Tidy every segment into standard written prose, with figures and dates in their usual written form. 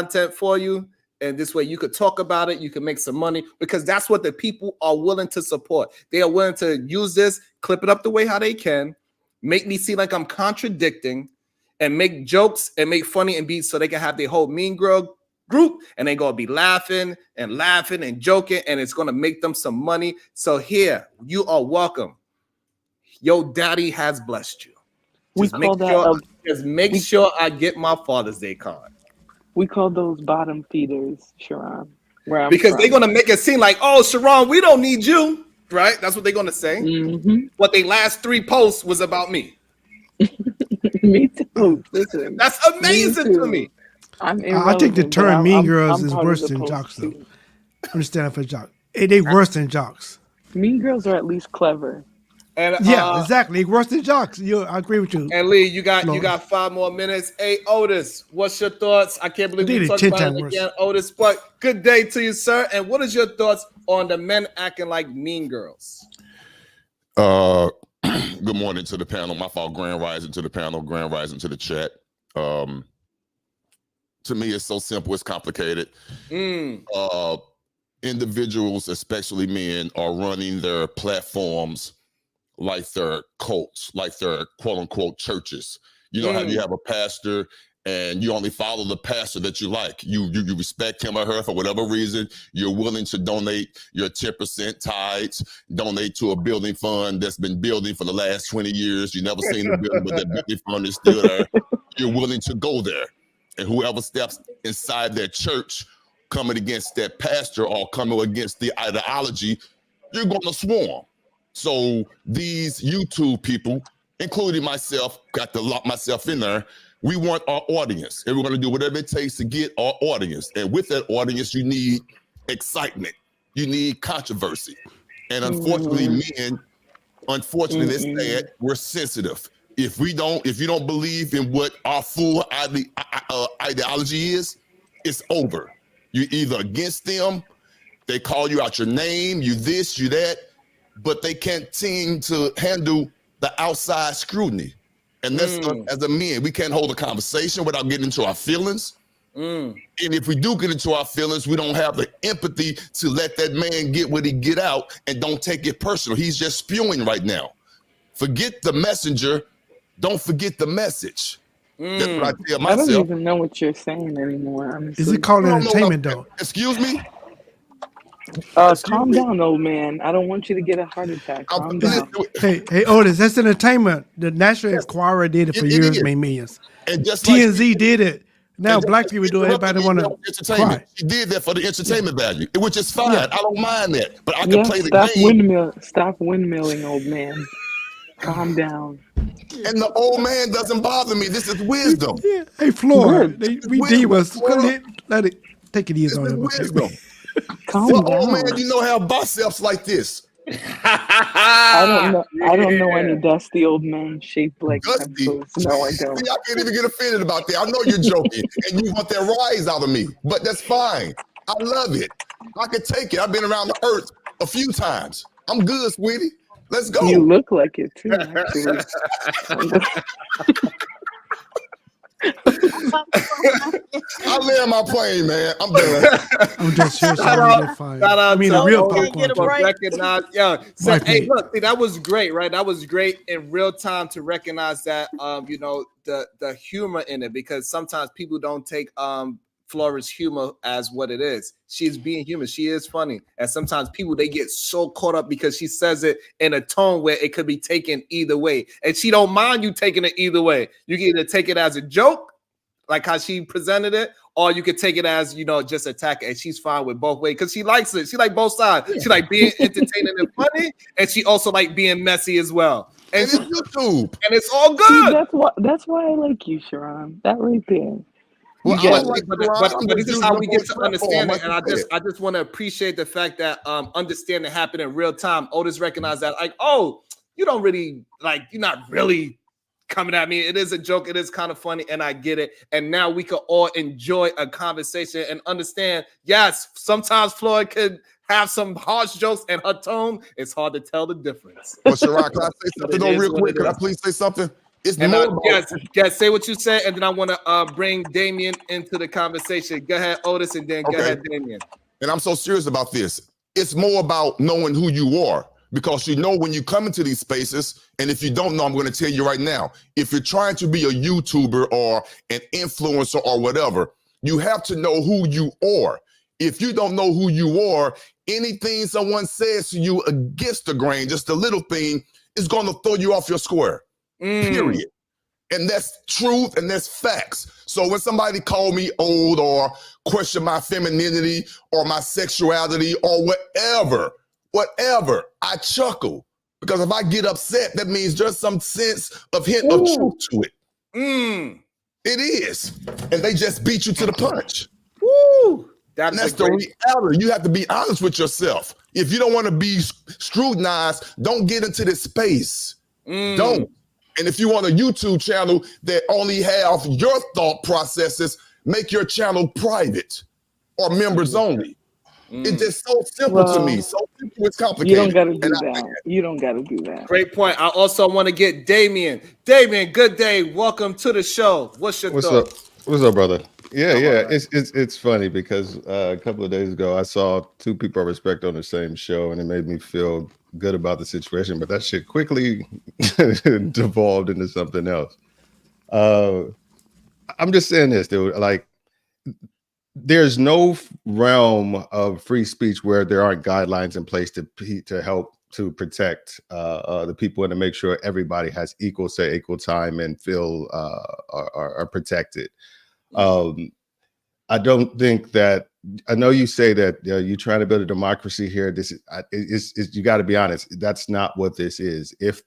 content for you. And this way you could talk about it. You can make some money because that's what the people are willing to support. They are willing to use this, clip it up the way how they can, make me seem like I'm contradicting, and make jokes and make funny and be so they can have their whole Mean Girl group and they're going to be laughing and joking, and it's going to make them some money. So here, you are welcome. Your daddy has blessed you. Just make sure I get my Father's Day card. We call those bottom feeders, Sharon. Because they're going to make it seem like, oh, Sharon, we don't need you. Right? That's what they're going to say. Mm-hmm. What they last 3 posts was about me. Me too. Listen, that's amazing to me. I think the term Mean Girls is worse than jocks, though. Understand for jocks. They worse than jocks. Mean Girls are at least clever. And exactly. Worse than jocks. I agree with you. And Lee, you got 5 more minutes. Hey, Otis, what's your thoughts? I can't believe we talked about it again, Otis. But good day to you, sir. And what is your thoughts on the men acting like mean girls? Good morning to the panel. My fault. Grand rising to the panel. Grand rising to the chat. To me, it's so simple. It's complicated. Individuals, especially men, are running their platforms like they're cults, like they're quote unquote churches. You know how you have a pastor and you only follow the pastor that you like. You respect him or her for whatever reason. You're willing to donate your 10% tithes, donate to a building fund that's been building for the last 20 years. You never seen the building, but that building fund is still there. You're willing to go there. And whoever steps inside that church coming against that pastor or coming against the ideology, you're going to swarm. So these YouTube people, including myself, got to lock myself in there. We want our audience, and we're going to do whatever it takes to get our audience. And with that audience, you need excitement. You need controversy. And unfortunately, men, it's sad, we're sensitive. If you don't believe in what our full ideology is, it's over. You're either against them, they call you out your name, you this, you that, but they can't seem to handle the outside scrutiny. And that's as a man, we can't hold a conversation without getting into our feelings. And if we do get into our feelings, we don't have the empathy to let that man get what he get out and don't take it personal. He's just spewing right now. Forget the messenger. Don't forget the message. That's what I tell myself. I don't even know what you're saying anymore. Honestly. Is it called entertainment, though? Excuse me? Calm down, old man. I don't want you to get a heart attack. Calm down. Hey, Otis, that's entertainment. The National Enquirer did it for years, made millions. And just TMZ did it. Now black people do it. Everybody want to cry. She did that for the entertainment value, which is fine. I don't mind that. But I can play the game. Stop windmilling, old man. Calm down. And the old man doesn't bother me. This is wisdom. Yeah. Hey, Floyd, we divas. Let it take it easy on him. Old man, you know how biceps like this. I don't know any dusty old men shaped like pencils. No, I don't. See, I can't even get offended about that. I know you're joking and you want that rise out of me, but that's fine. I love it. I can take it. I've been around the earth a few times. I'm good, sweetie. Let's go. You look like it too, actually. I land my plane, man. I'm done. I'm just here. Shout out to real popcorn. Recognize, hey, look, see, that was great, right? That was great in real time to recognize that, the humor in it, because sometimes people don't take Flora's humor as what it is. She's being human. She is funny. And sometimes people, they get so caught up because she says it in a tone where it could be taken either way. And she don't mind you taking it either way. You can either take it as a joke, like how she presented it, or you could take it as, just attack it. And she's fine with both ways because she likes it. She like both sides. She like being entertaining and funny, and she also like being messy as well. And it's YouTube. And it's all good. See, that's why I like you, Sharon. That right there. Well, but this is how we get to understand it, and I just want to appreciate the fact that understanding happened in real time. Otis recognized that, like, oh, you don't really you're not really coming at me. It is a joke. It is kind of funny, and I get it. And now we can all enjoy a conversation and understand. Yes, sometimes Floyd could have some harsh jokes, and her tone, it's hard to tell the difference. Well, Sharon, can I say something real quick? Can I please say something? It's and more about guys, say what you said, and then I want to bring Damien into the conversation. Go ahead, Otis, and then go ahead, Damien. And I'm so serious about this. It's more about knowing who you are, because you know when you come into these spaces, and if you don't know, I'm going to tell you right now, if you're trying to be a YouTuber or an influencer or whatever, you have to know who you are. If you don't know who you are, anything someone says to you against the grain, just a little thing, is going to throw you off your square. Period. And that's truth and that's facts. So when somebody call me old or question my femininity or my sexuality or whatever, I chuckle. Because if I get upset, that means there's some sense of hint of truth to it. It is. And they just beat you to the punch. Woo! That's the reality. You have to be honest with yourself. If you don't want to be scrutinized, don't get into this space. Don't. And if you want a YouTube channel that only have your thought processes, make your channel private or members only. It's just so simple to me. So simple, it's complicated. You don't got to do that. You don't got to do that. Great point. I also want to get Damien. Damien, good day. Welcome to the show. What's your thoughts? What's up, brother? Yeah. It's funny because a couple of days ago I saw two people I respect on the same show, and it made me feel good about the situation. But that shit quickly devolved into something else. I'm just saying this, dude. Like, there's no realm of free speech where there aren't guidelines in place to help to protect the people and to make sure everybody has equal time and feel are protected. I don't think that. I know you say that you're trying to build a democracy here. This is you got to be honest. That's not what this is. If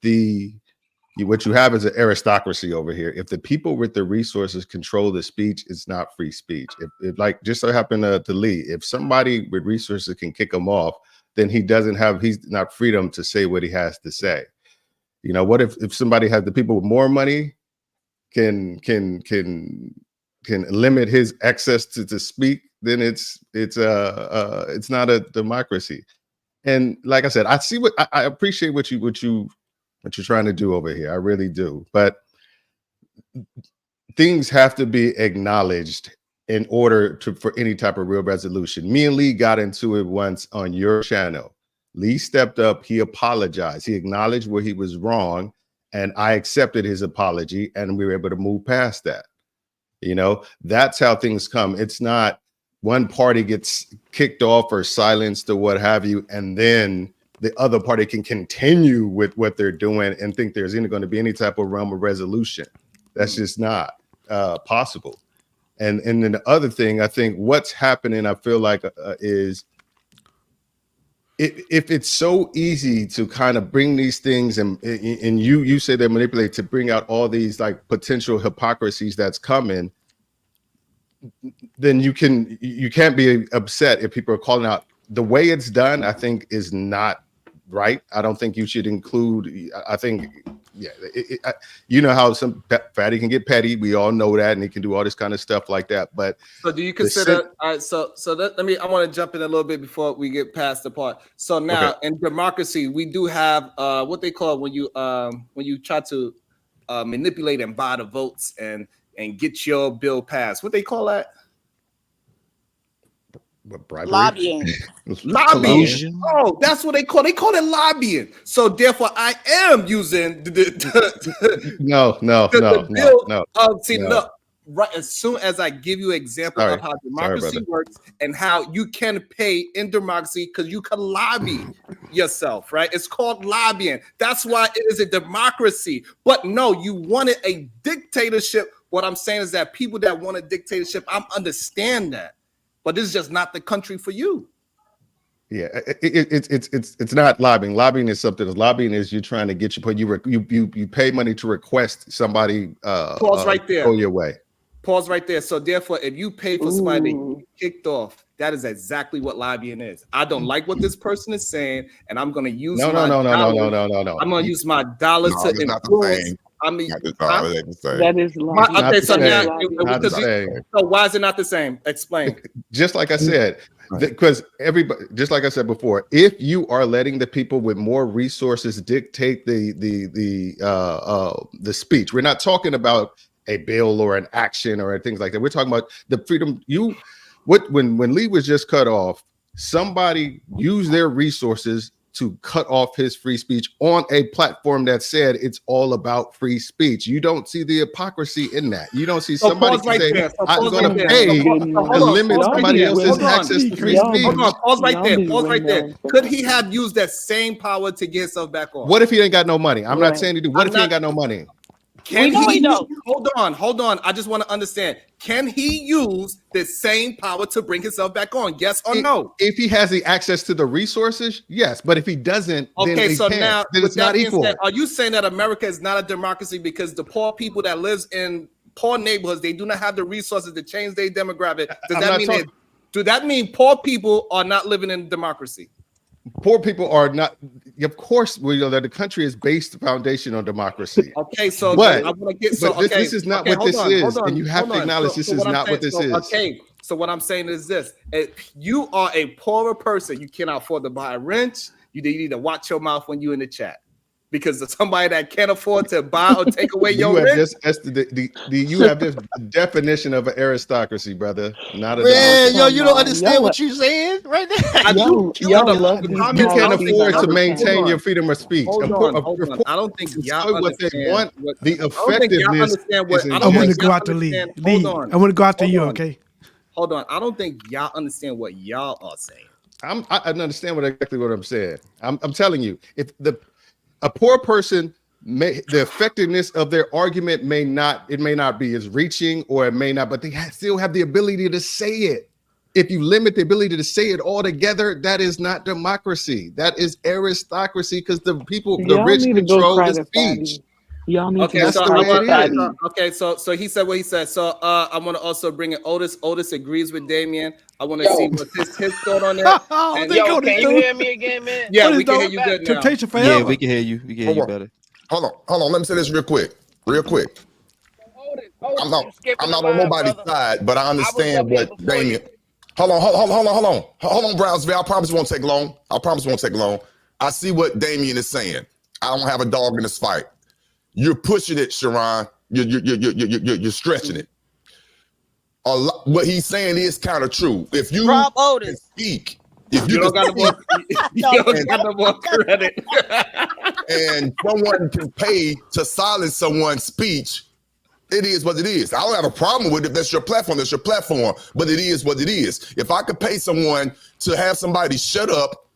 what you have is an aristocracy over here. If the people with the resources control the speech, it's not free speech. If like just so happened to Lee, if somebody with resources can kick him off, then he's not freedom to say what he has to say. You know, what if somebody has the people with more money can limit his access to speak, then it's not a democracy. And like I said, I appreciate what you're trying to do over here. I really do. But things have to be acknowledged in order for any type of real resolution. Me and Lee got into it once on your channel. Lee stepped up, he apologized, he acknowledged where he was wrong, and I accepted his apology, and we were able to move past that. You know, that's how things come. It's not one party gets kicked off or silenced or what have you, and then the other party can continue with what they're doing and think there's going to be any type of realm of resolution. That's just not possible. And then the other thing, I think what's happening, I feel like is if it's so easy to kind of bring these things and you say they manipulate to bring out all these like potential hypocrisies that's coming, then you can't be upset if people are calling out the way it's done. I think is not right. I don't think you should include. I think, you know how some fatty can get petty. We all know that, and he can do all this kind of stuff like that. But so, do you consider? All right, so I want to jump in a little bit before we get past the part. So now, in democracy, we do have what they call when you try to manipulate and buy the votes and get your bill passed. What they call that? What, bribery? Lobbying. Lobbying. Oh, that's what they call it lobbying. So therefore, I am using the no. Right, as soon as I give you an example of how democracy works and how you can pay in democracy because you can lobby yourself, right? It's called lobbying. That's why it is a democracy. But no, you wanted a dictatorship. What I'm saying is that people that want a dictatorship, I understand that. But this is just not the country for you. Yeah, it's not lobbying. Lobbying is something. Lobbying is you trying to get you pay money to request somebody pause right there. Go your way. Pause right there. So therefore, if you pay for somebody to get kicked off, that is exactly what lobbying is. I don't like what this person is saying, and I'm going to use no. I'm going to use my dollars to influence. I mean, that is okay. So now, so why is it not the same? Explain. Just like I said, because everybody, just like I said before, if you are letting the people with more resources dictate the speech, we're not talking about a bill or an action or things like that. We're talking about the freedom. When Lee was just cut off, somebody used their resources to cut off his free speech on a platform that said it's all about free speech. You don't see the hypocrisy in that. You don't see somebody say, I'm going to pay to limit somebody else's access to free speech. Hold on, pause right there. Pause right there. Could he have used that same power to get himself back on? What if he ain't got no money? I'm not saying he do. What if he ain't got no money? Can he hold on. I just want to understand. Can he use the same power to bring himself back on? Yes or no? If he has the access to the resources, yes. But if he doesn't, then he can't. Now then it's not equal. Are you saying that America is not a democracy because the poor people that lives in poor neighborhoods, they do not have the resources to change their demographic? Does that mean poor people are not living in democracy? Poor people are not. Of course, the country is based foundation on democracy. Okay, so but, I want to get this is not what this is, and you have to acknowledge this is not what this is. Okay, so what I'm saying is this: if you are a poorer person, you cannot afford to buy a wrench. You need to watch your mouth when you're in the chat. Because somebody that can't afford to buy or take away your rent. You have this definition of an aristocracy, brother. Not a democracy. You don't understand what you're saying right now. You can't afford to maintain your freedom of speech. Hold on. I don't think y'all understand the effectiveness. I want to go out to Lee. I want to go out to you, okay? Hold on. I don't think y'all understand what y'all are saying. I understand exactly what I'm saying. I'm telling you, if a poor person the effectiveness of their argument may not be as reaching, or it may not, but they still have the ability to say it. If you limit the ability to say it altogether, that is not democracy. That is aristocracy, because the rich control the speech. Y'all need to so he said what he said. So I want to also bring in Otis. Otis agrees with Damien. I want to see what his thought on that. Can you hear me again, man? Yeah, we can hear you good now. Temptation forever. Yeah, we can hear you. We can hear you better. Hold on. Let me say this real quick. I'm not on nobody's side, but I understand what Damien. Hold on, Brownsville. I promise it won't take long. I see what Damien is saying. I don't have a dog in this fight. You're pushing it, Sharon. You're stretching it. What he's saying is kind of true. If you speak, if you don't got no more credit, and someone can pay to silence someone's speech, it is what it is. I don't have a problem with it. That's your platform. But it is what it is. If I could pay someone to have somebody shut up,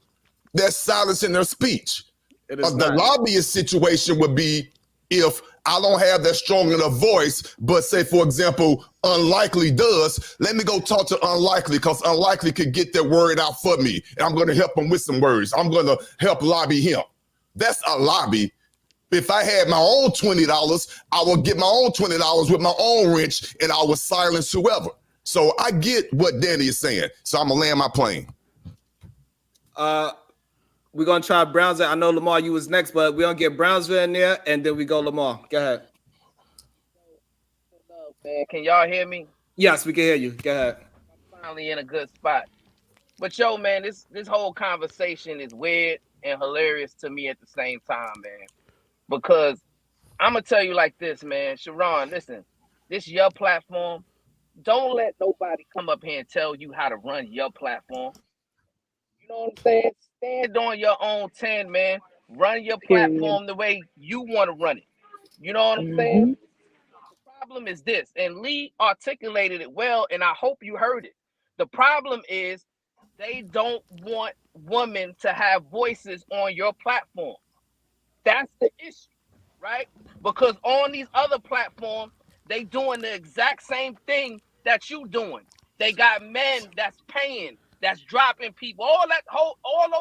that's silencing their speech. The lobbyist situation would be if I don't have that strong enough voice, but say, for example, Unlikely does, let me go talk to Unlikely, because Unlikely could get their word out for me. And I'm going to help him with some words. I'm going to help lobby him. That's a lobby. If I had my own $20, I would get my own $20 with my own wrench, and I would silence whoever. So I get what Danny is saying. So I'm going to land my plane. We're going to try Brownsville. I know, Lamar, you was next, but we're going to get Brownsville in there, and then we go Lamar. Go ahead. Man, can y'all hear me? Yes, we can hear you. Go ahead. I'm finally in a good spot. But, yo, man, this whole conversation is weird and hilarious to me at the same time, man. Because I'm going to tell you like this, man. Sharon, listen, this your platform. Don't let nobody come up here and tell you how to run your platform. You know what I'm saying? Stand on your own 10, man. Run your platform the way you want to run it. You know what I'm saying? The problem is this, and Lee articulated it well, and I hope you heard it. The problem is they don't want women to have voices on your platform. That's the issue, right? Because on these other platforms, they doing the exact same thing that you doing. They got men that's paying, that's dropping people, all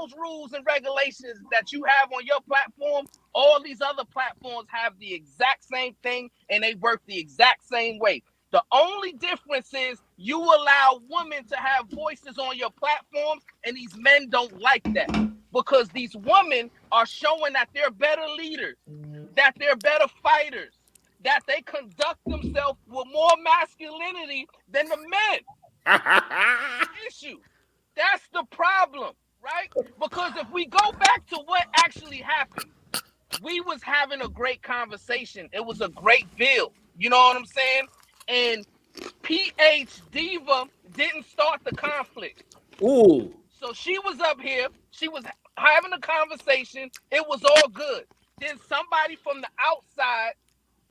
those rules and regulations that you have on your platform, all these other platforms have the exact same thing, and they work the exact same way. The only difference is you allow women to have voices on your platforms, and these men don't like that, because these women are showing that they're better leaders, that they're better fighters, that they conduct themselves with more masculinity than the men. Issue. the problem, right? Because if we go back to what actually happened, we was having a great conversation. It was a great build. You know what I'm saying? And PH Diva didn't start the conflict. Ooh. So she was up here. She was having a conversation. It was all good. Then somebody from the outside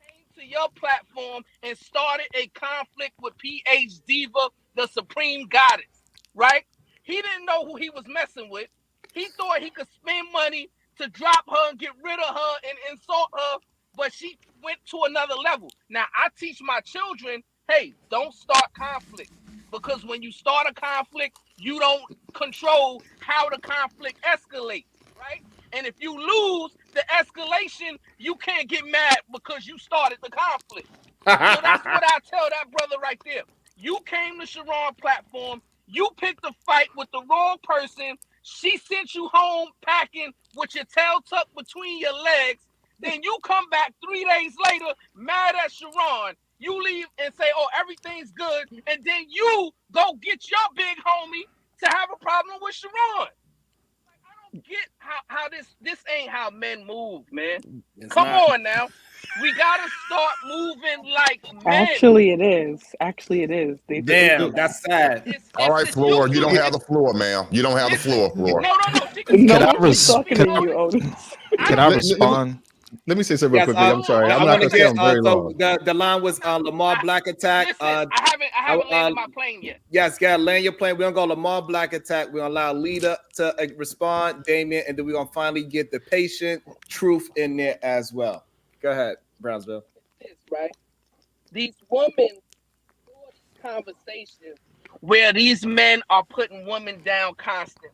came to your platform and started a conflict with PH Diva, the Supreme Goddess, right? He didn't know who he was messing with. He thought he could spend money to drop her and get rid of her and insult her, but she went to another level. Now, I teach my children, hey, don't start conflict, because when you start a conflict, you don't control how the conflict escalates, right? And if you lose the escalation, you can't get mad because you started the conflict. So that's what I tell that brother right there. You came to Sharon platform, you picked a fight with the wrong person, she sent you home packing with your tail tucked between your legs, then you come back 3 days later mad at Sharon. You leave and say, oh, everything's good, and then you go get your big homie to have a problem with Sharon. Like, I don't get how this ain't how men move, man. Come on now. We gotta start moving like men. Actually, it is. Damn, that's sad. All right, Floor, you don't have the floor, ma'am. You don't have the floor, Floor. No. Can I respond? Let me say something real quickly. I'm sorry. I'm not going to stay on very long. The line was Lamar Black Attack. Listen, I haven't landed my plane yet. Yes, gotta land your plane. We're gonna go Lamar Black Attack. We're gonna allow Lita to respond, Damien, and then we're gonna finally get the patient truth in there as well. Go ahead, Brownsville. Right? These women conversations where these men are putting women down constantly,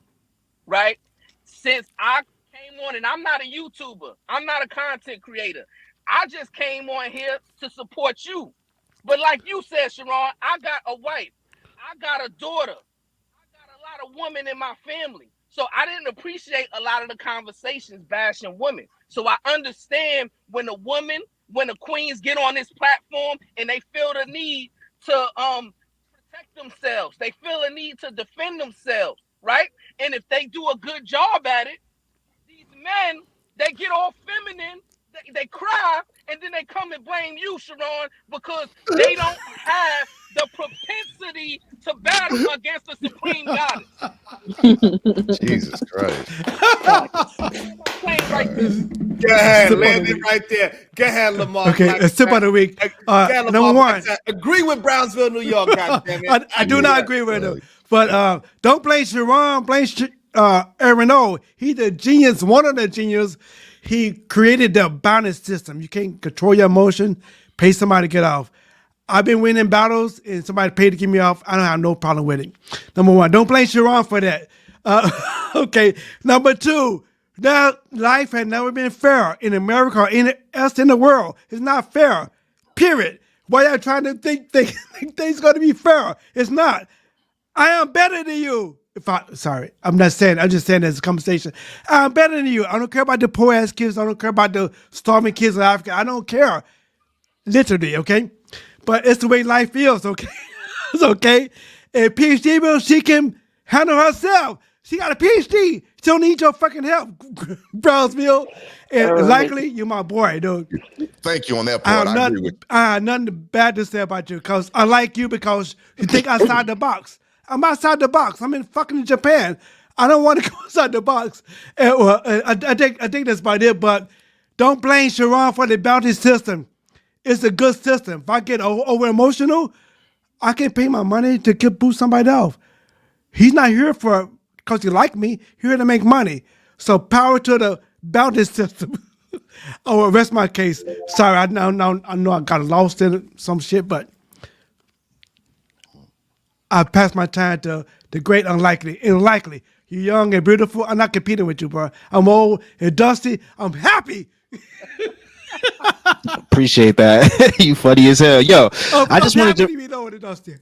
right? Since I came on, and I'm not a YouTuber, I'm not a content creator, I just came on here to support you. But like you said, Sharon, I got a wife, I got a daughter, I got a lot of women in my family. So I didn't appreciate a lot of the conversations bashing women. So I understand when the queens get on this platform and they feel the need to protect themselves. They feel a need to defend themselves, right? And if they do a good job at it, these men, they get all feminine, they cry, and then they come and blame you, Sharon, because they don't have the propensity to battle against the Supreme Goddess. Jesus Christ. Go ahead, land it right there. Go ahead, Lamar. Okay, a tip of the week. Number one. Agree with Brownsville, New York, goddammit. I do not agree with him. But don't blame Sharon, blame Aaron O. He's the genius, one of the genius. He created the balance system. You can't control your emotion, pay somebody to get off. I've been winning battles and somebody paid to get me off. I don't have no problem with it. Number one, don't blame Sharon for that. Okay. Number two, that life had never been fair in America or anywhere else in the world. It's not fair. Period. Why y'all trying to think things going to be fair? It's not. I am better than you. Sorry, I'm not saying. I'm just saying as a conversation. I'm better than you. I don't care about the poor ass kids. I don't care about the starving kids in Africa. I don't care. Literally, okay? But it's the way life feels, okay? It's okay. And PhD, she can handle herself. She got a PhD. She don't need your fucking help, Brownsville. And likely, you're my boy, dude. Thank you on that part. I agree with you. I have nothing bad to say about you because I like you because you think outside the box. I'm outside the box. I'm in fucking Japan. I don't want to go outside the box. I think that's about it. But don't blame Sharon for the bounty system. It's a good system. If I get over emotional, I can pay my money to boost somebody else. He's not here because he like me. He's here to make money. So power to the bounty system. I will rest my case. Sorry, I know I got lost in some shit, but I passed my time to the great unlikely. Unlikely. You're young and beautiful. I'm not competing with you, bro. I'm old and dusty. I'm happy. Appreciate that. You funny as hell. Yo, I just wanted to be old and dusty.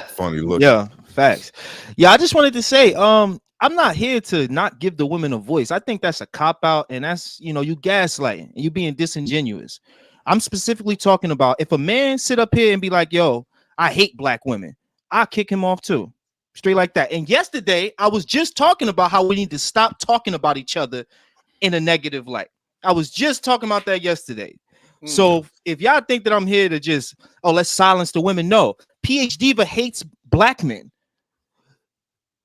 Funny look. Yeah, facts. Yeah, I just wanted to say, I'm not here to not give the women a voice. I think that's a cop-out, and that's, you gaslighting and you being disingenuous. I'm specifically talking about if a man sit up here and be like, yo, I hate black women, I'll kick him off too. straight like that. And yesterday, I was just talking about how we need to stop talking about each other in a negative light. I was just talking about that yesterday. So if y'all think that I'm here to just, let's silence the women, no. PH Diva hates black men.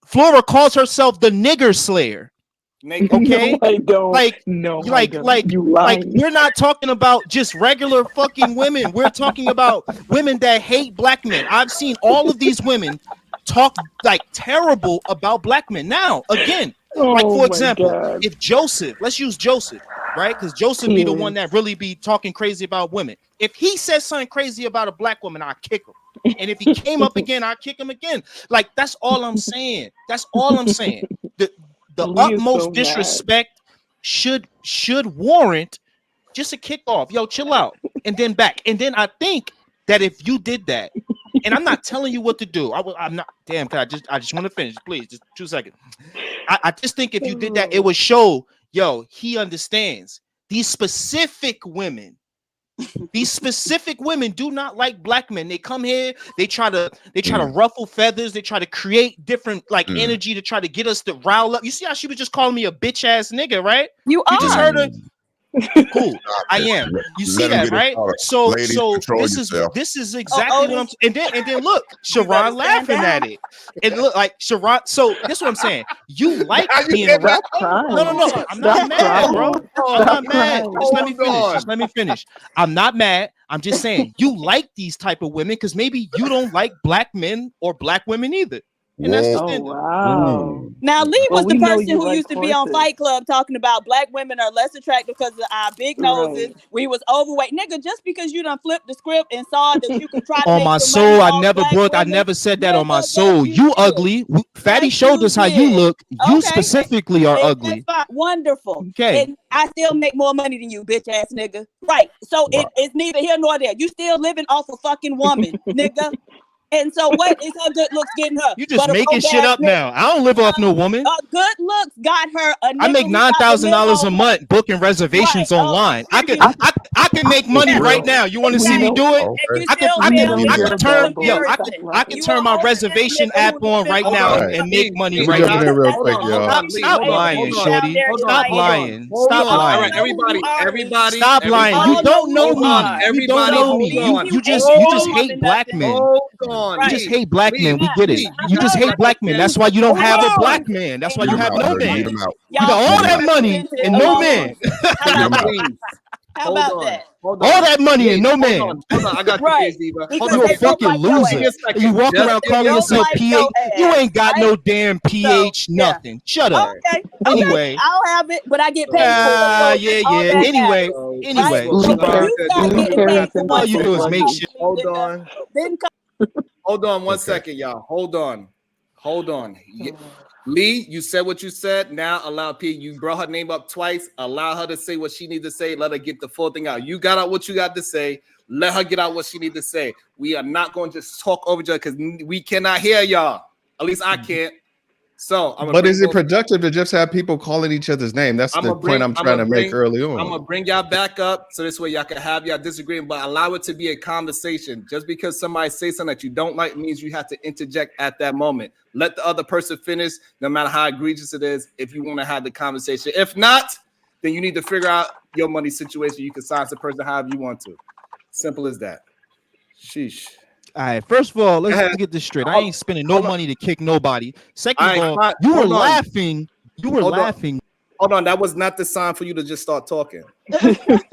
Flora calls herself the nigger slayer. Okay, no, I don't. Like, no, like we're not talking about just regular fucking women. We're talking about women that hate black men. I've seen all of these women talk like terrible about black men. Now, again, like for example, if Joseph, let's use Joseph, right? Because Joseph be the one that really be talking crazy about women. If he says something crazy about a black woman, I kick him. And if he came up again, I kick him again. Like, that's all I'm saying. That's all I'm saying. The utmost disrespect should warrant just a kickoff. Yo, chill out, and then back. And then I think that if you did that, and I'm not telling you what to do. I'm not. Damn, I just want to finish, please. Just 2 seconds. I just think if you did that, it would show. Yo, he understands. These specific women do not like black men. They come here, they try to ruffle feathers, they try to create different like energy to try to get us to rile up. You see how she was just calling me a bitch ass nigga, right? You just heard her. Cool. I am. You see that, right? So this is exactly what I'm and then look, Sharon laughing at it. It look like Sharon. So this is what I'm saying. You like being around. No. I'm not mad, bro. I'm not mad. Just let me finish. I'm not mad. I'm just saying you like these type of women because maybe you don't like black men or black women either. And that's just wow. Now, Lee was the person who used to be on Fight Club talking about black women are less attractive because of our big noses. We was overweight, nigga. Just because you done flipped the script and saw that you could try to on my soul, I never said that on my soul. You ugly. Fatty showed us how you look. You specifically are ugly. Wonderful. Okay. And I still make more money than you, bitch ass nigga. Right. So it's neither here nor there. You still living off a fucking woman, nigga. And so what is her good looks getting her? You just making shit up now. I don't live off no woman. Good looks got her a I make $9,000 a month booking reservations online. I can make money right now. You want to see me do it? I can turn my reservation app on right now and make money right now. Real quick, Stop lying, shorty. Stop lying. Stop lying. Everybody. Stop lying. You don't know me. You don't know me. You just hate black men. You just hate black men. We get it. You just hate black men. That's why you don't have a black man. That's why you have no man. You got all that money and no man. How about that? All that money and no man. Hold on. I got you, you a fucking loser. You walk around calling yourself PH. You ain't got no damn PH nothing. Shut up. Okay. Anyway, I'll have it, but I get paid for it. Yeah. Anyway. All you do is make shit. Hold on 1 second, y'all. Hold on. Lee, you said what you said. Now allow P. You brought her name up twice. Allow her to say what she needs to say. Let her get the full thing out. You got out what you got to say. Let her get out what she needs to say. We are not going to just talk over each other because we cannot hear y'all. At least I can't. So, but is it productive to just have people calling each other's name? That's the point I'm trying to make early on. I'm gonna bring y'all back up so this way y'all can have y'all disagreement, but allow it to be a conversation. Just because somebody says something that you don't like means you have to interject at that moment. Let the other person finish, no matter how egregious it is. If you want to have the conversation, if not, then you need to figure out your money situation. You can silence the person however you want to. Simple as that. Sheesh. All right. First of all, let's get this straight. I ain't spending no money to kick nobody. Second of all, you were laughing. You were laughing. Hold on. That was not the sign for you to just start talking. That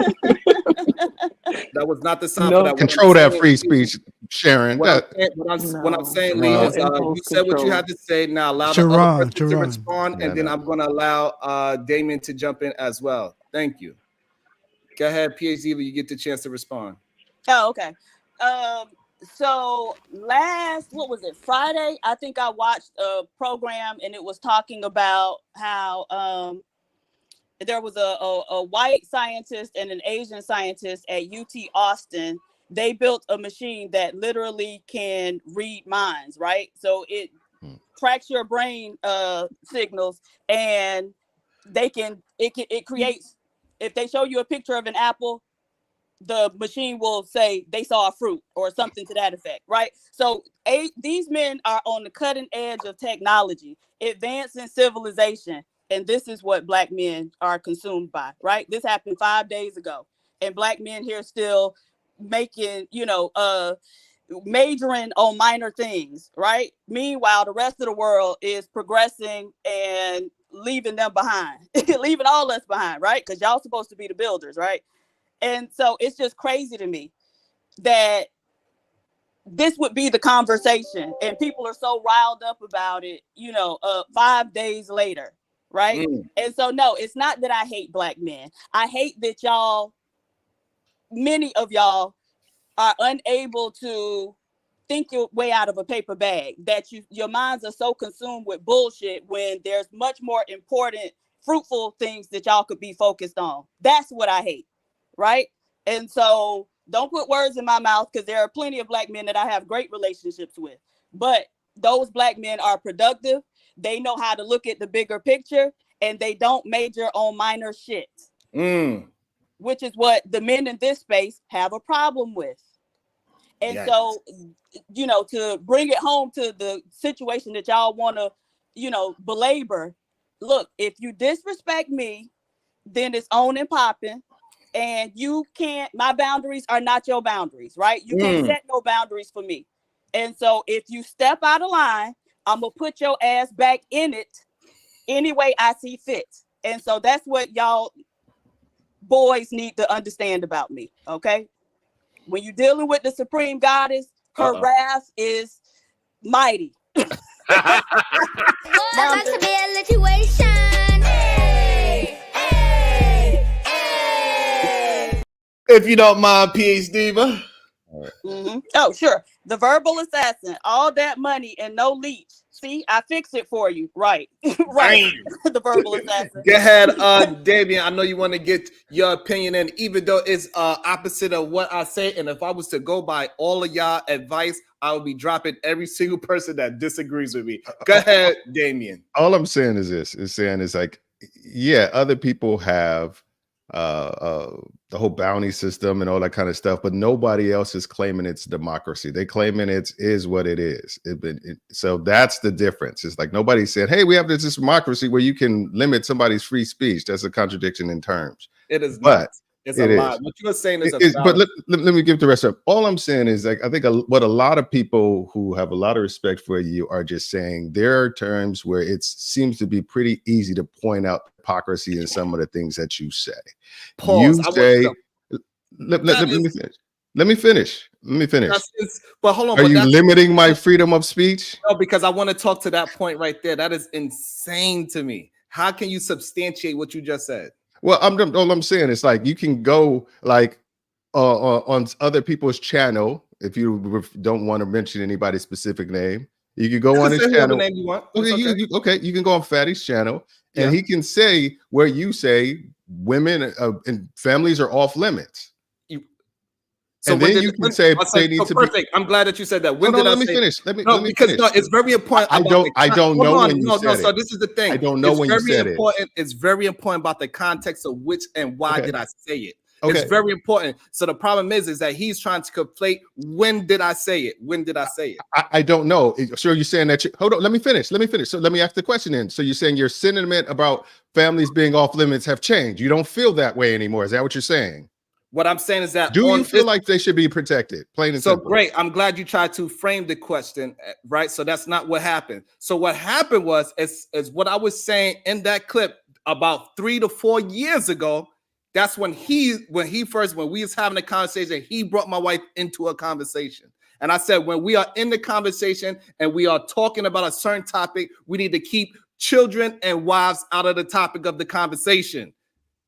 was not the sign for that. Control that free speech, Sharon. What I'm saying, Lee, is you said what you had to say. Now allow the other person to respond, and then I'm going to allow Damon to jump in as well. Thank you. Go ahead, PhD, you get the chance to respond. Oh, okay. So Friday, I think I watched a program and it was talking about how there was a white scientist and an Asian scientist at UT Austin. They built a machine that literally can read minds, right? So it tracks your brain signals, and it creates. If they show you a picture of an apple, the machine will say they saw a fruit or something to that effect, right? So these men are on the cutting edge of technology, advancing civilization, and this is what Black men are consumed by, right? This happened 5 days ago, and Black men here still making, majoring on minor things, right? Meanwhile, the rest of the world is progressing and leaving them behind, leaving all us behind, right? Because y'all supposed to be the builders, right? And so it's just crazy to me that this would be the conversation, and people are so riled up about it, 5 days later, right? And so, no, it's not that I hate Black men. I hate that many of y'all are unable to think your way out of a paper bag, that your minds are so consumed with bullshit when there's much more important, fruitful things that y'all could be focused on. That's what I hate, right? And so don't put words in my mouth, because there are plenty of Black men that I have great relationships with, but those Black men are productive. They know how to look at the bigger picture, and they don't major on minor shit, which is what the men in this space have a problem with. And so, to bring it home to the situation that y'all want to, belabor, look, if you disrespect me, then it's on and popping. And you can't, my boundaries are not your boundaries, right? You can't set no boundaries for me. And so if you step out of line, I'm going to put your ass back in it any way I see fit. And so that's what y'all boys need to understand about me, okay? When you're dealing with the Supreme Goddess, her wrath is mighty. About to be a situation. Hey, hey, hey. If you don't mind, PhD, but Oh, sure. The verbal assassin, all that money and no leech. See, I fix it for you. Right. Right. The verbal assassin. Go ahead, Damian. I know you want to get your opinion in, even though it's opposite of what I say. And if I was to go by all of y'all advice, I would be dropping every single person that disagrees with me. Go ahead, Damian. All I'm saying is this: yeah, other people have the whole bounty system and all that kind of stuff, but nobody else is claiming it's democracy. They claiming it is what it is. So that's the difference. It's like nobody said, hey, we have this democracy where you can limit somebody's free speech. That's a contradiction in terms. It is but not. It's a lie. What you are saying is but let me give the rest up. All I'm saying is, like, I think what a lot of people who have a lot of respect for you are just saying, there are terms where it seems to be pretty easy to point out hypocrisy in some of the things that you say. Pause. You say, let me finish. But hold on. Are you limiting my freedom of speech? No, because I want to talk to that point right there. That is insane to me. How can you substantiate what you just said? Well, all I'm saying is, like, you can go like on other people's channel. If you don't want to mention anybody's specific name, you can go on his channel. Name you want. Okay, you can go on Fatty's channel, and he can say where you say women and families are off limits. So and then you can say they need to perfect. I'm glad that you said that. Let me finish. Let me finish. No, it's very important. I don't know when you said it. So this is the thing. I don't know when you said it. It's very important about the context of which and why did I say it. Okay. It's very important. So the problem is that he's trying to conflate. When did I say it? When did I say it? I don't know. So you're saying that hold on, let me finish. So let me ask the question then. So you're saying your sentiment about families being off limits have changed. You don't feel that way anymore. Is that what you're saying? What I'm saying is that, do you feel like they should be protected? Plain and simple. Great. I'm glad you tried to frame the question, right? So that's not what happened. So what happened was, is what I was saying in that clip about 3 to 4 years ago. That's when we was having a conversation, he brought my wife into a conversation. And I said, when we are in the conversation and we are talking about a certain topic, we need to keep children and wives out of the topic of the conversation.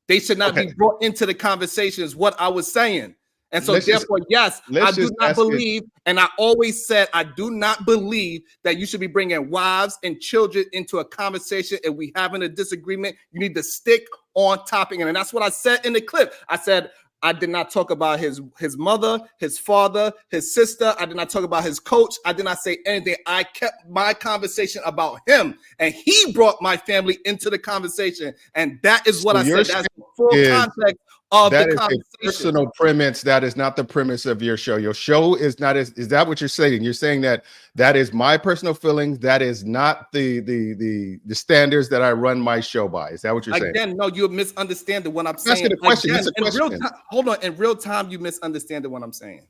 They should not be brought into the conversation, is what I was saying. And so therefore, yes, I do not believe, and I always said, I do not believe that you should be bringing wives and children into a conversation. If we having a disagreement, you need to stick on topic. And that's what I said in the clip. I said, I did not talk about his mother, his father, his sister. I did not talk about his coach. I did not say anything. I kept my conversation about him, and he brought my family into the conversation. And that is what I said. That's the full context of that the is conversation. a personal premise. That is not the premise of your show. Your show is not. Is that what you're saying? You're saying that is my personal feelings. That is not the standards that I run my show by. Is that what you're saying? Again, no, you're misunderstanding what I'm saying. Asking a question. Again, It's a question. in real time, hold on. In real time, you misunderstanding what I'm saying.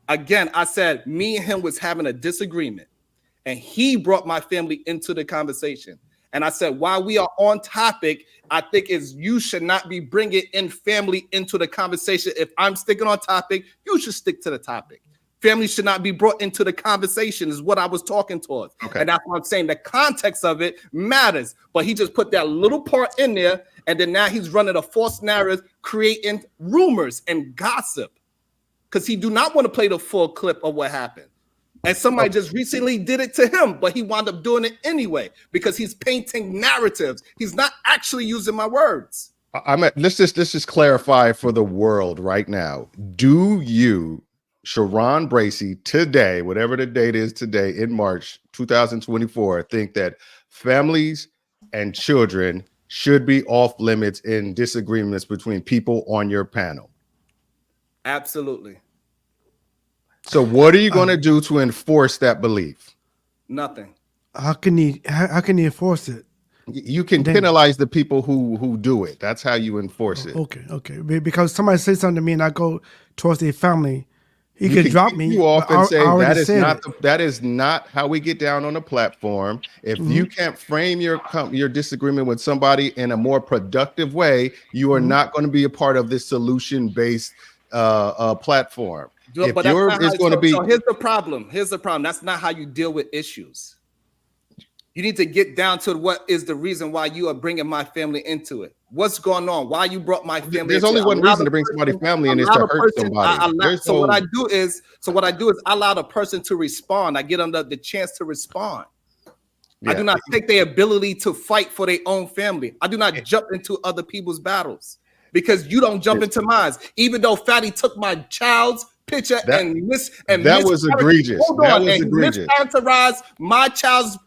Again, I said me and him was having a disagreement, and he brought my family into the conversation. And I said, while we are on topic, I think you should not be bringing in family into the conversation. If I'm sticking on topic, you should stick to the topic. Family should not be brought into the conversation is what I was talking towards. Okay. And that's what I'm saying. The context of it matters. But he just put that little part in there, and then now he's running a false narrative, creating rumors and gossip because he do not want to play the full clip of what happened. And somebody just recently did it to him, but he wound up doing it anyway because he's painting narratives. He's not actually using my words. Let's just clarify for the world right now. Do you, Sharon Bracey, today, whatever the date is today in March 2024, think that families and children should be off limits in disagreements between people on your panel? Absolutely. So what are you going to do to enforce that belief? Nothing. How can he enforce it? You can penalize the people who do it. That's how you enforce it. Okay. Because somebody says something to me and I go towards their family, he could drop me. You off and say that is not how we get down on a platform. If you can't frame your disagreement with somebody in a more productive way, you are not going to be a part of this solution-based platform. But so here's the problem. That's not how you deal with issues. You need to get down to what is the reason why you are bringing my family into it. What's going on? Why you brought my family? There's only one reason to bring somebody's family in is to hurt somebody. So what I do is I allow the person to respond. I get them the chance to respond. Yeah. I do not take their ability to fight for their own family. I do not jump into other people's battles because you don't jump into mine. Even though Fatty took my child's picture that was egregious. Mischaracterized my child's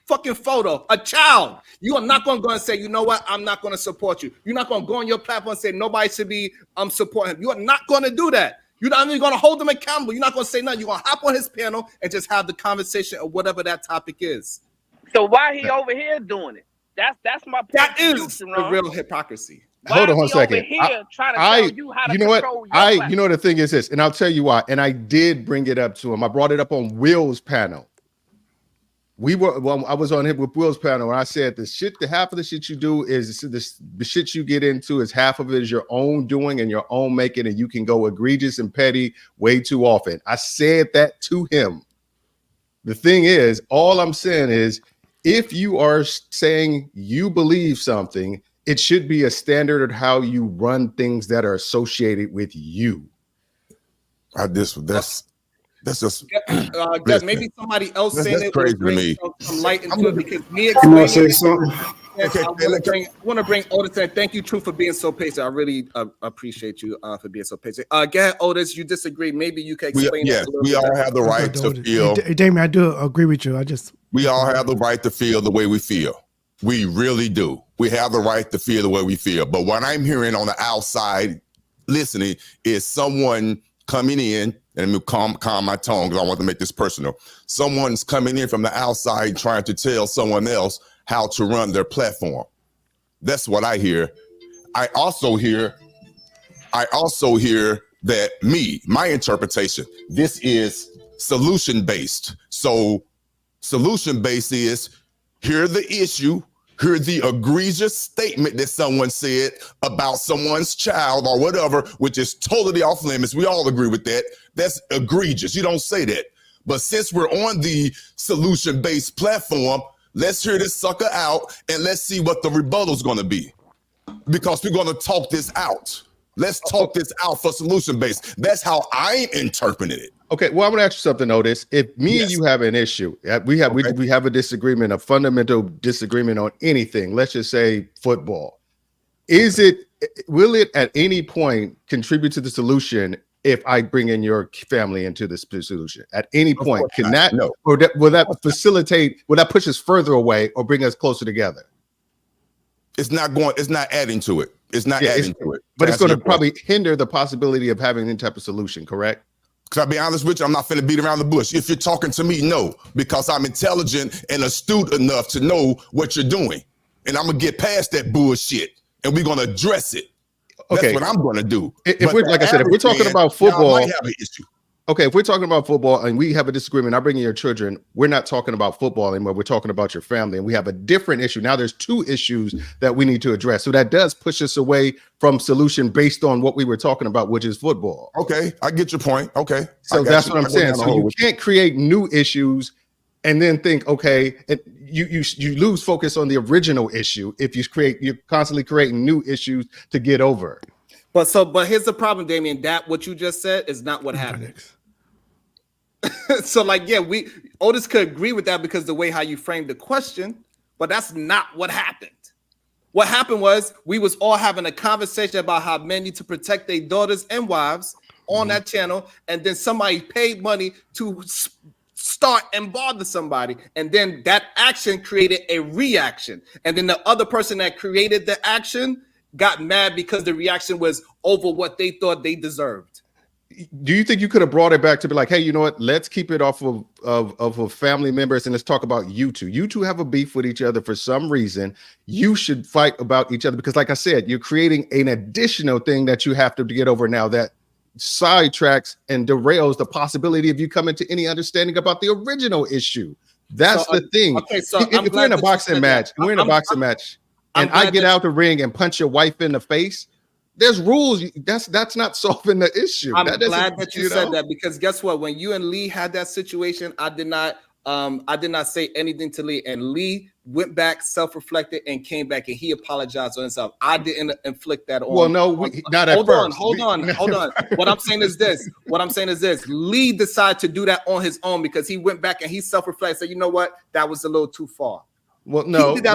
fucking photo. A child. You are not going to go and say, you know what? I'm not going to support you. You're not going to go on your platform and say nobody should be supporting him. You are not going to do that. You're not even going to hold him accountable. You're not going to say nothing. You're going to hop on his panel and just have the conversation of whatever that topic is. So why he over here doing it? That's my point. That is the real hypocrisy. Hold on one second. You know the thing is this, and I'll tell you why. And I did bring it up to him. I brought it up on Will's panel. I was on him with Will's panel, and I said half of the shit you do is the shit you get into is half of it is your own doing and your own making, and you can go egregious and petty way too often. I said that to him. The thing is, all I'm saying is, if you are saying you believe something, it should be a standard of how you run things that are associated with you. That's just maybe somebody else saying it crazy to me. Some light into it because me explaining something. I want to bring Otis in. Thank you, Truth, for being so patient. I really appreciate you for being so patient. Go ahead, Otis. You disagree? Maybe you can explain. We all have the right to feel. Damien, I do agree with you. We all have the right to feel the way we feel. We really do. We have the right to feel the way we feel. But what I'm hearing on the outside listening is someone coming in, and let me calm my tone because I want to make this personal. Someone's coming in from the outside trying to tell someone else how to run their platform. That's what I hear. I also hear that my interpretation, this is solution-based. So solution-based is, here's the issue, here's the egregious statement that someone said about someone's child or whatever, which is totally off limits. We all agree with that. That's egregious. You don't say that. But since we're on the solution-based platform, let's hear this sucker out and let's see what the rebuttal is going to be. Because we're going to talk this out. Let's talk this out for solution-based. That's how I'm interpreting it. Okay, well, I'm gonna ask you something, Otis. If me and you have an issue, we have a disagreement, a fundamental disagreement on anything. Let's just say football. Will it at any point contribute to the solution if I bring in your family into the solution? At any point, No. Or will that facilitate? Will that push us further away or bring us closer together? It's not adding to it. It's not adding to it. But it's going to probably hinder the possibility of having any type of solution, correct? Because I'll be honest with you, I'm not finna beat around the bush. If you're talking to me, no, because I'm intelligent and astute enough to know what you're doing. And I'm gonna get past that bullshit and we're gonna address it. That's what I'm gonna do. If we're, like I said, if we're talking about football, might have an issue. Okay, if we're talking about football and we have a disagreement, I bring in your children, we're not talking about football anymore. We're talking about your family, and we have a different issue. Now there's two issues that we need to address. So that does push us away from solution based on what we were talking about, which is football. Okay, I get your point. Okay. So that's what I'm saying. So you can't create new issues and then think, okay, you lose focus on the original issue if you're constantly creating new issues to get over. But here's the problem, Damien. That what you just said is not what happened. So like, yeah, Otis could agree with that because the way how you framed the question, but that's not what happened. What happened was we was all having a conversation about how men need to protect their daughters and wives on that channel, and then somebody paid money to start and bother somebody, and then that action created a reaction, and then the other person that created the action got mad because the reaction was over what they thought they deserved. Do you think you could have brought it back to be like, hey, you know what? Let's keep it off of family members and let's talk about you two. You two have a beef with each other for some reason. You should fight about each other because, like I said, you're creating an additional thing that you have to get over now that sidetracks and derails the possibility of you coming to any understanding about the original issue. That's the thing. Okay, so if we're in a boxing match, and I get out the ring and punch your wife in the face, there's rules. That's not solving the issue. I'm glad that you said that because guess what? When you and Lee had that situation, I did not say anything to Lee, and Lee went back, self-reflected, and came back and he apologized on himself. I didn't inflict that on. Well, no, not at first. Hold on. What I'm saying is this. Lee decided to do that on his own because he went back and he self-reflected. Said, you know what? That was a little too far. Well, no. If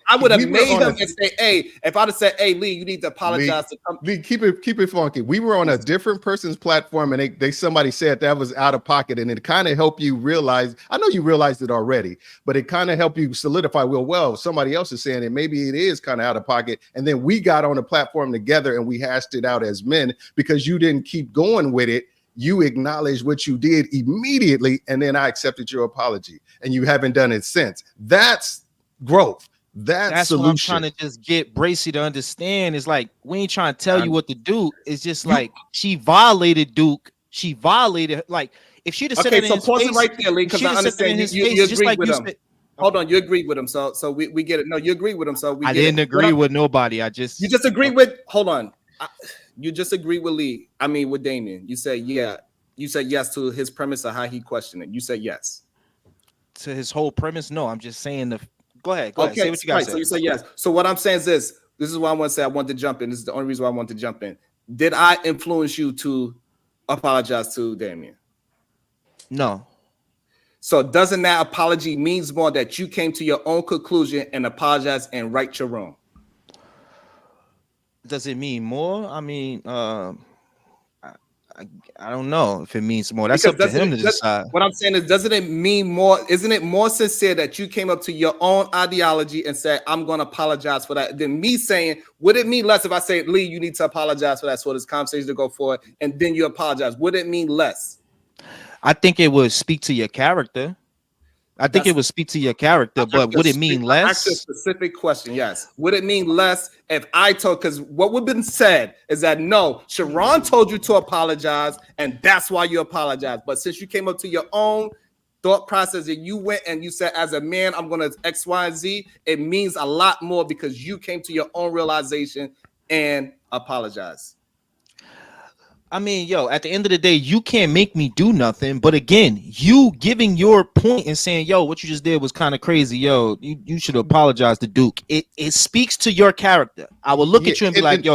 I would have made him and say, hey, if I'd have said, hey, Lee, you need to apologize to come. Lee, keep it funky. We were on a different person's platform and they somebody said that was out of pocket, and it kind of helped you realize. I know you realized it already, but it kind of helped you solidify. Well, somebody else is saying it. Maybe it is kind of out of pocket. And then we got on the platform together and we hashed it out as men because you didn't keep going with it. You acknowledged what you did immediately, and then I accepted your apology, and you haven't done it since. That's growth. That's solution. What I'm trying to just get Bracy to understand is like, we ain't trying to tell you what to do. It's just like she violated Duke. She violated, like, if she'd have said it in his face, right there, Lee, because I understand you agree with him. Hold on, you agreed with him, so we get it. No, you agree with him, so I didn't agree with nobody. You just agree with. Hold on, you just agree with Lee. I mean, with Damien. You said You said yes to his premise of how he questioned it. You said yes to his whole premise. No, I'm just saying the. Go ahead. Okay, say what you got to say. So you say yes. So what I'm saying is this is what I want to say. I want to jump in. This is the only reason why I want to jump in. Did I influence you to apologize to Damien? No. So doesn't that apology means more that you came to your own conclusion and apologize and right your wrong? Does it mean more? I mean, I don't know if it means more. That's because up to him to decide. What I'm saying is, doesn't it mean more? Isn't it more sincere that you came up to your own ideology and said, I'm going to apologize for that, than me saying, would it mean less if I say, Lee, you need to apologize for that so this conversation to go forward, and then you apologize? Would it mean less? I think it would speak to your character. It would speak to your character, but would it mean less? That's a specific question. Yes. Would it mean less if I told? Because what would have been said is that no, Sharon told you to apologize, and that's why you apologize. But since you came up to your own thought process and you went and you said, as a man, I'm going to X, Y, and Z, it means a lot more because you came to your own realization and apologize. I mean, at the end of the day, you can't make me do nothing. But again, you giving your point and saying, what you just did was kind of crazy. You should apologize to Duke. It speaks to your character. I will look at you and be like,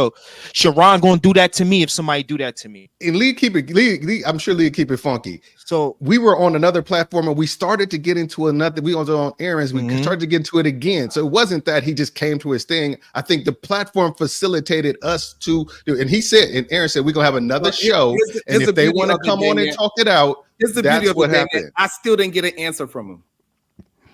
Sharon gonna do that to me if somebody do that to me. And Lee, I'm sure Lee keep it funky. So we were on another platform and we started to get into another. We was on Aaron's. We started to get into it again. So it wasn't that he just came to his thing. I think the platform facilitated us to do. And he said, and Aaron said, we're gonna have another show, and if they want to come on and talk it out, that's what happened. I still didn't get an answer from him,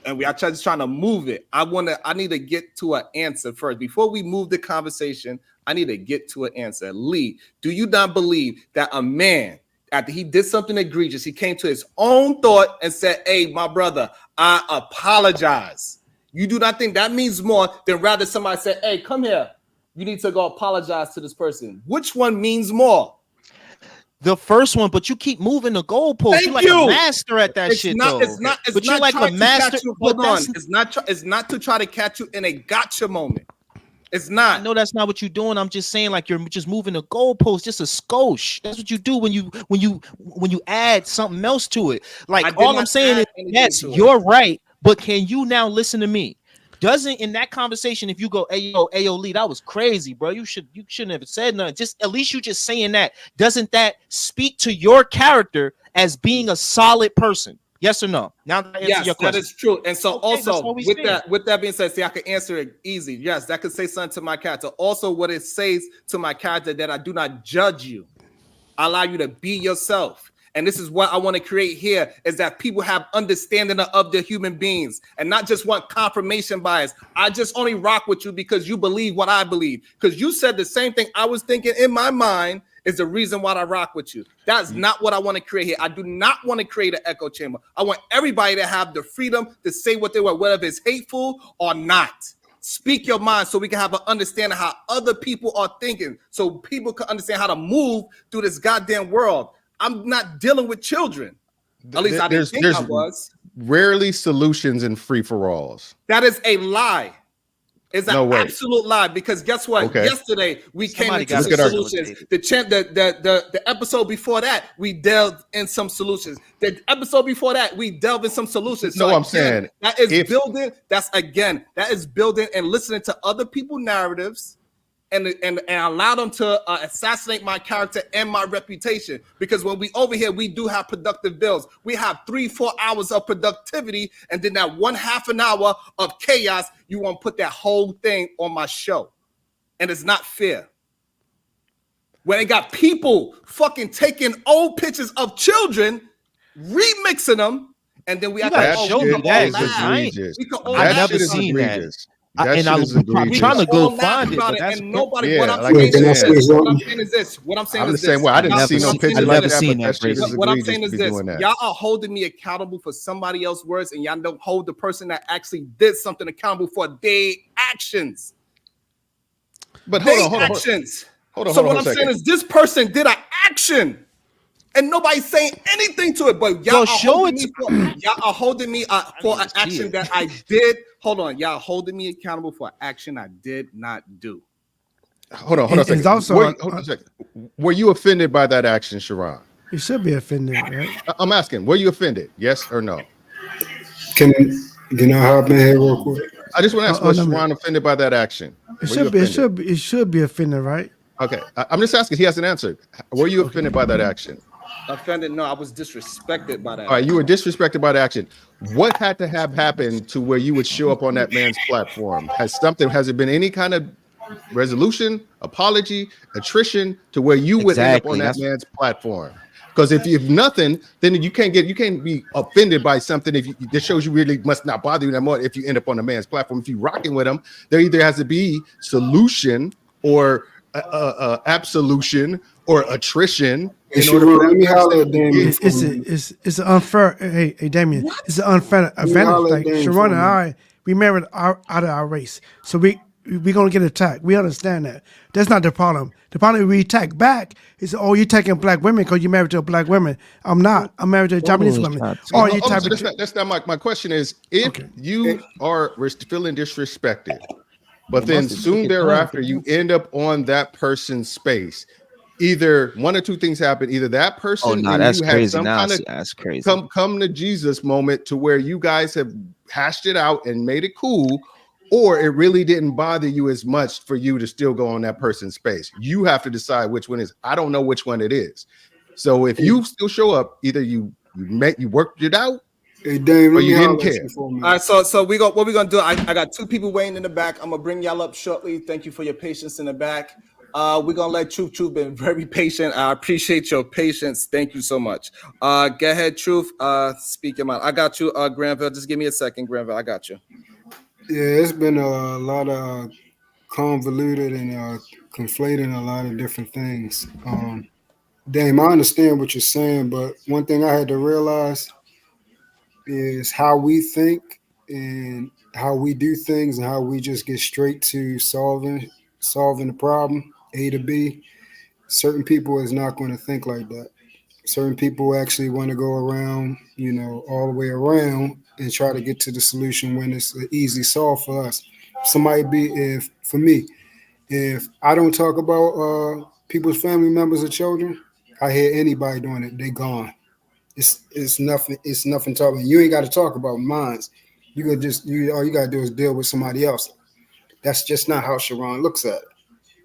and I just trying to move it. I need to get to an answer first before we move the conversation. I need to get to an answer. Lee, do you not believe that a man, after he did something egregious, he came to his own thought and said, hey, my brother, I apologize. You do not think that means more than rather somebody said, hey, come here. You need to go apologize to this person. Which one means more? The first one, but you keep moving the goalpost. You're like a master at that shit, though. It's not like a master. Hold on. It's not to try to catch you in a gotcha moment. It's not. I know that's not what you're doing. I'm just saying, like, you're just moving the goalpost, just a skosh. That's what you do when you add something else to it. Like, all I'm saying is, yes, you're right, but can you now listen to me? Doesn't in that conversation, if you go, hey yo, Lee, that was crazy, bro. You shouldn't have said nothing. Just at least you just saying that. Doesn't that speak to your character as being a solid person? Yes or no? Now that I answer your question. That is true. And so also with that being said, see, I can answer it easy. Yes, that could say something to my character. Also, what it says to my character that I do not judge you. I allow you to be yourself. And this is what I want to create here is that people have understanding of their human beings and not just want confirmation bias. I just only rock with you because you believe what I believe. Because you said the same thing I was thinking in my mind is the reason why I rock with you. That's not what I want to create here. I do not want to create an echo chamber. I want everybody to have the freedom to say what they want, whether it's hateful or not. Speak your mind so we can have an understanding how other people are thinking, so people can understand how to move through this goddamn world. I'm not dealing with children. At least I didn't think I was. Rarely solutions in free-for-alls. That is a lie. It's an absolute lie because guess what? Okay. Yesterday we came into some solutions. The episode before that we delved in some solutions. The episode before that we delved in some solutions. So I'm saying that is building. That is building and listening to other people's narratives. And allow them to assassinate my character and my reputation. Because when we over here, we do have productive bills. We have 3-4 hours of productivity, and then that 1/2 an hour of chaos. You want to put that whole thing on my show, and it's not fair. When they got people fucking taking old pictures of children, remixing them, and then we have to show them all live. I've never seen that. I'm trying to go find it, but that's nobody. What I'm saying is this. I didn't see no picture like that. What I'm saying is this. Y'all are holding me accountable for somebody else's words, and y'all don't hold the person that actually did something accountable for their actions. But hold on. So what I'm saying is this person did an action. And nobody's saying anything to it, but y'all are holding me for an action that I did. Hold on, y'all holding me accountable for an action I did not do. Hold on a second. Hold on a second. Were you offended by that action, Sharon? You should be offended, right? I'm asking, were you offended? Yes or no? Can I hop in here real quick? I just want to ask, was Sharon offended by that action? It should be offended, right? Okay, I'm just asking. He hasn't answered. Were you offended by that action? Offended? No, I was disrespected by that. All right, you were disrespected by the action. What had to have happened to where you would show up on that man's platform? Has it been any kind of resolution, apology, attrition to where you would end up on that man's platform? Because if nothing, then you can't be offended by something that shows you really must not bother you that much if you end up on a man's platform. If you're rocking with him, there either has to be solution or absolution or attrition. Let me holler at Damien. It's an unfair. Hey, Damien. What? It's an unfair advantage. Like Sharon and I, we married out of our race, so we're gonna get attacked. We understand that. That's not the problem. The problem we attack back is, oh, you're attacking black women because you're married to a black woman. I'm not. I'm married to a Japanese woman. That's not my question. Is if you are feeling disrespected, but then soon thereafter you end up on that person's space. Either one or two things happen. Either that person that's crazy. Some that's crazy. Come to Jesus moment to where you guys have hashed it out and made it cool, or it really didn't bother you as much for you to still go on that person's space. You have to decide which one is. I don't know which one it is. So if you still show up, either you worked it out. Hey, Dave, or you didn't care. All right, so what we're gonna do? I got two people waiting in the back. I'm gonna bring y'all up shortly. Thank you for your patience in the back. We're gonna let Truth been very patient. I appreciate your patience. Thank you so much. Go ahead, Truth. Speak your mind. I got you, Granville. Just give me a second, Granville. I got you. Yeah, it's been a lot of convoluted and conflating a lot of different things. Dame, I understand what you're saying, but one thing I had to realize is how we think and how we do things and how we just get straight to solving the problem, A to B. Certain people is not going to think like that. Certain people actually want to go around, all the way around and try to get to the solution when it's an easy solve for us. For me, if I don't talk about people's family members or children, I hear anybody doing it, they gone. It's nothing talking. You ain't got to talk about mines. You could just all you gotta do is deal with somebody else. That's just not how Sharon looks at it.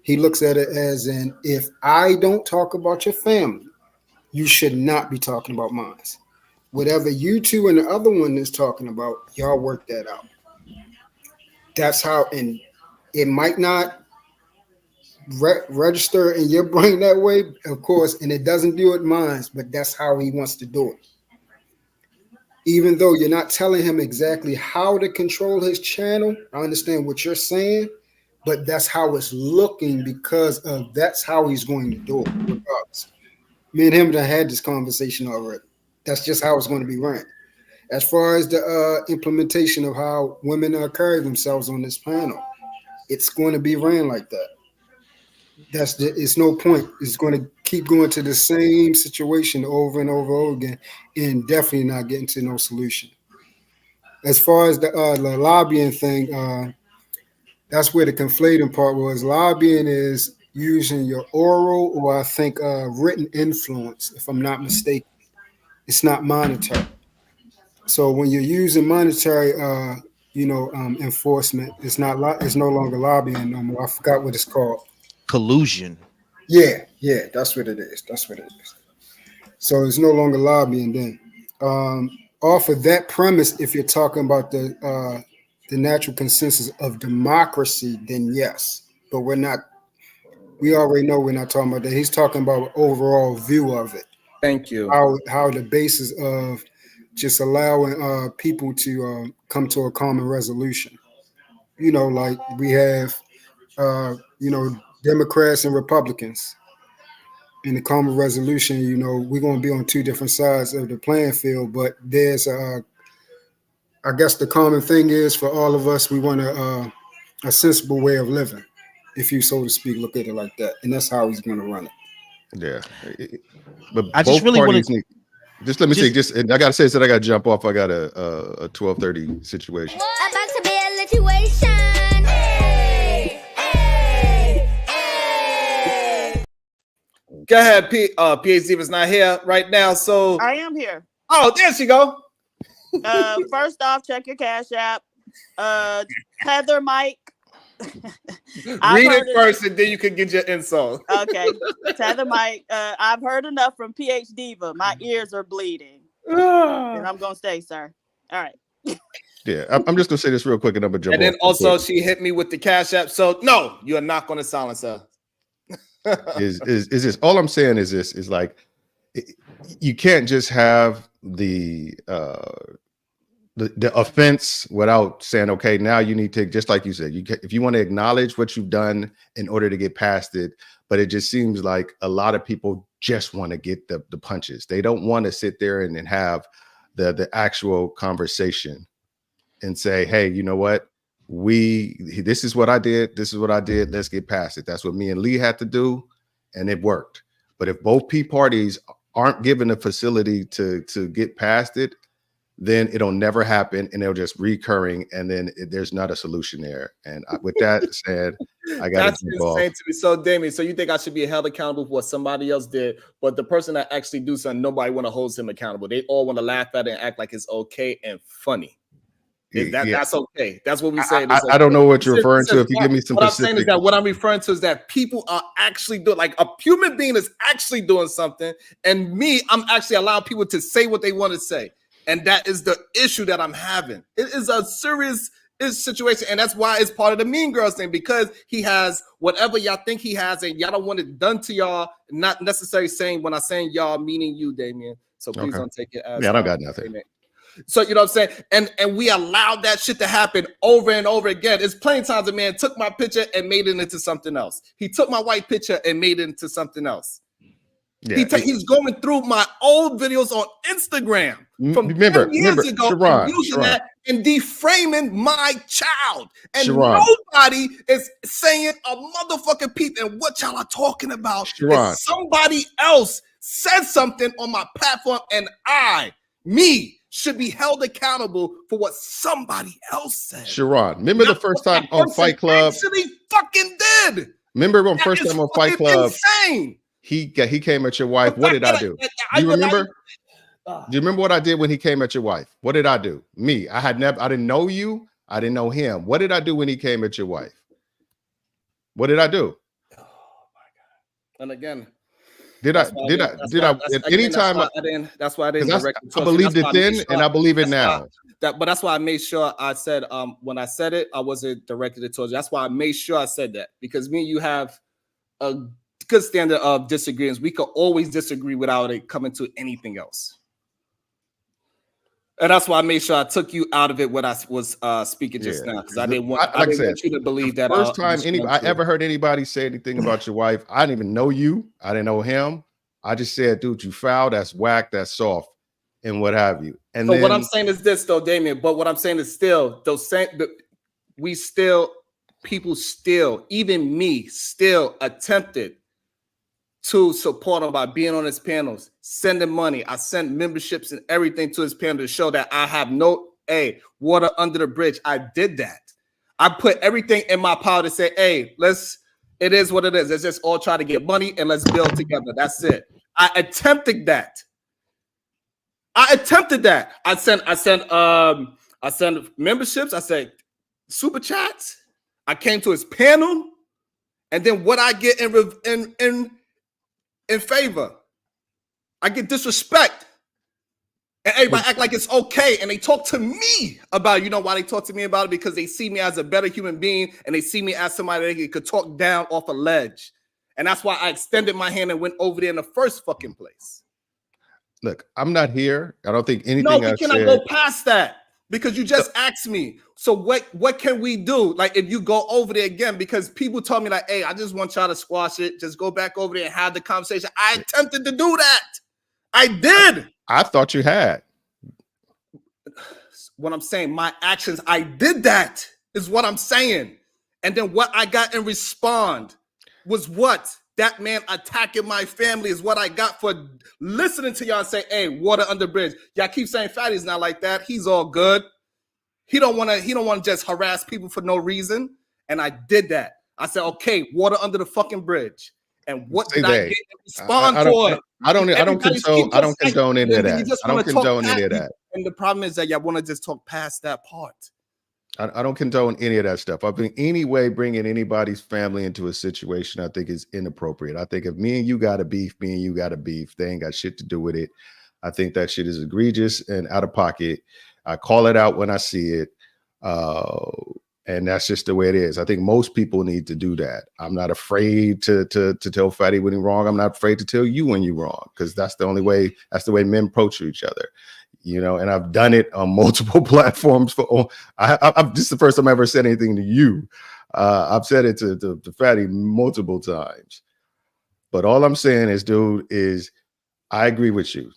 He looks at it as in, if I don't talk about your family, you should not be talking about mines. Whatever you two and the other one is talking about, y'all work that out. That's how, and it might not register in your brain that way, of course, and it doesn't do it mines, but that's how he wants to do it. Even though you're not telling him exactly how to control his channel, I understand what you're saying, but that's how it's looking because of that's how he's going to do it, regardless. Me and him done had this conversation already. That's just how it's going to be ran. As far as the implementation of how women carry themselves on this panel, it's going to be ran like that. It's no point. It's going to keep going to the same situation over and over again, and definitely not getting to no solution. As far as the lobbying thing, that's where the conflating part was. Lobbying is using your oral or I think written influence, if I'm not mistaken. It's not monetary. So when you're using monetary, enforcement, it's no longer lobbying no more. I forgot what it's called. Collusion. Yeah, that's what it is. So it's no longer lobbying then. Off of that premise, if you're talking about the natural consensus of democracy, then yes. But we're not. We already know we're not talking about that. He's talking about overall view of it. Thank you. How the basis of just allowing people to come to a common resolution. Like we have, Democrats and Republicans. In the common resolution, we're going to be on two different sides of the playing field, but there's I guess the common thing is for all of us, we want a sensible way of living, if you so to speak, look at it like that, and that's how he's going to run it. Yeah, but I just really want to just let me say, and I gotta say that I gotta jump off. I got a 12:30 situation. About to be a situation. Hey, hey, hey. Go ahead, PhD was not here right now, so I am here. Oh, there she go. First off, check your Cash App. Heather Mike. Read it first, and then you can get your insult. Okay, Tether Mike. I've heard enough from PH Diva. My ears are bleeding, and I'm gonna stay, sir. All right. Yeah, I'm just gonna say this real quick, and I'm gonna jump. And then also, she hit me with the Cash App. So no, you are not gonna silence her. is this all I'm saying? Is this is like you can't just have the offense without saying, okay, now you need to, just like you said, if you want to acknowledge what you've done in order to get past it, but it just seems like a lot of people just want to get the punches. They don't want to sit there and have the actual conversation and say, hey, you know what? This is what I did. This is what I did. Let's get past it. That's what me and Lee had to do. And it worked. But if both parties aren't given the facility to get past it, then it'll never happen, and it'll just recurring, and then there's not a solution there. And with that said, I got that's insane to me. So, Damien, so you think I should be held accountable for what somebody else did, but the person that actually do something, nobody want to hold him accountable. They all want to laugh at it and act like it's okay and funny. That's okay. That's what we say. Okay. I don't know what you're referring to. If you give me some what I'm saying is that what I'm referring to is that people are actually doing, like a human being is actually doing something, and me, I'm actually allowing people to say what they want to say. And that is the issue that I'm having. It is a serious situation. And that's why it's part of the Mean Girls thing, because he has whatever y'all think he has, and y'all don't want it done to y'all. Not necessarily saying, when I'm saying y'all, meaning you, Damien. So please don't take it as. Yeah, I don't got nothing. So you know what I'm saying? And we allowed that shit to happen over and over again. It's plenty of times a man took my picture and made it into something else. He took my white picture and made it into something else. Yeah, he's going through my old videos on Instagram from 10 years ago and using that and deframing my child. And nobody is saying a motherfucking peep. And what y'all are talking about is somebody else said something on my platform, and me should be held accountable for what somebody else said. Sharon, remember the first time on Fight Club? Actually fucking did. Remember on first time on Fight Club? Insane. He came at your wife. What did I do? Do you remember? Do you remember what I did when he came at your wife? What did I do? Me, I didn't know you. I didn't know him. What did I do when he came at your wife? What did I do? Oh my God. And again, That's why I didn't direct it. I believed it then and I believe it now. But that's why I made sure I said when I said it, I wasn't directed it towards you. That's why I made sure I said that, because me and you have a good standard of disagreements. We could always disagree without it coming to anything else. And that's why I made sure I took you out of it when I was speaking just now, because I didn't want you to believe that. First time I ever heard anybody say anything about your wife, I didn't even know you. I didn't know him. I just said, dude, you foul, that's whack, that's soft, and what have you. And so what I'm saying is this, though, Damien, but what I'm saying is still, people still, even me, still attempted to support him by being on his panels, sending money. I sent memberships and everything to his panel to show that I have water under the bridge. I did that. I put everything in my power to say, hey, it is what it is. Let's just all try to get money and let's build together. That's it. I attempted that. I sent memberships. I said super chats. I came to his panel, and then what I get in favor, I get disrespect, and everybody act like it's okay, and they talk to me about it. You know why they talk to me about it? Because they see me as a better human being, and they see me as somebody that could talk down off a ledge, and that's why I extended my hand and went over there in the first fucking place. Look, I'm not here. I don't think anything. No, we cannot go past that, because you just asked me. So what can we do? Like, if you go over there again, because people told me like, hey, I just want y'all to squash it. Just go back over there and have the conversation. I attempted to do that. I did. I thought you had. What I'm saying, my actions, I did that, is what I'm saying. And then what I got in response was what? That man attacking my family is what I got for listening to y'all say, hey, water under bridge. Y'all keep saying Fatty's not like that. He's all good. He don't want to just harass people for no reason. And I did that. I said, okay, water under the fucking bridge. And what did I get in response for? I don't condone any of that. I don't condone any of that. And the problem is that y'all want to just talk past that part. I don't condone any of that stuff. I think any way bringing anybody's family into a situation, I think, is inappropriate. I think if me and you got a beef, me and you got a beef, they ain't got shit to do with it. I think that shit is egregious and out of pocket. I call it out when I see it. And that's just the way it is. I think most people need to do that. I'm not afraid to tell Fatty when he's wrong. I'm not afraid to tell you when you're wrong, because that's the only way. That's the way men approach each other. You know, and I've done it on multiple platforms. This is the first time I ever said anything to you. I've said it to Fatty multiple times. But all I'm saying is, dude, is I agree with you.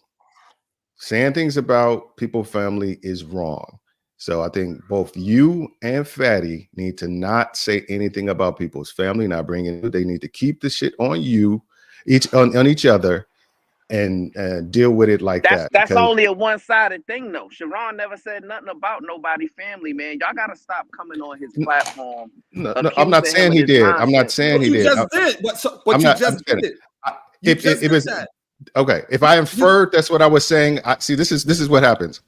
Saying things about people's family is wrong. So I think both you and Fatty need to not say anything about people's family, not bring it. They need to keep the shit on you, on each other. And deal with it like that. That's only a one-sided thing, though. Sharon never said nothing about nobody's family, man. Y'all gotta stop coming on his platform. No, I'm not saying he did. I'm not saying he did. You just did. But you just did. It was okay. If I inferred that's what I was saying, see, this is what happens.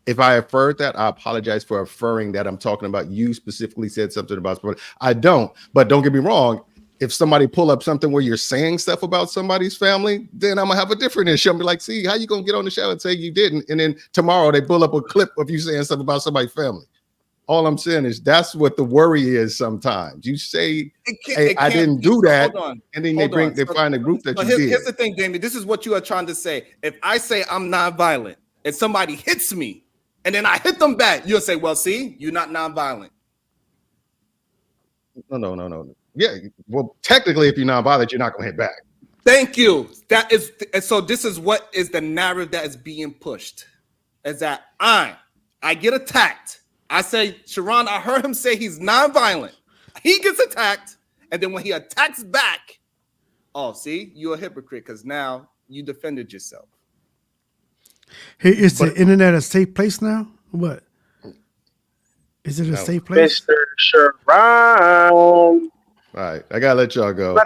If I inferred that, I apologize for inferring that I'm talking about you specifically said something about somebody. I don't. But don't get me wrong. If somebody pull up something where you're saying stuff about somebody's family, then I'm gonna have a different issue. I'm be like, see, how you gonna get on the show and say you didn't? And then tomorrow they pull up a clip of you saying something about somebody's family. All I'm saying is that's what the worry is sometimes. You say, hey, I didn't do that. And then they find a group that you did. Here's the thing, Damien. This is what you are trying to say. If I say I'm not violent and somebody hits me, and then I hit them back, you'll say, well, see, you're not nonviolent. No. Yeah, well, technically, if you're nonviolent, you're not going to hit back. Thank you. That is, and so this is what is the narrative that is being pushed, is that I get attacked. I say, Sharon, I heard him say he's nonviolent. He gets attacked, and then when he attacks back, oh, see, you're a hypocrite because now you defended yourself. Hey, is the internet a safe place now? What? Is it a safe place? Mr. Sharon. All right, I gotta let y'all go.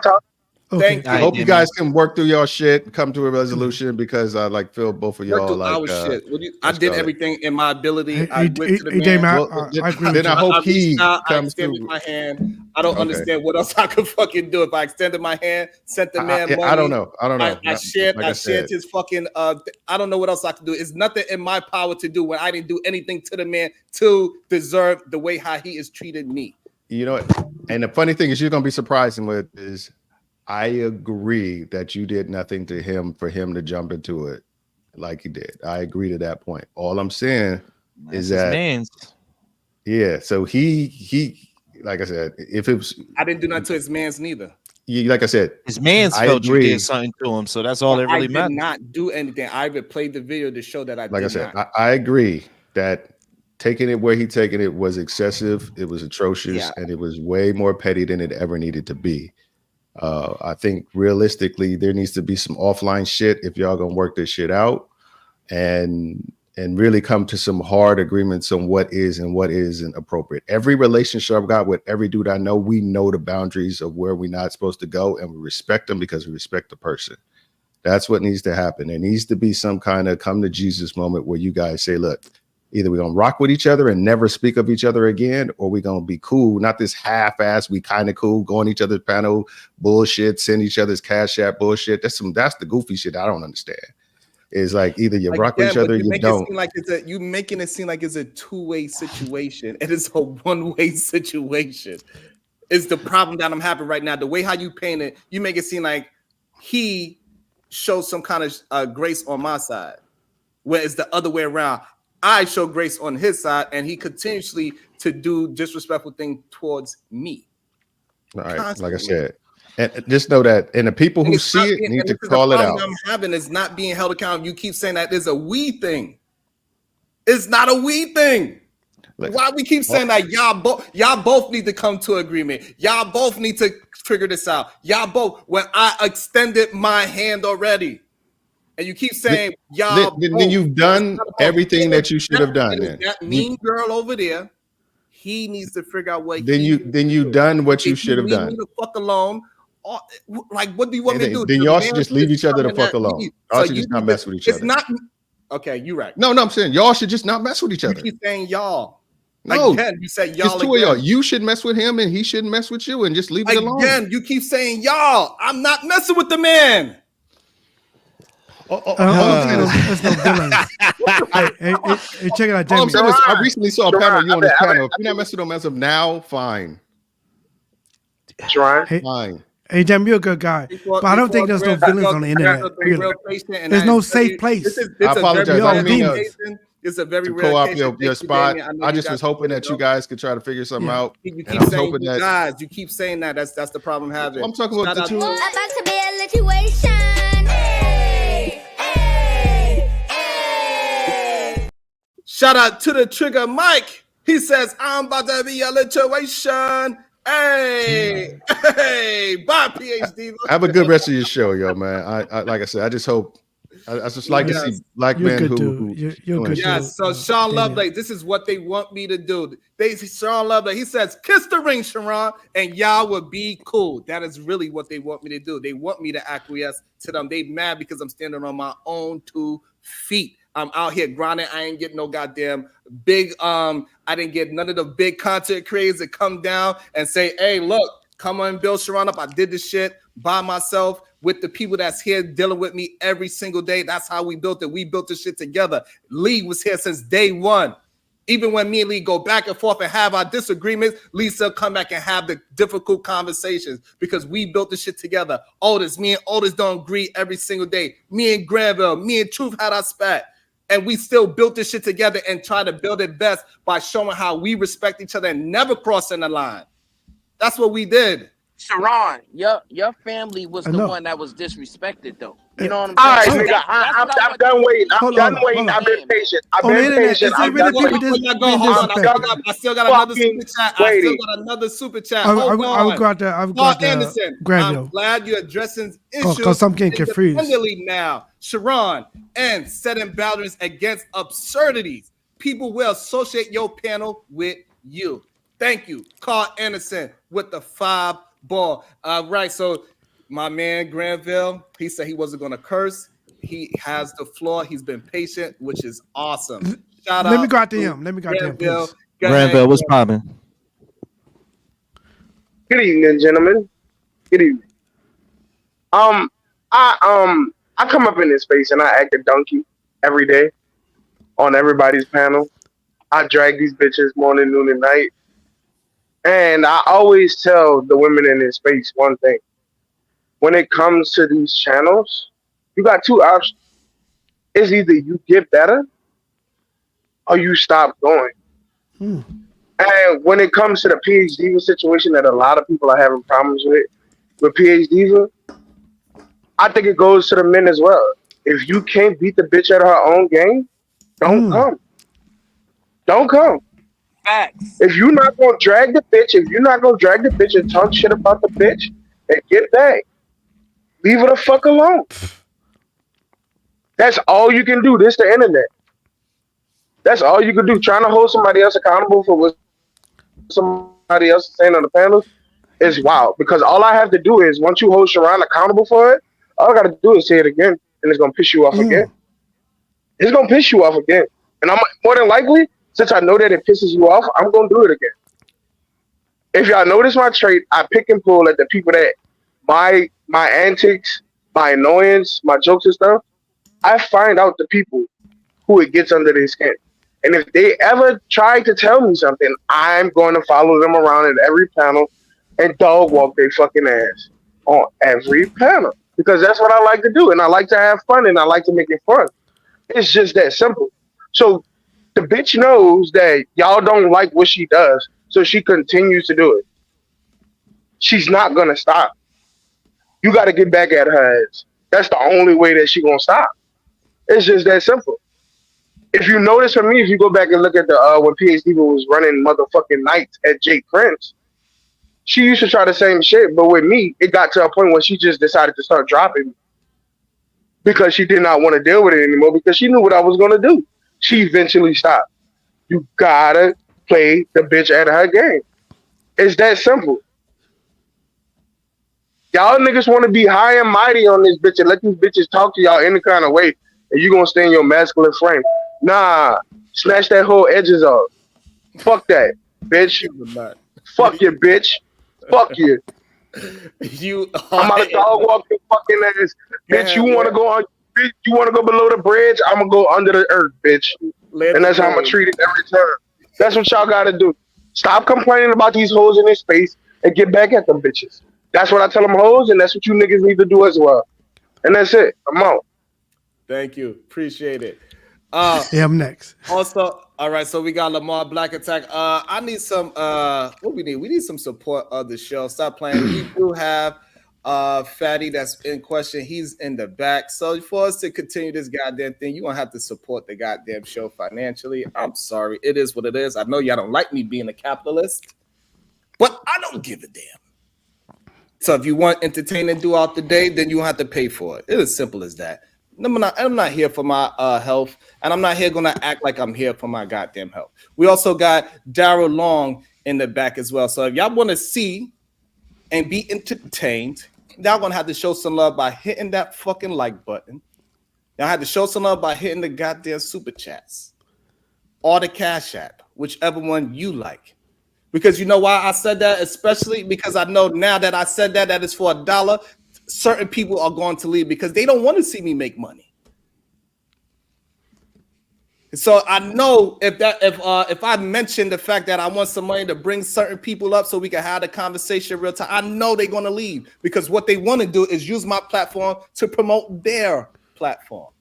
Okay. I hope you guys can work through your shit, come to a resolution, because I feel both of y'all like shit. I did everything in my ability. I went to the man. Then I hope he comes I extended my hand. I don't understand what else I could fucking do. If I extended my hand, sent the man money. I don't know. I shared his fucking I don't know what else I could do. It's nothing in my power to do when I didn't do anything to the man to deserve the way how he has treated me. You know what? And the funny thing is, you're gonna be surprised with is I agree that you did nothing to him for him to jump into it like he did. I agree to that point. All I'm saying is that yeah. So he like I said, if it was, I didn't do nothing to his man's neither. Like I said, his man's felt you did something to him, so that's all that really matters. I did not do anything. I even played the video to show that I like did I said, not. I agree that taking it where he taken it was excessive. It was atrocious, and it was way more petty than it ever needed to be. I think realistically there needs to be some offline shit if y'all gonna work this shit out and really come to some hard agreements on what is and what isn't appropriate. Every relationship I've got with every dude I know, we know the boundaries of where we're not supposed to go, and we respect them because we respect the person. That's what needs to happen. There needs to be some kind of come to Jesus moment where you guys say, look, either we're going to rock with each other and never speak of each other again, or we're going to be cool. Not this half-ass, we kind of cool, go on each other's panel bullshit, send each other's Cash App bullshit. That's the goofy shit I don't understand. It's like either you rock with each other or you don't. You making it seem like it's a two-way situation. It is a one-way situation. It's the problem that I'm having right now. The way how you paint it, you make it seem like he shows some kind of grace on my side, where it's the other way around. I show grace on his side, and he continuously to do disrespectful things towards me. All right, constantly. Like I said, and just know that, and the people who see it need to call it out. I'm having is not being held accountable. You keep saying that there's a we thing. It's not a we thing. Why we keep saying that y'all both need to come to agreement. Y'all both need to figure this out. Y'all both. When I extended my hand already. And you keep saying, y'all. Then you've done everything that you should have done. Then that mean girl over there, he needs to figure out what. Then you done what you should have done. Leave me the fuck alone. Like, what do you want me to do? Then y'all should just leave each other the fuck alone. Y'all should just not mess with each other. It's not. Okay, you're right. No, I'm saying y'all should just not mess with each other. You keep saying y'all. No, again, you said y'all. It's two of y'all. You should mess with him, and he shouldn't mess with you, and just leave it alone. Again, you keep saying y'all. I'm not messing with the man. There's no villains. Hey, check it out, Jamie. I recently saw a panel. You on this panel. If you're not messing with them as of now, fine. Fine. Hey, Jamie, you're a good guy, but I don't think there's no villains on the internet. There's no safe place. I apologize. I didn't mean it's a very rare co-op your spot. I just was hoping that you guys could try to figure something out. You keep saying you guys. You keep saying that. That's the problem having. I'm talking about the two. About to be a situation. Shout out to the Trigger Mike. He says, I'm about to be a situation. Hey, bye, PhD. Have a good rest of your show, yo, man. I like I said, I just hope. I just like to see black men who you're good. Yes. So Sean Lovelake, this is what they want me to do. Sean Lovelake, he says, kiss the ring, Sharon, and y'all will be cool. That is really what they want me to do. They want me to acquiesce to them. They mad because I'm standing on my own 2 feet. I'm out here grinding. I ain't getting no goddamn big. I didn't get none of the big content creators that come down and say, hey, look, come on, build Sharon up. I did this shit by myself with the people that's here dealing with me every single day. That's how we built it. We built this shit together. Lee was here since day one. Even when me and Lee go back and forth and have our disagreements, Lisa come back and have the difficult conversations because we built this shit together. Me and Otis don't agree every single day. Me and Granville, me and Truth had our spat. And we still built this shit together and try to build it best by showing how we respect each other and never crossing the line. That's what we did. Sharon, your family was the one that was disrespected, though. You know what I'm All saying? right, nigga, I'm done waiting. I'm done waiting. I've been patient. I've been patient. I'm done waiting. I still got another super chat. I still got another super chat. I will go out there. Anderson, I'm glad you're addressing issues because I'm getting confused. Independently now. Sharon, and setting boundaries against absurdities. People will associate your panel with you. Thank you, Carl Anderson, with the 5 ball. Right, so my man Granville, he said he wasn't going to curse. He has the floor. He's been patient, which is awesome. Shout out. Let me go out to him. Let me go out to him, please. Granville, what's popping? Good evening, gentlemen. Good evening. I come up in this space and I act a donkey every day on everybody's panel. I drag these bitches morning, noon, and night. And I always tell the women in this space one thing. When it comes to these channels, you got 2 options. It's either you get better or you stop going. And when it comes to the PH Diva situation that a lot of people are having problems with PH Diva, I think it goes to the men as well. If you can't beat the bitch at her own game, don't come. Don't come. Facts. If you're not gonna drag the bitch, and talk shit about the bitch and get back, leave her the fuck alone. That's all you can do. This the internet. That's all you can do. Trying to hold somebody else accountable for what somebody else is saying on the panel is wild. Because all I have to do is, once you hold Sharon accountable for it, all I got to do is say it again, and it's gonna piss you off again. It's gonna piss you off again, and I'm more than likely, since I know that it pisses you off, I'm gonna do it again. If y'all notice my trait, I pick and pull at the people that my antics, my annoyance, my jokes and stuff. I find out the people who it gets under their skin. And if they ever try to tell me something, I'm going to follow them around at every panel and dog walk their fucking ass on every panel. Because that's what I like to do. And I like to have fun and I like to make it fun. It's just that simple. So the bitch knows that y'all don't like what she does, so she continues to do it. She's not going to stop. You got to get back at her ass. That's the only way that she going to stop. It's just that simple. If you notice for me, if you go back and look at the when PH Diva was running motherfucking nights at Jake Prince, she used to try the same shit, but with me, it got to a point where she just decided to start dropping me because she did not want to deal with it anymore because she knew what I was going to do. She eventually stopped. You gotta play the bitch at her game. It's that simple. Y'all niggas want to be high and mighty on this bitch and let these bitches talk to y'all any kind of way, and you gonna stay in your masculine frame. Nah, snatch that whole edges off. Fuck that, bitch. Fuck you, bitch. Fuck you. I'm out of dog walking fucking ass. Bitch, you wanna go on? Bitch, you wanna go below the bridge? I'm gonna go under the earth, bitch. And that's how I'm gonna treat it every time. That's what y'all gotta do. Stop complaining about these hoes in this space and get back at them bitches. That's what I tell them hoes, and that's what you niggas need to do as well. And that's it. I'm out. Thank you. Appreciate it. Yeah, I'm next. Also, all right, so we got Lamar Black Attack. I need some what we need? We need some support of the show. Stop playing. We do have Fatty that's in question. He's in the back. So for us to continue this goddamn thing, you're gonna have to support the goddamn show financially. I'm sorry. It is what it is. I know y'all don't like me being a capitalist, but I don't give a damn. So if you want entertainment throughout the day, then you have to pay for it. It's as simple as that. I'm not here for my health, and I'm not here gonna act like I'm here for my goddamn health. We also got Daryl Long in the back as well. So if y'all want to see and be entertained, y'all gonna have to show some love by hitting that fucking like button. Y'all have to show some love by hitting the goddamn super chats or the Cash App, whichever one you like. Because you know why I said that? Especially because I know now that I said that is for $1. Certain people are going to leave because they don't want to see me make money. So I know if I mention the fact that I want some money to bring certain people up so we can have the conversation real time, I know they're going to leave because what they want to do is use my platform to promote their platform.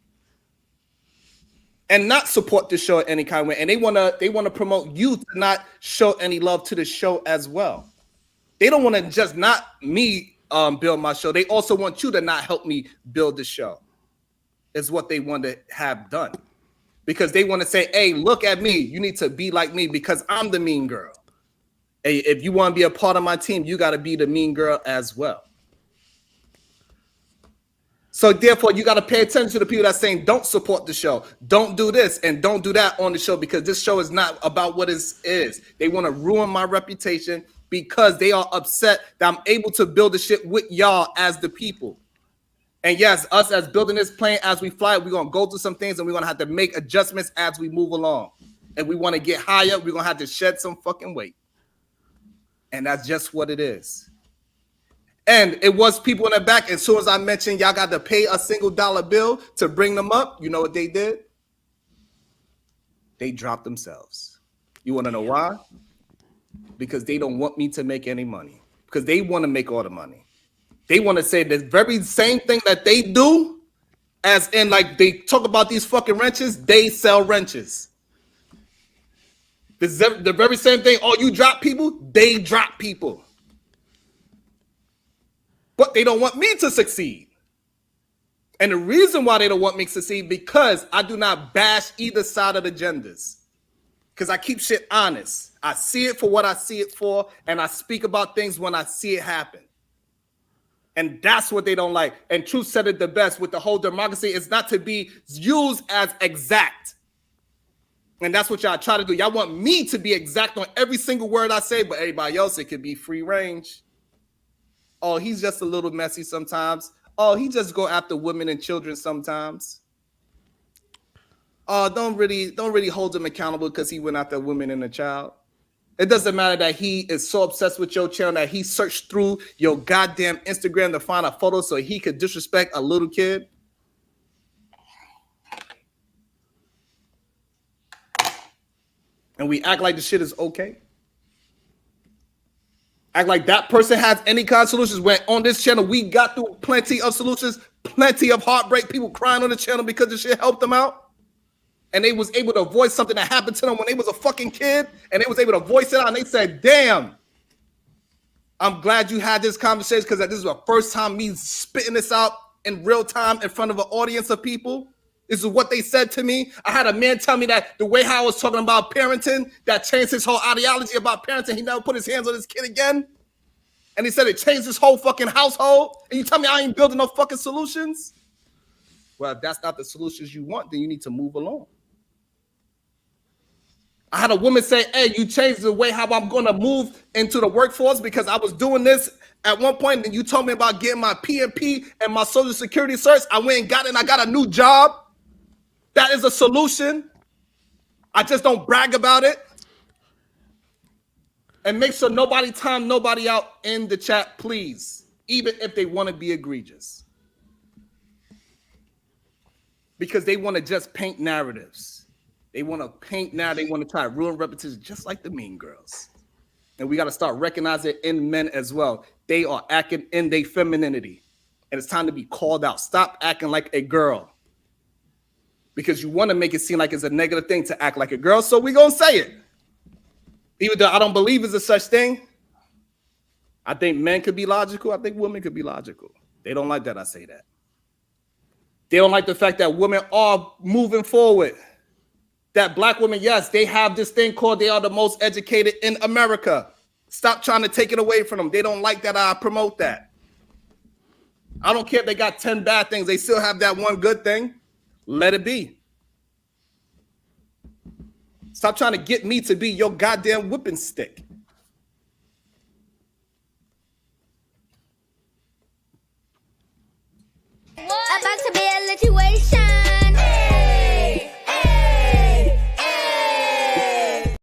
and not support the show in any kind of way. And they wanna promote you to not show any love to the show as well. They don't want to just not me build my show. They also want you to not help me build the show. Is what they want to have done. Because they want to say, hey, look at me. You need to be like me because I'm the mean girl. Hey, if you want to be a part of my team, you got to be the mean girl as well. So therefore, you got to pay attention to the people that's saying, don't support the show. Don't do this and don't do that on the show because this show is not about what it is. They want to ruin my reputation because they are upset that I'm able to build the shit with y'all as the people. And yes, us as building this plane as we fly, we're going to go through some things and we're going to have to make adjustments as we move along. And we want to get higher, we're going to have to shed some fucking weight. And that's just what it is. And it was people in the back. As soon as I mentioned y'all got to pay a single dollar bill to bring them up, you know what they did? They dropped themselves. You want to know why? Because they don't want me to make any money. Because they want to make all the money. They want to say the very same thing that they do, as in like they talk about these fucking wrenches, they sell wrenches. The very same thing, oh, you drop people, they drop people. But they don't want me to succeed. And the reason why they don't want me to succeed, because I do not bash either side of the genders. Because I keep shit honest. I see it for what I see it for, and I speak about things when I see it happen. And that's what they don't like. And Truth said it the best with the whole democracy. It's not to be used as exact. And that's what y'all try to do. Y'all want me to be exact on every single word I say, but everybody else, it could be free range. Oh, he's just a little messy sometimes. Oh, he just go after women and children sometimes. Oh, don't really hold him accountable because he went after women and a child. It doesn't matter that he is so obsessed with your channel that he searched through your goddamn Instagram to find a photo so he could disrespect a little kid. And we act like the shit is okay. Act like that person has any kind of solutions. When on this channel, we got through plenty of solutions, plenty of heartbreak, people crying on the channel because the shit helped them out. And they was able to voice something that happened to them when they was a fucking kid, and they was able to voice it out, and they said, damn, I'm glad you had this conversation because this is the first time me spitting this out in real time in front of an audience of people. This is what they said to me. I had a man tell me that the way how I was talking about parenting, that changed his whole ideology about parenting. He never put his hands on his kid again. And he said it changed his whole fucking household. And you tell me I ain't building no fucking solutions? Well, if that's not the solutions you want, then you need to move along. I had a woman say, hey, you changed the way how I'm going to move into the workforce because I was doing this at one point and you told me about getting my PNP and my social security certs. I went and got it and I got a new job. That is a solution. I just don't brag about it. And make sure nobody time nobody out in the chat, please, even if they want to be egregious. Because they want to just paint narratives. They want to paint now. They want to try to ruin repetition, just like the mean girls. And we got to start recognizing it in men as well. They are acting in their femininity. And it's time to be called out. Stop acting like a girl. Because you want to make it seem like it's a negative thing to act like a girl. So we're going to say it. Even though I don't believe it's a such thing. I think men could be logical. I think women could be logical. They don't like that I say that. They don't like the fact that women are moving forward. That black women, yes, they have this thing called they are the most educated in America. Stop trying to take it away from them. They don't like that I promote that. I don't care if they got 10 bad things. They still have that one good thing. Let it be. Stop trying to get me to be your goddamn whipping stick. About to be a situation. Hey, hey, hey.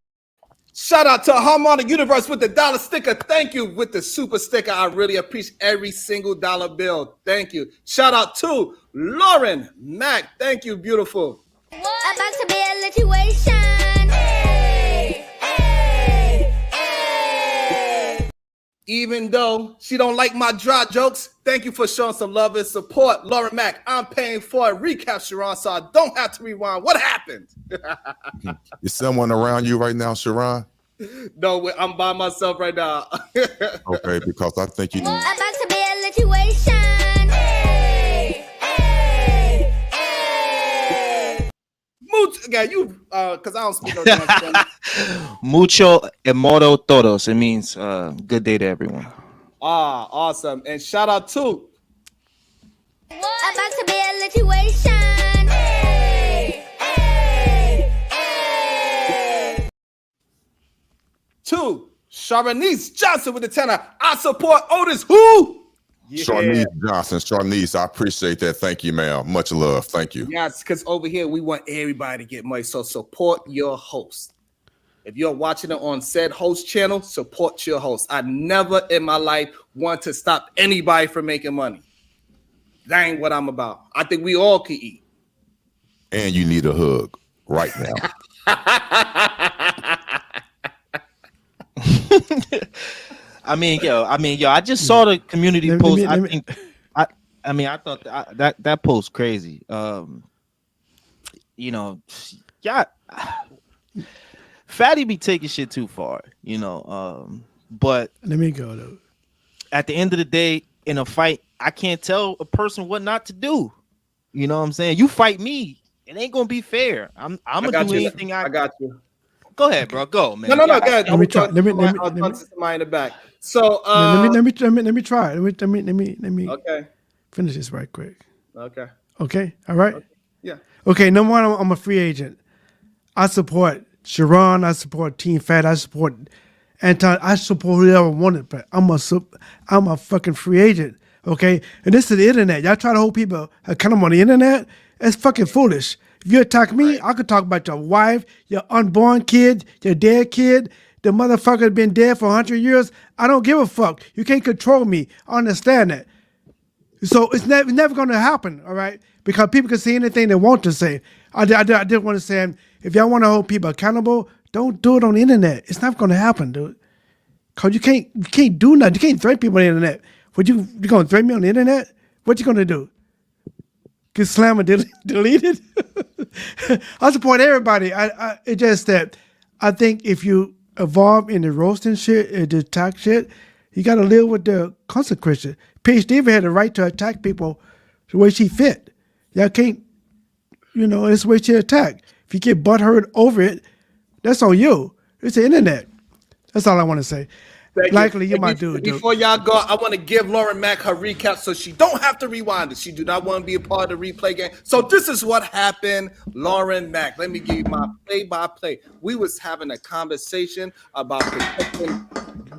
Shout out to Harmonic Universe with the dollar sticker. Thank you with the super sticker. I really appreciate every single dollar bill. Thank you. Shout out to Lauren Mack. Thank you, beautiful. About to be a situation. Hey, hey, hey. Even though she don't like my dry jokes, thank you for showing some love and support. Lauren Mack, I'm paying for a recap, Sharon, so I don't have to rewind. What happened? Is someone around you right now, Sharon? No, I'm by myself right now. Okay, because I think you need. About to be a situation. Hey, hey, hey. Yeah, you, because I don't speak no damn Spanish. Mucho emodo todos. It means good day to everyone. Ah, awesome. And shout out to About to be a situation. Hey, hey, hey. to Sharanice Johnson with the tenor. I support OtisWho. Yeah. Sharnice Johnson. Sharnice, I appreciate that. Thank you, ma'am. Much love. Thank you. Yes, because over here we want everybody to get money. So support your host. If you're watching it on said host channel, support your host. I never in my life want to stop anybody from making money. That ain't what I'm about. I think we all can eat. And you need a hug right now. I mean, yo, I just saw the community post. I thought that post crazy. Yeah, Fatty be taking shit too far, but let me go though. At the end of the day, in a fight, I can't tell a person what not to do. You know what I'm saying? You fight me, it ain't gonna be fair. I'm gonna do anything I got you. Go ahead, bro. Go, man. No, go ahead. Let me try. Let me somebody in the back. So let me try. Let me okay. Finish this right quick. Okay. Okay. All right. Okay. Yeah. Okay. Number one, I'm a free agent. I support Sharon. I support Team Fat. I support Anton. I support whoever wanted, but I'm a fucking free agent. Okay. And this is the internet. Y'all try to hold people accountable on the internet. It's fucking foolish. If you attack me, I could talk about your wife, your unborn kid, your dead kid. The motherfucker been dead for 100 years. I don't give a fuck. You can't control me. I understand that. So it's never going to happen, all right? Because people can say anything they want to say. I did want to say, if y'all want to hold people accountable, don't do it on the internet. It's not going to happen, dude. Because you can't do nothing. You can't threaten people on the internet. You going to threaten me on the internet? What you going to do? Get slam and deleted? I support everybody. It's just that I think if you evolve in the roasting shit and the attack shit, you got to live with the consequences. Paige David had the right to attack people the way she fit. Y'all can't, it's the way she attack. If you get butthurt over it, that's on you. It's the internet. That's all I want to say. Likely you might do it. Before y'all go, I want to give Lauren Mack her recap so she don't have to rewind it. She do not want to be a part of the replay game. So this is what happened, Lauren Mack. Let me give you my play-by-play. We was having a conversation about protecting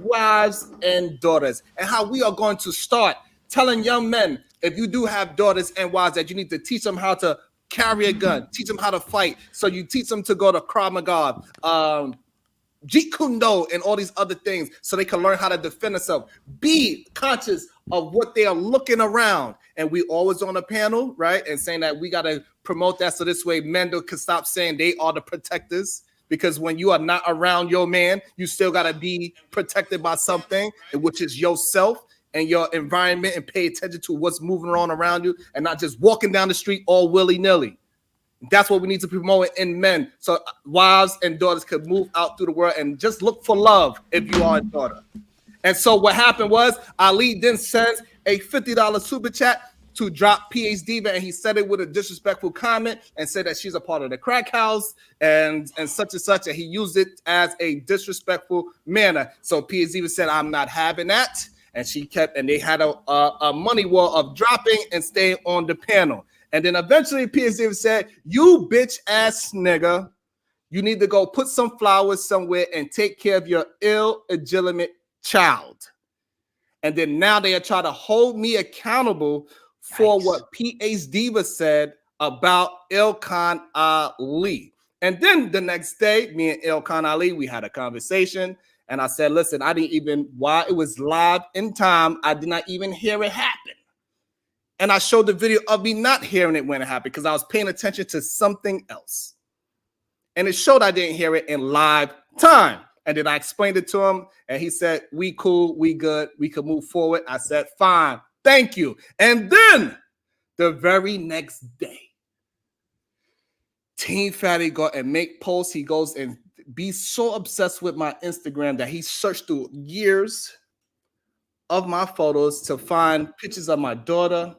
wives and daughters and how we are going to start telling young men, if you do have daughters and wives, that you need to teach them how to carry a gun, teach them how to fight. So you teach them to go to Krav Maga, Jeet Kune Do, and all these other things so they can learn how to defend themselves. Be conscious of what they are looking around. And we always on a panel, right? And saying that we got to promote that so this way men can stop saying they are the protectors. Because when you are not around your man, you still got to be protected by something, which is yourself and your environment, and pay attention to what's moving around you and not just walking down the street all willy-nilly. That's what we need to promote in men. So wives and daughters could move out through the world and just look for love if you are a daughter. And so what happened was Ali then sends a $50 super chat to drop PH Diva, and he said it with a disrespectful comment and said that she's a part of the crack house and such and such, and he used it as a disrespectful manner. So PH Diva said, I'm not having that. And she kept, and they had a money war of dropping and staying on the panel. And then eventually PH Diva said, you bitch ass nigga, you need to go put some flowers somewhere and take care of your illegitimate child. And then now they are trying to hold me accountable for what PH Diva said about Ilkan Ali. And then the next day, me and Ilkan Ali, we had a conversation. And I said, listen, I didn't even, while it was live in time, I did not even hear it happen. And I showed the video of me not hearing it when it happened because I was paying attention to something else. And it showed I didn't hear it in live time. And then I explained it to him, and he said, we cool, we good, we can move forward. I said, fine, thank you. And then the very next day, Team Fatty go and make posts. He goes and be so obsessed with my Instagram that he searched through years of my photos to find pictures of my daughter,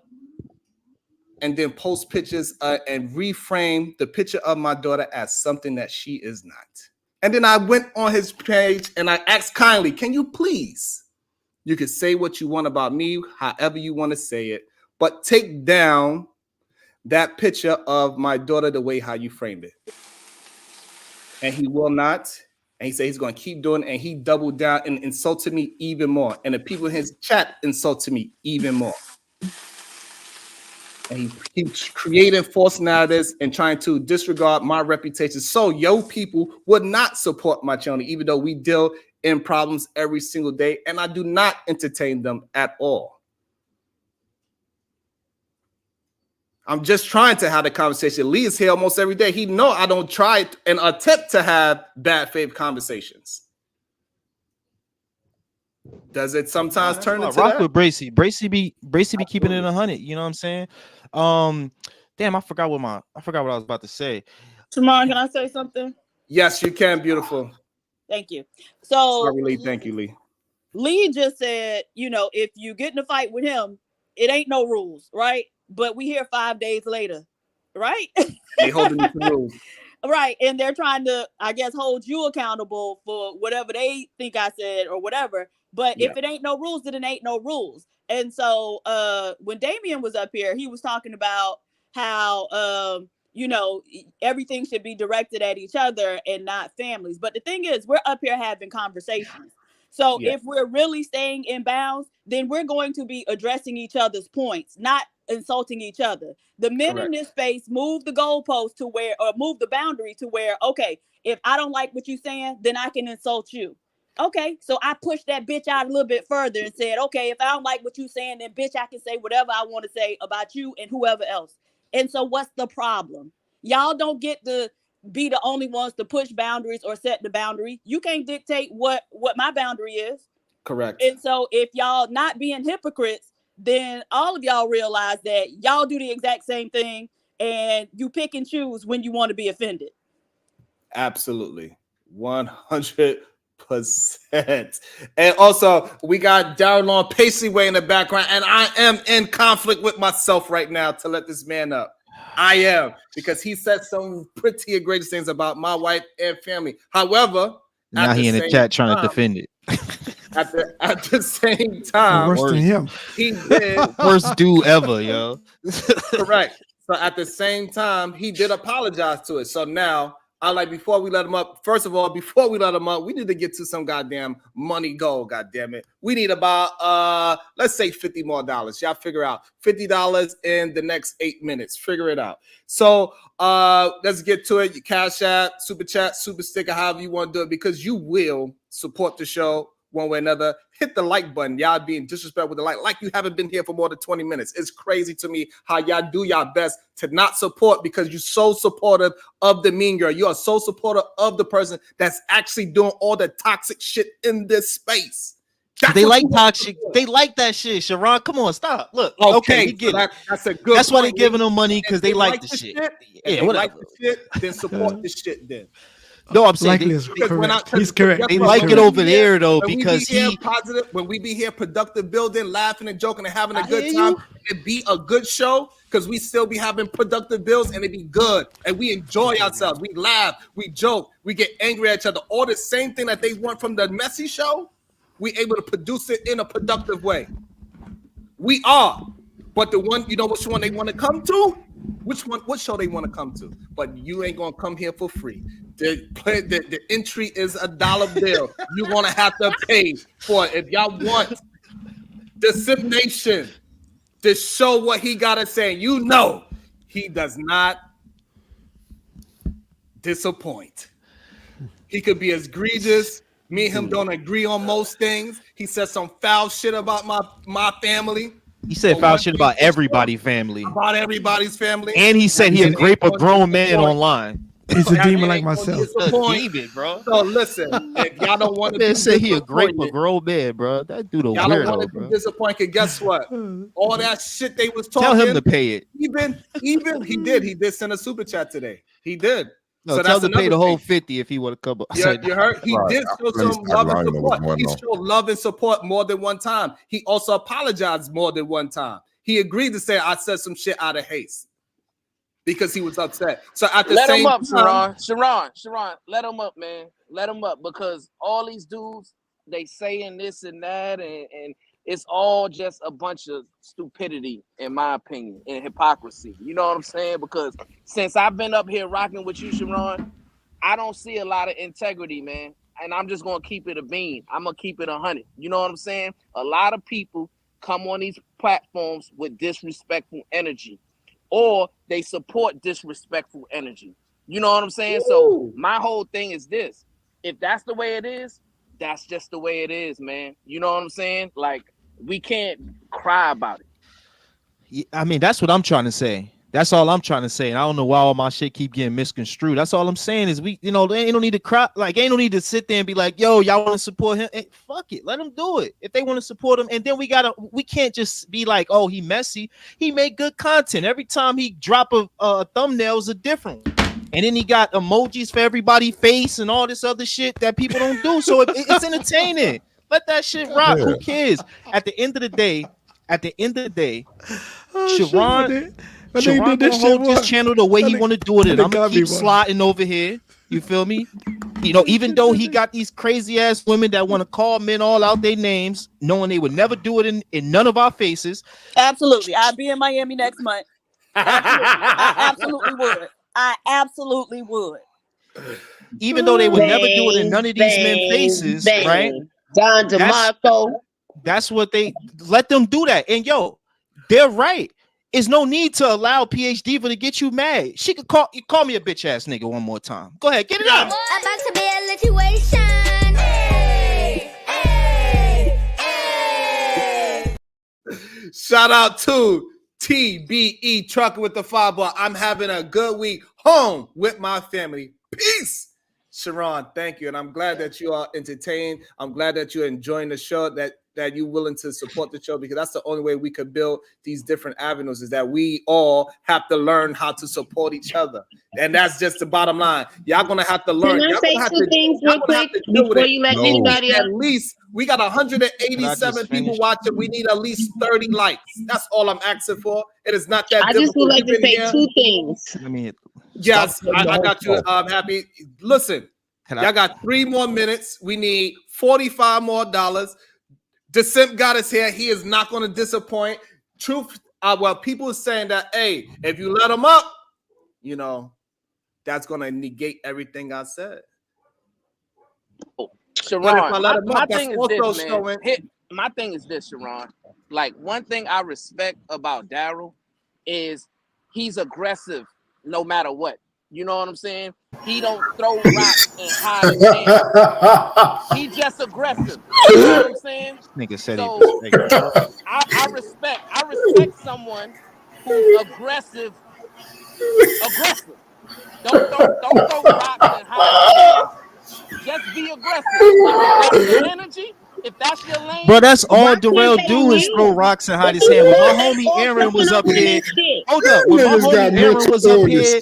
and then post pictures and reframe the picture of my daughter as something that she is not. And then I went on his page and I asked kindly, can you please, you can say what you want about me, however you want to say it, but take down that picture of my daughter the way how you framed it. And he will not. And he said he's going to keep doing it. And he doubled down and insulted me even more. And the people in his chat insulted me even more. And he keeps creating false narratives and trying to disregard my reputation. So yo people would not support my channel, even though we deal in problems every single day. And I do not entertain them at all. I'm just trying to have the conversation. Lee is here almost every day. He know I don't try and attempt to have bad faith conversations. Does it sometimes turn into rock that? with Bracy? Bracy be keeping it 100. You know what I'm saying? Damn, I forgot what I was about to say. Sharon, can I say something? Yes, you can. Beautiful. Thank you. So, sorry, Lee. Thank you, Lee. Lee just said, you know, if you get in a fight with him, it ain't no rules, right? But we here 5 days later, right? They holding you to rules. Right. And they're trying to, I guess, hold you accountable for whatever they think I said or whatever. But if it ain't no rules, then it ain't no rules. And so when Damien was up here, he was talking about how, you know, everything should be directed at each other and not families. But the thing is, we're up here having conversations. So if we're really staying in bounds, then we're going to be addressing each other's points, not insulting each other. The men in this space move the goalpost to where, or move the boundary to where, okay, if I don't like what you're saying, then I can insult you. Okay, so I pushed that bitch out a little bit further and said, okay, if I don't like what you're saying, then bitch, I can say whatever I want to say about you and whoever else. And so what's the problem? Y'all don't get to be the only ones to push boundaries or set the boundary. You can't dictate what my boundary is. Correct. And so if y'all not being hypocrites, then all of y'all realize that y'all do the exact same thing and you pick and choose when you want to be offended. Absolutely. 100%. And also, we got Darylon Pacyway in the background, and I am in conflict with myself right now to let this man up. I am, because he said some pretty egregious things about my wife and family. However, now he in the chat trying to defend it. At the same time, worse than him. He did worst dude ever, yo. Correct. So at the same time, he did apologize to it. So now I like, before we let him up, first of all, before we let him up, we need to get to some goddamn money goal. God damn it. We need about let's say $50 more. Y'all figure out $50 in the next 8 minutes. Figure it out. So let's get to it. You Cash App, Super Chat, Super Sticker, however you want to do it, because you will support the show one way or another. Hit the like button. Y'all being disrespectful with the like you haven't been here for more than 20 minutes. It's crazy to me how y'all do y'all best to not support, because you're so supportive of the mean girl. You are so supportive of the person that's actually doing all the toxic shit in this space. They like toxic. They like that shit. Sharon, come on, stop. Look, okay, so that's a good. That's why they giving them money, because they like the shit. Yeah, whatever. Like the shit, then support the shit. Then. No, I'm saying he's correct. They like it over there though, because positive. When we be here, productive building, laughing and joking and having a good time, it be a good show, because we still be having productive builds and it be good, and we enjoy ourselves. We laugh, we joke, we get angry at each other. All the same thing that they want from the messy show, we able to produce it in a productive way. We are, but the one, you know, which one they want to come to. What show they want to come to? But you ain't gonna come here for free. The entry is $1 bill. You're gonna have to pay for it. If y'all want the Sip Nation to show what he gotta say, you know he does not disappoint. He could be as egregious. Me and him don't agree on most things. He said some foul shit about my family. He said foul shit about everybody's family. About everybody's family. And he said he'll grape a grown man online. He's a That demon man like ain't gonna myself. disappoint. Demon, bro. So listen, if y'all don't want to Man be said he a grape disappointed, a grown man, bro. That dude a y'all don't want weirdo, to be bro. disappointed. Guess what? All that shit they was Tell talking. him to pay it. Even he did send a super chat today. He did. No, So tell that's him to pay another the whole thing. 50 if he want to come up. You heard? He Right. did show Let me some stop love and lying on what's support. going He on. showed love and support more than one time. He also apologized more than one time. He agreed to say I said some shit out of haste because he was upset. So at the Let him same up, time, Sharon. Let him up, man. Let him up because all these dudes they saying this and that, and it's all just a bunch of stupidity, in my opinion, and hypocrisy. You know what I'm saying? Because since I've been up here rocking with you, Sharon, I don't see a lot of integrity, man. And I'm just gonna keep it a bean. I'm gonna keep it 100. You know what I'm saying? A lot of people come on these platforms with disrespectful energy, or they support disrespectful energy. You know what I'm saying? So my whole thing is this: if that's the way it is, that's just the way it is, man. You know what I'm saying? Like we can't cry about it. I mean, that's what I'm trying to say. That's all I'm trying to say. And I don't know why all my shit keep getting misconstrued. That's all I'm saying is we, they ain't no need to cry. Like, ain't no need to sit there and be like, yo, y'all want to support him? Hey, fuck it. Let them do it. If they want to support him. And then we can't just be like, oh, he messy. He made good content. Every time he drop a thumbnail is a different one. And then he got emojis for everybody's face and all this other shit that people don't do. So it's entertaining. Let that shit rock. Who cares? At the end of the day, Sharon gonna hold this channel the way he want to do it, and I'm gonna keep sliding over here. You feel me? Even though he got these crazy ass women that want to call men all out their names, knowing they would never do it in none of our faces. Absolutely, I'll be in Miami next month. I absolutely would. Even though they would never do it in none of these men faces, right? Don DeMarco. That's what they let them do that, and they're right. There's no need to allow PhD to get you mad. She could call me a bitch ass nigga one more time. Go ahead, get it out. About to be a situation. Hey, hey, hey. shout out to TBE Trucking with the Fireball. I'm having a good week home with my family. Peace. Sharon, thank you. And I'm glad that you are entertained. I'm glad that you're enjoying the show, that you're willing to support the show, because that's the only way we could build these different avenues, is that we all have to learn how to support each other. And that's just the bottom line. Y'all going to have to learn. Can I say two things real quick before you let anybody else? At least we got 187 people watching. We need at least 30 likes. That's all I'm asking for. It is not that difficult. I just would like to say two things. I mean, yes, I got you. Happy. Listen, y'all got 3 more minutes. We need $45 more. The simp got us here. He is not going to disappoint. Truth, well, people are saying that, hey, if you let him up, that's going to negate everything I said. Sharon, my thing is this, man. My thing is this, Sharon. Like, one thing I respect about Daryl is he's aggressive no matter what. You know what I'm saying? He don't throw rocks and hide his hand. He just aggressive. You know what I'm saying? Nigga said so he I respect someone who's aggressive. Don't throw rocks and hide his hand. Just be aggressive. If that's your energy, if that's your lane. But that's all Darrell do is throw rocks and hide his hand. When my homie Aaron was up here, hold up. When my homie Aaron was up here,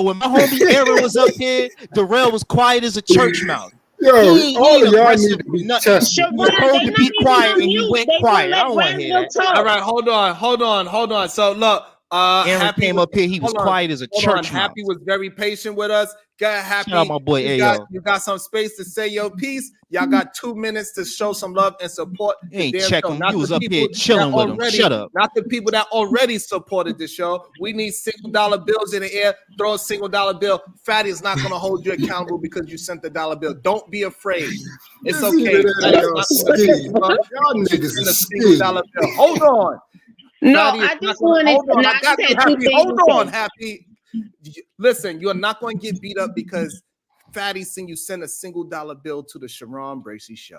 when my homie Aaron was up here, Darrell was quiet as a church mouse. Yo, all of y'all need to be tested. He was supposed to be quiet and he went quiet. I don't want to hear that. All right, hold on. So look, Aaron Happy came up here. He was quiet as a church mouse. Happy was very patient with us. Got Happy. Shout out my boy you got some space to say your piece. Y'all got 2 minutes to show some love and support. Ain't check him. You was up here chilling with him. Shut up. Not the people that already supported the show. We need $1 bills in the air. Throw a $1 bill. Fatty is not going to hold you accountable because you sent the $1 bill. Don't be afraid. It's okay. Y'all niggas is $1 bill. Hold on. No, I just wanted to Hold on, Happy. Listen, you're not going to get beat up because Fatty seen you send a $1 bill to the Sharon Bracey show.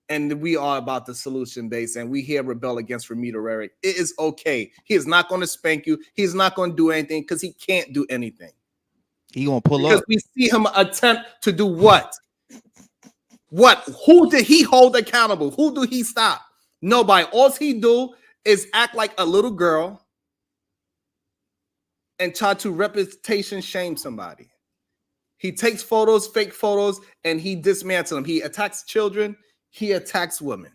And we are about the solution base, and we here rebel against Ramita Rarick. It is okay. He is not going to spank you. He's not going to do anything because he can't do anything. He gonna pull because up. we see him attempt to do what? What? Who did he hold accountable? Who do he stop? Nobody. All he do is act like a little girl and try to reputation shame somebody. He takes photos, fake photos, and he dismantles them. He attacks children. He attacks women.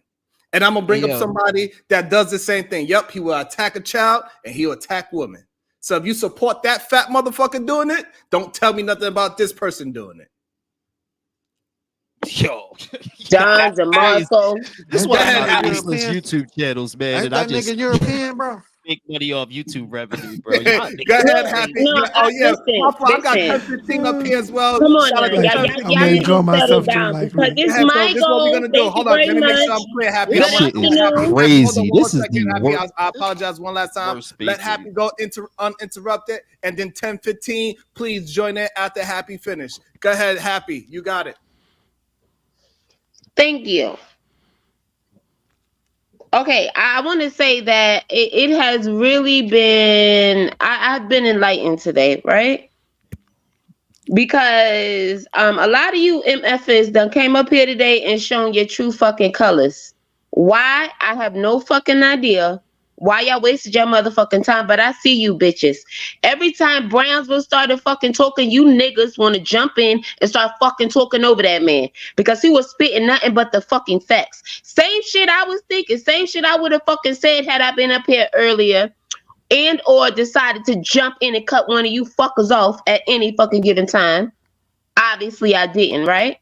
And I'm gonna bring up somebody that does the same thing. Yep, he will attack a child and he'll attack women. So if you support that fat motherfucker doing it, don't tell me nothing about this person doing it. Yo, John DeMarco. This is why I have useless YouTube channels, man. Ain't And that I just nigga European, bro? make money off YouTube revenue, bro. Go ahead, Happy. No, Oh yeah, I got listen. 10-15 up here as well. Come on Shout out now, to y'all 10-15. I'm enjoying myself too, down like because me. it's So my this is what we're goal. gonna do. Thank Hold you on, very let me make sure much. I'm clear. Happy. This I want shit is Happy. crazy. Hold on This one is second, the Happy. worst. I apologize one last time. Worst Let species. Happy go uninterrupted, and then 10-15. Please join in after Happy finish. Go ahead, Happy. You got it. Thank you. Okay, I want to say that it has really been, I've been enlightened today, right? Because a lot of you MFs done came up here today and shown your true fucking colors. Why? I have no fucking idea why y'all wasted your motherfucking time, but I see you bitches. Every time Brownsville started fucking talking, you niggas want to jump in and start fucking talking over that man because he was spitting nothing but the fucking facts. Same shit I was thinking, same shit I would have fucking said had I been up here earlier and or decided to jump in and cut one of you fuckers off at any fucking given time. Obviously I didn't, right?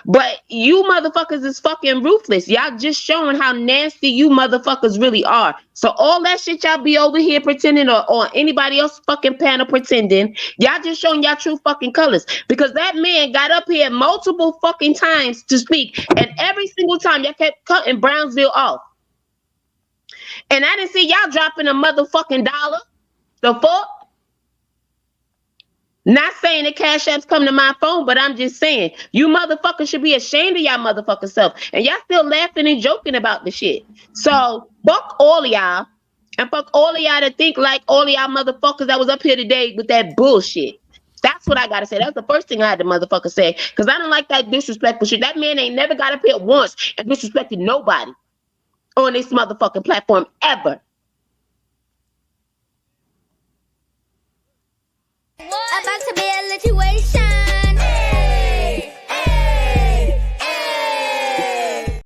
But you motherfuckers is fucking ruthless. Y'all just showing how nasty you motherfuckers really are. So all that shit y'all be over here pretending or anybody else fucking panel pretending, y'all just showing y'all true fucking colors. Because that man got up here multiple fucking times to speak. And every single time y'all kept cutting Brownsville off. And I didn't see y'all dropping a motherfucking dollar. The fuck? Not saying the cash apps come to my phone, but I'm just saying you motherfuckers should be ashamed of y'all motherfucking self. And y'all still laughing and joking about the shit. So fuck all of y'all. And fuck all of y'all that think like all of y'all motherfuckers that was up here today with that bullshit. That's what I gotta say. That's the first thing I had to motherfucker say. Because I don't like that disrespectful shit. That man ain't never got up here once and disrespected nobody on this motherfucking platform ever. About to be a situation. Hey, hey, hey.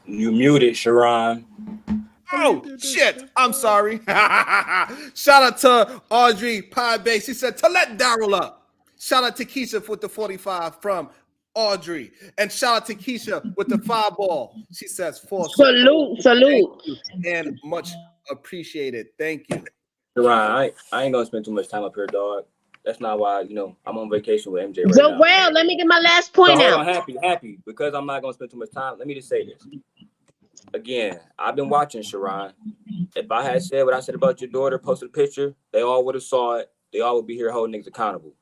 You muted, Sharon. Oh shit! I'm sorry. Shout out to Audrey Pie Bay. She said to let Daryl up. Shout out to Keisha with the 45 from Audrey, and shout out to Keisha with the 5-ball. She says for Salute. Thank you, and much appreciated. Thank you. Sharon, I ain't gonna spend too much time up here, dog. That's not why, I'm on vacation with MJ right So now. well, let me get my last point So out. hold on, happy, because I'm not gonna spend too much time. Let me just say this. Again, I've been watching, Sharon. If I had said what I said about your daughter, posted a picture, they all would have saw it. They all would be here holding niggas accountable.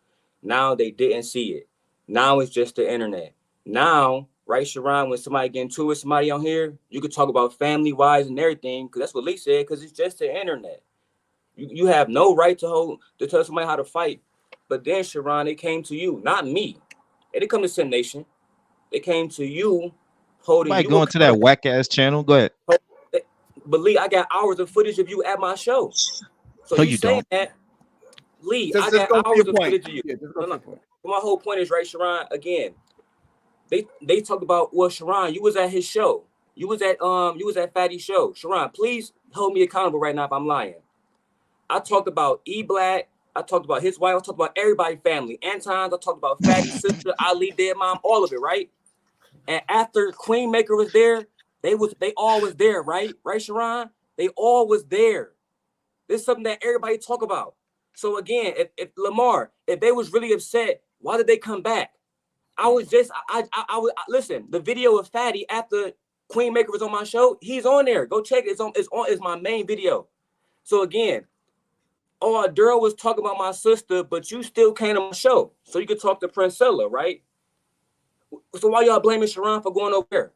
Now they didn't see it. Now it's just the internet. Now, right, Sharon, when somebody get into it with somebody on here, you could talk about family wise and everything, because that's what Lee said, because it's just the internet. You have no right to tell somebody how to fight. But then, Sharon, it came to you, not me. It didn't come to Sin Nation. It came to you holding you. Going to that whack ass channel. Go ahead. But Lee, I got hours of footage of you at my show. So No, you you saying don't. that, Lee, Just I got go for hours your of point. footage of you. Yeah, just go for your point. But my whole point is, right, Sharon, again, they talk about, well, Sharon, you was at his show. You was at Fatty's show. Sharon, please hold me accountable right now if I'm lying. I talked about E-Black. I talked about his wife. I talked about everybody's family. Anton's. I talked about Fatty's sister, Ali, dead mom, all of it, right? And after Queen Maker was there, they all was there, right? Right, Sharon? They all was there. This is something that everybody talk about. So again, if Lamar, if they was really upset, why did they come back? I was just, I would listen. The video of Fatty after Queen Maker was on my show, he's on there. Go check it. It's my main video. So again, Daryl was talking about my sister, but you still came to my show, so you could talk to Princella, right? So why y'all blaming Sharon for going over there?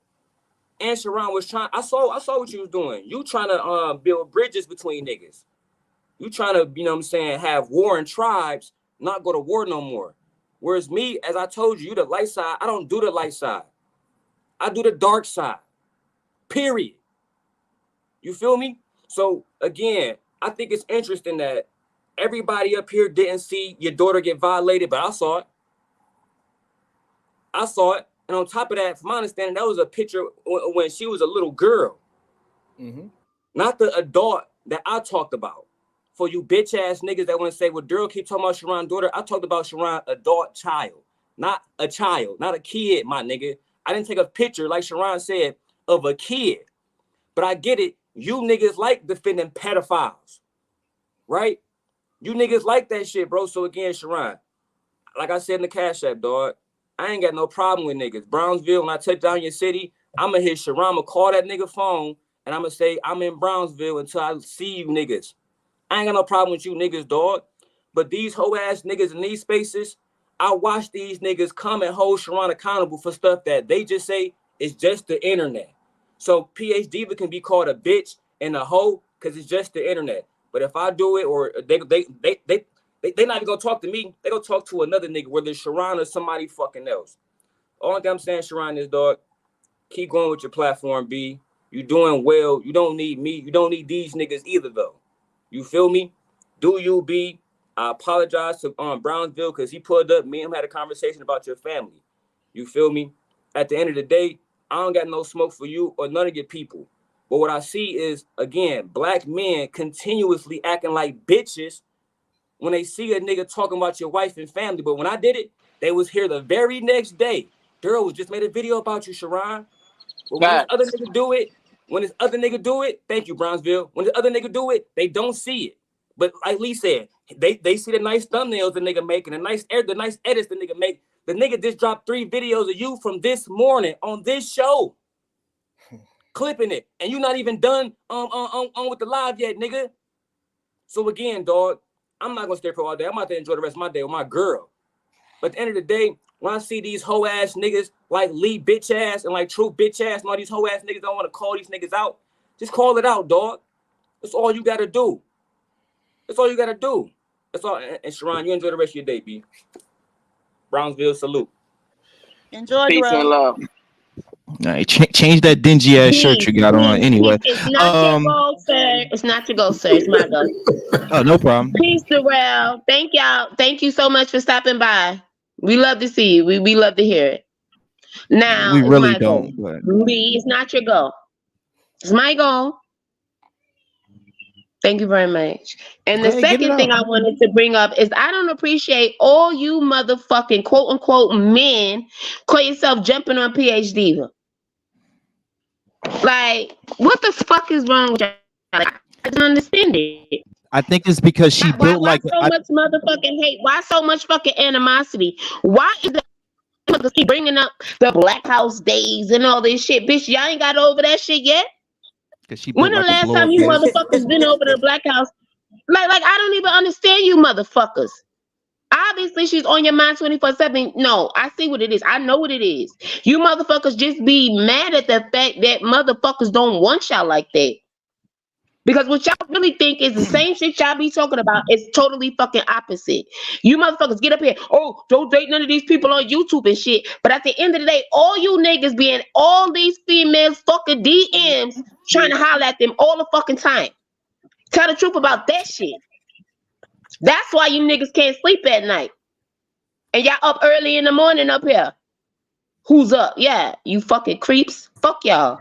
And Sharon was trying. I saw what you was doing. You trying to build bridges between niggas. You trying to, you know what I'm saying, have war in tribes, not go to war no more. Whereas me, as I told you, you the light side. I don't do the light side. I do the dark side. Period. You feel me? So again, I think it's interesting that everybody up here didn't see your daughter get violated, but I saw it. I saw it. And on top of that, from my understanding, that was a picture when she was a little girl. Mm-hmm. Not the adult that I talked about. For you bitch ass niggas that want to say, well, Daryl keep talking about Sharon's daughter. I talked about Sharon, adult child, not a child, not a kid, my nigga. I didn't take a picture, like Sharon said, of a kid. But I get it. You niggas like defending pedophiles, right? You niggas like that shit, bro. So again, Sharon, like I said in the Cash App, dog, I ain't got no problem with niggas. Brownsville, when I touch down your city, I'm going to hit Sharon, I'm going to call that nigga phone, and I'm going to say, I'm in Brownsville until I see you niggas. I ain't got no problem with you niggas, dog. But these hoe-ass niggas in these spaces, I watch these niggas come and hold Sharon accountable for stuff that they just say is just the internet. So PH Diva can be called a bitch and a hoe because it's just the internet. But if I do it, or they not even gonna talk to me, they gonna talk to another nigga, whether it's Sharon or somebody fucking else. All I'm saying, Sharon, is, dog, keep going with your platform, B. You doing well. You don't need me. You don't need these niggas either, though. You feel me? Do you, B? I apologize to Brownsville because he pulled up. Me and him had a conversation about your family. You feel me? At the end of the day, I don't got no smoke for you or none of your people. But what I see is, again, black men continuously acting like bitches when they see a nigga talking about your wife and family. But when I did it, they was here the very next day. Daryl was just made a video about you, Sharon. But when this other nigga do it, thank you, Brownsville. When the other nigga do it, they don't see it. But like Lee said, they see the nice thumbnails the nigga make and the nice edits the nigga make. The nigga just dropped 3 videos of you from this morning on this show, clipping it, and you not even done on with the live yet, nigga. So again, dog, I'm not gonna stay for all day. I'm out there enjoy the rest of my day with my girl. But at the end of the day, when I see these hoe ass niggas like Lee bitch ass and like True bitch ass and all these hoe ass niggas don't want to call these niggas out, just call it out, dog. That's all you gotta do. That's all you gotta do. That's all. And Sharon, you enjoy the rest of your day, B. Brownsville, salute. Enjoy, Peace and bro. love. All right, change that dingy ass shirt you got on. Anyway, It's not your goal, sir. It's not your goal, sir. It's my goal. Oh, no problem. Peace, Darrell. Thank y'all. Thank you so much for stopping by. We love to see you. We love to hear it. Now, We it's really my goal. don't. But Lee, it's not your goal. It's my goal. Thank you very much. And the Go ahead, get it second thing out. I wanted to bring up is I don't appreciate all you motherfucking quote unquote men call yourself jumping on PH Diva. Like, what the fuck is wrong with y'all? Like, I don't understand it. I think it's because she built Why like so much motherfucking hate? Why so much fucking animosity? Why is the motherfuckers keep bringing up the Black House days and all this shit? Bitch, y'all ain't got over that shit yet? because she When built the like a last blow time up you bitch. motherfuckers been over the Black House? Like I don't even understand you motherfuckers. Obviously, she's on your mind 24/7. No, I see what it is. I know what it is. You motherfuckers just be mad at the fact that motherfuckers don't want y'all like that. Because what y'all really think is the same shit y'all be talking about is totally fucking opposite. You motherfuckers get up here, oh, don't date none of these people on YouTube and shit. But at the end of the day, all you niggas be in all these females fucking DMs trying to holler at them all the fucking time. Tell the truth about that shit. That's why you niggas can't sleep at night. And y'all up early in the morning up here. Who's up? Yeah, you fucking creeps. Fuck y'all.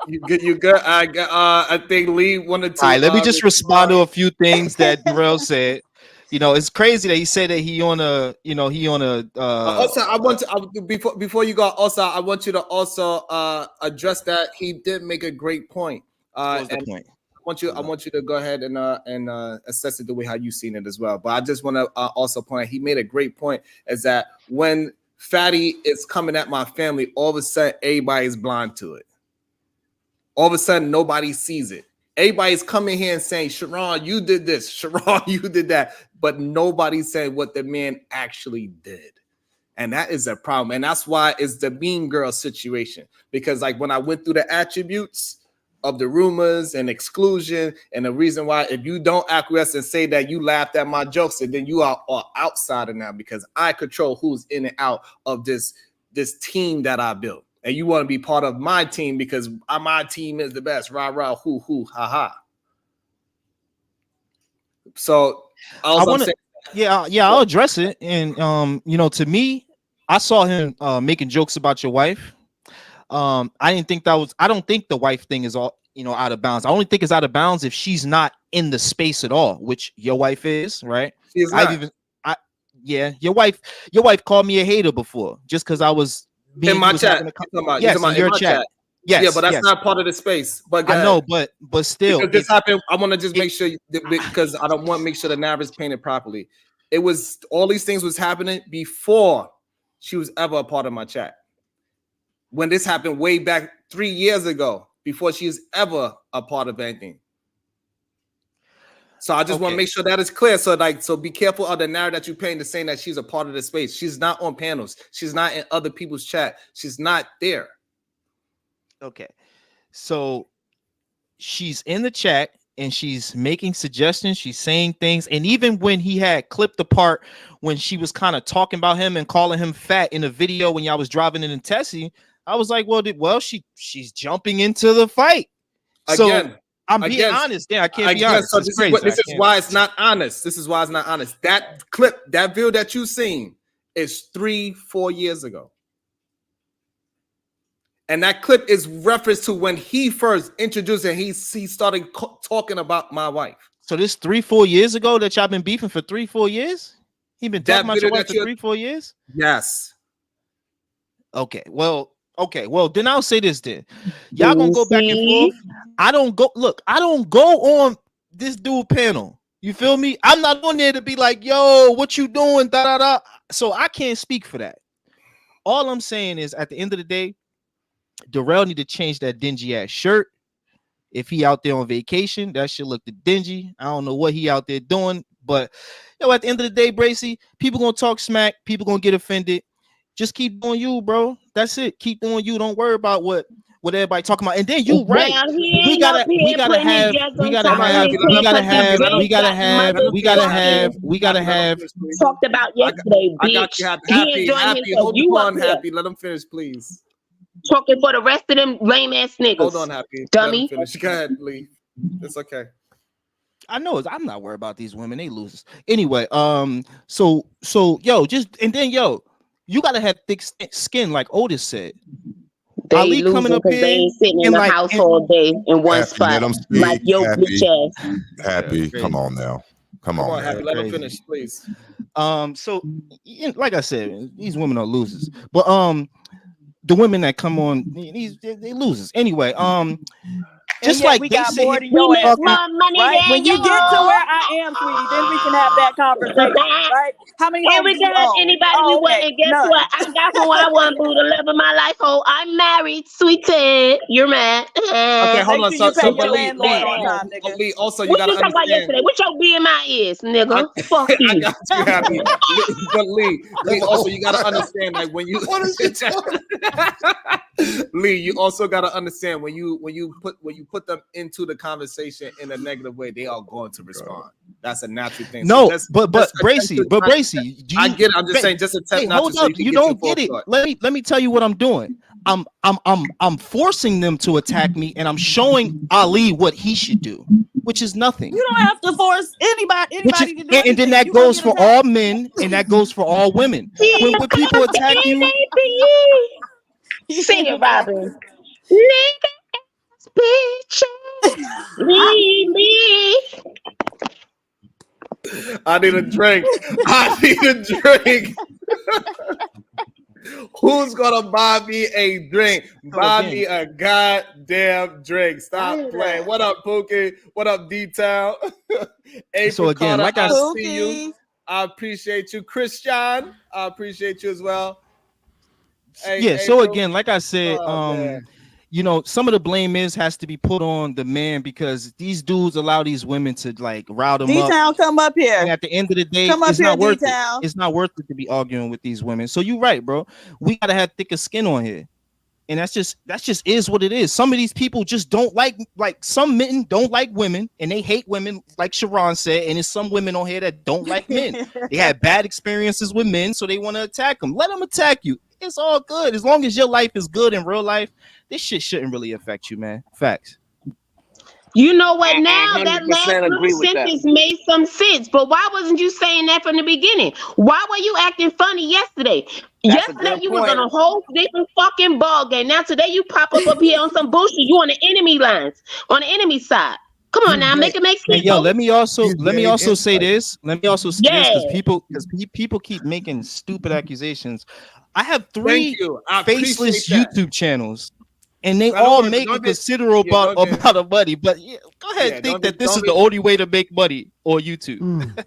You good. I think Lee wanted to. All right, let me just respond to a few things that Darrell said. You know, it's crazy that he said that he on a. Also, I want to before you go. Also, I want you to also address that he did make a great point. What was the point? I want you to go ahead and assess it the way how you seen it as well. But I just want to also point out he made a great point is that when Fatty is coming at my family, all of a sudden everybody's blind to it. All of a sudden nobody sees it. Everybody's coming here and saying, Sharon, you did this. Sharon, you did that. But nobody said what the man actually did. And that is a problem. And that's why it's the mean girl situation. Because like when I went through the attributes of the rumors and exclusion, and the reason why if you don't acquiesce and say that you laughed at my jokes, and then you are outsider now because I control who's in and out of this team that I built. And you want to be part of my team because my team is the best. Rah, rah, hoo, hoo, ha, ha. So I want to, I'll address it. And to me, I saw him making jokes about your wife. I don't think the wife thing is all out of bounds. I only think it's out of bounds if she's not in the space at all, which your wife is, right? She's not. Your wife called me a hater before just because I was in my chat. Yes, in your chat. Yes, yeah, but that's not part of the space. But I know, but still, because this happened. I want to just make sure because I don't want to make sure the narrative is painted properly. It was all these things was happening before she was ever a part of my chat. When this happened way back 3 years ago, before she was ever a part of anything. So I just want to make sure that is clear. So be careful of the narrative that you're painting to saying that she's a part of the space. She's not on panels. She's not in other people's chat. She's not there. Okay. So she's in the chat and she's making suggestions. She's saying things. And even when he had clipped the part when she was kind of talking about him and calling him fat in a video when y'all was driving in Tessie, I was like, she's jumping into the fight. So I'm being honest. Yeah, I can't be honest. So this is why it's not honest. This is why it's not honest. That clip, that video that you seen is 3-4 years ago. And that clip is reference to when he first introduced and he started talking about my wife. So this 3-4 years ago that y'all been beefing for 3-4 years? He been talking about your wife for 3-4 years? Yes. Okay, well, then I'll say this then. Y'all gonna go back and forth. I don't go on this dude panel. You feel me? I'm not on there to be like, yo, what you doing? Da da da. So I can't speak for that. All I'm saying is at the end of the day, Darrell need to change that dingy ass shirt. If he out there on vacation, that shit look dingy. I don't know what he out there doing, but at the end of the day, Bracy, people gonna talk smack, people gonna get offended. Just keep doing you, bro. That's it. Keep doing you. Don't worry about what everybody talking about. And then you right. We gotta have talked about yesterday, bitch. Happy. Let him finish, please. Talking for the rest of them lame ass niggas. Hold on, Happy. Dummy. Finish. Go ahead, Lee. It's okay. I know I'm not worried about these women. They losers. Anyway, so you gotta have thick skin, like Otis said. They Ali coming up here, they ain't sitting in the house all day in one spot, like yo bitch ass. Happy, come on now, come on, Happy. Let him finish, please. So like I said, these women are losers, but the women that come on, they losers anyway. Just like we they got say, more than your ass, right? When you get to where I am, sweetie, then we can have that conversation, right? How many? Every time anybody you want, and guess what? I got who I want, boo, the love of my life. Oh, I'm married, sweet Ted. You're mad. Okay, hold on. Lee, also you gotta understand. Yesterday? What your BMI is, nigga? Fuck you. I got you, Happy. But Lee, also you gotta understand, like when you what is it? Lee, you also gotta understand when you put them into the conversation in a negative way, they are going to respond. That's a natural thing. No, so but Bracy, I get it. I'm just saying, just attempt not hold to. Up, you don't get it. Let me tell you what I'm doing. I'm forcing them to attack me, and I'm showing Ali what he should do, which is nothing. You don't have to force anybody to do anything. And then that goes for all men, and that goes for all women. When people attack you, sing it, Robin. Nigga. Bitch, leave me. I need a drink. Who's gonna buy me a drink? Buy me a goddamn drink. Stop playing. What up, Pookie? What up, D-Town? So again, like I see you. I appreciate you, Christian. I appreciate you as well. So again, like I said, some of the blame has to be put on the man, because these dudes allow these women to like rile them up. D-Town, come up here. And at the end of the day, Come up it's here, not worth it. D-Town. It's not worth it to be arguing with these women. So you're right, bro. We gotta have thicker skin on here. And that's just is what it is. Some of these people just don't like some men don't like women, and they hate women, like Sharon said. And there's some women on here that don't like men. They had bad experiences with men, so they want to attack them. Let them attack you. It's all good. As long as your life is good in real life, this shit shouldn't really affect you, man. Facts. You know what? Now that 100% last agree with that. sentence made some sense, but why wasn't you saying that from the beginning? Why were you acting funny yesterday? That's a Yesterday good you was point. on a whole different fucking ball game. Now today you pop up here on some bullshit. You on the enemy lines, on the enemy side. Come on now, make it make sense. And yo, let me also say insight. this. Let me also say this, because people keep making stupid accusations. I have 3 faceless YouTube channels, and they all make a considerable amount of money. But go ahead, think that this is the only way to make money on YouTube.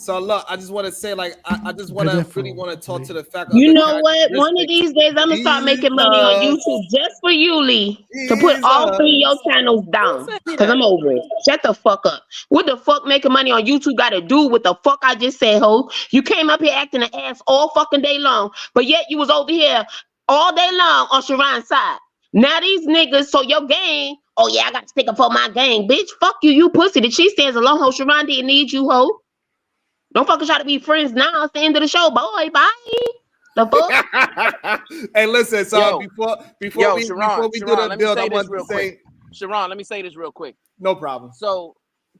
So look, I just want to say, like, I just want to really want to talk to the fact. You know what? One of these days, I'm gonna start making money on YouTube just for you, Lee, to put all 3 of your channels down. Cause I'm over it. Shut the fuck up. What the fuck making money on YouTube got to do with the fuck I just said, ho? You came up here acting an ass all fucking day long, but yet you was over here all day long on Sharon's side. Now these niggas, so your gang, oh yeah, I got to stick up for my gang, bitch. Fuck you, you pussy. The cheese stands alone, ho. Sharon didn't need you, ho. Don't fucking try to be friends now. It's the end of the show, boy. Bye. The fuck? Hey, listen. So before we do the build, I want to say, Sharon, let me say this real quick. No problem. So,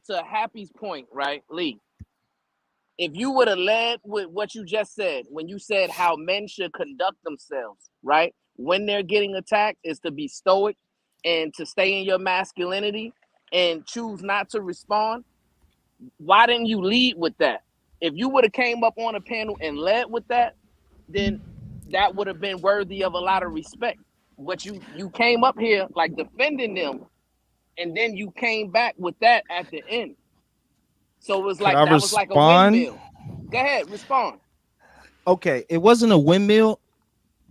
to Happy's point, right, Lee? If you would have led with what you just said, when you said how men should conduct themselves, right, when they're getting attacked, is to be stoic and to stay in your masculinity and choose not to respond. Why didn't you lead with that? If you would have came up on a panel and led with that, then that would have been worthy of a lot of respect. But you came up here like defending them, and then you came back with that at the end. So it was like that was like a windmill. Go ahead, respond. Okay, it wasn't a windmill.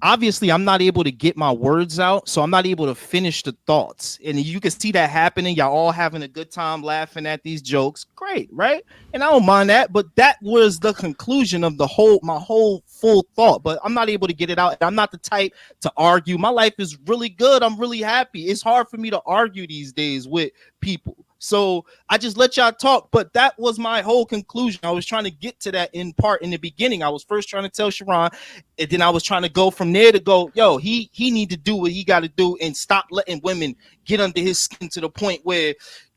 Obviously, I'm not able to get my words out, so I'm not able to finish the thoughts. And you can see that happening. Y'all all having a good time laughing at these jokes. Great, right? And I don't mind that, but that was the conclusion of my whole full thought. But I'm not able to get it out. I'm not the type to argue. My life is really good. I'm really happy. It's hard for me to argue these days with people. So I just let y'all talk, but that was my whole conclusion. I was trying to get to that in part in the beginning. I was first trying to tell Sharon, and then I was trying to go from there to go, yo, he need to do what he got to do and stop letting women get under his skin to the point where,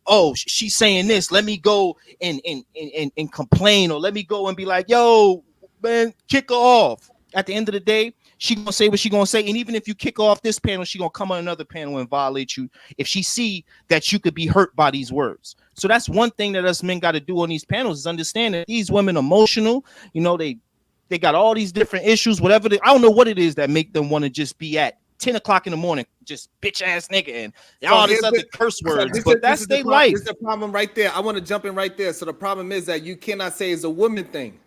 oh, she's saying this, let me go and complain, or let me go and be like, yo, man, kick her off. At the end of the day, she gonna say what she gonna say, and even if you kick off this panel, she gonna come on another panel and violate you if she see that you could be hurt by these words. So that's one thing that us men got to do on these panels, is understand that these women emotional. You know, they got all these different issues, whatever. I don't know what it is that make them want to just be at 10 o'clock in the morning, just bitch ass nigga and all these other curse words. But that's their life. This is the problem right there. I want to jump in right there. So the problem is that you cannot say it's a woman thing.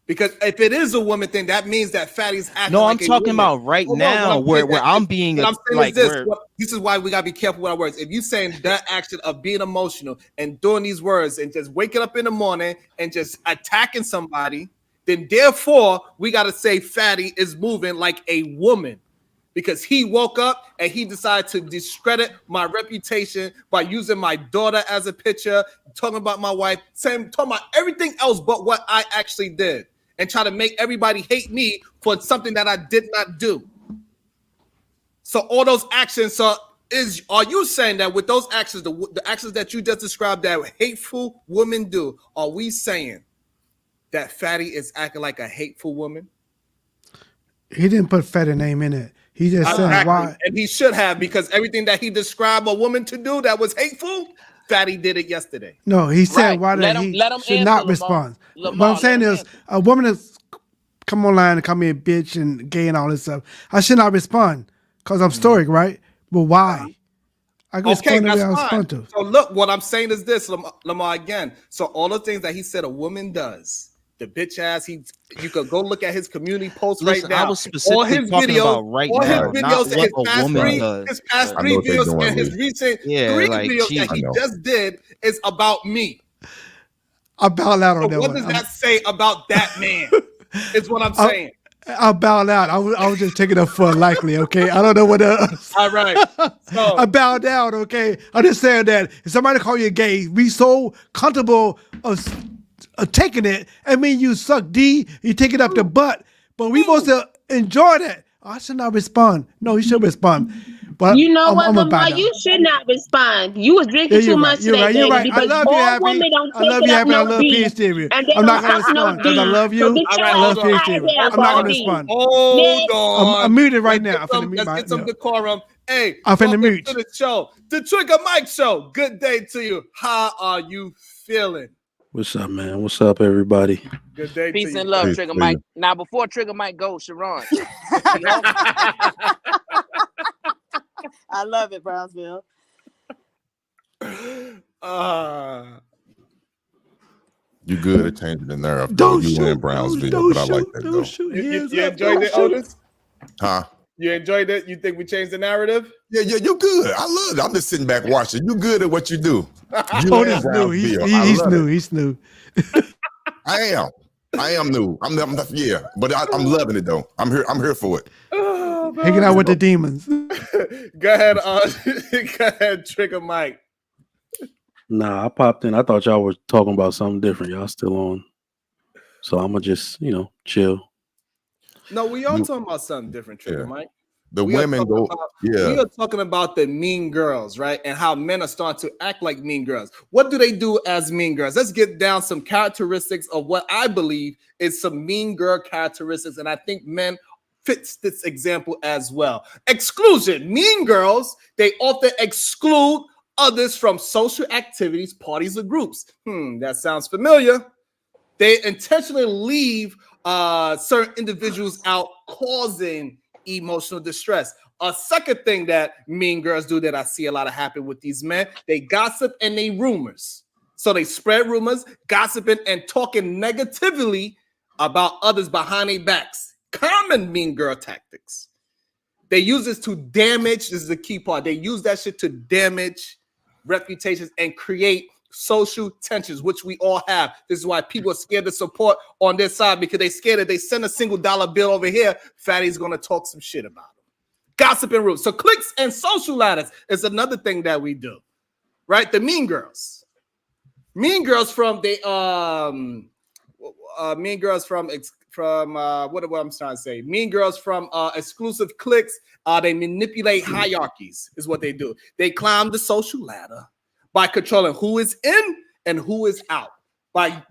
Because if it is a woman thing, that means that Fatty's acting. No, like I'm talking about right now, where I'm being like. This is why we gotta be careful with our words. If you saying that action of being emotional and doing these words and just waking up in the morning and just attacking somebody, then therefore we gotta say Fatty is moving like a woman. Because he woke up and he decided to discredit my reputation by using my daughter as a picture, talking about my wife, talking about everything else but what I actually did, and try to make everybody hate me for something that I did not do. So all those actions are you saying that with those actions, the actions that you just described that hateful women do, are we saying that Fatty is acting like a hateful woman? He didn't put Fatty name in it. He just said why. And he should have, because everything that he described a woman to do that was hateful, Fatty did it yesterday. No, he said why that he should not respond. What I'm saying is, a woman is come online and call me a bitch and gay and all this stuff. I should not respond because I'm stoic, right? But why? I can respond the way I respond to. So look, what I'm saying is this, Lamar, again. So all the things that he said a woman does, the bitch ass. You could go look at his community posts Listen, right now. I was specifically talking about right now, not what a woman does. His past I 3 know what they videos doing, and his Lee. recent Yeah, 3 like, videos she- that I he know. just did is about me. I bow out on So that what one. does that say about that man? Is what I'm I- saying. I bowed out. I was just taking it for likely. Okay, I don't know what else. All right. So I bow down. Okay, I'm just saying that if somebody call you gay, be so comfortable of taking it. I mean, you suck D, you take it up the butt, but we supposed to enjoy that. I should not respond. No, you should respond. But You know what, I'm a Lamar? bow down. You should not respond. You was drinking Yeah, too you're much right. You're today, right. You're baby, right. I because love you, all Happy. women don't I take love it you, up Happy. I no love D, Peace Theory. and they I'm not don't gonna suck no respond because I D. love So you. get your I All right, love ass hold Peace on. out of Theory. here, I'm not gonna Baldy. respond. Hold on. I'm muted right Let's now. get I'm some, finna mute let's my. get some Yeah. decorum. Hey, I'm finna welcome mute. to the show, the Trigger Mike Show. Good day to you. How are you feeling? What's up, man? What's up, everybody? Good day Peace to you. and love, Peace Trigger to Mike. you. Now, before Trigger Mike goes, Sharon. I love it, Brownsville. You good at changing the narrative. Don't You shoot. in Brownsville, Don't but I like shoot. that Don't though. shoot. You Hands up. enjoyed Don't it, shoot. Otis? Huh? You enjoyed it? You think we changed the narrative? Yeah, you good. I love it. I'm just sitting back watching. You good at what you do. You Otis in new. He's Brownsville. I love new. it. He's new. I am new. I'm yeah, but I'm loving it though. I'm here for it. Oh, Hanging out with the demons. Go ahead, go ahead, Trigger Mike. Nah, I popped in. I thought y'all were talking about something different. Y'all still on. So I'm going to just, chill. No, we all talking about something different, Trigger Mike. The We are women talking go, about- yeah. We are talking about the mean girls, right? And how men are starting to act like mean girls. What do they do as mean girls? Let's get down some characteristics of what I believe is some mean girl characteristics. And I think men fits this example as well. Exclusion. Mean girls, they often exclude others from social activities, parties, or groups. That sounds familiar. They intentionally leave certain individuals out, causing emotional distress. A second thing that mean girls do that I see a lot of happen with these men, they gossip and they rumors. So they spread rumors, gossiping and talking negatively about others behind their backs. Common mean girl tactics. They use this to damage, this is the key part, they use that shit to damage reputations and create social tensions, which we all have. This is why people are scared to support on this side, because they scared that they send a single dollar bill over here, Fatty's gonna talk some shit about them. Gossip and rumors. So cliques and social ladders is another thing that we do, right? The mean girls. Mean girls from what I'm trying to say. Mean girls from exclusive cliques. They manipulate hierarchies, is what they do. They climb the social ladder by controlling who is in and who is out. By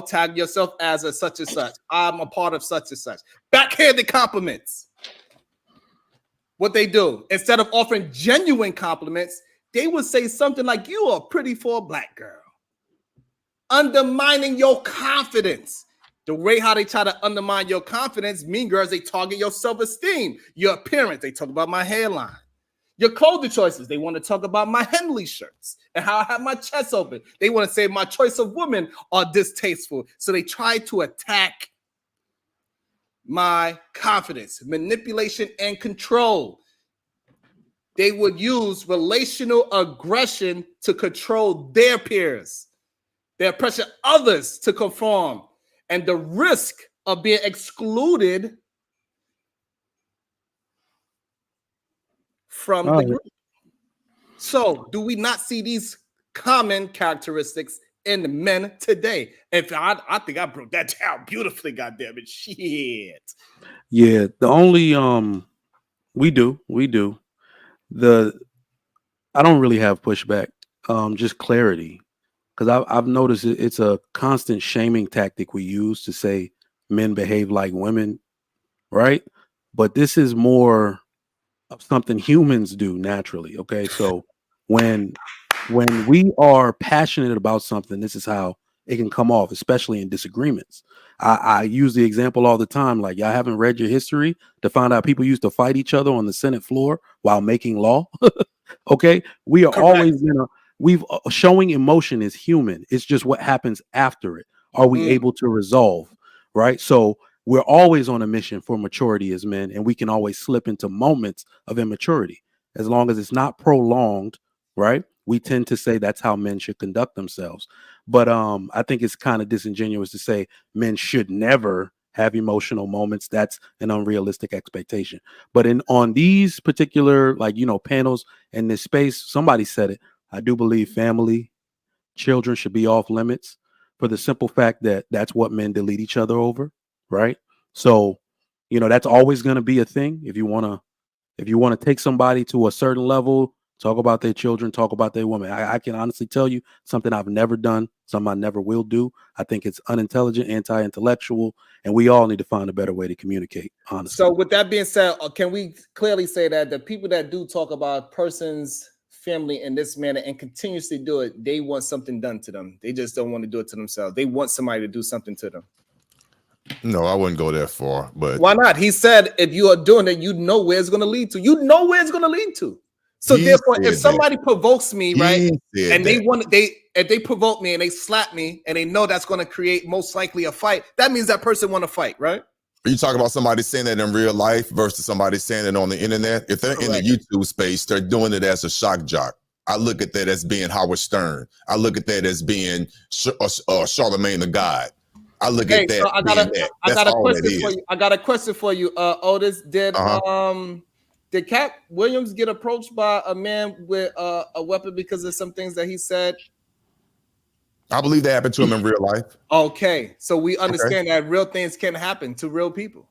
tag yourself as a such and such. I'm a part of such and such. Backhanded compliments. What they do, instead of offering genuine compliments, they would say something like, "You are pretty for a black girl." Undermining your confidence. The way how they try to undermine your confidence, mean girls, they target your self-esteem, your appearance. They talk about my hairline. Your clothing choices, they want to talk about my Henley shirts and how I have my chest open. They want to say my choice of women are distasteful. So they try to attack my confidence, manipulation, and control. They would use relational aggression to control their peers. They pressure others to conform, and the risk of being excluded from the group. So, do we not see these common characteristics in men today? If I think I broke that down beautifully, goddamn it, shit. Yeah, the only we do. I don't really have pushback, just clarity. Because I've noticed it's a constant shaming tactic we use to say men behave like women, right? But this is more of something humans do naturally, okay? So when we are passionate about something, this is how it can come off, especially in disagreements. I use the example all the time, like y'all haven't read your history to find out people used to fight each other on the Senate floor while making law, okay? We are always showing emotion is human. It's just what happens after it. are we able to resolve, right? So we're always on a mission for maturity as men, and we can always slip into moments of immaturity as long as it's not prolonged, right? We tend to say that's how men should conduct themselves. But I think it's kind of disingenuous to say men should never have emotional moments. That's an unrealistic expectation. But on these particular, like, panels in this space, somebody said it. I do believe family, children should be off limits for the simple fact that that's what men delete each other over, right? So, that's always going to be a thing. If you want to take somebody to a certain level, talk about their children, talk about their women. I can honestly tell you something I've never done, something I never will do. I think it's unintelligent, anti-intellectual, and we all need to find a better way to communicate, honestly. So with that being said, can we clearly say that the people that do talk about person's family in this manner and continuously do it, they want something done to them. They just don't want to do it to themselves. They want somebody to do something to them. No, I wouldn't go that far. But why not? He said if you are doing it, you know where it's going to lead to. You know where it's going to lead to. So therefore, if somebody provokes me, right, and if they provoke me and they slap me and they know that's going to create most likely a fight, that means that person want to fight, right? Are you talking about somebody saying that in real life versus somebody saying it on the internet? If they're in the YouTube space, they're doing it as a shock jock. I look at that as being Howard Stern. I look at that as being Charlemagne the God. I look at that. So I got a question for you, Otis. Did Cat Williams get approached by a man with a weapon because of some things that he said? I believe that happened to him in real life. Okay, so we understand that real things can happen to real people.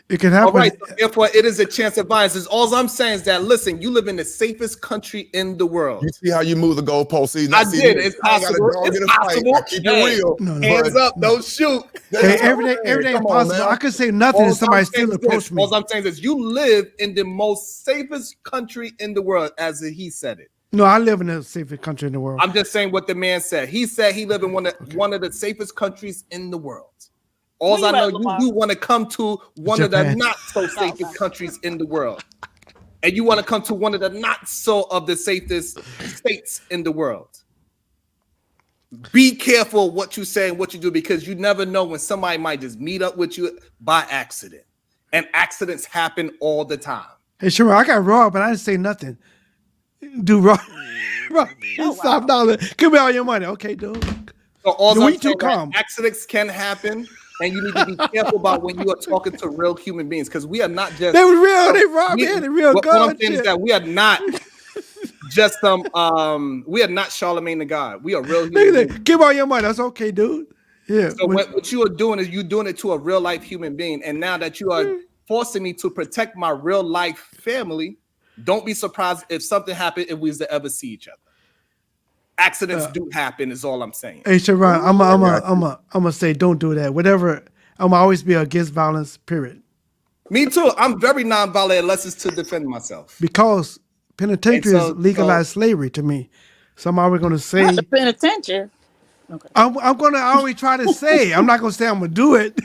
It can happen. All right, so therefore, it is a chance of violence. Is all I'm saying is that, listen, you live in the safest country in the world. You see how you move the goalpost? I did. It's possible. It's possible. I keep it real. Hands up, don't shoot. Hey, everything is possible. I could say nothing and somebody still approach me. All I'm saying is you live in the most safest country in the world, as he said it. No, I live in the safest country in the world. I'm just saying what the man said. He said he lived in one of the safest countries in the world. All I know, you want to come to one of the not so safest countries in the world, and you want to come to one of the not so of the safest states in the world. Be careful what you say and what you do, because you never know when somebody might just meet up with you by accident, and accidents happen all the time. Hey, sure, I got robbed, but I didn't say nothing. Dude, rob. Stop now. Give me all your money, okay, dude. So all I'm saying, accidents can happen. And you need to be careful about when you are talking to real human beings, because we are not just they were real. They robbed me. They real God. What I'm saying is that we are not just we are not Charlemagne the God. We are real human beings. Give all your money. That's okay, dude. Yeah. So what you are doing is you're doing it to a real life human being, and now that you are forcing me to protect my real life family, don't be surprised if something happened if we was to ever see each other. Accidents do happen, is all I'm saying. Hey, Sharon, I'm gonna say don't do that. Whatever, I'm always be against violence. Period. Me too. I'm very nonviolent unless it's to defend myself. Because penitentiary is legalized slavery to me. So I'm always gonna say not the penitentiary. Okay. I'm gonna always try to say. I'm not gonna say I'm gonna do it.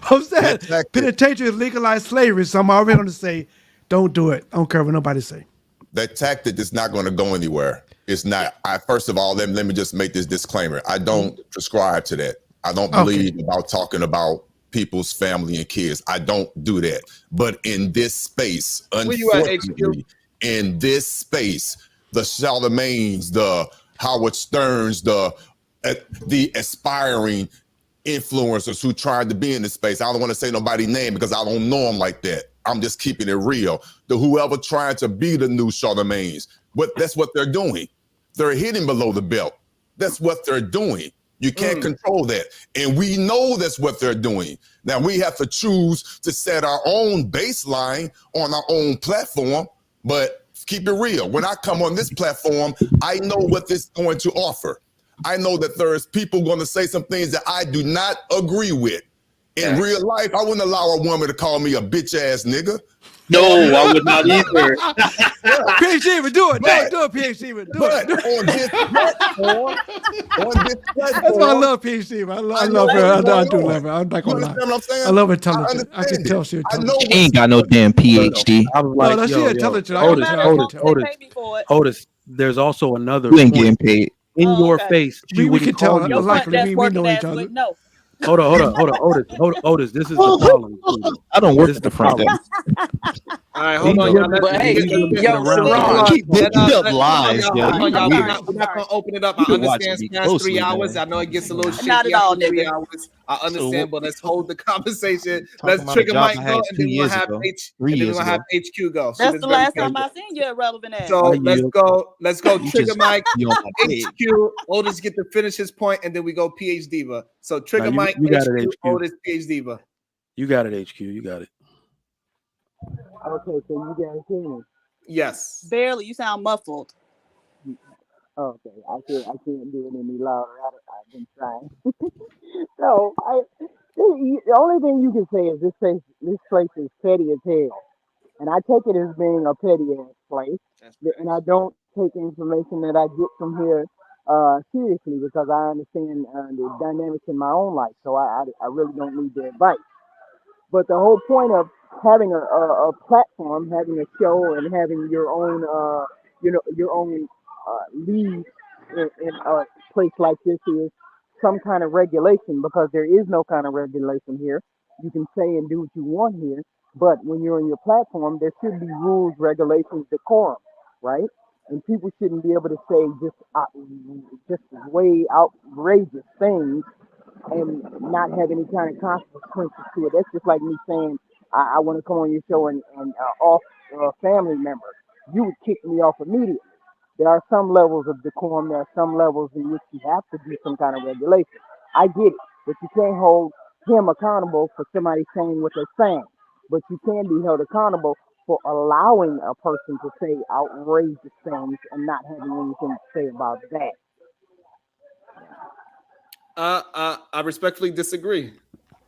I'm saying penitentiary is legalized slavery. So I'm already gonna say don't do it. I don't care what nobody say. That tactic is not going to go anywhere. It's not. First of all, let me just make this disclaimer. I don't prescribe to that. I don't believe about talking about people's family and kids. I don't do that. But in this space, unfortunately, in this space, the Charlemagnes, the Howard Sterns, the aspiring influencers who tried to be in this space. I don't want to say nobody's name because I don't know them like that. I'm just keeping it real. Whoever trying to be the new Charlemagnes, that's what they're doing. They're hitting below the belt. That's what they're doing. You can't control that. And we know that's what they're doing. Now we have to choose to set our own baseline on our own platform, but keep it real. When I come on this platform, I know what this is going to offer. I know that there's people going to say some things that I do not agree with. In real life, I wouldn't allow a woman to call me a bitch ass nigga. No, I would not either. PhD would do it. Do it, PhD would do it. On this platform, that's why I love PhD. I love her. I do love her. I'm not gonna lie. What I'm saying? I love intelligence. I can tell she's intelligent. She ain't got no damn PhD. I was like, she's intelligent. Otis. Otis. There's also another. You ain't getting paid. in your face, she We wouldn't can tell. call you. Your front Likely, desk we working know each ass other. would know. Hold on, Otis. This is the problem. I don't This work is at the the front problem. desk. All right, hold on, These y'all. women, But hey, these women yo, sit around Hold Sharon, on. Keep making up Hold on, lies, y'all. yo. Hold on, You y'all. weird. We're not gonna open it up. You I been watching understand me it's past closely, 3 hours. man. I know it gets a little Not shaky at all, after 3 nigga. hours. I So understand, but let's hold the conversation. talking Let's about a trigger job Mike I go, had and 2 then we're years gonna have ago, H, 3 and then we're years gonna have ago. HQ go. See, That's this the is very last time good. I seen your irrelevant ass. So I let's yield. go. You Trigger just Mike, be on my dick. HQ. Otis get to finish his point, and then we go PH Diva. So Now trigger Mike, you got it, HQ, HQ. Otis, PH Diva. You got it, HQ. You got it. Okay, so you guys hear me? Yes. Barely. You sound muffled. Okay, I can't do it any louder. I've been trying. No, the only thing you can say is this place is petty as hell, and I take it as being a petty ass place, and I don't take the information that I get from here seriously because I understand the dynamics in my own life, so I really don't need the advice. But the whole point of having a platform, having a show, and having your own lead in a place like this is some kind of regulation because there is no kind of regulation here. You can say and do what you want here, but when you're on your platform, there should be rules, regulations, decorum, right? And people shouldn't be able to say just way outrageous things and not have any kind of consequences to it. That's just like me saying I want to come on your show and off a family member. You would kick me off immediately. There are some levels of decorum. There are some levels in which you have to do some kind of regulation. I get it, but you can't hold him accountable for somebody saying what they're saying. But you can be held accountable for allowing a person to say outrageous things and not having anything to say about that. I respectfully disagree.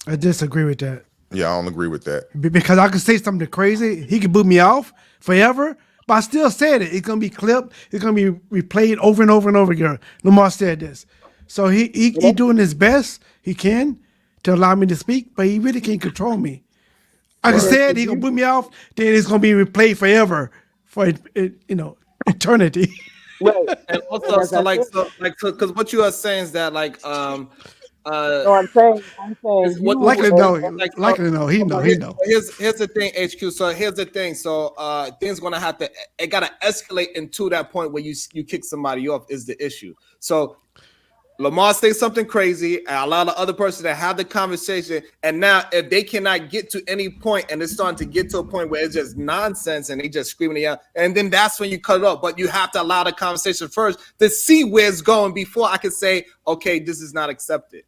I disagree with that. Yeah, I don't agree with that. Because I could say something crazy. He could boot me off forever, but I still said it. It's gonna be clipped. It's gonna be replayed over and over and over again. Lamar said this, so he doing his best he can to allow me to speak, but he really can't control me. I can say it. He gonna boot me off. Then it's gonna be replayed forever for eternity. Right. And also, because what you are saying is that No, I'm saying you likely no, he know. Here's the thing, HQ. So here's the thing. So things gonna have to it gotta escalate into that point where you kick somebody off is the issue. So Lamar says something crazy, and allow the other person to have the conversation. And now, if they cannot get to any point, and it's starting to get to a point where it's just nonsense, and they just screaming it out, and then that's when you cut it off. But you have to allow the conversation first to see where it's going before I can say, okay, this is not accepted.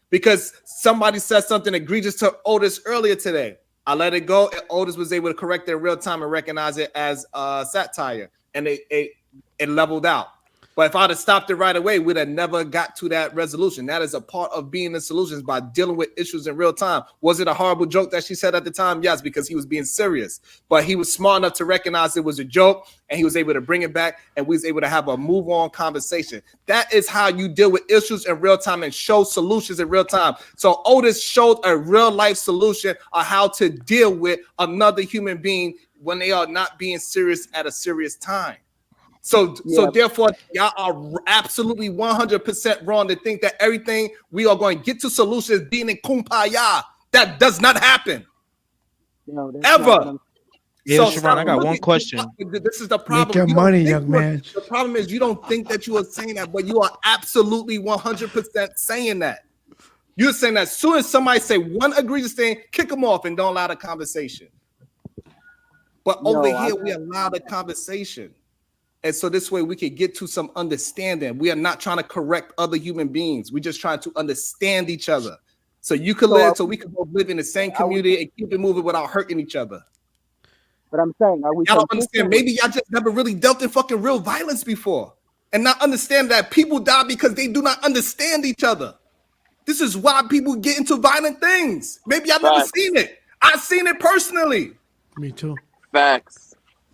Because somebody said something egregious to Otis earlier today. I let it go, and Otis was able to correct it in real time and recognize it as satire, and it leveled out. But if I'd have stopped it right away, we'd have never got to that resolution. That is a part of being in solutions by dealing with issues in real time. Was it a horrible joke that she said at the time? Yes, because he was being serious. But he was smart enough to recognize it was a joke, and he was able to bring it back, and we was able to have a move-on conversation. That is how you deal with issues in real time and show solutions in real time. So Otis showed a real-life solution on how to deal with another human being when they are not being serious at a serious time. So therefore, y'all are absolutely 100% wrong to think that everything we are going to get to solutions being in kumbaya. That does not happen. No, ever. Yeah, Sharon, I got one question. This is the problem. Make your money, young man. The problem is you don't think that you are saying that, but you are absolutely 100% saying that. You're saying that as soon as somebody say one egregious thing, kick them off and don't allow the conversation. But over here, we allow the conversation. And so this way we can get to some understanding. We are not trying to correct other human beings. We're just trying to understand each other. So you can live, so we can both live in the same community and keep it moving without hurting each other. But I'm saying, are we? Y'all don't understand. Maybe y'all just never really dealt in fucking real violence before. And not understand that people die because they do not understand each other. This is why people get into violent things. Maybe I've never seen it. I've seen it personally. Me too. Facts.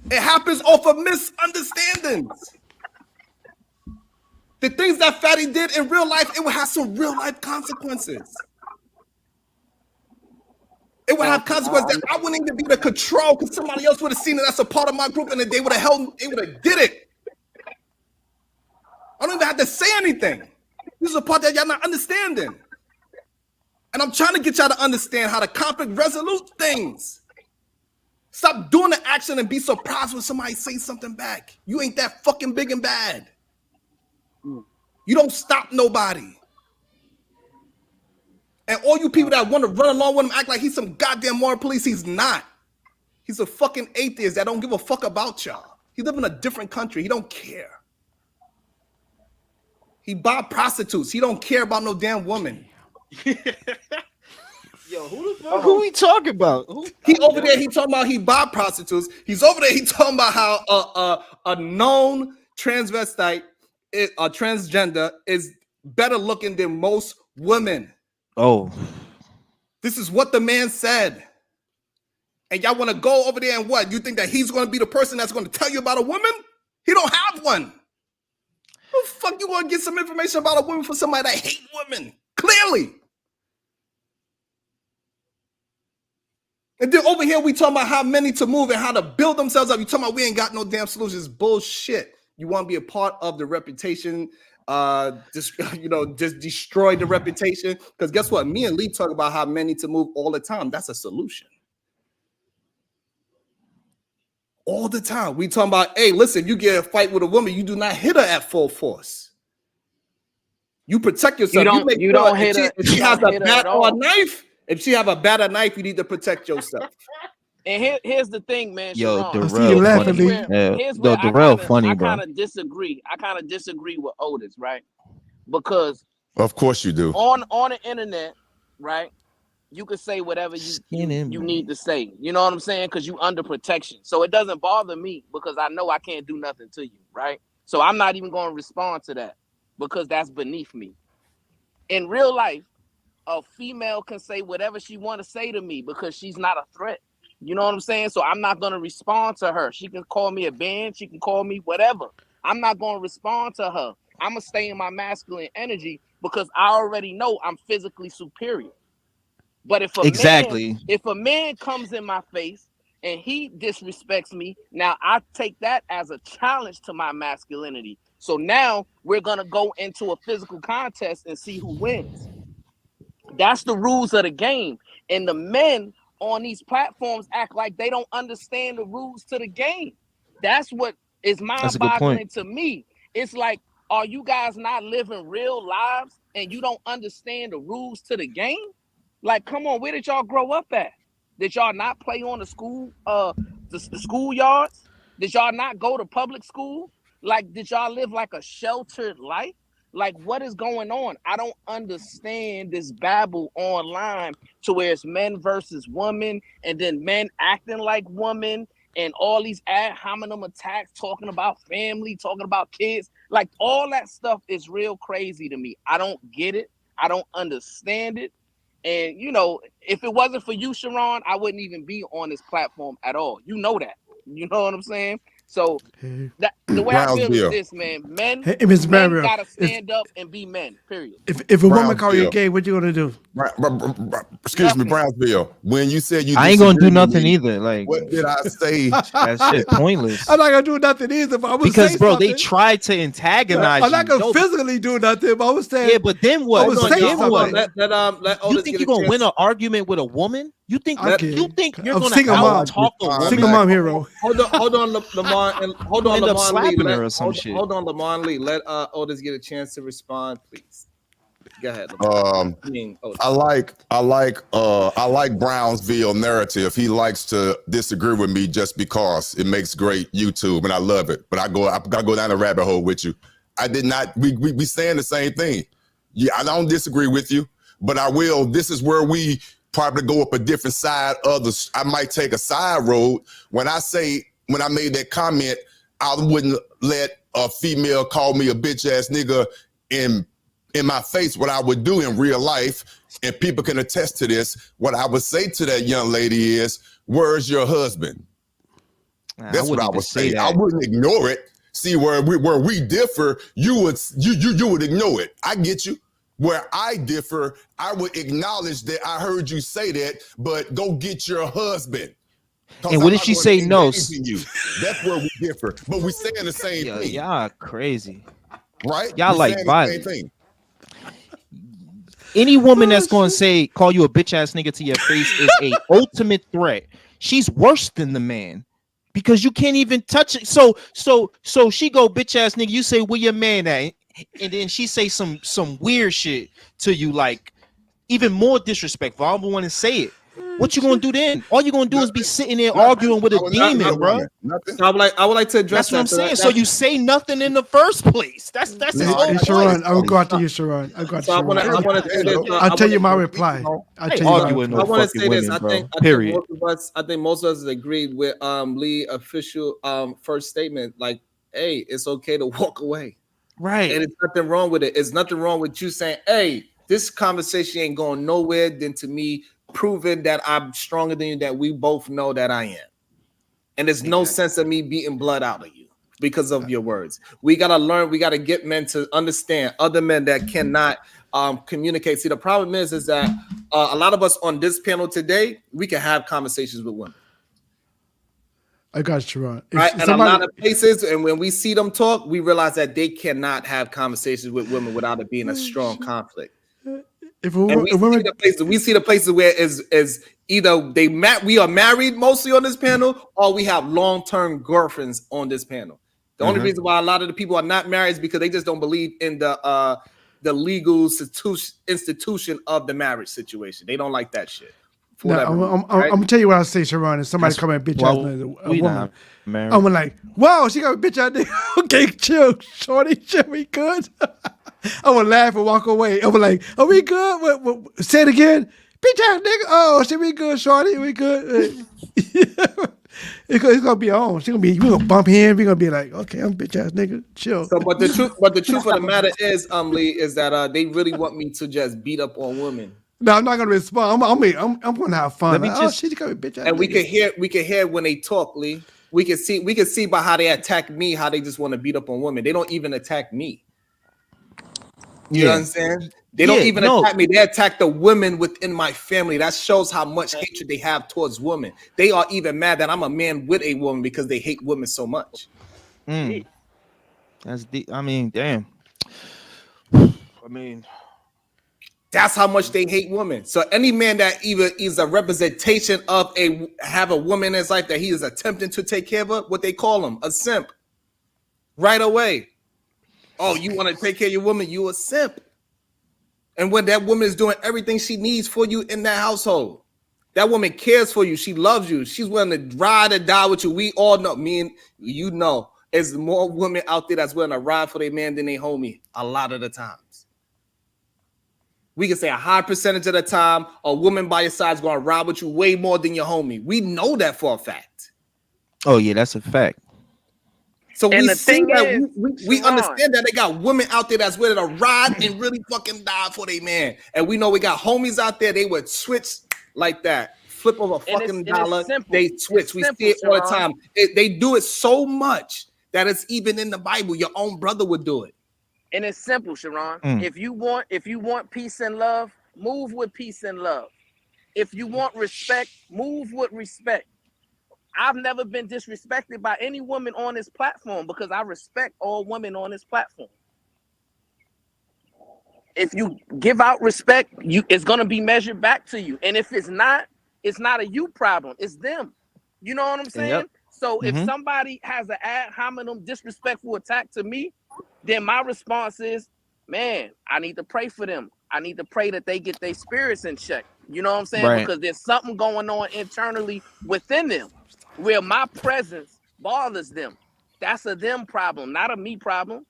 It happens off of misunderstandings. The things that Fatty did in real life, it would have some real life consequences. It would have consequences that I wouldn't even be able to control because somebody else would have seen it as a part of my group and they would have did it. I don't even have had to say anything. This is a part that y'all not understanding. And I'm trying to get y'all to understand how to conflict resolute things. Stop doing the action and be surprised when somebody says something back. You ain't that fucking big and bad. You don't stop nobody. And all you people that want to run along with him act like he's some goddamn moral police, he's not. He's a fucking atheist that don't give a fuck about y'all. He live in a different country. He don't care. He buy prostitutes. He don't care about no damn woman. Yo, who the fuck? Who we talking about? He over there. He talking about he buy prostitutes. He's over there. He talking about how a known transvestite, a transgender, is better looking than most women. Oh, this is what the man said. And y'all want to go over there and what? You think that he's going to be the person that's going to tell you about a woman? He don't have one. How the fuck you going to get some information about a woman from somebody that hate women? Clearly. And then over here, we talking about how many to move and how to build themselves up. You talking about we ain't got no damn solutions. Bullshit. You want to be a part of the reputation, just destroy the reputation. Because guess what? Me and Lee talk about how many to move all the time. That's a solution. All the time. We talking about, hey, listen, you get a fight with a woman, you do not hit her at full force. You protect yourself. You don't hit her. If she has a bat or a knife, if she have a bat or knife, you need to protect yourself. And here's the thing, man. Yo, Here's where Darrell funny, bro. I kind of disagree. I kind of disagree with Otis, right? Because of course you do. On the internet, right? You can say whatever you need to say. You know what I'm saying? Because you under protection. So it doesn't bother me because I know I can't do nothing to you, right? So I'm not even going to respond to that because that's beneath me. In real life, a female can say whatever she want to say to me because she's not a threat. You know what I'm saying? So I'm not going to respond to her. She can call me a band. She can call me whatever. I'm not going to respond to her. I'm going to stay in my masculine energy because I already know I'm physically superior. But if a man comes in my face and he disrespects me, now I take that as a challenge to my masculinity. So now we're going to go into a physical contest and see who wins. That's the rules of the game. And the men on these platforms act like they don't understand the rules to the game. That's what is mind-boggling to me. It's like, are you guys not living real lives and you don't understand the rules to the game? Like, come on, where did y'all grow up at? Did y'all not play on the school, the schoolyards? Did y'all not go to public school? Like, did y'all live like a sheltered life? Like, what is going on? I don't understand this babble online to where it's men versus women and then men acting like women and all these ad hominem attacks talking about family, talking about kids. Like, all that stuff is real crazy to me. I don't get it. I don't understand it. And, you know, if it wasn't for you, Sharon, I wouldn't even be on this platform at all. You know that. You know what I'm saying? So that the way I feel is this, man. Men gotta stand up and be men, period. If a woman call you gay, what you gonna do? Excuse me, Brownsville. When you said I ain't gonna do nothing either. Like, what did I say? That shit pointless. I'm not gonna do nothing either. But I was because, bro, they tried to antagonize. I'm not gonna physically do nothing. But I was saying, yeah, but then what? I was saying you think you're gonna win an argument with a woman? You think you're gonna out-talk a woman? Single mom hero. Hold on, Lamar, and hold on, Lamar Lee. Her or some shit. Hold on, Lamar Lee. Let Otis get a chance to respond, please. Go ahead. I like Brownsville narrative. He likes to disagree with me just because it makes great YouTube, and I love it. But I gotta go down the rabbit hole with you. I did not. We saying the same thing. Yeah, I don't disagree with you, but I will. This is where we probably go up a different side of the. I might take a side road when I made that comment. I wouldn't let a female call me a bitch ass nigga in my face. What I would do in real life, and people can attest to this, what I would say to that young lady is, where's your husband? That's what I would say. I wouldn't ignore it. See, where we differ, you would ignore it. I get you. Where I differ, I would acknowledge that I heard you say that, but go get your husband. And what did she say? No. That's where we differ, but we saying the same thing. Y'all crazy. Right? Y'all We like saying the violence. same thing. Any woman that's going to call you a bitch ass nigga to your face is a ultimate threat. She's worse than the man because you can't even touch it. So she go bitch ass nigga. You say where your man at, and then she say some weird shit to you, like even more disrespectful. I don't want to say it. What you gonna do then? All you gonna do is be sitting there arguing with a demon, bro. So I would like to address That's what I'm saying. So you say nothing in the first place. That's his whole point. Sharon, I will go after you, Sharon. I got So I want to say this. I'll tell you my reply. I want to say this. I think most of us agreed with Lee official first statement. Like, hey, it's okay to walk away. Right. And it's nothing wrong with it. It's nothing wrong with you saying, hey, this conversation ain't going nowhere than to me proving that I'm stronger than you, that we both know that I am. And there's no sense of me beating blood out of you because of your words. We got to learn. We got to get men to understand other men that cannot communicate. See, the problem is that a lot of us on this panel today, we can have conversations with women. I got you, Sharon. Right? And a lot of places, and when we see them talk, we realize that they cannot have conversations with women without it being a strong conflict. We see the places where is either we are married mostly on this panel, or we have long-term girlfriends on this panel. The only reason why a lot of the people are not married is because they just don't believe in the legal institution of the marriage situation. They don't like that shit. I'm gonna tell you what I say, Sharon. If somebody come at bitch ass a woman, I'm like, wow, she got a bitch out there. Okay, chill, shorty, chill, we good. I would laugh and walk away. I was like, are we good? What, say it again. Bitch ass nigga. Oh, shit, we good, shorty. We good. It's gonna be on. We gonna bump him. We gonna be like, okay, I'm bitch ass nigga. Chill. So, but the truth of the matter is, Lee, is that they really want me to just beat up on women. No, I'm not gonna respond. I'm gonna have fun. She got a bitch ass. And nigga. we can hear when they talk, Lee. We can see by how they attack me, how they just want to beat up on women. They don't even attack me. You know what I'm saying? They don't even attack me. They attack the women within my family. That shows how much hatred they have towards women. They are even mad that I'm a man with a woman because they hate women so much. That's deep. I mean, damn. I mean, that's how much they hate women. So any man that either is a representation of have a woman in his life that he is attempting to take care of her, what they call him, a simp. Right away. Oh, you want to take care of your woman? You a simp. And when that woman is doing everything she needs for you in that household, that woman cares for you. She loves you. She's willing to ride or die with you. We all know, me and you know, there's more women out there that's willing to ride for their man than they homie a lot of the times. We can say a high percentage of the time, a woman by your side is going to ride with you way more than your homie. We know that for a fact. Oh, yeah, that's a fact. So we see that we understand that they got women out there that's willing to ride and really fucking die for their man. And we know we got homies out there, they would switch like that. Flip of a fucking dollar, they switch. We see it all the time. They do it so much that it's even in the Bible. Your own brother would do it. And it's simple, Sharon. If you want peace and love, move with peace and love. If you want respect, move with respect. I've never been disrespected by any woman on this platform because I respect all women on this platform. If you give out respect, it's gonna be measured back to you. And if it's not a you problem, it's them. You know what I'm saying? Yep. So if somebody has an ad hominem disrespectful attack to me, then my response is, man, I need to pray for them. I need to pray that they get their spirits in check. You know what I'm saying? Right. Because there's something going on internally within them where my presence bothers them. That's a them problem, not a me problem.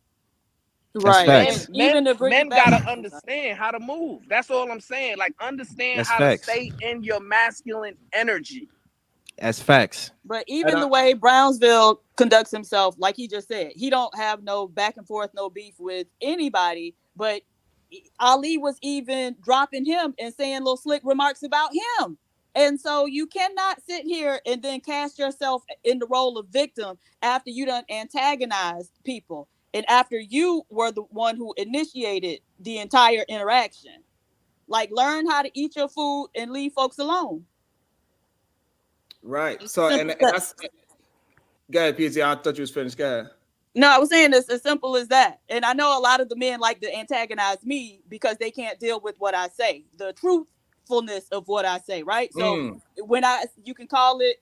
Right. Men gotta understand how to move. That's all I'm saying. Like, understand how to stay in your masculine energy. That's facts. But even the way Brownsville conducts himself, like he just said, he don't have no back and forth, no beef with anybody. But Ali was even dropping him and saying little slick remarks about him. And so you cannot sit here and then cast yourself in the role of victim after you done antagonized people and after you were the one who initiated the entire interaction. Like, learn how to eat your food and leave folks alone. Right. So and that's go ahead, PZ. I thought you was finished. Go ahead. No, I was saying it's as simple as that. And I know a lot of the men like to antagonize me because they can't deal with what I say, the truthfulness of what I say, right? So when you can call it,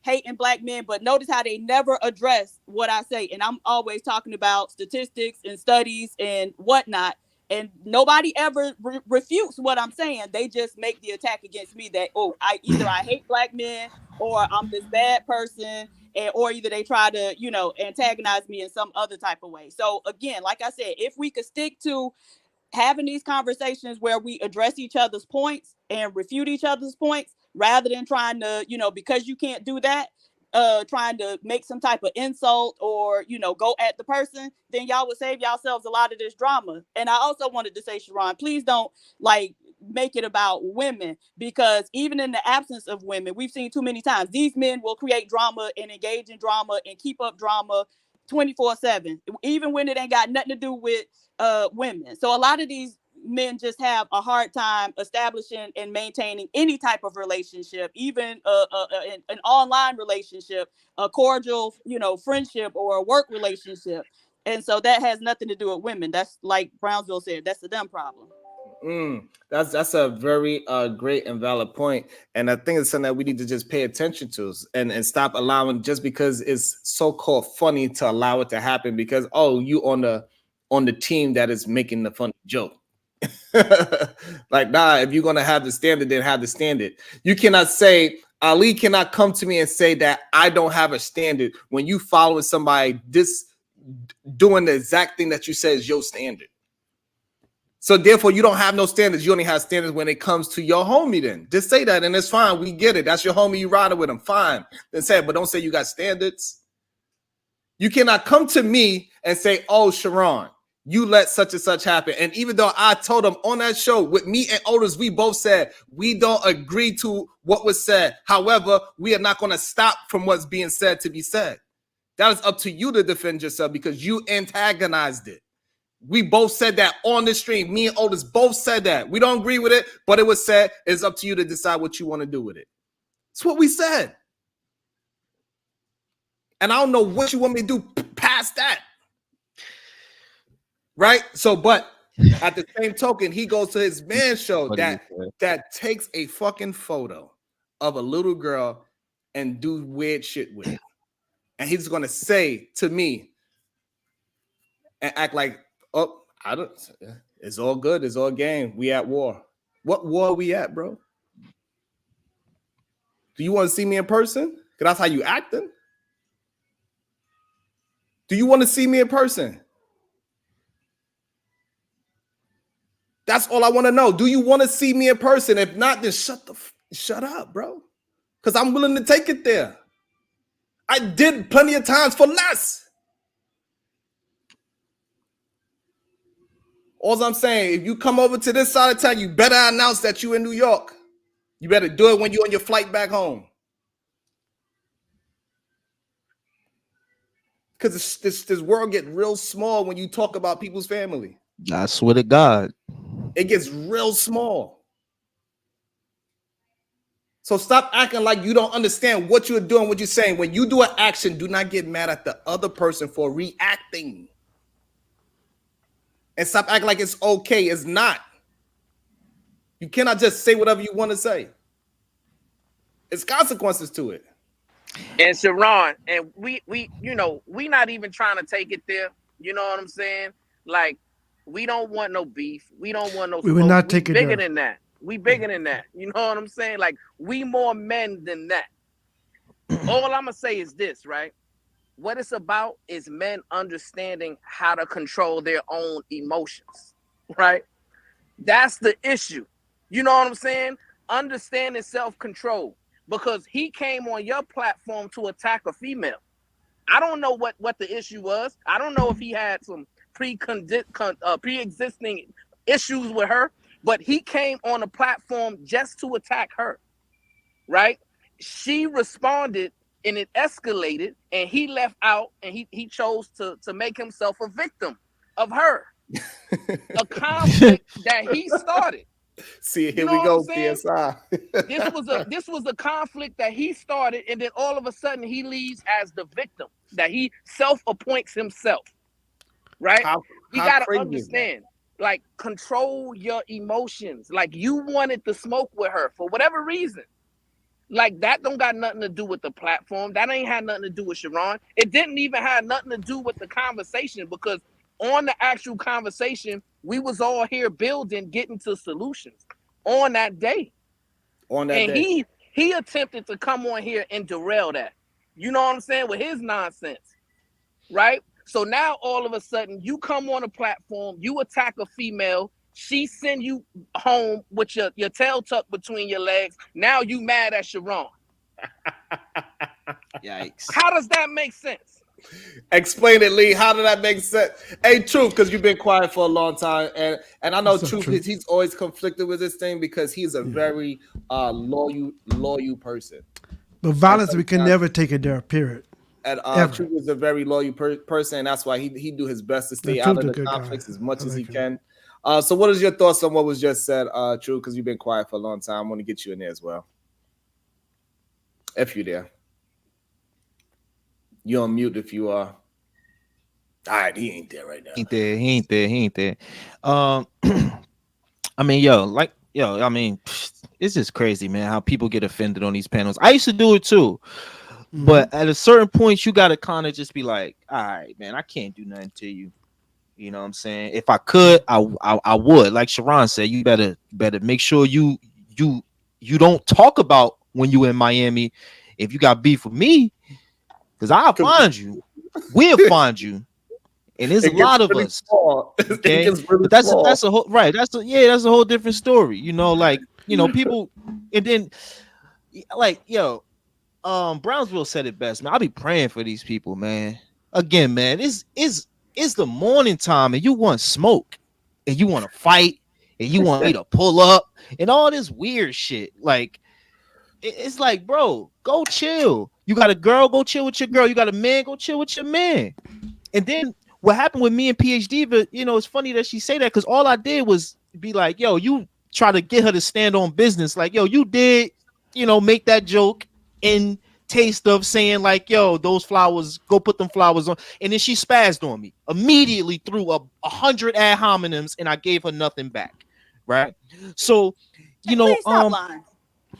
hating black men, but notice how they never address what I say. And I'm always talking about statistics and studies and whatnot. And nobody ever refutes what I'm saying. They just make the attack against me that, I hate black men or I'm this bad person. Or either they try to, antagonize me in some other type of way. So again, like I said, if we could stick to having these conversations where we address each other's points and refute each other's points, rather than trying to, because you can't do that, trying to make some type of insult or, go at the person, then y'all would save yourselves a lot of this drama. And I also wanted to say, Sharon, please don't make it about women, because even in the absence of women, we've seen too many times these men will create drama and engage in drama and keep up drama 24/7, even when it ain't got nothing to do with women. So a lot of these men just have a hard time establishing and maintaining any type of relationship, even an online relationship, a cordial, friendship or a work relationship. And so that has nothing to do with women. That's like Brownsville said, that's a them problem. That's a very great and valid point, and I think it's something that we need to just pay attention to and stop allowing, just because it's so-called funny, to allow it to happen because you on the team that is making the funny joke. Like, nah, if you're gonna have the standard, then have the standard. You cannot say, Ali cannot come to me and say that I don't have a standard when you following somebody doing the exact thing that you said is your standard. So therefore, you don't have no standards. You only have standards when it comes to your homie. Then just say that, and it's fine. We get it. That's your homie. You riding with him. Fine. Then say it, but don't say you got standards. You cannot come to me and say, "Oh, Sharon, you let such and such happen." And even though I told him on that show, with me and Otis, we both said we don't agree to what was said. However, we are not going to stop from what's being said to be said. That is up to you to defend yourself because you antagonized it. We both said that on the stream. Me and Otis both said that. We don't agree with it, but it was said. It's up to you to decide what you want to do with it. That's what we said. And I don't know what you want me to do past that. Right? So, but at the same token, he goes to his man show that takes a fucking photo of a little girl and do weird shit with it. And he's going to say to me and act like, it's all good. It's all game. We at war. What war are we at, bro? Do you want to see me in person? Because that's how you acting. Do you want to see me in person? That's all I want to know. Do you want to see me in person? If not, then shut up, bro. Because I'm willing to take it there. I did plenty of times for less. All I'm saying, if you come over to this side of town, you better announce that you in New York. You better do it when you're on your flight back home. Because this world gets real small when you talk about people's family. I swear to God. It gets real small. So stop acting like you don't understand what you're doing, what you're saying. When you do an action, do not get mad at the other person for reacting. And stop acting like it's okay. It's not. You cannot just say whatever you want to say. It's consequences to it. And Sharon, and we not even trying to take it there. You know what I'm saying? Like, we don't want no beef. We don't want no We will not take it bigger there. than that. We bigger than that. You know what I'm saying? Like, we more men than that. All I'm gonna say is this, right? What it's about is men understanding how to control their own emotions, right? That's the issue. You know what I'm saying? Understanding self-control. Because he came on your platform to attack a female. I don't know what the issue was. I don't know if he had some pre-existing issues with her, but he came on a platform just to attack her, right? She responded and it escalated, and he left out and he chose to make himself a victim of her. A conflict that he started. See, here You know we what I'm go, saying? PSI. This was a conflict that he started, and then all of a sudden he leaves as the victim. That he self-appoints himself. Right? We How gotta crazy is that? understand. Like, control your emotions. Like, you wanted to smoke with her for whatever reason. Like, that don't got nothing to do with the platform. That ain't had nothing to do with Sharon. It didn't even have nothing to do with the conversation, because on the actual conversation, we was all here building, getting to solutions on that day. On that And day. he attempted to come on here and derail that. You know what I'm saying? With his nonsense. Right? So now all of a sudden you come on a platform, you attack a female, she send you home with your tail tucked between your legs. Now you mad at Sharon. Yikes. How does that make sense? Explain it, Lee. How did that make sense? Hey, Truth, because you've been quiet for a long time, and I know What's up, Truth. Truth? He's always conflicted with this thing because he's a very loyal person. But violence, we can never take it there. Period. And Ever. Truth is a very loyal person, and that's why he do his best to stay The out Truth of a the good guy. conflicts as much I as he like can. So, what is your thoughts on what was just said, Truth? Because you've been quiet for a long time. I want to get you in there as well. If you're there, you're on mute. If you are. All right, he ain't there right now. He ain't there. I mean, I mean, it's just crazy, man, how people get offended on these panels. I used to do it too. But at a certain point, you gotta kind of just be like, all right, man, I can't do nothing to you. You know what I'm saying? If I could, I would. Like Sharon said, you better make sure you don't talk about when you in Miami. If you got beef with me, because I'll find you. We'll find you. And there's a lot of us. Okay? But that's a whole right. That's a whole different story. You know, like, you know, people, and then like, Brownsville said it best, man. I'll be praying for these people, man. Again, man, it's the morning time and you want smoke and you want to fight and you want me to pull up and all this weird shit. Like, it's like, bro, go chill. You got a girl, go chill with your girl. You got a man, go chill with your man. And then what happened with me and PhD, but you know, it's funny that she say that because all I did was be like, yo, you try to get her to stand on business. Like, yo, you did, you know, make that joke in taste of saying like, yo, those flowers, go put them flowers on. And then she spazzed on me, immediately threw 100 ad hominems, and I gave her nothing back. Right. So, you know, stop lying.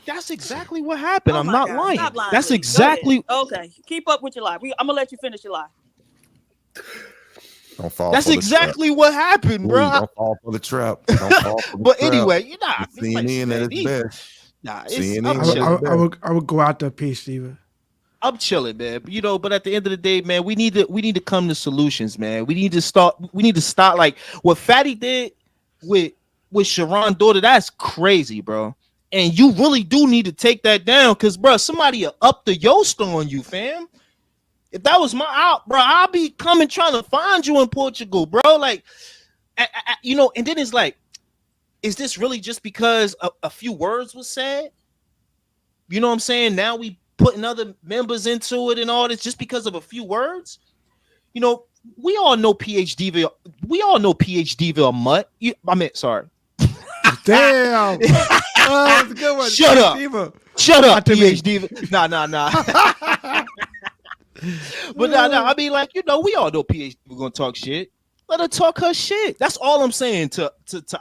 That's exactly what happened. Oh I'm my not God, lying. stop lying. That's Lee. exactly Okay. Keep up with your lie. I'm gonna let you finish your lie. Don't fall. That's for the exactly trap. what happened, bro. Don't fall for the trap. Don't fall for the But trap. anyway, you know, CNN at its best. Nah, I would go out there, PhD. I'm chilling, man. You know, but at the end of the day, man, we need to come to solutions, man. We need to start like what Fatty did with Sharon's daughter. That's crazy, bro. And you really do need to take that down, because, bro, somebody up the yost on you, fam. If that was my out, bro, I'll be coming trying to find you in Portugal, bro. Like, you know, and then it's like, is this really just because a few words was said? You know what I'm saying? Now we putting other members into it and all this just because of a few words. You know, we all know PhDville. We all know PhDville mutt. Sorry. Damn. Oh, that's a good one. Shut up. Shut up, PhD. Nah. But I mean, like, you know, we all know PhD. We're gonna talk shit. Let her talk her shit. That's all I'm saying to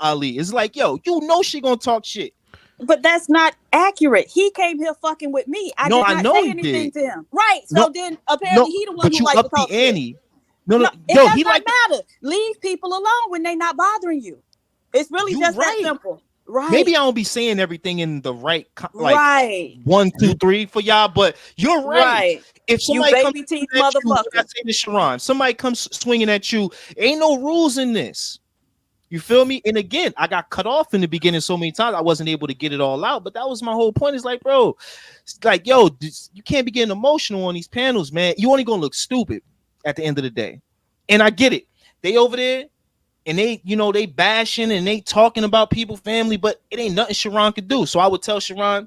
Ali. It's like, yo, you know she gonna talk shit. But that's not accurate. He came here fucking with me. I did not say anything to him. Right. So then apparently he the one who likes to talk shit. No, it does not matter. Leave people alone when they not bothering you. It's really just that simple. Right. Maybe I don't be saying everything in the right, like 1, 2, 3 for y'all, but you're right. If somebody comes teeth motherfucker, I say to Sharon, somebody comes swinging at you, ain't no rules in this. You feel me? And again, I got cut off in the beginning so many times I wasn't able to get it all out. But that was my whole point. It's like, bro, it's like, yo, you can't be getting emotional on these panels, man. You only gonna look stupid at the end of the day. And I get it. They over there. And they, you know, they bashing and they talking about people, family, but it ain't nothing Sharon could do. So I would tell Sharon,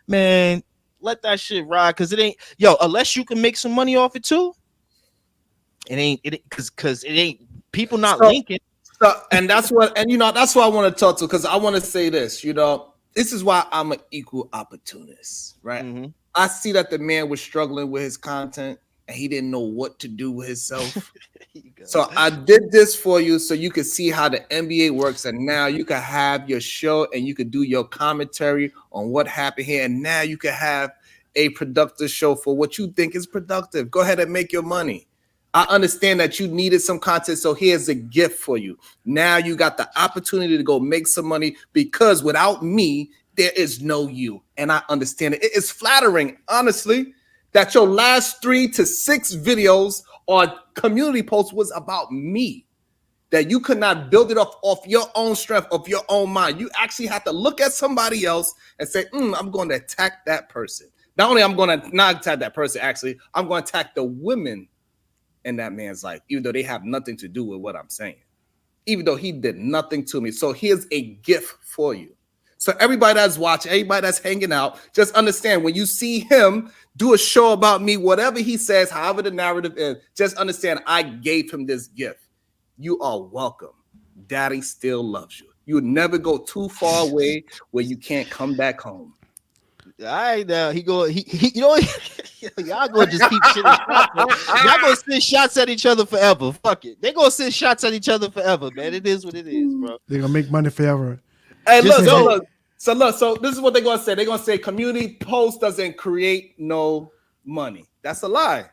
man, let that shit ride, because it ain't, unless you can make some money off it too. It ain't, because it ain't people not linking. So, and that's what I want to talk to, because I want to say this. This is why I'm an equal opportunist, right? Mm-hmm. I see that the man was struggling with his content and he didn't know what to do with himself. So I did this for you so you could see how the NBA works, and now you can have your show and you could do your commentary on what happened here, and now you can have a productive show for what you think is productive. Go ahead and make your money. I understand that you needed some content, so here's a gift for you. Now you got the opportunity to go make some money, because without me, there is no you. And I understand it. It is flattering, honestly, that your last 3 to 6 videos or community posts was about me, that you could not build it off your own strength, of your own mind. You actually have to look at somebody else and say, I'm going to attack that person. Not only I'm going to not attack that person, actually, I'm going to attack the women in that man's life, even though they have nothing to do with what I'm saying, even though he did nothing to me. So here's a gift for you. So everybody that's watching, everybody that's hanging out, just understand, when you see him do a show about me, whatever he says, however the narrative is, just understand I gave him this gift. You are welcome. Daddy still loves you. You would never go too far away where you can't come back home. All right, now y'all gonna just keep shooting shots. Y'all gonna send shots at each other forever. Fuck it. They gonna send shots at each other forever, man. It is what it is, bro. They're gonna make money forever. Hey, look. So this is what they're gonna say. They're gonna say community post doesn't create no money. That's a lie.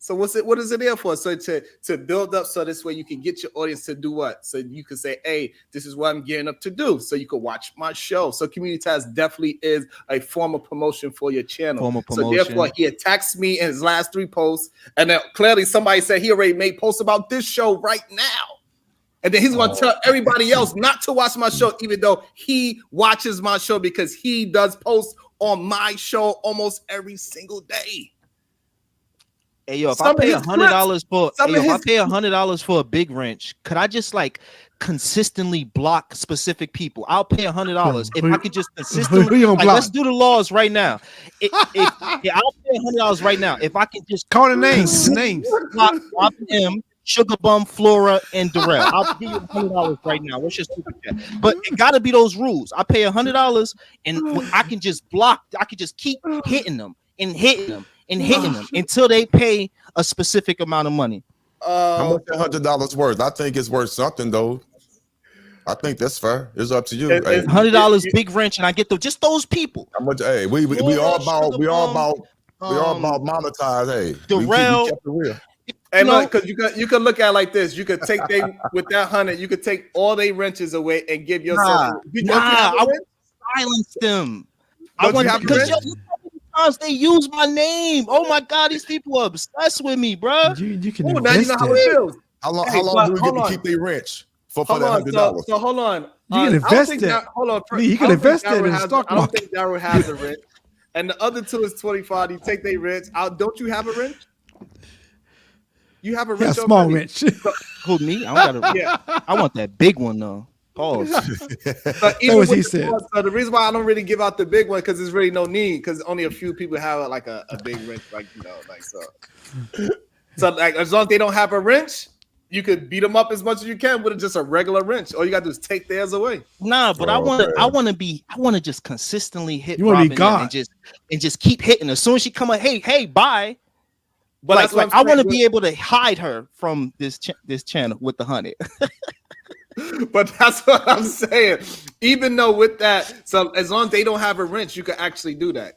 So what is it there for? So to build up, so this way you can get your audience to do what? So you can say, hey, this is what I'm gearing up to do. So you can watch my show. So community ties definitely is a form of promotion for your channel. So therefore he attacks me in his last 3 posts. And then clearly somebody said he already made posts about this show right now. And then he's going to tell everybody else not to watch my show, even though he watches my show, because he does post on my show almost every single day. Hey, yo, if I pay $100 for a big wrench, could I just consistently block specific people? I'll pay $100 if I could just consistently. Let's do the laws right now. I'll pay $100 right now if I can just call the names. Block M, Sugar Bum, Flora, and Darrell. I'll give you $100 right now. What's your super chat? But it got to be those rules. I pay $100 and I can just block. I can just keep hitting them and hitting them and hitting them until they pay a specific amount of money. How much $100 worth? I think it's worth something though. I think that's fair. It's up to you. $100 big wrench, and I get just those people. How much? Hey, we all about monetize. Hey, Darrell. we kept it real. Hey, look, because you can look at it like this. You could take with that 100, you could take all they wrenches away and give yourself. I want to silence them. I want because times they use my name. Oh my God, these people are obsessed with me, bro. You can. Now you know how it feels. How long do we get to keep their wrench for that $100? So hold on. You can invest it. Hold on. You can invest it in the stock market. I don't think Daryl has a wrench, and the other 2 is 25. You take their wrench out. Don't you have a wrench? You have a wrench. Yeah, small wrench. Who, me? I don't got a. Yeah. I want that big one though. Pause. But even what he said. So the reason why I don't really give out the big one, because there's really no need, because only a few people have like a big wrench, so as long as they don't have a wrench, you could beat them up as much as you can with just a regular wrench. All you gotta do is take theirs away. Nah, but I want to just consistently hit you Robin and just keep hitting. As soon as she come up, hey, bye. But I want to be able to hide her from this channel with the 100. But that's what I'm saying. Even though with that, so as long as they don't have a wrench, you can actually do that.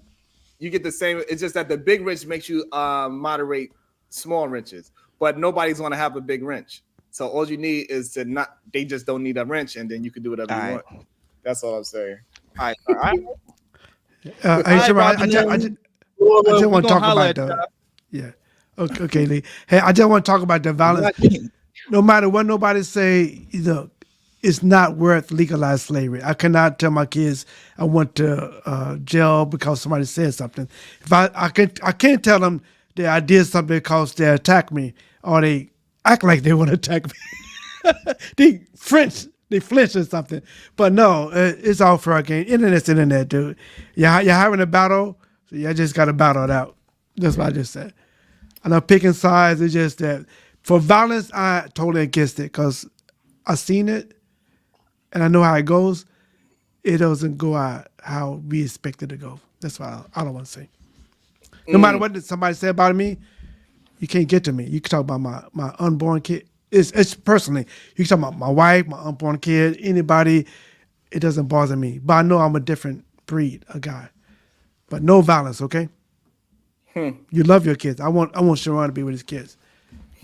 You get the same. It's just that the big wrench makes you moderate small wrenches, but nobody's going to have a big wrench. So all you need is to not. They just don't need a wrench, and then you can do whatever you want. That's all I'm saying. All right. I just want to talk about the. Yeah. Okay, Lee. Hey, I just want to talk about the violence. No matter what nobody say, it's not worth legalized slavery. I cannot tell my kids I went to jail because somebody said something. If I can't tell them that I did something because they attacked me or they act like they want to attack me. they flinch or something. But no, it's all for a game. Internet's internet, dude. You're having a battle, so you just got to battle it out. That's what I just said. I know picking sides is just that. For violence, I totally against it because I've seen it, and I know how it goes. It doesn't go out how we expect it to go. That's why I don't want to say. No matter what somebody say about me, you can't get to me. You can talk about my unborn kid. It's personally. You can talk about my wife, my unborn kid, anybody. It doesn't bother me. But I know I'm a different breed, a guy. But no violence, okay? You love your kids. I want Sharon to be with his kids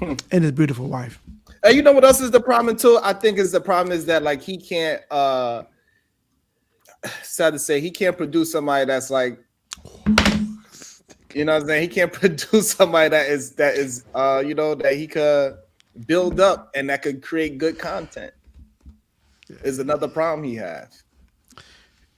and his beautiful wife. And you know what else is the problem too? I think is the problem is that like he can't sad to say he can't produce somebody that's like, you know what I'm saying? He can't produce somebody that is you know, that he could build up and that could create good content. Is another problem he has.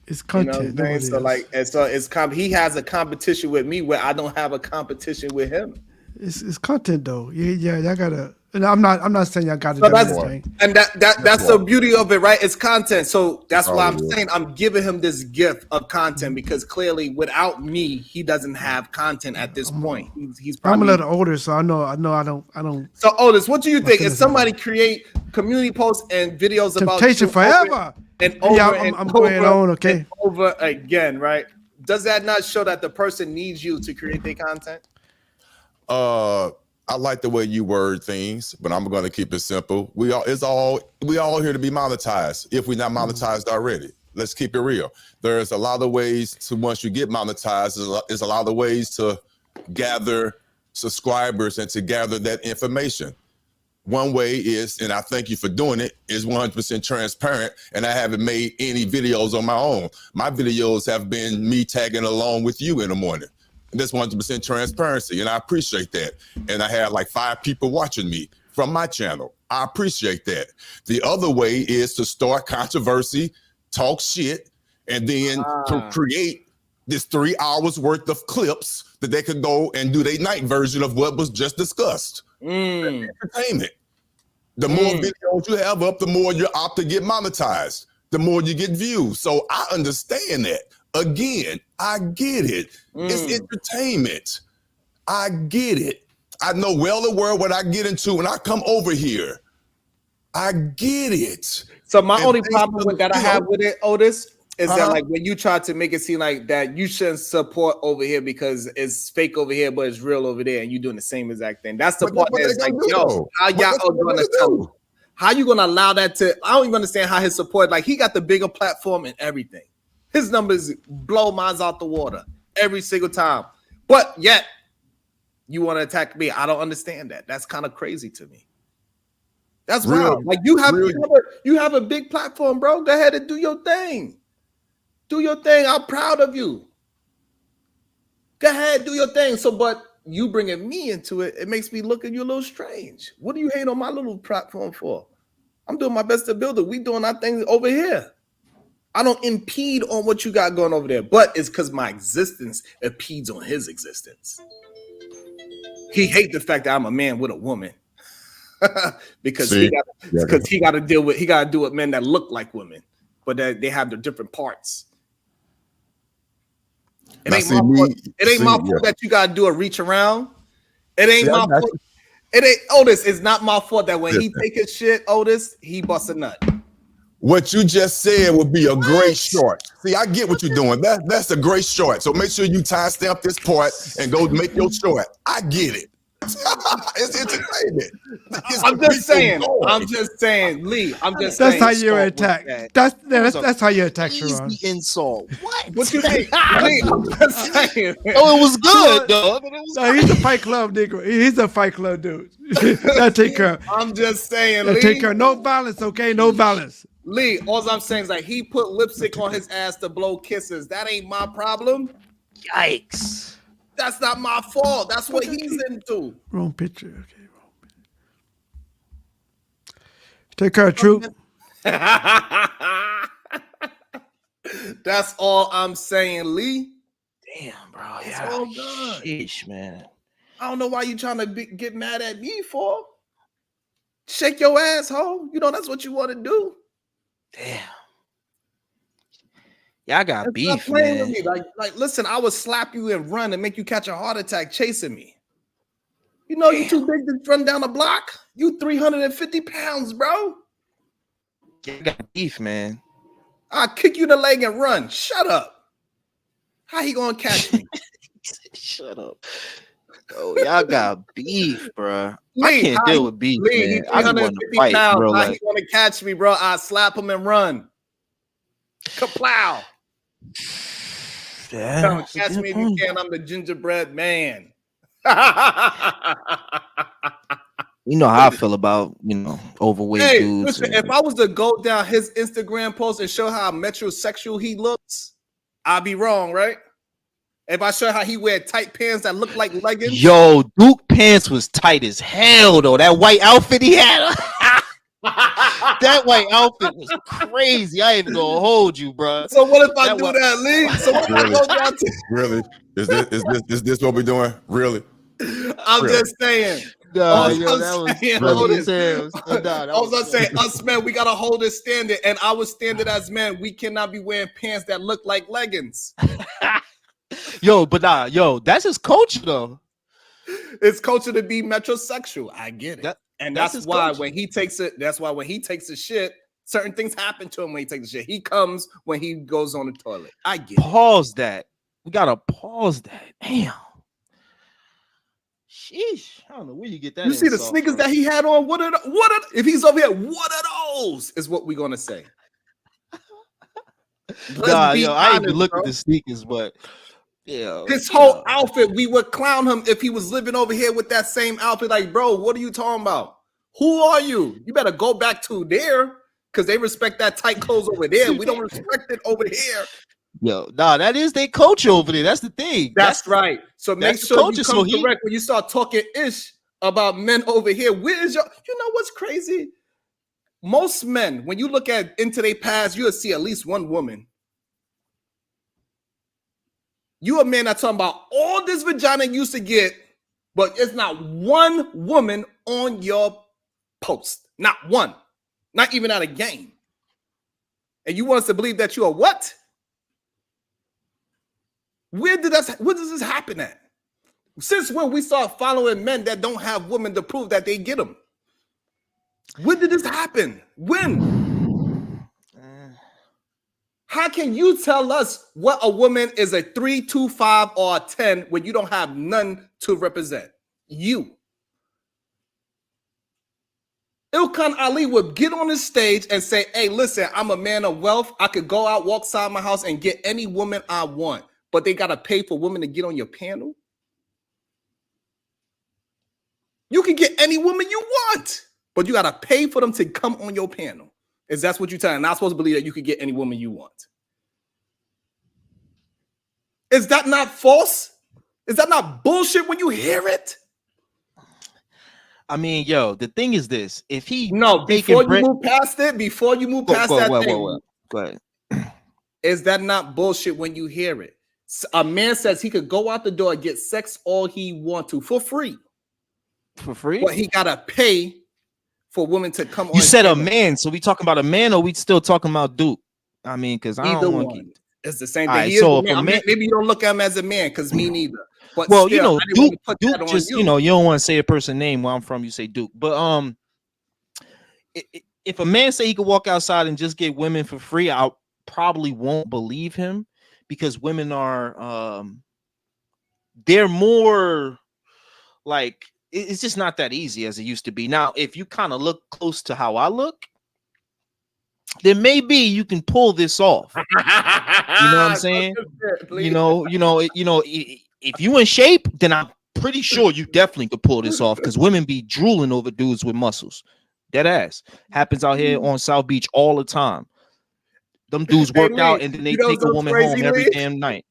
It's content. You know what I'm saying? So like, and so he has a competition with me where I don't have a competition with him. It's content though. Yeah, y'all gotta. And I'm not saying y'all got to do anything. And that's the beauty of it, right? It's content. So that's why I'm saying I'm giving him this gift of content because clearly without me, he doesn't have content at this point. He's probably, I'm a little older, so I know I don't. So Otis, what do you think? If somebody create community posts and videos about Temptation forever and over yeah, and I'm over going on, okay, and over again, right? Does that not show that the person needs you to create their content? I like the way you word things, but I'm going to keep it simple. We all here to be monetized. If we're not monetized already, let's keep it real. There's a lot of ways to, once you get monetized, there's a lot of ways to gather subscribers and to gather that information. One way is, and I thank you for doing it, is 100% transparent, and I haven't made any videos on my own. My videos have been me tagging along with you in the morning. That's 100% transparency, and I appreciate that. And I have like 5 people watching me from my channel. I appreciate that. The other way is to start controversy, talk shit, and then to create this 3 hours worth of clips that they could go and do their night version of what was just discussed. Entertainment. The more videos you have up, the more you're opt to get monetized, the more you get views. So I understand that. Again, I get it. It's entertainment. I get it. I know well aware what I get into when I come over here. I get it. So my only problem with that I have with it, Otis, is that like when you try to make it seem like that you shouldn't support over here because it's fake over here, but it's real over there, and you're doing the same exact thing. That's the part that's like, yo, how y'all are gonna tell? How you gonna allow that to? I don't even understand how his support. Like he got the bigger platform and everything. His numbers blow mine out the water every single time. But yet, you want to attack me. I don't understand that. That's kind of crazy to me. That's wild. Like you have a big platform, bro. Go ahead and do your thing. Do your thing. I'm proud of you. Go ahead, do your thing. So, but you bringing me into it, it makes me look at you a little strange. What do you hate on my little platform for? I'm doing my best to build it. We doing our things over here. I don't impede on what you got going over there, but it's because my existence impedes on his existence. He hates the fact that I'm a man with a woman because he got to deal with men that look like women, but that they have their different parts. It ain't my fault that you got to do a reach around. It ain't my fault. It ain't Otis. It's not my fault that when he take his shit, Otis, he busts a nut. What you just said would be a great short. See, I get what you're doing. That's a great short. So make sure you timestamp this part and go make your short. I get it. It's entertainment. I'm just saying, Lee. That's how you attack. That's how you attack Sharon. Easy insult. What you think? Lee, I'm just saying. Oh, it was good, though. No, he's a Fight Club nigga. He's a Fight Club dude. That take care. I'm just saying, Lee. Take care. No violence, okay? No violence. Lee, all I'm saying is like he put lipstick on his ass to blow kisses. That ain't my problem. Yikes. That's not my fault. That's what he's into. Wrong picture. Okay, wrong picture. Take care, Troop. That's all I'm saying, Lee. Damn, bro. It's all good. Sheesh, man. I don't know why you trying to get mad at me for. Shake your asshole. You know that's what you want to do. Damn. Y'all got That's beef, playing man. with me. Like, listen, I would slap you and run and make you catch a heart attack chasing me. You know you too big to run down the block. You 350 pounds, bro. You got beef, man. I'll kick you in the leg and run. Shut up. How he gonna catch me? Shut up. Oh, y'all got beef, bro. Lee, I can't deal with beef, Lee, man. he I be wanting to 350 fight, pounds. bro. How Like, he gonna catch me, bro? I slap him and run. Kaplow. yeah, Come that's a catch good me if you point. can. I'm the gingerbread man. You know how I feel about overweight Hey, dudes. listen, if I was to go down his Instagram post and show how metrosexual he looks, I'd be wrong, right? If I show how he wear tight pants that look like leggings. Yo, Duke pants was tight as hell though. That white outfit he had. That white outfit was crazy. I ain't even gonna hold you, bro. So what if I That do wa- that, Lee? So what if I Really? go down to Really? Is this what we're doing? Really? I'm Really? just saying. Nah, All yo, I'm that was saying, funny hold as it. hell. So, nah, that I was was gonna say, funny. us men, we gotta hold this standard, and our standard as men, we cannot be wearing pants that look like leggings. Yo, but nah, yo, that's his culture though. It's culture to be metrosexual. I get it, and that's that's his why culture. when he takes it, that's why when he takes a shit, certain things happen to him when he takes a shit. He comes when he goes on the toilet. I get it. Pause that. We gotta pause that. Damn. Sheesh. I don't know where you get that. You see the insult sneakers from. that he had on? What are if he's over here? What are those? Is what we're gonna say. Nah, be yo, I ain't even honest, look bro. at the sneakers, but yeah, His whole outfit, we would clown him if he was living over here with that same outfit. Like, bro, what are you talking about? Who are you? You better go back to there because they respect that tight clothes over there. We don't respect it over here. yo, nah, that is their culture over there. That's the thing. That's right. So make that's the sure you culture, come so he- correct when you start talking ish about men over here. Where is your? You know what's crazy? Most men, when you look at into their past, you'll see at least one woman. You a man that's talking about all this vagina you used to get, but it's not one woman on your post. Not one. Not even at a game. And you want us to believe that you are what? Where does this happen at? Since when we start following men that don't have women to prove that they get them? When did this happen? When? How can you tell us what a woman is a 3, 2, 5, or a 10 when you don't have none to represent? You. Ilkan Ali would get on the stage and say, hey, listen, I'm a man of wealth. I could go out, walk outside my house, and get any woman I want. But they got to pay for women to get on your panel? You can get any woman you want, but you got to pay for them to come on your panel. Is that what you're telling? Not supposed to believe that you could get any woman you want. Is that not false? Is that not bullshit when you hear it? I mean, yo, the thing is this: if he before you move past it, go ahead. Is that not bullshit when you hear it? A man says he could go out the door and get sex all he want to for free. For free? But he gotta pay for women to come on. You said a man, so we talking about a man, or we still talking about Duke? I mean, because I Either don't want one. It's the same All thing. right, He is so the if a man. man- Maybe you don't look at him as a man, because me neither. But well, still, you know, I didn't want to put Duke that on just you. you know, you don't want to say a person name where I'm from. You say Duke, but if a man say he could walk outside and just get women for free, I probably won't believe him because women are they're more like it's just not that easy as it used to be. Now, if you kind of look close to how I look, then maybe you can pull this off. You know what I'm saying? You know, if you in shape, then I'm pretty sure you definitely could pull this off because women be drooling over dudes with muscles. Dead ass. Happens out here on South Beach all the time. Them dudes work out and then they take a woman home every damn night.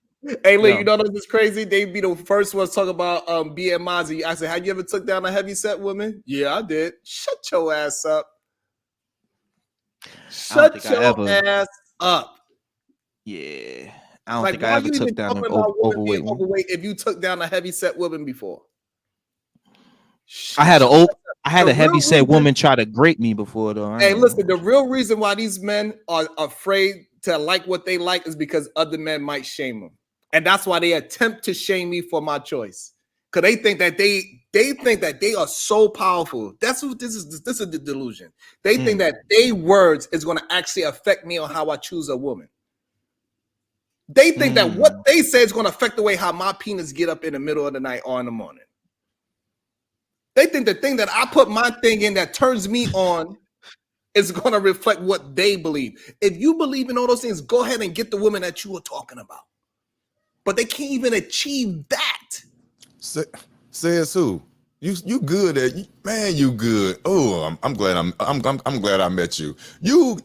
Hey Lee, Yeah. you know what's crazy? They be the first ones talking about BMIs. I said, have you ever took down a heavy set woman? Yeah, I did. Shut your ass up. Shut your ass up. Yeah. I don't Like, think why I ever you took even down an talking about women overweight being one. overweight if you took down a heavy set woman before? I had a The heavy real set reason- woman try to grape me before though. I Hey, ain't- listen, the real reason why these men are afraid to like what they like is because other men might shame them. And that's why they attempt to shame me for my choice. Because they think that They think that they are so powerful. That's what this is. This is the delusion. They think that their words is going to actually affect me on how I choose a woman. They think that what they say is going to affect the way how my penis get up in the middle of the night or in the morning. They think the thing that I put my thing in that turns me on is going to reflect what they believe. If you believe in all those things, go ahead and get the woman that you were talking about. But they can't even achieve that. Says who? You good at man? You good? Oh, I'm glad I'm glad I met you. You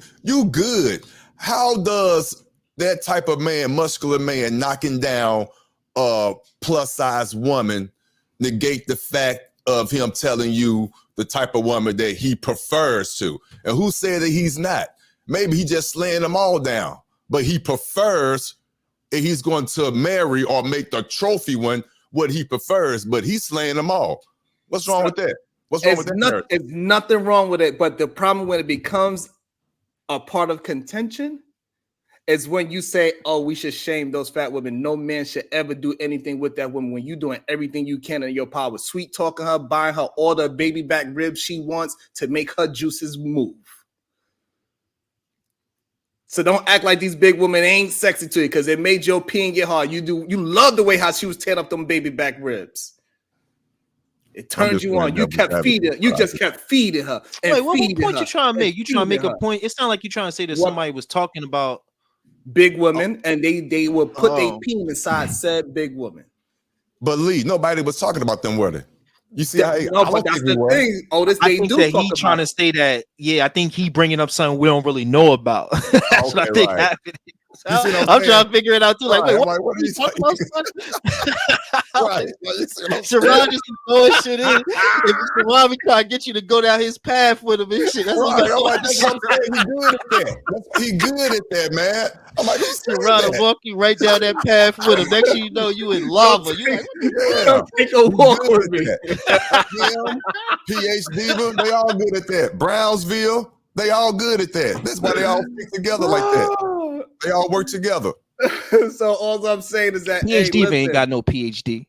good? How does that type of man, muscular man, knocking down a plus size woman negate the fact of him telling you the type of woman that he prefers to? And who said that he's not? Maybe he just slaying them all down, but he prefers. And he's going to marry or make the trophy one what he prefers, but he's slaying them all. What's wrong with that? What's wrong with that? It's nothing wrong with it, but the problem when it becomes a part of contention is when you say, oh, we should shame those fat women. No man should ever do anything with that woman when you're doing everything you can in your power. Sweet talking her, buying her all the baby back ribs she wants to make her juices move. So don't act like these big women ain't sexy to you because it made your peeing get hard. You love the way how she was tearing up them baby back ribs. It turned you on. You kept feeding. You just kept feeding her. Wait, what point you trying to make? You trying to make a point? It sounds like you trying to say that somebody was talking about big women, and they will put their peen inside said big woman. But Lee, nobody was talking about them, were they? You see, but that's the thing. Otis, I think that he trying to say that. Yeah, I think he bringing up something we don't really know about. That's what I think happened. I'm trying to figure it out too. Like, wait, what are you talking about? Sharon just throwing shit in. If Sharon be trying to get you to go down his path with him and shit. That's what he good at that, man. I'm like, Sharon will walk you right down that path with him. Next thing you know, you in lava. You like, don't take a walk with me. PhD, they all good at that. Brownsville, they all good at that. That's why they all stick together like that. They all work together. So all I'm saying is that PhD ain't got no PhD.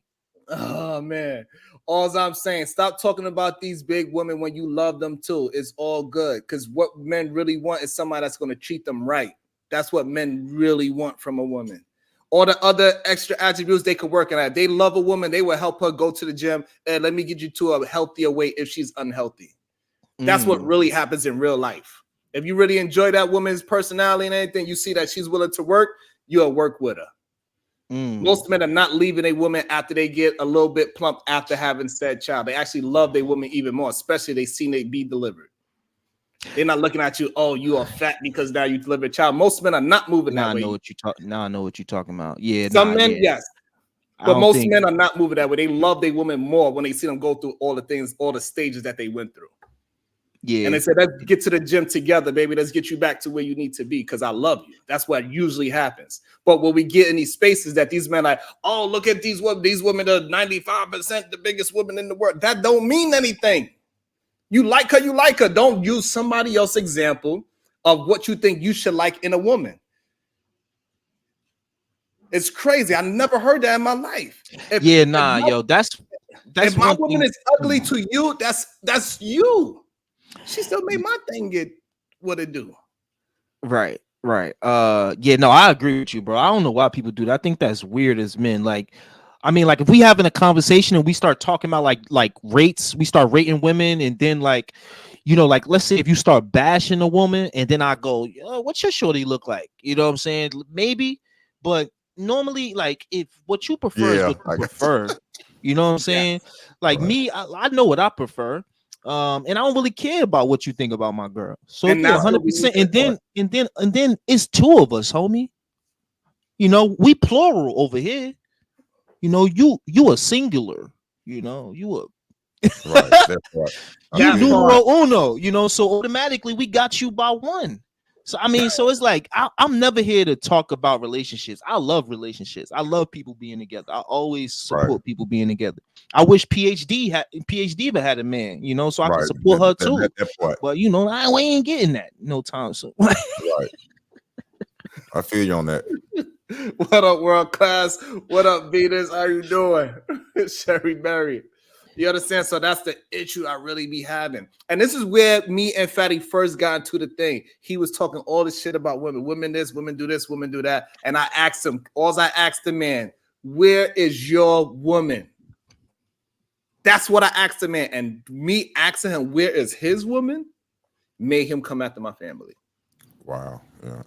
Oh man. All I'm saying, stop talking about these big women when you love them too. It's all good. Because what men really want is somebody that's going to treat them right. That's what men really want from a woman. All the other extra attributes they could work on. They love a woman, they will help her go to the gym and let me get you to a healthier weight if she's unhealthy. That's what really happens in real life. If you really enjoy that woman's personality and anything, you see that she's willing to work, you'll work with her. Most men are not leaving a woman after they get a little bit plump after having said child. They actually love their woman even more, especially they seen they be delivered. They're not looking at you, oh, you are fat because now you delivered a child. Most men are not moving that way. Now I know what you're talking about. Yeah. Some men, yes. But most men are not moving that way. They love their woman more when they see them go through all the things, all the stages that they went through. Yeah. And they said, let's get to the gym together, baby. Let's get you back to where you need to be because I love you. That's what usually happens. But when we get in these spaces that these men are like, oh, look at these women. These women are 95% the biggest women in the world. That don't mean anything. You like her, you like her. Don't use somebody else's example of what you think you should like in a woman. It's crazy. I never heard that in my life. That's if my woman is ugly to you, that's you. She still made my thing get what it do. Right. I agree with you, bro. I don't know why people do that. I think that's weird as men. Like, I mean, like if we having a conversation and we start talking about like rates, we start rating women, and then like, you know, like let's say if you start bashing a woman, and then I go, what's your shorty look like? You know what I'm saying? Maybe, but normally, like if what you prefer is what you prefer, you know what I'm saying? Like me, I know what I prefer. And I don't really care about what you think about my girl. So 100%. And then it's two of us, homie. You know, we plural over here. You know, you a singular. You know, you a right. That's right. You numero uno. You know, so automatically we got you by one. So I mean, so it's like I'm never here to talk about relationships. I love relationships. I love people being together. I always support people being together. I wish PhD had a man, you know, so I can support her too. But you know, we ain't getting that no time soon. Right. I feel you on that. What up, world class? What up, Venus? How you doing? Sherry Berry. You understand? So that's the issue I really be having. And this is where me and Fatty first got into the thing. He was talking all this shit about women. Women this, women do this, women do that. And I asked him, I asked the man, where is your woman? That's what I asked the man. And me asking him, where is his woman, made him come after my family. Wow. Yeah.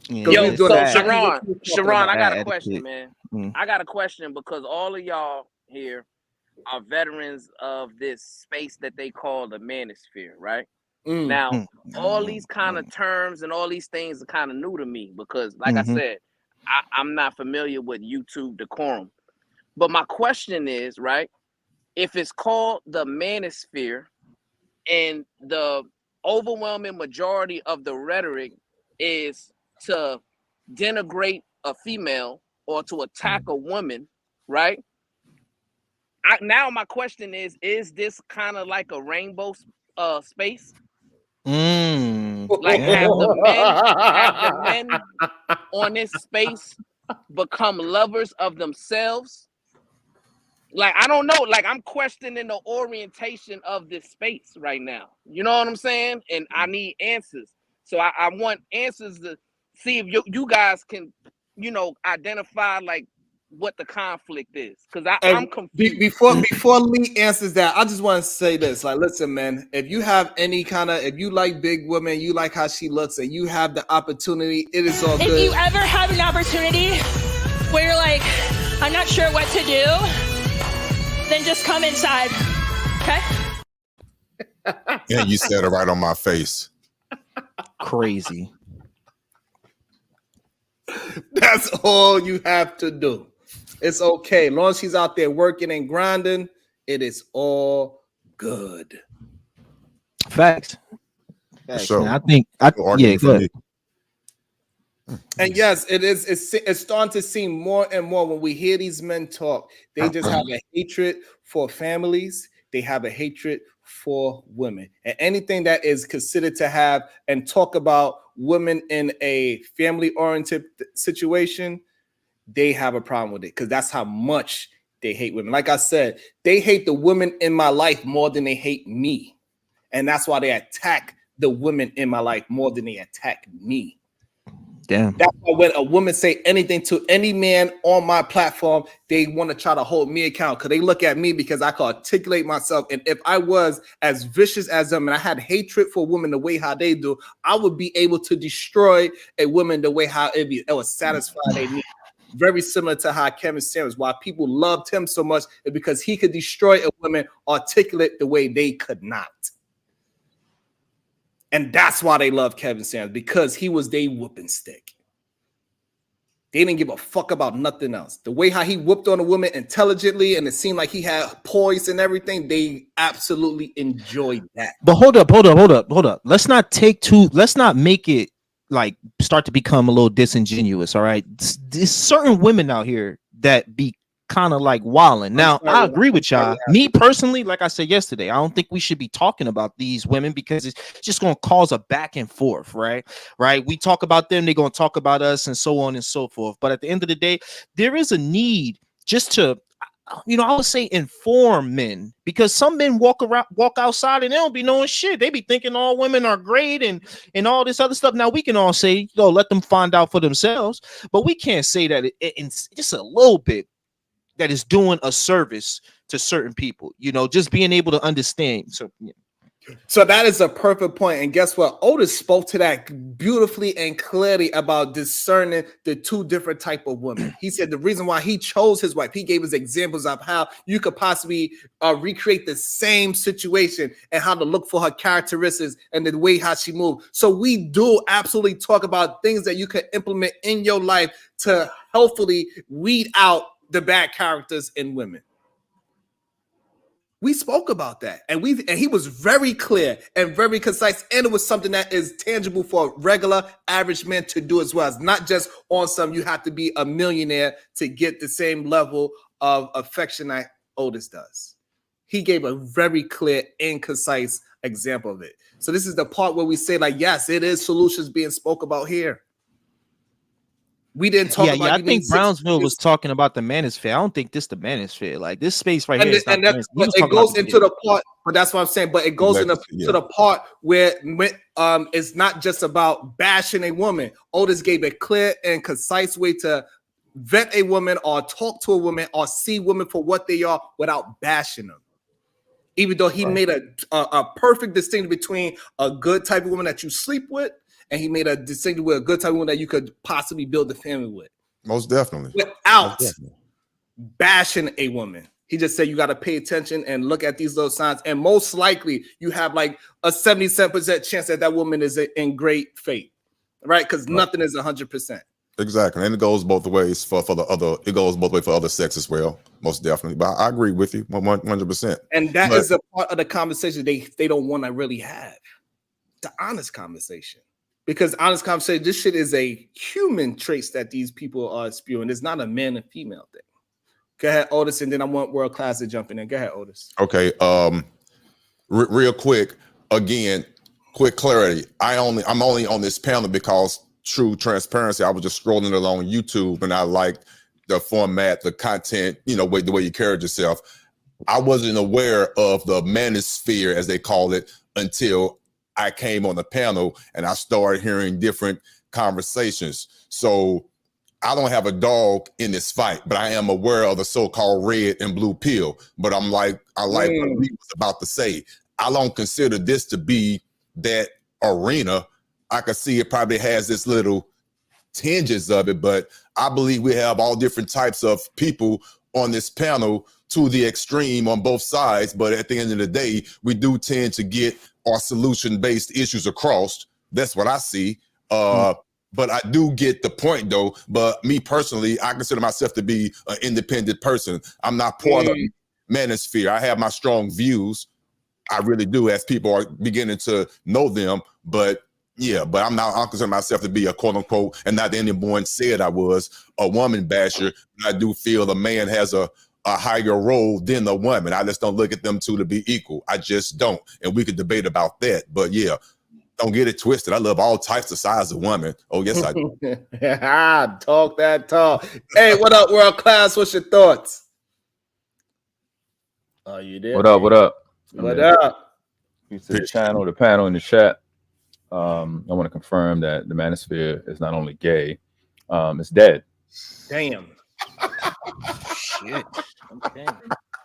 Yo, so Sharon, I got a question, man. I got a question because all of y'all here are veterans of this space that they call the manosphere, right? Now, all these kind of terms and all these things are kind of new to me because, like I said, I'm not familiar with YouTube decorum. But my question is, right, if it's called the manosphere and the overwhelming majority of the rhetoric is to denigrate a female or to attack a woman, right? Now my question is this kind of like a rainbow space? Like have the men on this space become lovers of themselves? Like, I don't know. Like, I'm questioning the orientation of this space right now. You know what I'm saying? And I need answers. So I want answers to see if you guys can, identify like what the conflict is. Because I'm confused. Before Lee answers that, I just want to say this. Like, listen, man, if you have if you like big women, you like how she looks, and you have the opportunity, it is all good. If you ever have an opportunity where you're like, I'm not sure what to do, then just come inside, okay? And you said it right on my face. Crazy. That's all you have to do. It's okay. As long as she's out there working and grinding, it is all good. Facts. So, I think yeah, go ahead. And yes, it is. It's starting to seem more and more when we hear these men talk. They just have a hatred for families. They have a hatred for women, and anything that is considered to have and talk about women in a family-oriented situation, they have a problem with it because that's how much they hate women. Like I said, they hate the women in my life more than they hate me, and that's why they attack the women in my life more than they attack me. Damn. That's why when a woman say anything to any man on my platform, they want to try to hold me account because they look at me because I can articulate myself. And if I was as vicious as them and I had hatred for women the way how they do, I would be able to destroy a woman the way how it would satisfy their needs. Very similar to how Kevin Samuels, why people loved him so much, is because he could destroy a woman articulate the way they could not. And that's why they love Kevin Samuels, because he was their whooping stick. They didn't give a fuck about nothing else. The way how he whooped on a woman intelligently and it seemed like he had poise and everything, they absolutely enjoyed that. But hold up. Let's not make it like start to become a little disingenuous, all right? There's certain women out here that be kind of like wilding. Now, I agree with y'all. Me personally, like I said yesterday, I don't think we should be talking about these women because it's just going to cause a back and forth, right? We talk about them, they're going to talk about us and so on and so forth. But at the end of the day, there is a need just to, I would say inform men, because some men walk outside and they don't be knowing shit. They be thinking all women are great and all this other stuff. Now we can all say, let them find out for themselves, but we can't say that it's just a little bit that is doing a service to certain people, just being able to understand. So that is a perfect point. And guess what? Otis spoke to that beautifully and clearly about discerning the two different type of women. He said the reason why he chose his wife, he gave us examples of how you could possibly recreate the same situation and how to look for her characteristics and the way how she moved. So we do absolutely talk about things that you can implement in your life to helpfully weed out the bad characters in women. We spoke about that, and he was very clear and very concise, and it was something that is tangible for a regular average man to do as well. It's not just on some you have to be a millionaire to get the same level of affection that Otis does. He gave a very clear and concise example of it. So this is the part where we say, like, yes, it is solutions being spoke about here. We didn't talk about. I you think need Brownsville was 6 talking about the manosphere. I don't think this the manosphere. Like this space right and here is not. and that, He was it talking about goes the into video. the part, but that's what I'm saying. But it goes into to the part where it's not just about bashing a woman. Otis gave a clear and concise way to vet a woman or talk to a woman or see women for what they are without bashing them. Even though he made a perfect distinction between a good type of woman that you sleep with, and he made a distinction with a good type of woman that you could possibly build a family with. Most definitely. Without bashing a woman. He just said you got to pay attention and look at these little signs. And most likely you have like a 77% chance that that woman is in great faith, right? Because nothing is 100%. Exactly. And it goes both ways for the other, it goes both ways for other sex as well. Most definitely. But I agree with you 100%. And that is a part of the conversation they don't want to really have. The honest conversation. Because honest conversation, this shit is a human traits that these people are spewing. It's not a man and female thing. Go ahead, Otis, and then I want World Class to jump in there. Go ahead, Otis. Okay. Real quick, again, quick clarity. I'm only on this panel because true transparency. I was just scrolling along YouTube and I liked the format, the content, the way you carried yourself. I wasn't aware of the manosphere, as they call it, until I came on the panel and I started hearing different conversations. So I don't have a dog in this fight, but I am aware of the so-called red and blue pill. But I like what he was about to say. I don't consider this to be that arena. I can see it probably has this little tinges of it, but I believe we have all different types of people on this panel to the extreme on both sides. But at the end of the day, we do tend to get our solution-based issues across. That's what I see. But I do get the point though. But me personally, I consider myself to be an independent person. I'm not part of the manosphere. I have my strong views. I really do, as people are beginning to know them. But yeah, but I consider myself to be a quote unquote, and not anyone said I was, a woman basher. I do feel the man has a higher role than the woman. I just don't look at them two to be equal. I just don't. And we could debate about that. But yeah, don't get it twisted. I love all types of size of women. Oh, yes, I do. Talk that talk. Hey, what up, World Class? What's your thoughts? Are you there? What up? What up? What up? Peace to the channel, the panel, in the chat. I want to confirm that the manosphere is not only gay, it's dead. Damn. Shit. Okay.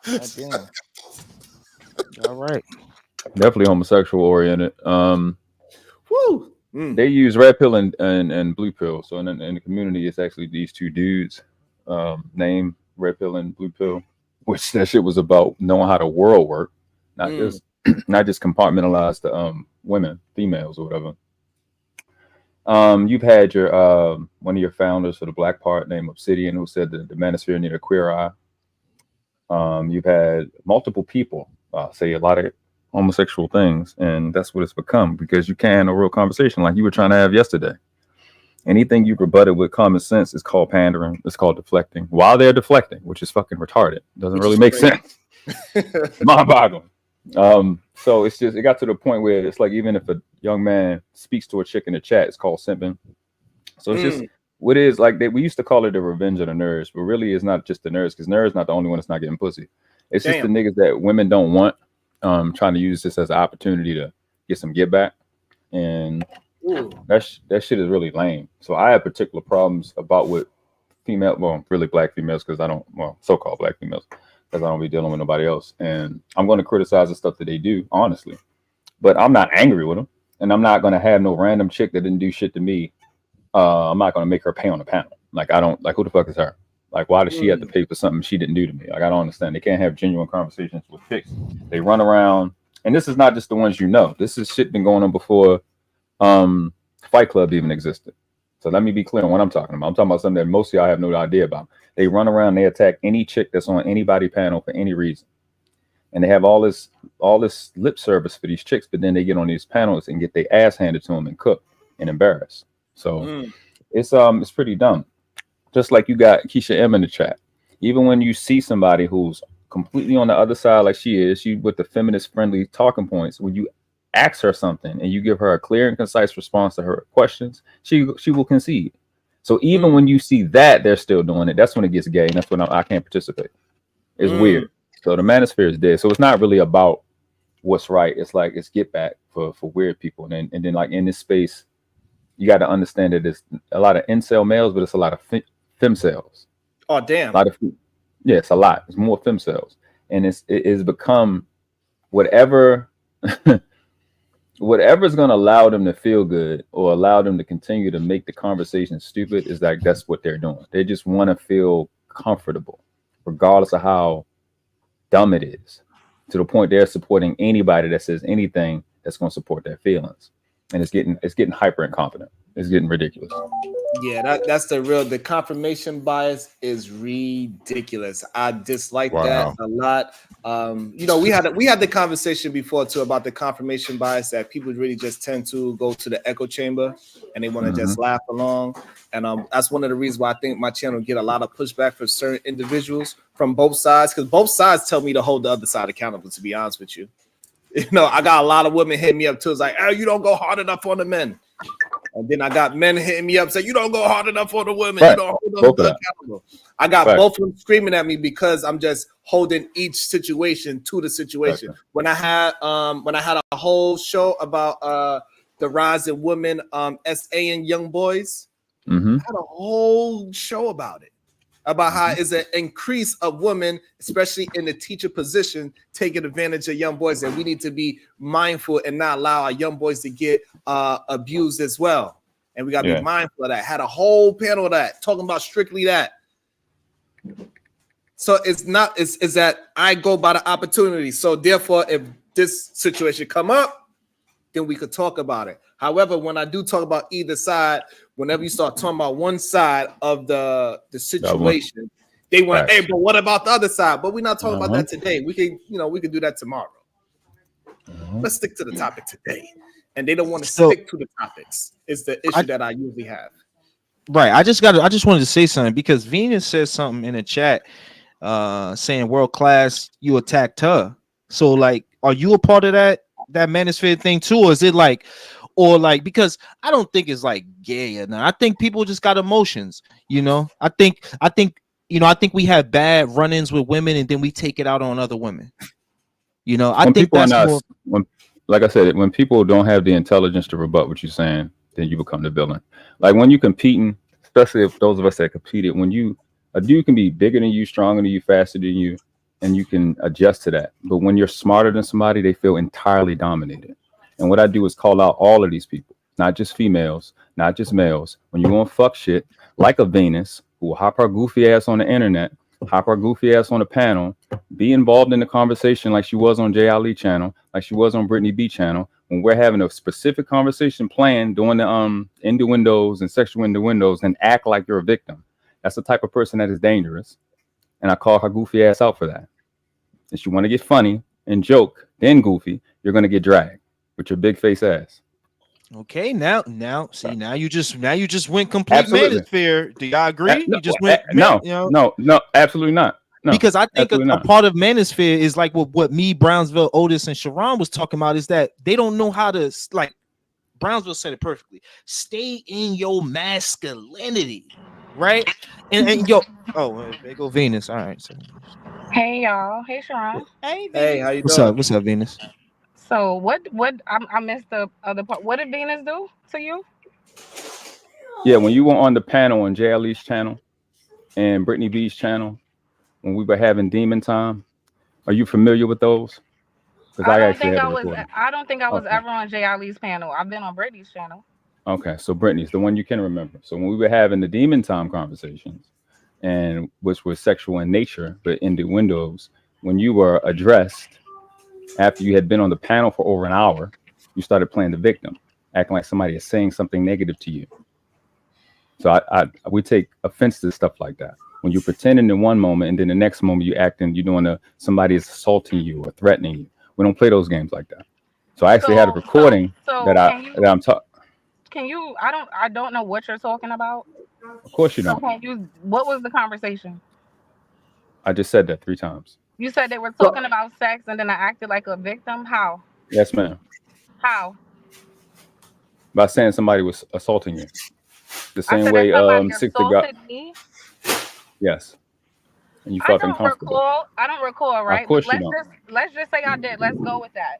Goddamn. All right. Definitely homosexual oriented. They use red pill and blue pill. So in the community, it's actually these two dudes named red pill and blue pill, which that shit was about knowing how the world worked, not just compartmentalize the women, females or whatever. You've had your one of your founders for the Black Part named Obsidian, who said that the manosphere needed a queer eye. You've had multiple people say a lot of homosexual things, and that's what it's become, because you can't have a real conversation like you were trying to have yesterday. Anything you rebutted with common sense is called pandering. It's called deflecting. While they're deflecting, which is fucking retarded, doesn't really make sense. Mind-boggling. So it's just, it got to the point where it's like, even if a young man speaks to a chick in the chat, it's called simping. So it's just what it is. Like we used to call it the revenge of the nerds, but really it's not just the nerds, because nerds not the only one that's not getting pussy. It's just the niggas that women don't want, trying to use this as an opportunity to get some get back. And that shit is really lame. So I have particular problems about what really black females, because so-called black females, because I don't be dealing with nobody else. And I'm going to criticize the stuff that they do, honestly. But I'm not angry with them. And I'm not going to have no random chick that didn't do shit to me. I'm not going to make her pay on the panel. Like, who the fuck is her? Like, why does she have to pay for something she didn't do to me? Like, I don't understand. They can't have genuine conversations with chicks. They run around. And this is not just the ones you know. This is shit been going on before Fight Club even existed. So let me be clear on what I'm talking about. I'm talking about something that most of y'all have no idea about. They run around, they attack any chick that's on anybody panel for any reason. And they have all this lip service for these chicks, but then they get on these panels and get their ass handed to them and cook and embarrassed. So it's pretty dumb. Just like you got Keisha M in the chat. Even when you see somebody who's completely on the other side, like she with the feminist friendly talking points, when you ask her something and you give her a clear and concise response to her questions, she will concede. So even when you see that they're still doing it, that's when it gets gay, and that's when I can't participate. It's weird. So the manosphere is dead. So it's not really about what's right. It's like it's get back for weird people. And then like in this space, you got to understand that there's a lot of incel males, but it's a lot of femcels. Oh damn. A lot of it's a lot. It's more femcels, and it is become whatever. Whatever's going to allow them to feel good or allow them to continue to make the conversation stupid is like that's what they're doing. They just want to feel comfortable, regardless of how dumb it is, to the point they're supporting anybody that says anything that's going to support their feelings. And it's getting hyper incompetent. It's getting ridiculous. Yeah, that's the confirmation bias is ridiculous. I dislike that a lot. We had the conversation before too about the confirmation bias that people really just tend to go to the echo chamber and they want to just laugh along. And that's one of the reasons why I think my channel get a lot of pushback from certain individuals from both sides, because both sides tell me to hold the other side accountable, to be honest with you. I got a lot of women hitting me up too. It's like, oh, you don't go hard enough on the men. And then I got men hitting me up saying, you don't go hard enough on the women. Right. You don't hold them accountable. I got both of them screaming at me because I'm just holding each situation to the situation. Right. When I had a whole show about the rise in women, SA and young boys, I had a whole show about it. About how it's an increase of women, especially in the teacher position, taking advantage of young boys, and we need to be mindful and not allow our young boys to get abused as well. And we got to be mindful of that. Had a whole panel of that talking about strictly that. So it's that I go by the opportunity. So therefore, if this situation come up, then we could talk about it. However, when I do talk about either side, whenever you start talking about one side of the situation, they want, hey, but what about the other side? But we're not talking about that today. We can do that tomorrow. Let's stick to the topic today. And they don't want to stick to the topics. It's the issue that I usually have. Right. I just wanted to say something because Venus says something in the chat saying world class, you attacked her. So like, are you a part of that manosphere thing too? Or is it like, because I don't think it's like gay or not. I think people just got emotions, I think we have bad run-ins with women and then we take it out on other women. I think that's more. Like I said, when people don't have the intelligence to rebut what you're saying, then you become the villain. Like when you competing, especially if those of us that competed, when a dude can be bigger than you, stronger than you, faster than you, and you can adjust to that. But when you're smarter than somebody, they feel entirely dominated. And what I do is call out all of these people, not just females, not just males. When you want to fuck shit, like a Venus, who will hop her goofy ass on the internet, hop her goofy ass on the panel, be involved in the conversation like she was on Jay Ali channel, like she was on Brittany B channel, when we're having a specific conversation planned, doing the innuendos and sexual innuendos, and act like you're a victim. That's the type of person that is dangerous. And I call her goofy ass out for that. If you want to get funny and joke, then goofy, you're going to get dragged with your big face ass. Okay, now you just went complete manosphere. Do y'all agree? You just went no, absolutely not. No, because I think a part of manosphere is like what me, Brownsville, Otis, and Sharon was talking about is that they don't know how to, like Brownsville said it perfectly. Stay in your masculinity, right? And yo, there go Venus. All right. So. Hey y'all. Hey Sharon. Hey, Venus. Hey, how you doing? What's up, Venus? So what I missed the other part. What did Venus do to you? Yeah, when you were on the panel on Jay Ali's channel and Brittany B's channel, when we were having Demon Time, are you familiar with those? I don't think I was ever on Jay Ali's panel. I've been on Brittany's channel. Okay, so Brittany's the one you can remember. So when we were having the Demon Time conversations, and which was sexual in nature, but innuendos, when you were addressed after you had been on the panel for over an hour, you started playing the victim, acting like somebody is saying something negative to you. So we take offense to stuff like that. When you're pretending in one moment and then the next moment you're doing somebody is assaulting you or threatening you. We don't play those games like that. So I actually had a recording that I'm talking. Can you? I don't know what you're talking about. Of course you don't. What was the conversation? I just said that 3 times. You said they were talking about sex and then I acted like a victim. How? Yes, ma'am. How? By saying somebody was assaulting you. The same way Sister got. Me. Yes. And you I felt don't uncomfortable. recall. I don't recall, right? Of But course you don't. let's just say I did. Let's go with that.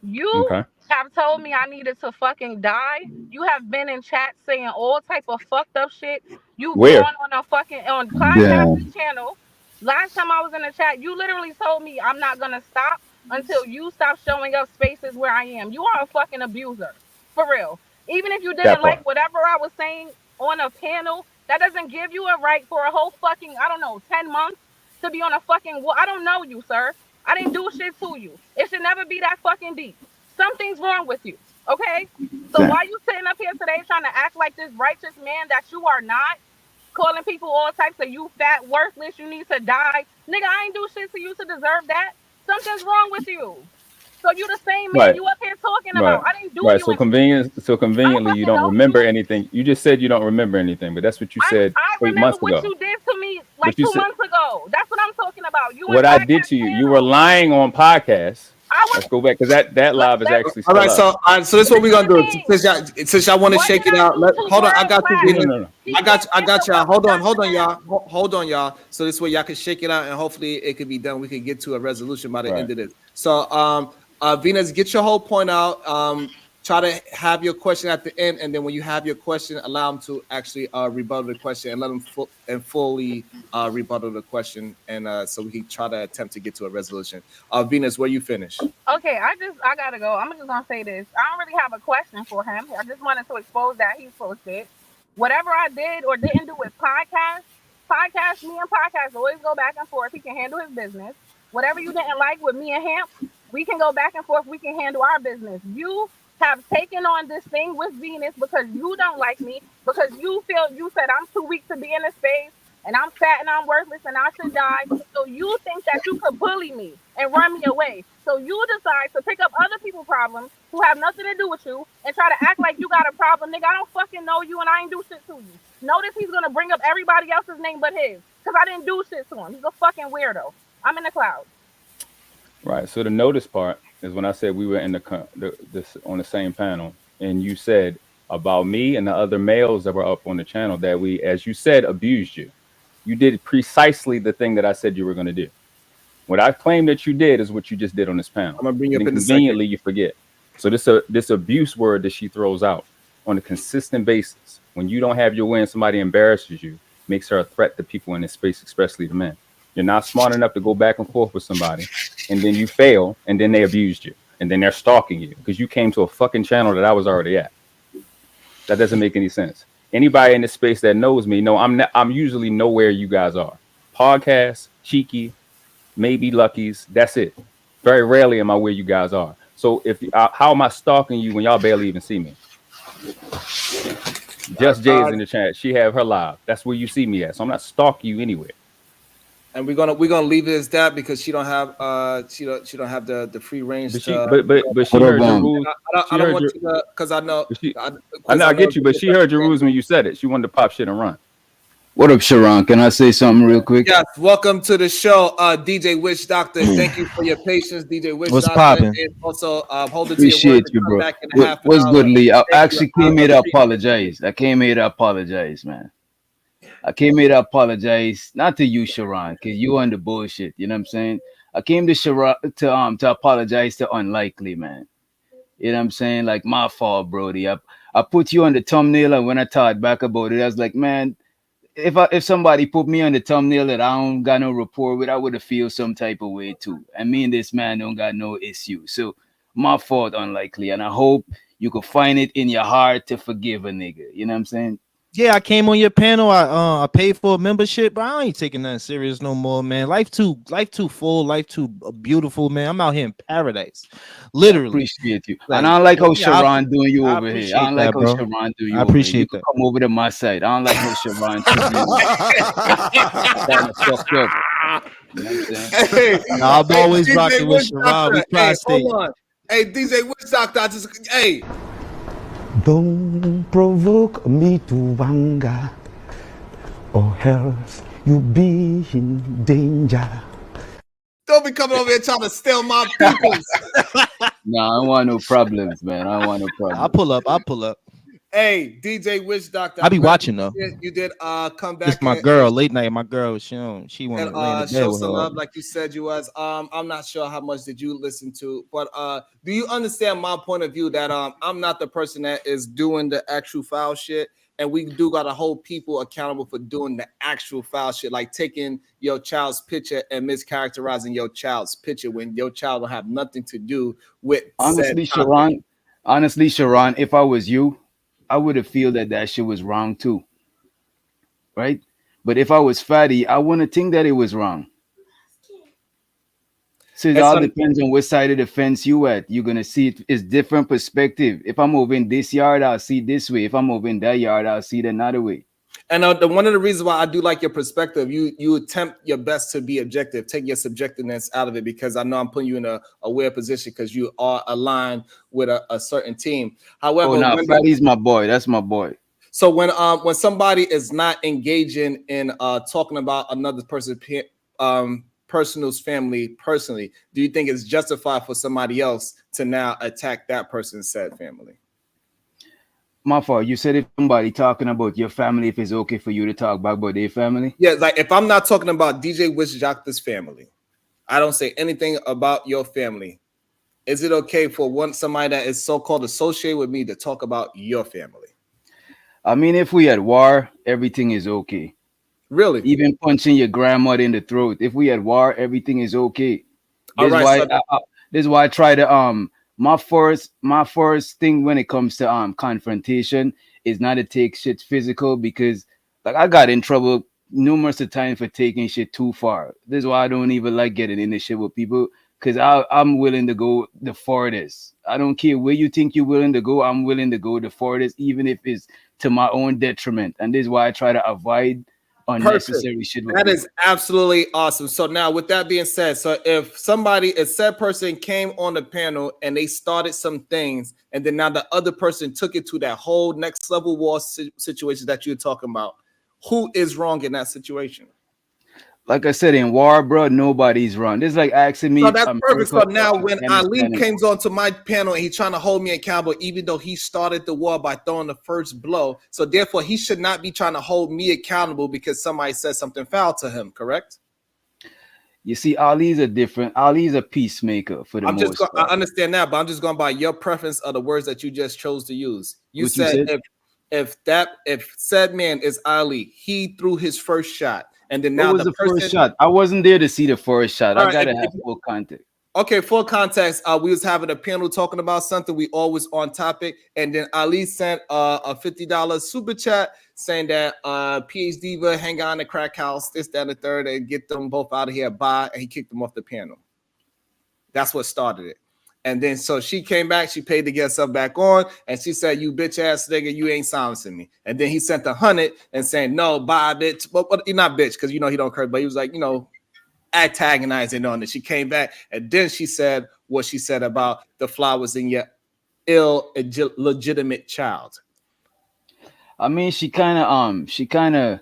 You Okay. have told me I needed to fucking die. You have been in chat saying all type of fucked up shit. You've Where? gone on a fucking on Damn. podcasting channel. Last time I was in the chat, you literally told me I'm not gonna stop until you stop showing up spaces where I am. You are a fucking abuser. For real. Even if you That didn't part. like whatever I was saying on a panel, that doesn't give you a right for a whole fucking, I don't know, 10 months to be on a fucking, I don't know you, sir. I didn't do shit to you. It should never be that fucking deep. Something's wrong with you, okay? So Damn. why you sitting up here today trying to act like this righteous man that you are not, calling people all types of you fat, worthless, you need to die? Nigga, I ain't do shit to you to deserve that. Something's wrong with you. So you the same man Right. you up here talking Right. about. I didn't do Right. you So anything. conveniently, you don't remember anything. You just said you don't remember anything, but that's what you said I 8 remember months what ago. you did to me like But you 2 said months ago. That's what I'm talking about. You what and I did to you. You were lying on podcasts. Let's go back because that live is actually All still right, up. so this is what we're gonna do. Since y'all want to What shake did it I out, do to hold on. I world got you, class? Venus. No. He I got y'all. interrupt Hold on, Dr. y'all. Hold on, y'all. So this way y'all can shake it out, and hopefully it can be done. We can get to a resolution by the Right. end of this. So, Venus, get your whole point out. Try to have your question at the end, and then when you have your question, allow them to actually rebuttal the question and let them fully rebuttal the question, and so we can try to attempt to get to a resolution. Venus, where you finish? Okay, I gotta go. I'm just gonna say this. I don't really have a question for him. I just wanted to expose that he's full of shit. Whatever I did or didn't do with me and podcast always go back and forth. He can handle his business. Whatever you didn't like with me and him, we can go back and forth. We can handle our business. You have taken on this thing with Venus because you don't like me, because you said I'm too weak to be in this space and I'm fat and I'm worthless and I should die. So you think that you could bully me and run me away. So you decide to pick up other people's problems who have nothing to do with you and try to act like you got a problem. Nigga, I don't fucking know you and I ain't do shit to you. Notice he's gonna bring up everybody else's name but his, because I didn't do shit to him. He's a fucking weirdo. I'm in the clouds. Right. So the notice part is when I said we were in this on the same panel, and you said about me and the other males that were up on the channel that we, as you said, abused you. You did precisely the thing that I said you were going to do. What I claim that you did is what you just did on this panel. I'm gonna bring you up in a second. Conveniently, you forget. So this abuse word that she throws out on a consistent basis, when you don't have your way and somebody embarrasses you, makes her a threat to people in this space, especially the men. You're not smart enough to go back and forth with somebody, and then you fail, and then they abused you, and then they're stalking you because you came to a fucking channel that I was already at. That doesn't make any sense. Anybody in this space that knows me, know I'm usually nowhere you guys are. Podcasts, Cheeky, maybe Lucky's. That's it. Very rarely am I where you guys are. So how am I stalking you when y'all barely even see me? Just Jay's in the chat. She have her live. That's where you see me at. So I'm not stalking you anywhere. And we're gonna leave it as that because she don't have she don't have the free range. But she heard your rules. I don't want you to, because I know. I get you, but she heard your rules when you said it. She wanted to pop shit and run. What up, Sharon? Can I say something real quick? Yes, welcome to the show, DJ Witch Doctor. Thank you for your patience, DJ Witch What's Doctor. poppin'? And also, hold it Appreciate to you, your word bro. back in half an What's hour. good, Lee? I actually came here to appreciate apologize. I came here to apologize, man. I came here to apologize, not to you, Sharon, because you on the bullshit. You know what I'm saying? I came to Sharon to apologize to Unlikely, man. You know what I'm saying? Like, my fault, Brody. I put you on the thumbnail, and when I thought back about it, I was like, man, if somebody put me on the thumbnail that I don't got no rapport with, I would have feel some type of way too. And me and this man don't got no issue. So my fault, Unlikely. And I hope you could find it in your heart to forgive a nigga. You know what I'm saying? Yeah, I came on your panel. I paid for a membership, but I ain't taking nothing serious no more, man. Life too full, life too beautiful, man. I'm out here in paradise, literally. I appreciate you, and I don't like how Sharon doing you over here. I don't like how bro. Sharon do you. I appreciate that. Come over to my side. I don't like how Sharon treat you. Kind of fucked up. You know what I'm saying? Hey, I've always DJ rocking with Witch Sharon. Doctor. We tri-state. Hold on. Hey, DJ Witch Doctor, hey. Don't provoke me to anger, or else you be in danger. Don't be coming over here trying to steal my peoples. No, I don't want no problems, man. I don't want no problems. I'll pull up. Hey, DJ Witch Doctor. I be I'm glad watching though. you did come This back my and girl, late night. My girl, she want and to lay in the bed show with some her. love like you said you was. I'm not sure how much did you listen to, but do you understand my point of view that I'm not the person that is doing the actual foul shit, and we do gotta hold people accountable for doing the actual foul shit, like taking your child's picture and mischaracterizing your child's picture when your child don't have nothing to do with said Honestly, topic. Sharon, if I was you, I would have feel that shit was wrong too, right? But if I was Fatty, I wouldn't think that it was wrong. So it And all so depends on which side of the fence you at. You're gonna see it's different perspective. If I'm over in this yard, I'll see this way. If I'm over in that yard, I'll see it another way. And one of the reasons why I do like your perspective, you attempt your best to be objective, take your subjectiveness out of it, because I know I'm putting you in a weird position because you are aligned with a certain team. Oh However, no, Fatty's my boy. That's my boy. so when somebody is not engaging in talking about another person's personal's family personally, do you think it's justified for somebody else to now attack that person's said family? My fault. You said if somebody talking about your family, if it's okay for you to talk back about their family. Yeah, like if I'm not talking about DJ Witch Doctor's family, I don't say anything about your family. Is it okay for somebody that is so-called associated with me to talk about your family? I mean, if we at war, everything is okay. Really? Even punching your grandmother in the throat. If we at war, everything is okay. All This is right. why So this is why I try to my first thing when it comes to confrontation is not to take shit physical, because like I got in trouble numerous of times for taking shit too far. This is why I don't even like getting into shit with people, because I'm willing to go the farthest. I don't care where you think you're willing to go. I'm willing to go the farthest, even if it's to my own detriment. And this is why I try to avoid perfect. unnecessary shit with That people. is absolutely awesome. So now, with that being said, so if a said person came on the panel and they started some things, and then now the other person took it to that whole next level war situation that you're talking about, who is wrong in that situation? Like I said, in war, bro, nobody's wrong. This is like asking me So if that's perfect. America So or now when Ali Afghanistan. comes onto my panel and he's trying to hold me accountable, even though he started the war by throwing the first blow, so therefore he should not be trying to hold me accountable because somebody said something foul to him, correct? You see, Ali's a peacemaker for the most I part. understand that, but I'm just going by your preference of the words that you just chose to use. You What you said said? if said man is Ali, he threw his first shot, and then What now was the the first person. shot? I wasn't there to see the first shot. All I right, gotta have full context. okay, for context, we was having a panel talking about something. We always on topic, and then Ali sent a $50 super chat saying that PhD Diva hang out in the crack house, this, that, and the third, and get them both out of here. Bye, and he kicked them off the panel. That's what started it. And then so she came back, she paid to get herself back on, and she said, "You bitch ass nigga, you ain't silencing me." And then he sent 100 and saying, "No, bye, bitch." But you're not bitch, because you know he don't curse, but he was like, antagonizing on it. She came back, and then she said what she said about the flowers in your illegitimate child. I mean, she kind of But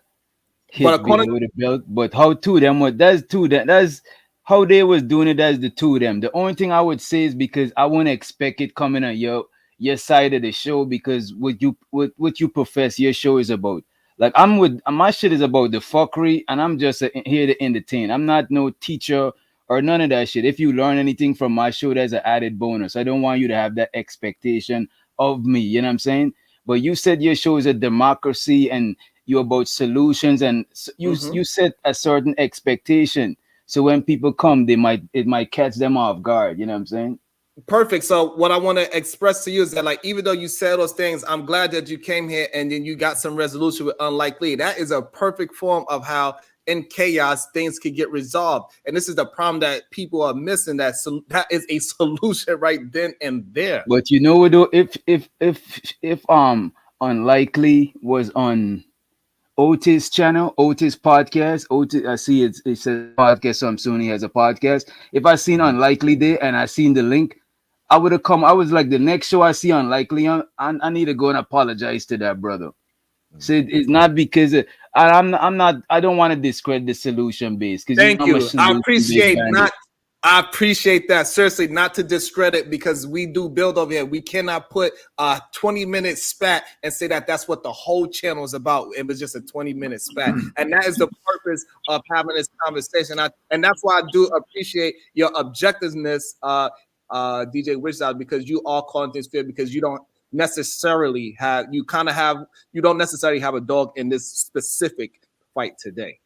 hit according below the belt, but how two of them what that's how they was doing it. That's the two of them. The only thing I would say is because I wouldn't expect it coming on your side of the show, because what you profess your show is about. Like my shit is about the fuckery, and I'm just here to entertain. I'm not no teacher or none of that shit. If you learn anything from my show, there's an added bonus. I don't want you to have that expectation of me. You know what I'm saying? But you said your show is a democracy and you're about solutions, and you set a certain expectation. So when people come, it might catch them off guard. You know what I'm saying? perfect. So what I want to express to you is that, like, even though you said those things, I'm glad that you came here and then you got some resolution with unlikely. That is a perfect form of how in chaos things can get resolved. And this is the problem that people are missing. That is a solution right then and there. But you know what though? If unlikely was on Otis channel, Otis podcast, Otis, I see it says podcast, so I'm assuming he has a podcast. If I seen unlikely there and I seen the link, I would have come. I was like, the next show I see unlikely on, I need to go and apologize to that brother. So it's not because I don't want to discredit the solution base, because Thank you. I appreciate not I appreciate that. Seriously, not to discredit, because we do build over here. We cannot put a 20-minute spat and say that that's what the whole channel is about. It was just a 20-minute spat. And that is the purpose of having this conversation. And that's why I do appreciate your objectiveness, DJ Wishside, because you are calling things fair, because you don't necessarily have, you don't necessarily have a dog in this specific fight today.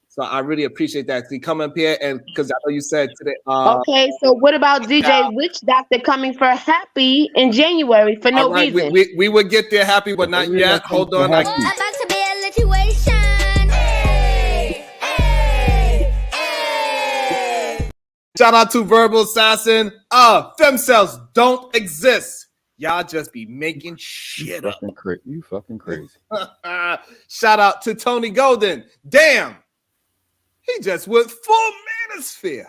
So I really appreciate that. You come up here, and because I know you said today. Okay, so what about DJ Witch Doctor coming for Happy in January for no reason? We would get there, Happy, but not yet. Hold on. About to be a situation. Hey, hey, hey. Shout out to Verbal Assassin. Fem cells don't exist. Y'all just be making shit up. You fucking crazy. Shout out to Tony Golden. Damn. He just went full manosphere.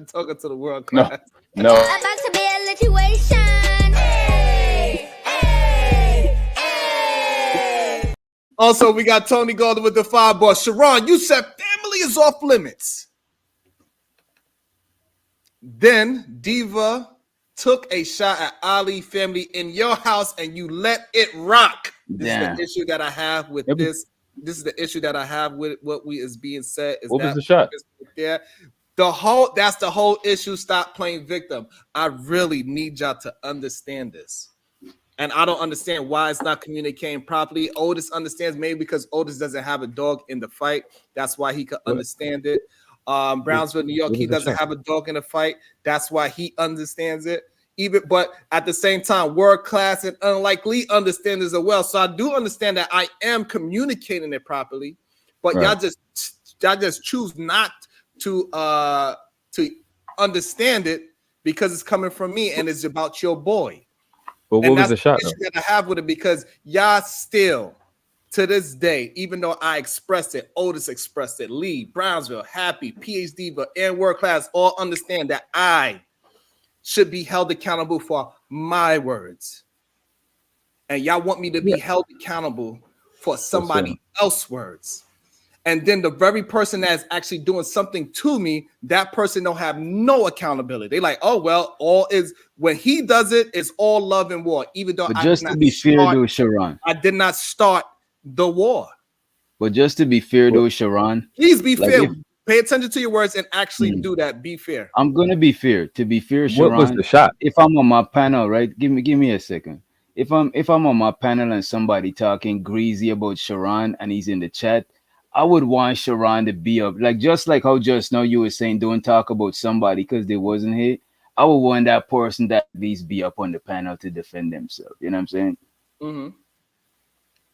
Talking to the world class. No. About to be a situation. Hey, hey, hey. Also, we got Tony Golden with the 5 ball. Sharon, you said family is off limits. Then Diva took a shot at Ali family in your house, and you let it rock. This is the issue that I have with this. This is the issue that I have with what is being said. Is what that was the shot? Yeah, that's the whole issue. Stop playing victim. I really need y'all to understand this, and I don't understand why it's not communicating properly. Otis understands, maybe because Otis doesn't have a dog in the fight. That's why he could understand it. Brownsville, New York, he doesn't have a dog in the fight. That's why he understands it. But at the same time, world class and unlikely understand as well. So I do understand that I am communicating it properly, but y'all just choose not to understand it because it's coming from me and it's about your boy. But what was the shot? That I have with it, because y'all still to this day, even though I expressed it, Otis expressed it, Lee, Brownsville, Happy, PhD, and world class all understand that I should be held accountable for my words. And y'all want me to be held accountable for somebody else's words. And then the very person that's actually doing something to me, that person don't have no accountability. They like, oh, well, when he does it, it's all love and war. Even though just to be fair though, Sharon, I did not start the war. But just to be fair though, Sharon, please be fair. Pay attention to your words and actually do that. Be fair. I'm gonna be fair. To be fair, Sharon, what was the shot? If I'm on my panel, right? Give me a second. If I'm on my panel and somebody talking greasy about Sharon and he's in the chat, I would want Sharon to be up, like just like how just now you were saying, don't talk about somebody because they wasn't here. I would want that person to at least be up on the panel to defend themselves. You know what I'm saying? Mm-hmm.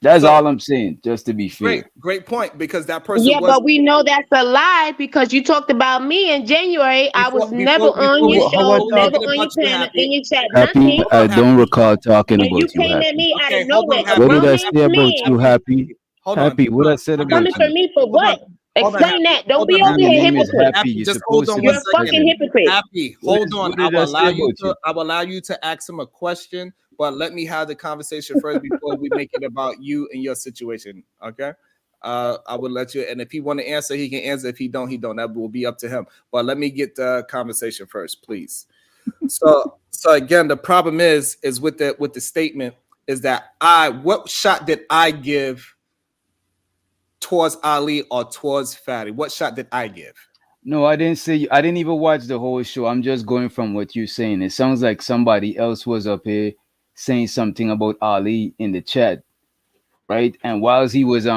That's all I'm saying, just to be fair. Great point, because that person. Yeah, but we know that's a lie because you talked about me in January. I was never on your show, never on your panel, in your chat, Happy, nothing. I don't recall talking And about you you. came at me out of nowhere. What did I say about you, Happy? Happy, what I said about Coming you? for me for what? Explain that. Don't be over here hypocrite. Just hold on. You're a fucking hypocrite. Happy, hold on. I will allow you to ask him a question, but let me have the conversation first before we make it about you and your situation. Okay. I will let you, and if he want to answer, he can answer. If he don't, he don't. That will be up to him. But let me get the conversation first, please. So again, the problem is with the statement is that what shot did I give towards Ali or towards Fatty? What shot did I give? No, I didn't say. I didn't even watch the whole show. I'm just going from what you're saying. It sounds like somebody else was up here saying something about Ali in the chat, right? And whilst he was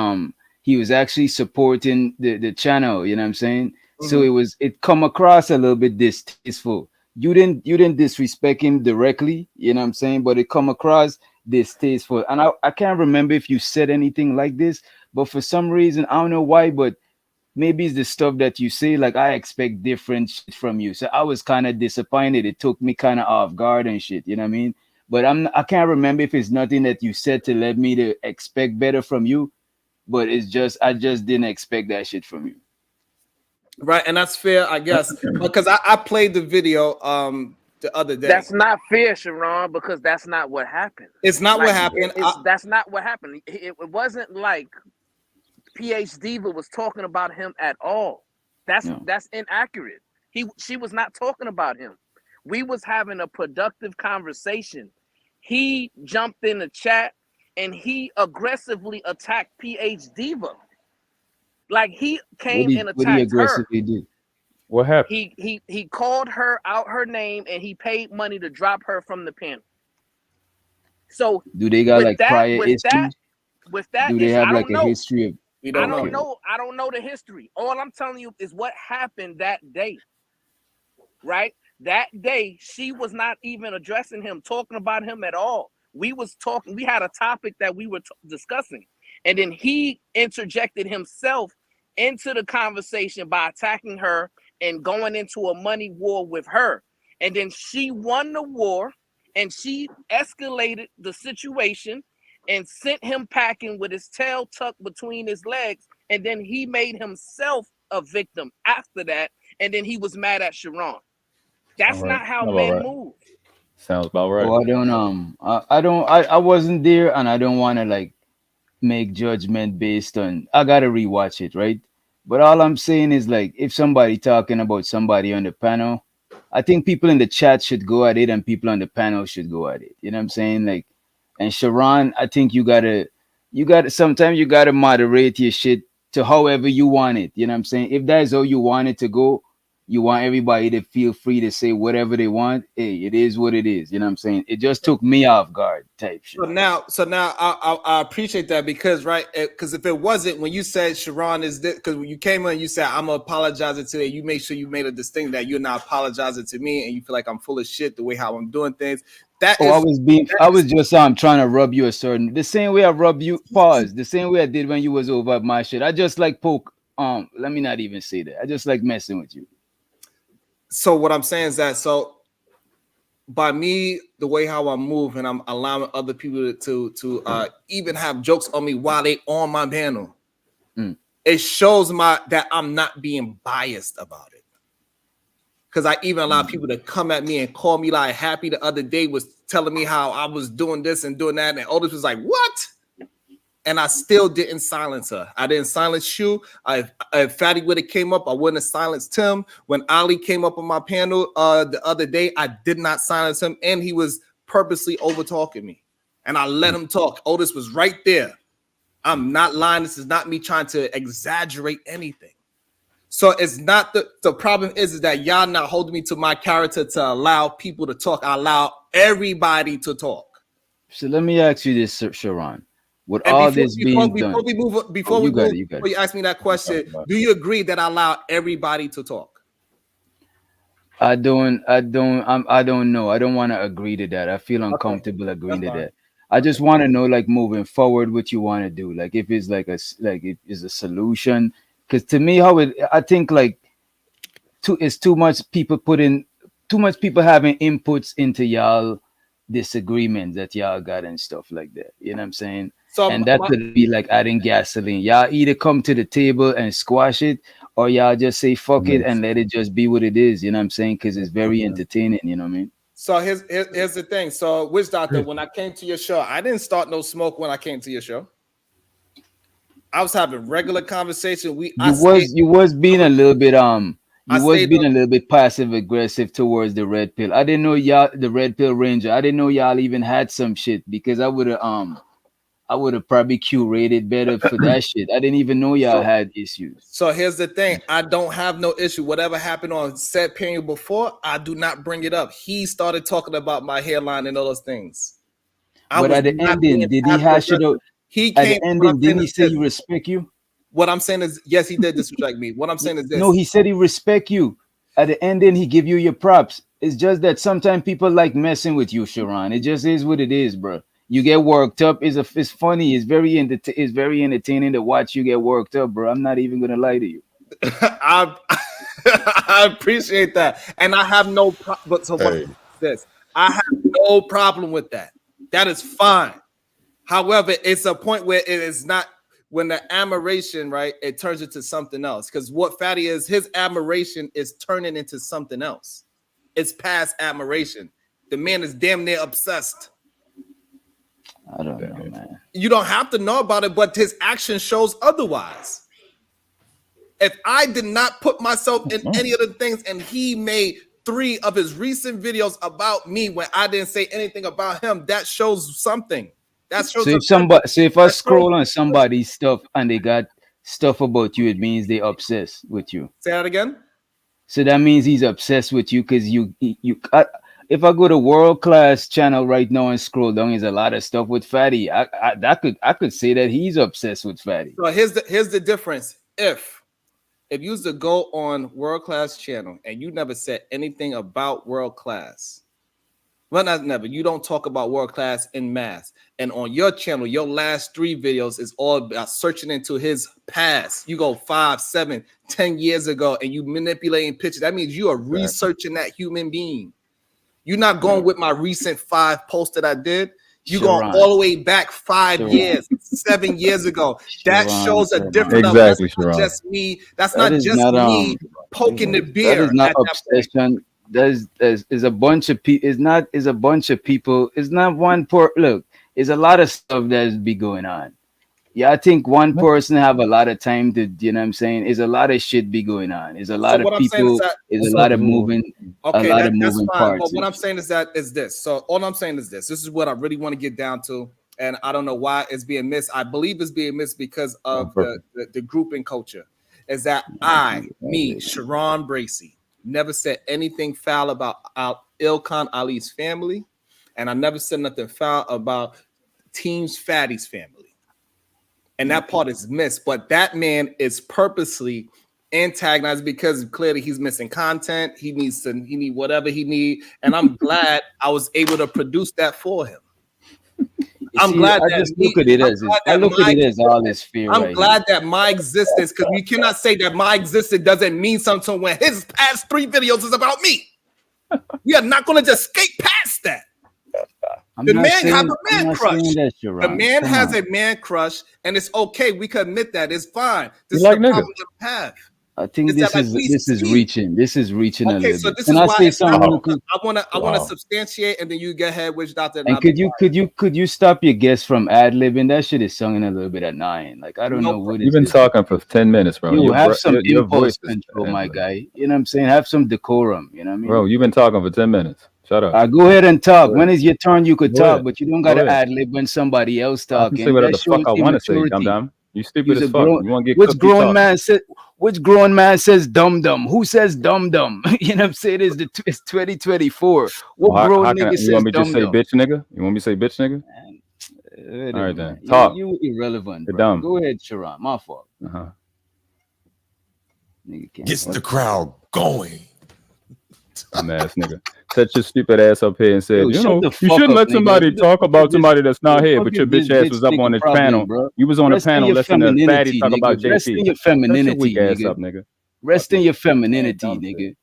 actually supporting the channel, you know what I'm saying? Mm-hmm. So it come across a little bit distasteful. You didn't disrespect him directly, you know what I'm saying? But it come across distasteful. And I can't remember if you said anything like this, but for some reason, I don't know why, but maybe it's the stuff that you say, like I expect different shit from you. So I was kind of disappointed. It took me kind of off guard and shit, you know what I mean? But I can't remember if it's nothing that you said to let me to expect better from you, but it's just I just didn't expect that shit from you. Right, and that's fair, I guess, because I played the video the other day. That's not fair, Sharon, because that's not what happened. It's not what happened. That's not what happened. It wasn't like PhD was talking about him at all. That's inaccurate. She was not talking about him. We was having a productive conversation. He jumped in the chat and he aggressively attacked PH Diva. Like he came and What he attacked her. aggressively do? What happened? He called her out her name and he paid money to drop her from the panel. So Do they got like prior with that Do they issue, have I like don't a know. history of? I don't know. I don't know the history. All I'm telling you is what happened that day. Right? That day, she was not even addressing him, talking about him at all. We was talking, we had a topic that we were discussing. And then he interjected himself into the conversation by attacking her and going into a money war with her. And then she won the war and she escalated the situation and sent him packing with his tail tucked between his legs. And then he made himself a victim after that. And then he was mad at Sharon. That's All right. not how Sounds men about right. move. Sounds about right. Oh, I wasn't there, and I don't want to like make judgment based on. I gotta rewatch it, right? But all I'm saying is like, if somebody talking about somebody on the panel, I think people in the chat should go at it, and people on the panel should go at it. You know what I'm saying? Like, and Sharon, I think sometimes you gotta moderate your shit to however you want it. You know what I'm saying? If that's how you want it to go, you want everybody to feel free to say whatever they want. Hey, it is what it is. You know what I'm saying? It just took me off guard type shit. So now I appreciate that because because if it wasn't when you said Sharon is this, because when you came in, you said I'm apologizing today. You make sure you made a distinction that you're not apologizing to me, and you feel like I'm full of shit the way how I'm doing things. I was just trying to rub you the same way I rub you. Pause. The same way I did when you was over at my shit. I just like poke. Let me not even say that. I just like messing with you. So what I'm saying is that by me, the way how I move and I'm allowing other people to even have jokes on me while they on my panel, it shows that I'm not being biased about it. Because I even allow people to come at me and call me like Happy the other day was telling me how I was doing this and doing that, and Otis was like, "What?" And I still didn't silence her. I didn't silence you. If Fatty would have came up, I wouldn't have silenced him. When Ali came up on my panel the other day, I did not silence him, and he was purposely over talking me, and I let him talk. Otis was right there. I'm not lying. This is not me trying to exaggerate anything. So it's not the problem is that y'all not holding me to my character to allow people to talk. I allow everybody to talk. So let me ask you this, Sharon. With all this being done, before you ask me that question, do you agree that I allow everybody to talk? I don't know. I don't want to agree to that. I feel uncomfortable agreeing to that. I just want to know, like, moving forward, what you want to do. Like, if it's like it is a solution. Because to me, I think like it's too much people having inputs into y'all disagreements that y'all got and stuff like that. You know what I'm saying? And that could be like adding gasoline. Y'all either come to the table and squash it, or y'all just say fuck it and let it just be what it is. You know what I'm saying? Because it's very entertaining. You know what I mean? So here's the thing. So Witch Doctor, when I came to your show, I didn't start no smoke when I came to your show. I was having regular conversation. You was being a little bit a little bit passive aggressive towards the red pill. I didn't know y'all, the red pill ranger. I didn't know y'all even had some shit, because I would have probably curated better for that shit. I didn't even know y'all had issues. So here's the thing. I don't have no issue. Whatever happened on set period before, I do not bring it up. He started talking about my hairline and all those things. But at the ending, did he hash it out? At the ending, didn't he say he respect you? What I'm saying is, yes, he did disrespect me. What I'm saying is this. No, he said he respect you. At the ending, he give you your props. It's just that sometimes people like messing with you, Sharon. It just is what it is, bro. You get worked up. It's funny. It's very entertaining to watch you get worked up, bro. I'm not even gonna lie to you. I appreciate that, and I have no problem. I have no problem with that. That is fine. However, it's a point where it is not. When the admiration, right, it turns into something else. Because what Fatty is, his admiration is turning into something else. It's past admiration. The man is damn near obsessed. I don't know, man. You don't have to know about it, but his action shows otherwise. If I did not put myself in any of the things, and he made 3 of his recent videos about me when I didn't say anything about him, that shows something. That shows. So if I scroll on somebody's stuff and they got stuff about you, it means they obsessed with you. Say that again. So that means he's obsessed with you because if I go to World Class channel right now and scroll down, there's a lot of stuff with Fatty. I could say that he's obsessed with Fatty. So here's the difference. If you used to go on World Class channel and you never said anything about World Class, well, not never. You don't talk about World Class in mass. And on your channel, your last 3 videos is all about searching into his past. You go 5, 7, 10 years ago, and you manipulating pictures. That means you are researching that human being. You're not going with my recent 5 posts that I did. You're going all the way back 5 years, 7 years ago. That shows a different level. That's not just me. That's not just me poking the beer. That is not obsession. There's a bunch of people. It's a bunch of people. It's not one look. It's a lot of stuff that's be going on. Yeah, I think one person have a lot of time to, you know what I'm saying? It's a lot of shit be going on. It's a lot of people. It's a lot of moving. Okay, a lot of that's moving fine. parts. But what I'm saying is this. So all I'm saying is this. This is what I really want to get down to. And I don't know why it's being missed. I believe it's being missed because of the grouping culture. Is that Sharon Bracey, never said anything foul about Ilkan Ali's family. And I never said nothing foul about Team Fatty's family. And that part is missed. But that man is purposely antagonized because clearly he's missing content. He need whatever he need. And I'm glad I was able to produce that for him. I'm glad I just look at it as all this fear. I'm glad that my existence, because you cannot say that my existence doesn't mean something when his past 3 videos is about me. We are not going to just skate past that. The man has a man crush. The man has a man crush, and it's okay. We can admit that. It's fine. This is the problem we have. I think this is reaching. This is reaching a little so bit. this Can is I why say something? I want to substantiate, and then you get ahead, which Dr. And could you stop your guest from ad libbing? That shit is sung in a little bit at 9. Like I don't know what you've been talking for 10 minutes, bro. You have some impulse control, my guy. You know what I'm saying? Have some decorum. You know what I mean? Bro, you've been talking for 10 minutes. Shut up. Go ahead and talk. When it's your turn, you could talk, but you don't got to ad lib when somebody else talking. I can say whatever the fuck I want to say, dumb. You stupid as fuck. You want to get which grown man says dum dum? Who says dum dum? You know what I'm saying? It's 2024. What grown nigga says dum dum? You want me to say bitch nigga? You want me to say bitch nigga? All right then. Talk. You irrelevant. You're dumb. Go ahead, Sharon. My fault. Gets the crowd going. Dumb ass nigga. Set your stupid ass up here and said, you shouldn't let somebody talk about somebody that's not here, but your bitch ass was up on the panel. You was on the panel listening to Fatty talk about JP. Rest in your femininity, weak ass up, nigga. Rest in your femininity, nigga.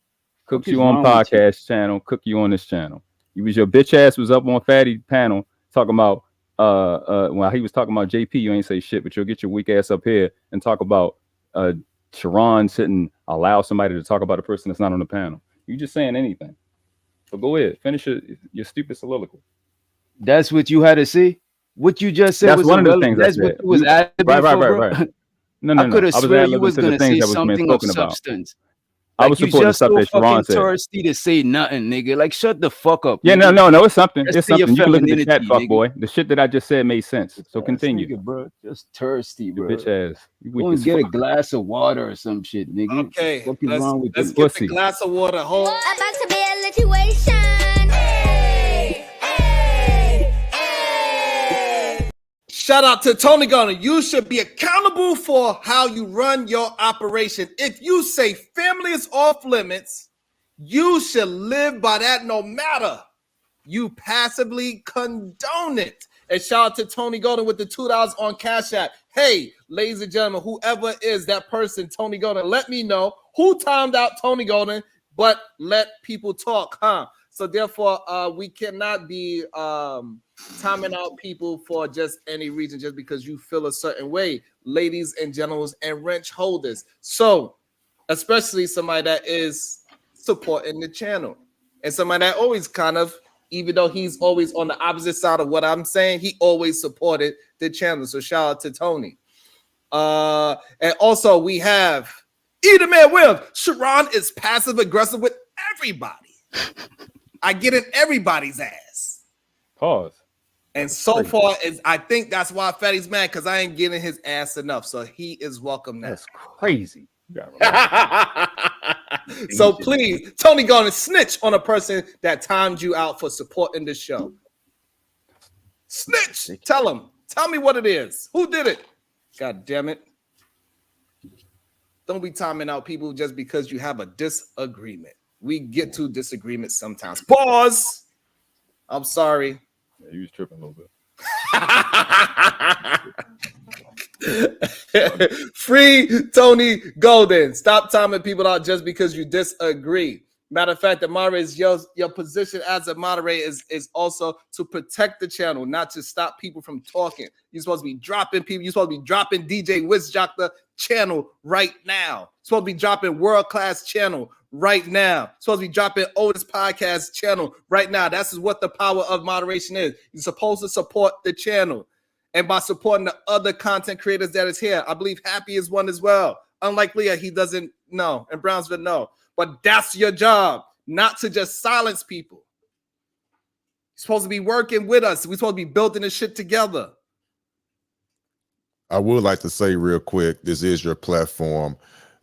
Cook you on podcast channel, cook you on this channel. Your bitch ass was up on Fatty panel talking about while he was talking about JP, you ain't say shit, but you'll get your weak ass up here and talk about Sharon shouldn't allow somebody to talk about a person that's not on the panel. You just saying anything. So go ahead, finish your stupid soliloquy. That's what you had to say. What you just said was one of the things I said. What was right. No. I could have swear you was going to say something of substance. I was supporting the stuff that Sharon said. Thirsty to say nothing, nigga. Like shut the fuck up. Yeah, no. It's something. It's something. You can look at the chat, fuck boy. The shit that I just said made sense. So continue, nigga, bro. Just thirsty, bro. Bitch ass. Go and get a glass of water or some shit, nigga. Okay, what's wrong with let's get the glass of water. Hold. About to be a situation. Hey. Shout out to Tony Gunner. You should be accountable for how you run your operation. If you say family is off limits, you should live by that no matter. You passively condone it. And shout out to Tony Golden with the $2 on Cash App. Hey, ladies and gentlemen, whoever is that person, Tony Golden, let me know who timed out Tony Golden, but let people talk, huh? So therefore, we cannot be timing out people for just any reason, just because you feel a certain way, ladies and gentlemen and wrench holders. So especially somebody that is supporting the channel and somebody that always kind of, even though he's always on the opposite side of what I'm saying, he always supported the channel. So shout out to Tony. And also we have Either man wins. Sharon is passive aggressive with everybody. I get in everybody's ass. Pause. And so far, I think that's why Fatty's mad, because I ain't getting his ass enough. So he is welcome now. That's crazy. So please, Tony, gonna snitch on a person that timed you out for supporting the show. Snitch. Tell him. Tell me what it is. Who did it? God damn it. Don't be timing out people just because you have a disagreement. We get to disagreements sometimes. Pause. I'm sorry. Yeah, you was tripping a little bit. Free Tony Golden. Stop timing people out just because you disagree. Matter of fact, the moderator, your position as a moderator is also to protect the channel, not to stop people from talking. You're supposed to be dropping people. You're supposed to be dropping DJ Wizjock the channel right now. You're supposed to be dropping World Class channel right now. You're supposed to be dropping Otis Podcast channel right now. That's what the power of moderation is. You're supposed to support the channel. And by supporting the other content creators that is here, I believe Happy is one as well. Unlike Leah, he doesn't know, and Brownsville no. But that's your job, not to just silence people. You're supposed to be working with us. We're supposed to be building this shit together. I would like to say real quick, this is your platform.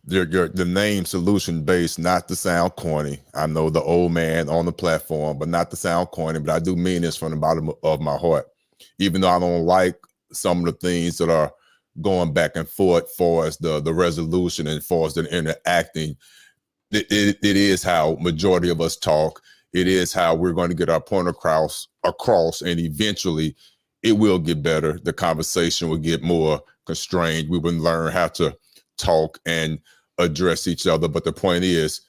The name Solution Based, not to sound corny. I know the old man on the platform, but not to sound corny, but I do mean this from the bottom of my heart. Even though I don't like some of the things that are going back and forth for us, the resolution and for us the interacting, it is how majority of us talk. It is how we're going to get our point across, and eventually it will get better. The conversation will get more constrained. We will learn how to talk and address each other. But the point is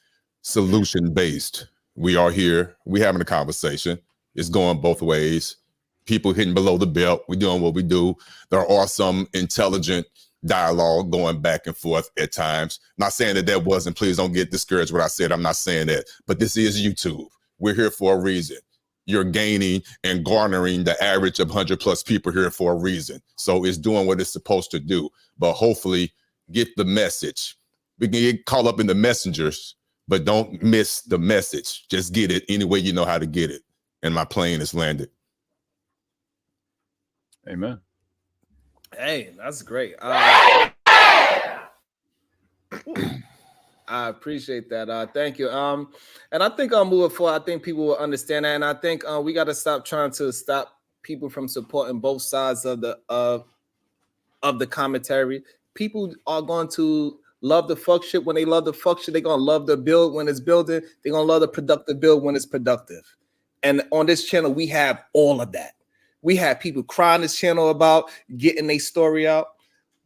solution based. We are here. We're having a conversation. It's going both ways. People hitting below the belt. We're doing what we do. There are some intelligent dialogue going back and forth at times. Not saying that wasn't. Please don't get discouraged what I said. I'm not saying that. But this is YouTube. We're here for a reason. You're gaining and garnering the average of 100+ people here for a reason. So it's doing what it's supposed to do. But hopefully get the message. We can get caught up in the messengers, but don't miss the message. Just get it any way you know how to get it. And my plane is landed. Amen. Hey, that's great. I appreciate that. Thank you. And I think I'll move forward. I think people will understand that, and I think we got to stop trying to stop people from supporting both sides of the commentary. People are going to love the fuck shit when they love the fuck shit. They're gonna love the build when it's building. They're gonna love the productive build when it's productive. And on this channel, we have all of that. We have people crying this channel about getting their story out.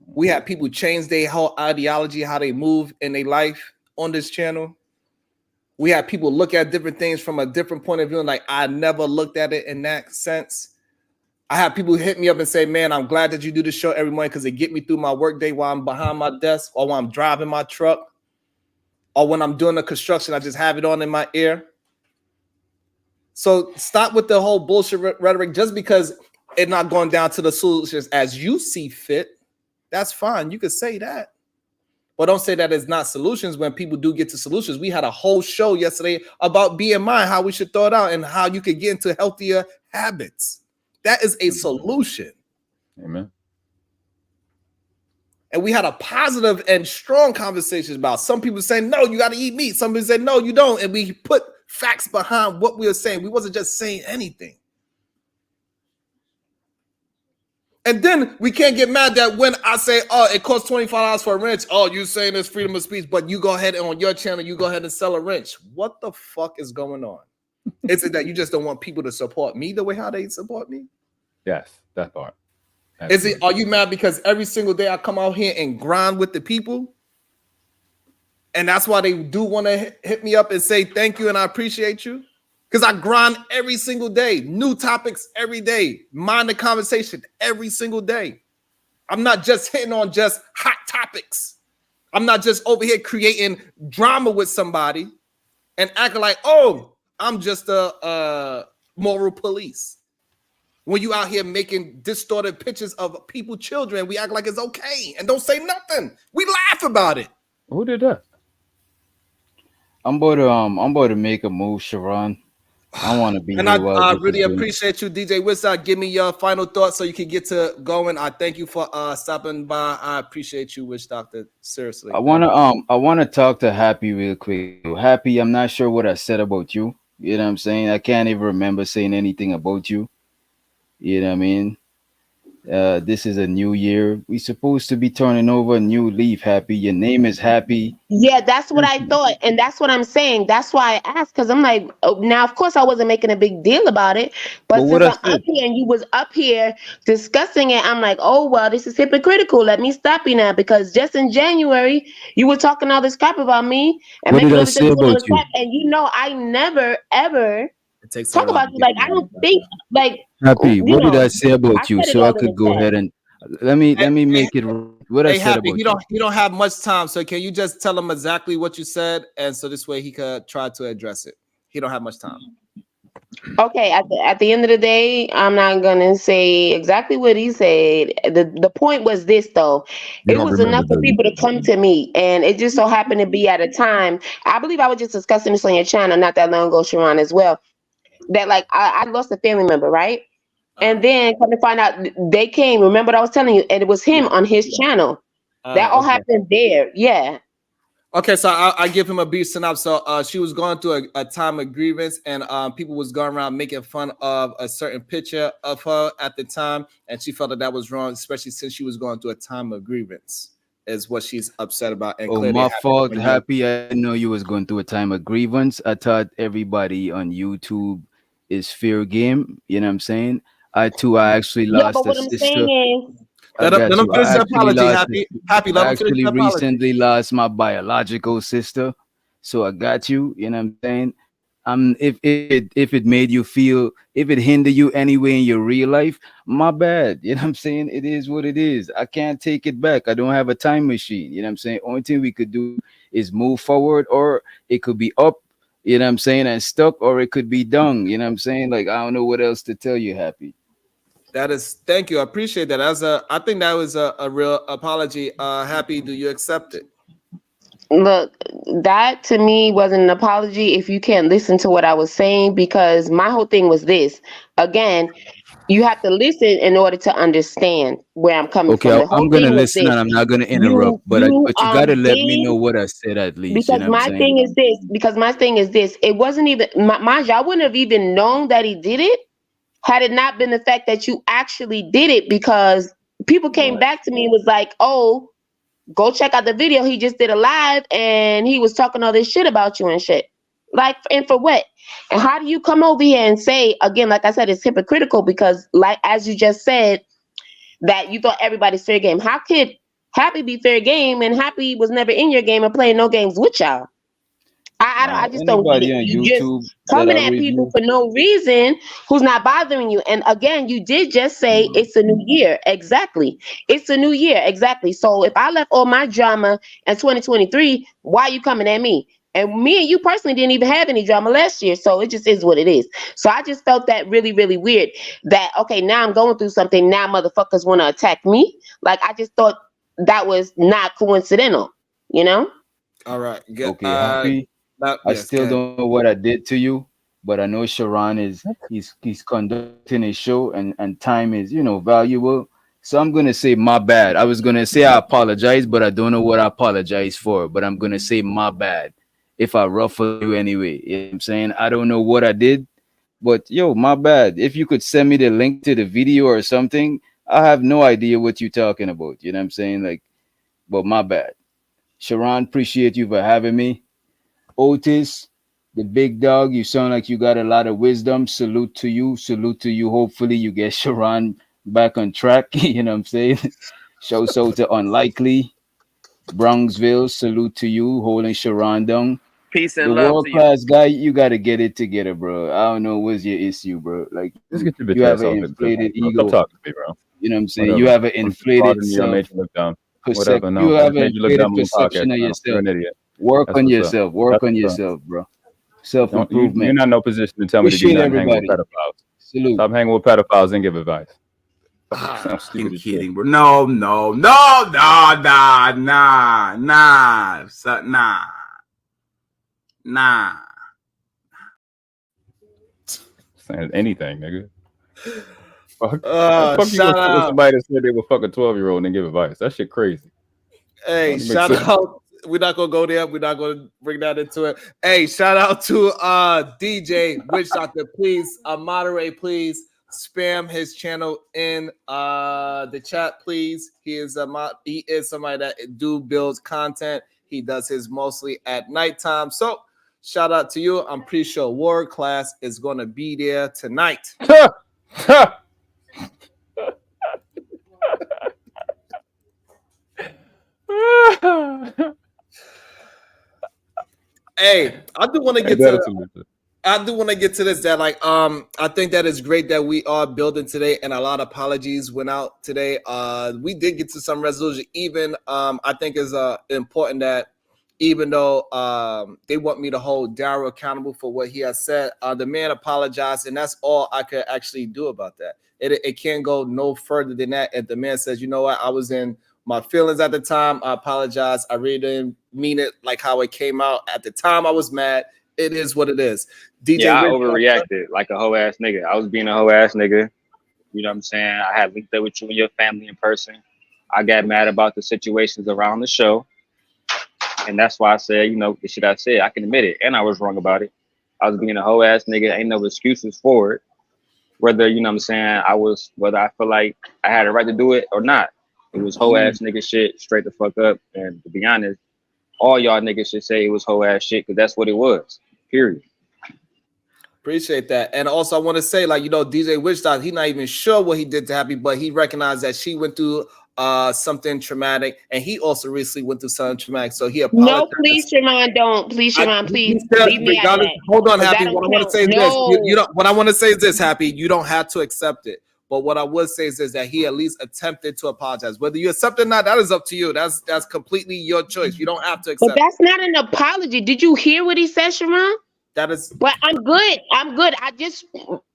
We have people change their whole ideology, how they move in their life on this channel. We have people look at different things from a different point of view. And like, I never looked at it in that sense. I have people hit me up and say, man, I'm glad that you do the show every morning because it get me through my workday while I'm behind my desk or while I'm driving my truck or when I'm doing the construction, I just have it on in my ear. So stop with the whole bullshit rhetoric just because it's not going down to the solutions as you see fit. That's fine. You could say that. But don't say that it's not solutions when people do get to solutions. We had a whole show yesterday about BMI, how we should throw it out and how you could get into healthier habits. That is a solution. Amen. And we had a positive and strong conversation about some people saying, no, you got to eat meat. Some people say, no, you don't. And we put facts behind what we were saying. We wasn't just saying anything. And then we can't get mad that when I say, oh, it costs $25 for a wrench. Oh, you saying it's freedom of speech, but you go ahead and on your channel, you go ahead and sell a wrench. What the fuck is going on? Is it that you just don't want people to support me the way how they support me? Yes, that part. Is it? Are you mad because every single day I come out here and grind with the people? And that's why they do want to hit me up and say thank you and I appreciate you? Because I grind every single day, new topics every day, mind the conversation every single day. I'm not just hitting on just hot topics. I'm not just over here creating drama with somebody and acting like, oh, I'm just a moral police. When you out here making distorted pictures of people, children, we act like it's okay and don't say nothing. We laugh about it. Who did that? I'm about to make a move, Sharon. I want to be And here while I this is really going. appreciate you, DJ Wizard. Give me your final thoughts so you can get to going. I thank you for stopping by. I appreciate you, Witch Doctor. Seriously. I wanna talk to Happy real quick. Happy, I'm not sure what I said about you. You know what I'm saying? I can't even remember saying anything about you. You know what I mean? This is a new year. We supposed to be turning over a new leaf, Happy. Your name is Happy. Yeah, that's what I thought, and that's what I'm saying. That's why I asked, because I'm like, oh, now of course I wasn't making a big deal about it, But but what since I I'm up said, here and you was up here discussing it, I'm like, oh well, this is hypocritical. Let me stop you now, because just in January you were talking all this crap about me and what did making I all this say doing all about this you? crap, and you know I never ever It takes so talk long about to you. get Like I don't think like Happy, you what did I know say I about you? said it So I all in could the go chat. ahead and let me make it right. What I Hey, said Happy, about you. you don't have much time, so can you just tell him exactly what you said, and so this way he could try to address it. He don't have much time. Okay, at the end of the day, I'm not gonna say exactly what he said. The point was this though. You It don't was remember, enough for do you? people to come to me, and it just so happened to be at a time. I believe I was just discussing this on your channel not that long ago, Sharon, as well. That like I lost a family member, right? And then come to find out they came. Remember what I was telling you, and it was him on his channel. That all Okay. happened there. Yeah. Okay, so I give him a brief synopsis. So she was going through a time of grievance, and people was going around making fun of a certain picture of her at the time, and she felt that was wrong, especially since she was going through a time of grievance, is what she's upset about. And Oh, clearly, my happened fault, when you. Happy. I didn't know you was going through a time of grievance. I thought everybody on YouTube is fair game. You know what I'm saying? I actually Yeah, lost but a what I'm saying sister. is, I Let got him you. finish I the actually apology. lost. Happy. I Let him finish actually the apology. recently lost my biological sister, so I got you. You know what I'm saying? If it made you feel, if it hinder you anyway in your real life, my bad. You know what I'm saying? It is what it is. I can't take it back. I don't have a time machine. You know what I'm saying? Only thing we could do is move forward, or it could be up. You know what I'm saying? And stuck, or it could be dung. You know what I'm saying? Like I don't know what else to tell you, Happy. That is, thank you. I appreciate that. I think that was a real apology. Happy, do you accept it? look, that to me wasn't an apology if you can't listen to what I was saying, because my whole thing was this. Again, you have to listen in order to understand where I'm coming Okay, from. The I'm whole gonna thing was listen this. and I'm not gonna interrupt, You but you but you gotta let me did, know what I said at least. You because know what I'm my saying? thing is this, it wasn't even mind you, I wouldn't have even known that he did it had it not been the fact that you actually did it, because people came Right. back to me and was like, oh, go check out the video. He just did a live and he was talking all this shit about you and shit. Like, and for what? And how do you come over here and say, again, like I said, it's hypocritical because, like, as you just said, that you thought everybody's fair game. How could Happy be fair game and Happy was never in your game and playing no games with y'all? I just don't get it. Anybody on You just YouTube that coming I at people review? for no reason who's not bothering you. And again, you did just say it's a new year. Exactly. It's a new year. Exactly. So if I left all my drama in 2023, why are you coming at me? And me and you personally didn't even have any drama last year. So it just is what it is. So I just felt that really, really weird that, okay, now I'm going through something. Now motherfuckers want to attack me. Like, I just thought that was not coincidental, you know? All right. Good. Okay, Happy. I Yes, still good. don't know what I did to you, but I know Sharon is he's conducting a show and time is, valuable. So I'm gonna say my bad. I was gonna say I apologize, but I don't know what I apologize for. But I'm gonna say my bad if I ruffle you anyway. You know what I'm saying? I don't know what I did, but yo, my bad. If you could send me the link to the video or something, I have no idea what you're talking about. You know what I'm saying? Like, but my bad. Sharon, appreciate you for having me. Otis, the big dog, you sound like you got a lot of wisdom. Salute to you. Salute to you. Hopefully, you get Sharon back on track. You know what I'm saying? Shouts out to Unlikely. Bronxville, salute to you. Holding Sharon down. Peace The and love world to you. class guy, you got to get it together, bro. I don't know what's your issue, bro. Like, Just you, get your you bitch have ass an off at this inflated point, bro. Stop ego. talking to me, bro. You know what I'm saying? You Whatever. have an I'm just inflated bothering you. I self. made you look dumb. Whatever. No, You I have just an made you look dumb inflated on the podcast perception of now. You're yourself. an idiot. Work That's on what's up. yourself. Work That's on what's up. yourself, bro. Self You're improvement. not in no position to tell me to do Appreciate nothing. Hang with everybody. pedophiles. Salute. Stop hanging with pedophiles and give advice. Sounds stupid I'm as shit. kidding, bro. No, nah. Saying anything, nigga. Fuck you Shout with out. somebody that said they would fuck a 12-year-old and then give advice. That shit crazy. Hey, That makes shout sense. out. We're not gonna go there. We're not gonna bring that into it. Hey, shout out to DJ Witch Doctor. Please moderate, please spam his channel in the chat, please. He is somebody that builds content. He does his mostly at nighttime. So shout out to you. I'm pretty sure Ward Class is gonna be there tonight. Hey, I do want to get to this. That I think that is great that we are building today, and a lot of apologies went out today. We did get to some resolution. Even I think is important that even though they want me to hold Daryl accountable for what he has said, the man apologized, and that's all I could actually do about that. It can't go no further than that. If the man says, you know what, I was in my feelings at the time, I apologize. I really didn't mean it like how it came out at the time. I was mad. It is what it is. DJ, yeah, I overreacted like a hoe ass nigga. I was being a hoe ass nigga. You know what I'm saying? I had linked up with you and your family in person. I got mad about the situations around the show. And that's why I said, you know, the shit I said, I can admit it. And I was wrong about it. I was being a hoe ass nigga. Ain't no excuses for it. Whether, you know what I'm saying, whether I feel like I had a right to do it or not. It was hoe ass nigga shit, straight the fuck up. And to be honest, all y'all niggas should say it was hoe ass shit, because that's what it was. Period. Appreciate that. And also I want to say, like, you know, DJ Witch Doctor, he's not even sure what he did to Happy, but he recognized that she went through something traumatic, and he also recently went through something traumatic. So he apologized. No, please, Sharon, don't. Please, Sharon, please leave me out of that. Hold on, 'Cause Happy. that What I don't want to count. say is this. No. You don't, what I want to say is this, Happy. You don't have to accept it. But what I would say is that he at least attempted to apologize. Whether you accept it or not, that is up to you. That's completely your choice. You don't have to accept But that's not an apology. Did you hear what he said, Sharon? That is. But I'm good. I just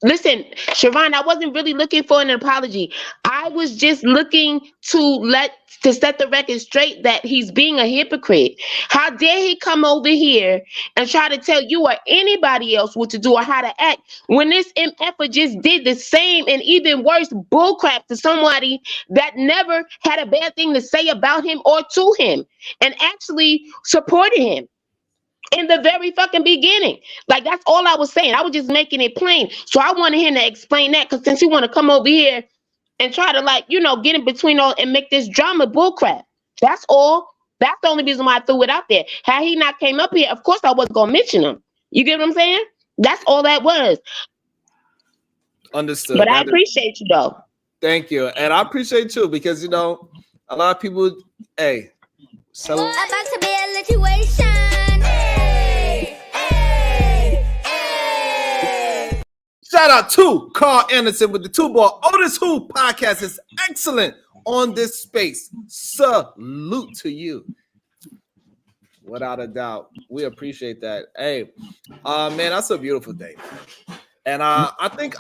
listen, Siobhan. I wasn't really looking for an apology. I was just looking to set the record straight that he's being a hypocrite. How dare he come over here and try to tell you or anybody else what to do or how to act when this MF just did the same and even worse bullcrap to somebody that never had a bad thing to say about him or to him and actually supported him in the very fucking beginning. Like, that's all I was saying. I was just making it plain. So I wanted him to explain that, because since he want to come over here and try to, like, you know, get in between all and make this drama bullcrap. That's all. That's the only reason why I threw it out there. Had he not came up here, of course I wasn't gonna mention him. You get what I'm saying? That's all that was. Understood. But I appreciate you though. Thank you. And I appreciate you, because, you know, a lot of people, hey, so About to be a situation. shout out to Carl Anderson with the 2-ball. OtisWho podcast is excellent on this space. Salute to you. Without a doubt. We appreciate that. Hey, man, that's a beautiful day. And I think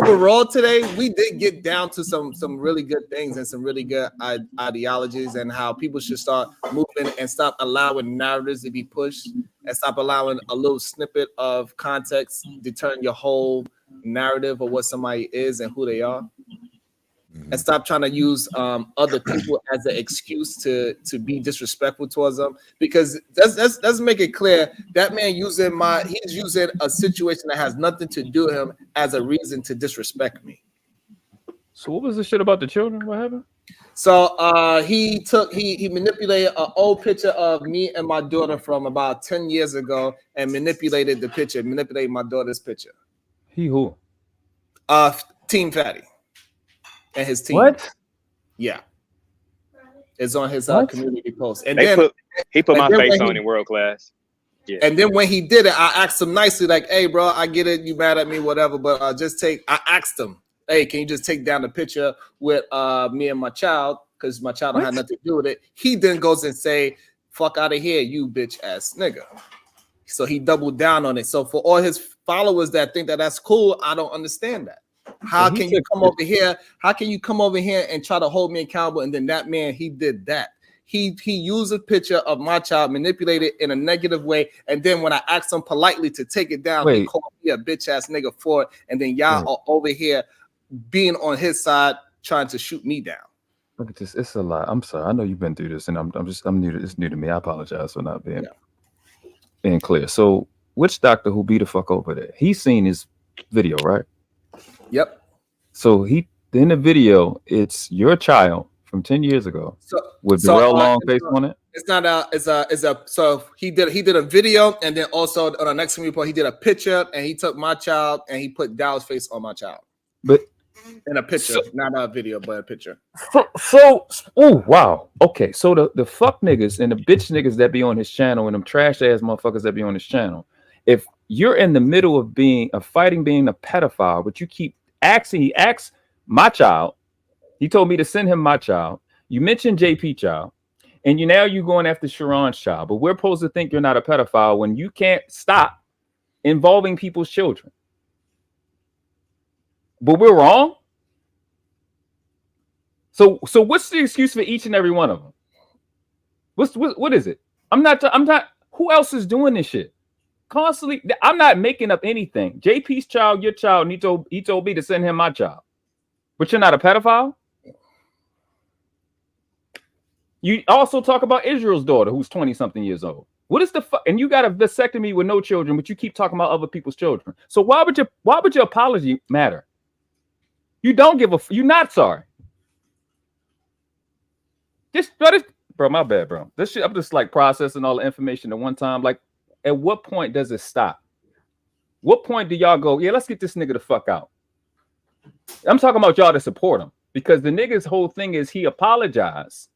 overall today we did get down to some really good things and some really good ideologies, and how people should start moving and stop allowing narratives to be pushed and stop allowing a little snippet of context determine your whole narrative of what somebody is and who they are. And stop trying to use other people as an excuse to be disrespectful towards them, because let's make it clear that man he's using a situation that has nothing to do with him as a reason to disrespect me. So what was the shit about the children? What happened? So he manipulated an old picture of me and my daughter from about 10 years ago and manipulated my daughter's picture. He who? Team Fatty. And his team. What? Yeah. It's on his community post. And he put my face on in World Class. Yeah. And then when he did it, I asked him nicely, like, hey, bro, I get it. You mad at me, whatever. But I asked him, hey, can you just take down the picture with me and my child? Because my child don't have nothing to do with it. He then goes and say, fuck out of here, you bitch ass nigga. So he doubled down on it. So for all his followers that think that that's cool, I don't understand that. How can you come over here? How can you come over here and try to hold me accountable? And then that man, he did that. He used a picture of my child, manipulated it in a negative way, and then when I asked him politely to take it down, he called me a bitch ass nigga for it. And then y'all are over here being on his side, trying to shoot me down. Look at this. It's a lot. I'm sorry. I know you've been through this, and I'm new to it's new to me. I apologize for not being clear. So, which doctor who beat the fuck over there? He's seen his video, right? Yep. So in the video, it's your child from 10 years ago with Darrell long face on it. It's not so he did a video, and then also on the next report he did a picture, and he took my child and he put Dow's face on my child. But in a picture, not a video, but a picture. So oh wow. Okay, so the fuck niggas and the bitch niggas that be on his channel and them trash ass motherfuckers that be on his channel, if you're in the middle of fighting being a pedophile, but you keep he asked my child, he told me to send him my child. You mentioned JP child, and you're going after Sharon's child, but we're supposed to think you're not a pedophile when you can't stop involving people's children. But we're wrong. So what's the excuse for each and every one of them? What is it? I'm not. Who else is doing this shit? Constantly, I'm not making up anything. JP's child, your child, and he told me to send him my child. But you're not a pedophile? You also talk about Israel's daughter, who's 20-something years old. What is the fuck? And you got a vasectomy with no children, but you keep talking about other people's children. So why would your apology matter? You don't give a you're not sorry. Bro, my bad, bro. This shit, I'm just like processing all the information at one time. Like, at what point does it stop? What point do y'all go, yeah, let's get this nigga the fuck out? I'm talking about y'all to support him, because the nigga's whole thing is he apologized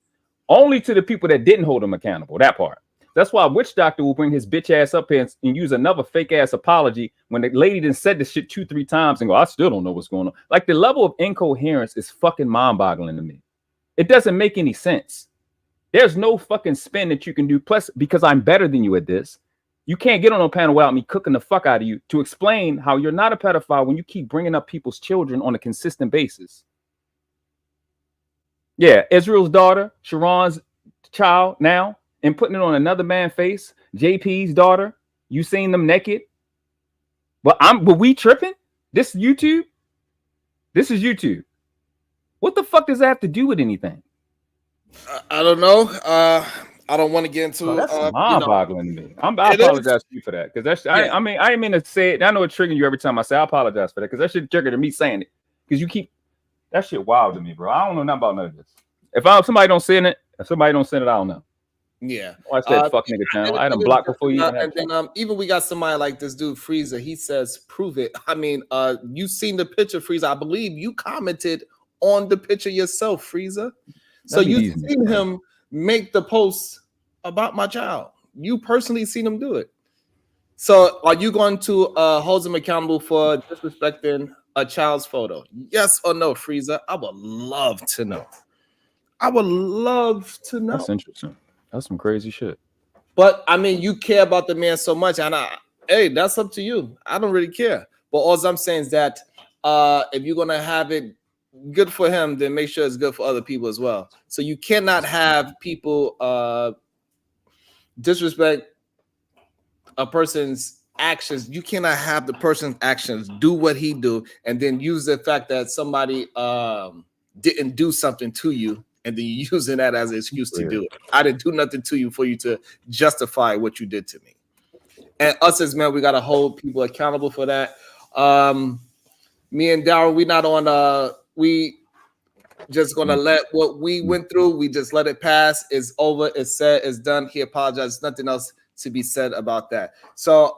only to the people that didn't hold him accountable. That part. That's why a witch doctor will bring his bitch ass up here and use another fake ass apology when the lady done said this shit 2-3 times and go, I still don't know what's going on. Like, the level of incoherence is fucking mind-boggling to me. It doesn't make any sense. There's no fucking spin that you can do. Plus, because I'm better than you at this, you can't get on a panel without me cooking the fuck out of you to explain how you're not a pedophile when you keep bringing up people's children on a consistent basis. Yeah, Israel's daughter, Sharon's child now, and putting it on another man's face. JP's daughter, you seen them naked? But we tripping? This YouTube? This is YouTube. What the fuck does that have to do with anything? I don't know. I don't want to get into that's mind-boggling to me. I apologize to you for that, because that's I mean, I didn't mean to say it. I know it's triggering you every time I say I apologize for that, because that shit triggered to me saying it, because you keep that shit wild to me, bro. I don't know nothing about none of this. If somebody don't send it, I don't know. Yeah. I said fuck nigga channel. I done blocked before you even had and then even we got somebody like this dude Freezer. He says, prove it. I mean, you seen the picture, Freezer. I believe you commented on the picture yourself, Freezer. So you seen him make the post about my child. You personally seen him do it. So are you going to hold him accountable for disrespecting a child's photo? Yes or no, Freezer? I would love to know. I would love to know. That's interesting. That's some crazy shit. But I mean, you care about the man so much, and hey, that's up to you. I don't really care. But all I'm saying is that if you're gonna have it good for him, then make sure it's good for other people as well. So you cannot have people disrespect a person's actions. You cannot have the person's actions do what he do, and then use the fact that somebody didn't do something to you, and then you using that as an excuse to do it. I didn't do nothing to you for you to justify what you did to me. And us as men, we gotta hold people accountable for that. Me and Darryl, we not on we just gonna let what we went through, we just let it pass. It's over, it's said, it's done. He apologized. Nothing else to be said about that. So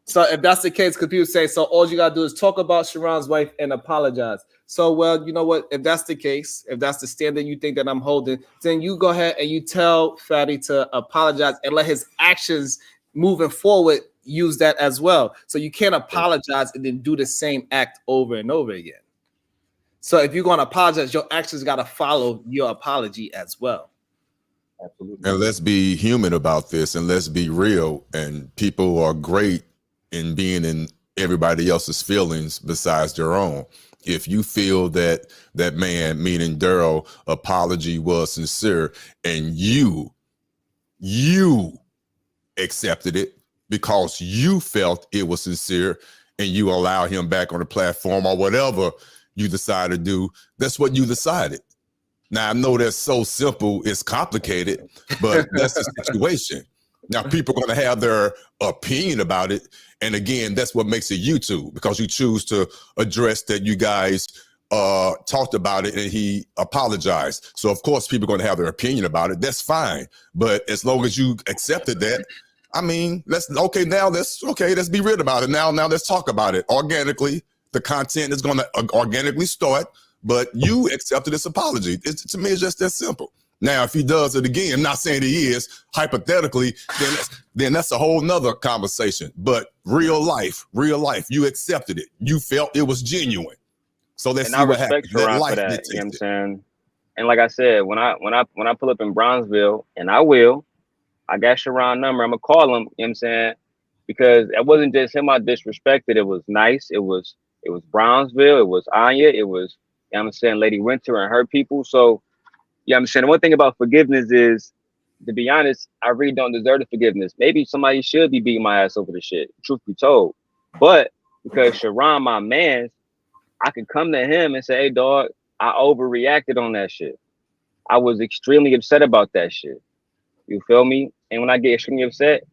so if that's the case, because people say, so all you gotta do is talk about Sharon's wife and apologize. So, well, you know what? If that's the case, if that's the standard you think that I'm holding, then you go ahead and you tell Fatty to apologize and let his actions moving forward use that as well. So you can't apologize and then do the same act over and over again. So if you're going to apologize, your actions got to follow your apology as well. Absolutely. And let's be human about this, and let's be real. And people are great in being in everybody else's feelings besides their own. If you feel that that man, meaning Daryl, apology was sincere, and you accepted it because you felt it was sincere, and you allow him back on the platform or whatever you decide to do, that's what you decided. Now, I know that's so simple, it's complicated, but that's the situation. Now, people are going to have their opinion about it. And again, that's what makes it YouTube, because you choose to address that you guys talked about it and he apologized. So, of course, people are going to have their opinion about it. That's fine. But as long as you accepted that, I mean, let's be real about it. Now let's talk about it organically. The content is going to organically start, but you accepted this apology. To me, it's just that simple. Now, if he does it again, I'm not saying he is, hypothetically, then that's a whole nother conversation. But real life, you accepted it. You felt it was genuine. So let's see what happens. Sharon for that, you know what I'm saying? And like I said, when I pull up in Bronzeville, and I got Sharon's number, I'm gonna call him, you know what I'm saying? Because it wasn't just him I disrespected, it was Nice, it was Brownsville, it was Anya, it was, you know what I'm saying, Lady Winter and her people. So, you know what I'm saying? The one thing about forgiveness is, to be honest, I really don't deserve the forgiveness. Maybe somebody should be beating my ass over the shit, truth be told. But because Sharon, my man, I could come to him and say, hey, dog, I overreacted on that shit. I was extremely upset about that shit. You feel me? And when I get extremely upset,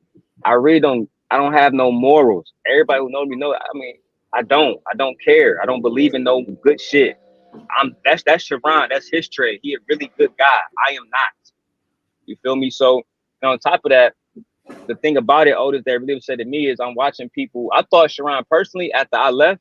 I don't have no morals. Everybody who knows me knows, I mean, I don't care. I don't believe in no good shit. That's Sharon. That's his trade. He a really good guy. I am not. You feel me? So, and on top of that, the thing about it, Otis, that really upset me is I'm watching people. I thought Sharon personally, after I left,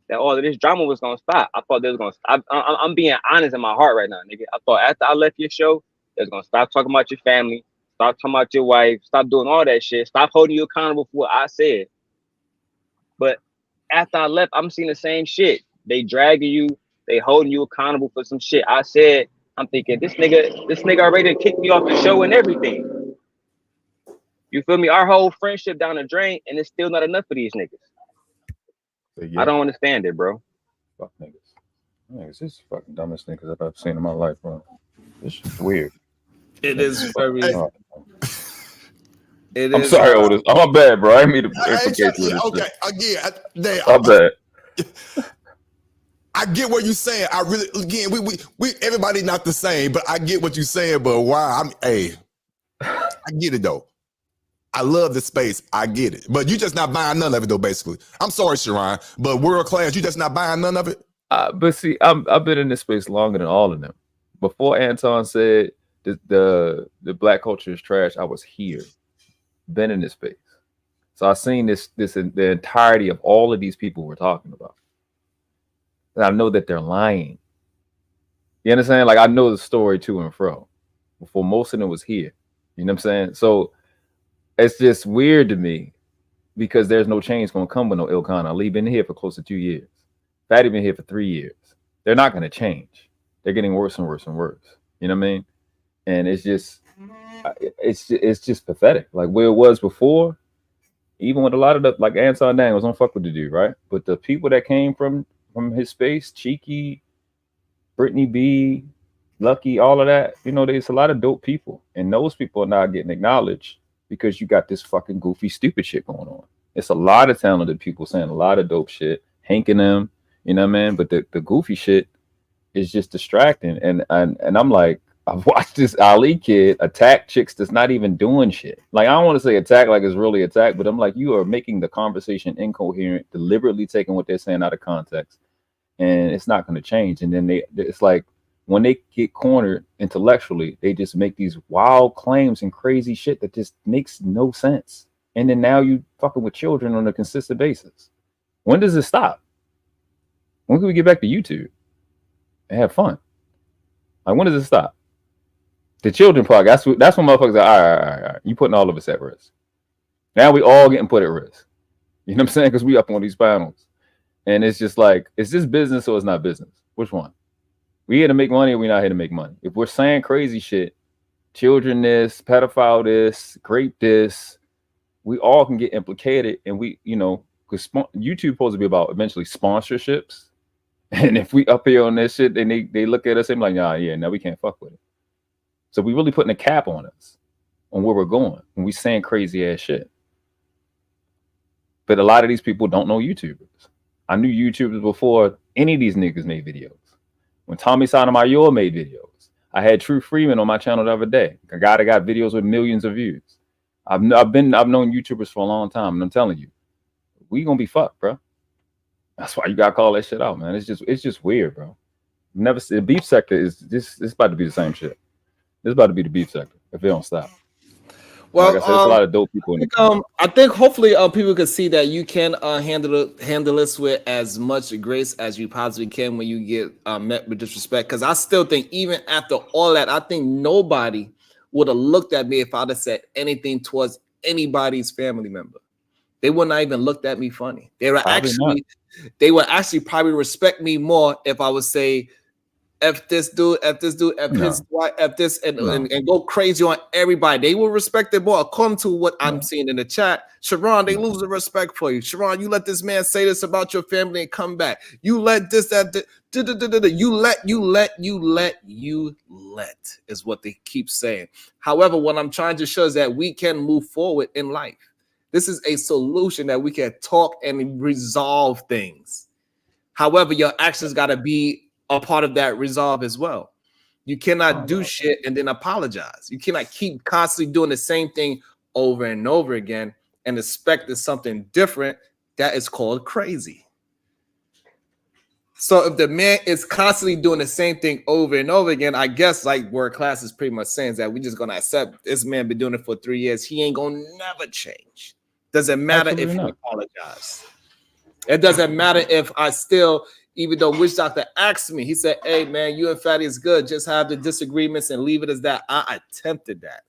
that all of this drama was gonna stop. I thought they was gonna stop. I'm being honest in my heart right now, nigga. I thought after I left your show, they was gonna stop talking about your family, stop talking about your wife, stop doing all that shit, stop holding you accountable for what I said. But after I left, I'm seeing the same shit. They dragging you, they holding you accountable for some shit I said. I'm thinking this nigga already kicked me off the show and everything. You feel me? Our whole friendship down the drain, and it's still not enough for these niggas. Yeah. I don't understand it, bro. Fuck niggas. Niggas, this is the fucking dumbest niggas I've ever seen in my life, bro. This is weird. It is very. I'm sorry, Otis. I'm bad, bro. I didn't mean to implicate you. Okay, again, I'm bad. I get what you're saying. I really, again, we everybody not the same, but I get what you're saying. But why? I get it though. I love the space. I get it. But you just not buying none of it though, basically. I'm sorry, Sharon, but world class, you just not buying none of it? But see, I've been in this space longer than all of them. Before Anton said the black culture is trash, I was here. Been in this space. So I've seen the entirety of all of these people we're talking about. And I know that they're lying. You understand? Like I know the story to and fro. Before most of them was here. You know what I'm saying? So it's just weird to me because there's no change going to come with no Ilkhan Ali. Been here for close to 2 years. Fatty been here for 3 years. They're not going to change. They're getting worse and worse and worse. You know what I mean? And it's just pathetic. Like where it was before, even with a lot of the, like Anton Daniels don't fuck with the dude, right? But the people that came from his space, Cheeky, Brittany B, Lucky, all of that, you know, there's a lot of dope people. And those people are not getting acknowledged because you got this fucking goofy, stupid shit going on. It's a lot of talented people saying a lot of dope shit, Hank and them, you know what I mean? But the goofy shit is just distracting. And I'm like, I've watched this Ali kid attack chicks that's not even doing shit. Like, I don't want to say attack like it's really attack, but I'm like, you are making the conversation incoherent, deliberately taking what they're saying out of context. And it's not going to change. And then it's like, when they get cornered intellectually, they just make these wild claims and crazy shit that just makes no sense. And then now you fucking with children on a consistent basis. When does it stop? When can we get back to YouTube and have fun? Like, when does it stop? The children part, that's when motherfuckers are, all right. You putting all of us at risk. Now we all getting put at risk. You know what I'm saying? Because we up on these panels. And it's just like, is this business or it's not business? Which one? We here to make money or we not here to make money? If we're saying crazy shit, children this, pedophile this, grape this, we all can get implicated and we, you know, because YouTube supposed to be about eventually sponsorships. And if we up here on this shit, then they look at us and be like, nah, yeah, no, we can't fuck with it. So we really putting a cap on us, on where we're going when we saying crazy ass shit. But a lot of these people don't know YouTubers. I knew YouTubers before any of these niggas made videos. When Tommy Sotomayor made videos, I had True Freeman on my channel the other day, a guy that got videos with millions of views. I've known YouTubers for a long time, and I'm telling you, we gonna be fucked, bro. That's why you gotta call that shit out, man. It's just weird, bro. Never see the beef sector is just, it's about to be the same shit. It's about to be the beef sector if it don't stop. Well, like I said, there's a lot of dope people in I think hopefully people can see that you can handle this with as much grace as you possibly can when you get met with disrespect. Because I still think even after all that, I think nobody would have looked at me if I'd have said anything towards anybody's family member. They would not even looked at me funny. They would actually probably respect me more if I would say F this dude, F this dude, F his wife, F this, and go crazy on everybody. They will respect it more. According to what I'm seeing in the chat, Sharon, they lose the respect for you. Sharon, you let this man say this about your family and come back. You let this, that, you let is what they keep saying. However, what I'm trying to show is that we can move forward in life. This is a solution that we can talk and resolve things. However, your actions got to be a part of that resolve as well. You cannot do shit and then apologize. You cannot keep constantly doing the same thing over and over again and expect something different. That is called crazy. So if the man is constantly doing the same thing over and over again, I guess like word class is pretty much saying that we're just gonna accept this man been doing it for 3 years. He ain't gonna never change. Doesn't matter if he apologizes. It doesn't matter if I still, even though Witch Doctor asked me, he said, hey man, you and Fatty is good. Just have the disagreements and leave it as that. I attempted that.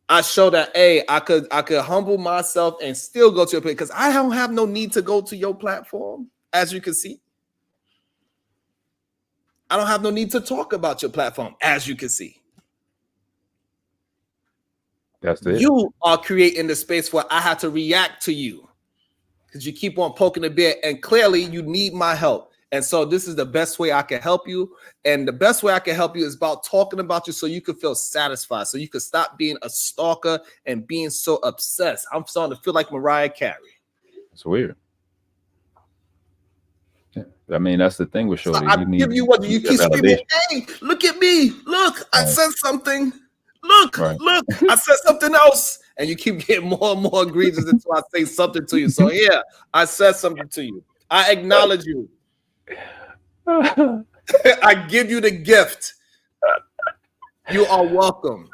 I showed that, hey, I could humble myself and still go to your place because I don't have no need to go to your platform, as you can see. I don't have no need to talk about your platform, as you can see. That's it. You are creating the space where I have to react to you because you keep on poking the bear, and clearly you need my help. And so this is the best way I can help you. And the best way I can help you is about talking about you so you can feel satisfied, so you can stop being a stalker and being so obsessed. I'm starting to feel like Mariah Carey. It's weird. I mean, that's the thing with Shorty. So I give you what you keep screaming, hey, look at me. Look, I said something. Look, look, I said something else. And you keep getting more and more egregious until I say something to you. So yeah, I said something to you. I acknowledge you. I give you the gift. You are welcome.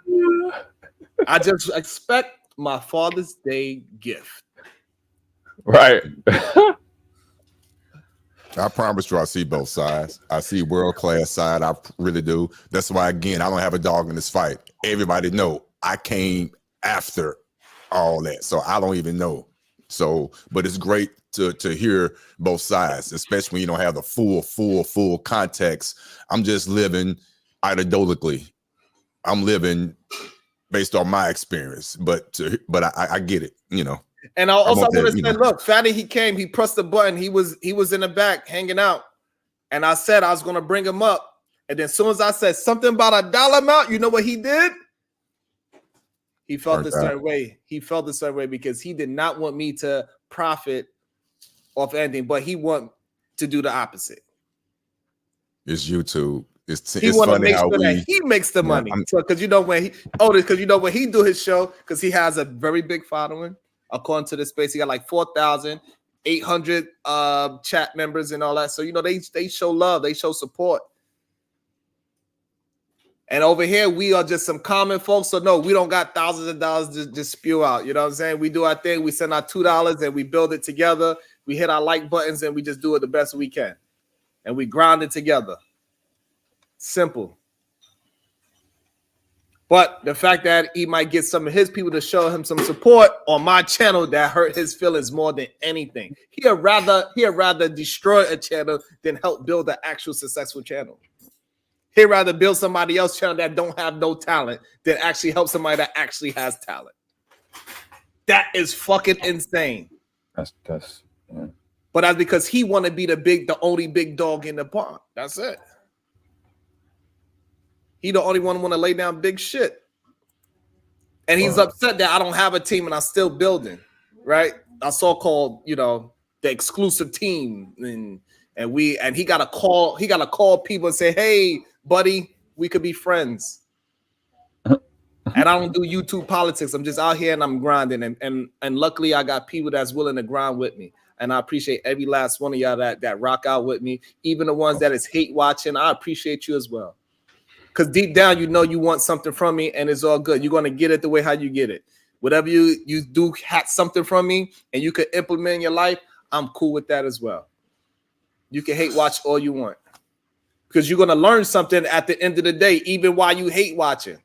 I just expect my Father's Day gift. Right. I promise you, I see both sides. I see world-class side. I really do. That's why, again, I don't have a dog in this fight. Everybody know I came after all that, so I don't even know. So, but it's great to hear both sides, especially when you don't have the full context. I'm just living anecdotally. I'm living based on my experience, but I get it, you know. And I also want to say, look, Fatty, he came, he pressed the button, he was in the back hanging out, and I said I was going to bring him up, and then as soon as I said something about a dollar amount, you know what he did? He felt a certain way. He felt a certain way because he did not want me to profit off anything, but he want to do the opposite. It's YouTube. It's He want to funny make how sure that he makes the money. Because you know when he do his show, because he has a very big following. According to the space, he got like 4,800 chat members and all that. So you know they show love, they show support. And over here, we are just some common folks. So no, we don't got thousands of dollars to just spew out. You know what I'm saying? We do our thing. We send our $2 and we build it together. We hit our like buttons and we just do it the best we can. And we grind it together. Simple. But the fact that he might get some of his people to show him some support on my channel that hurt his feelings more than anything. He'd rather destroy a channel than help build an actual successful channel. He'd rather build somebody else's channel that don't have no talent than actually help somebody that actually has talent. That is fucking insane. That's yeah. But that's because he want to be the only big dog in the pond. That's it. He the only one want to lay down big shit. And he's upset that I don't have a team and I'm still building, right? A so-called, the exclusive team. And he gotta call people and say, hey, buddy, we could be friends. And I don't do YouTube politics. I'm just out here and I'm grinding. And luckily I got people that's willing to grind with me. And I appreciate every last one of y'all that rock out with me. Even the ones that is hate watching, I appreciate you as well. Because deep down, you know you want something from me and it's all good. You're going to get it the way how you get it. Whatever you do have something from me and you could implement in your life, I'm cool with that as well. You can hate watch all you want. Because you're going to learn something at the end of the day, even while you hate watching.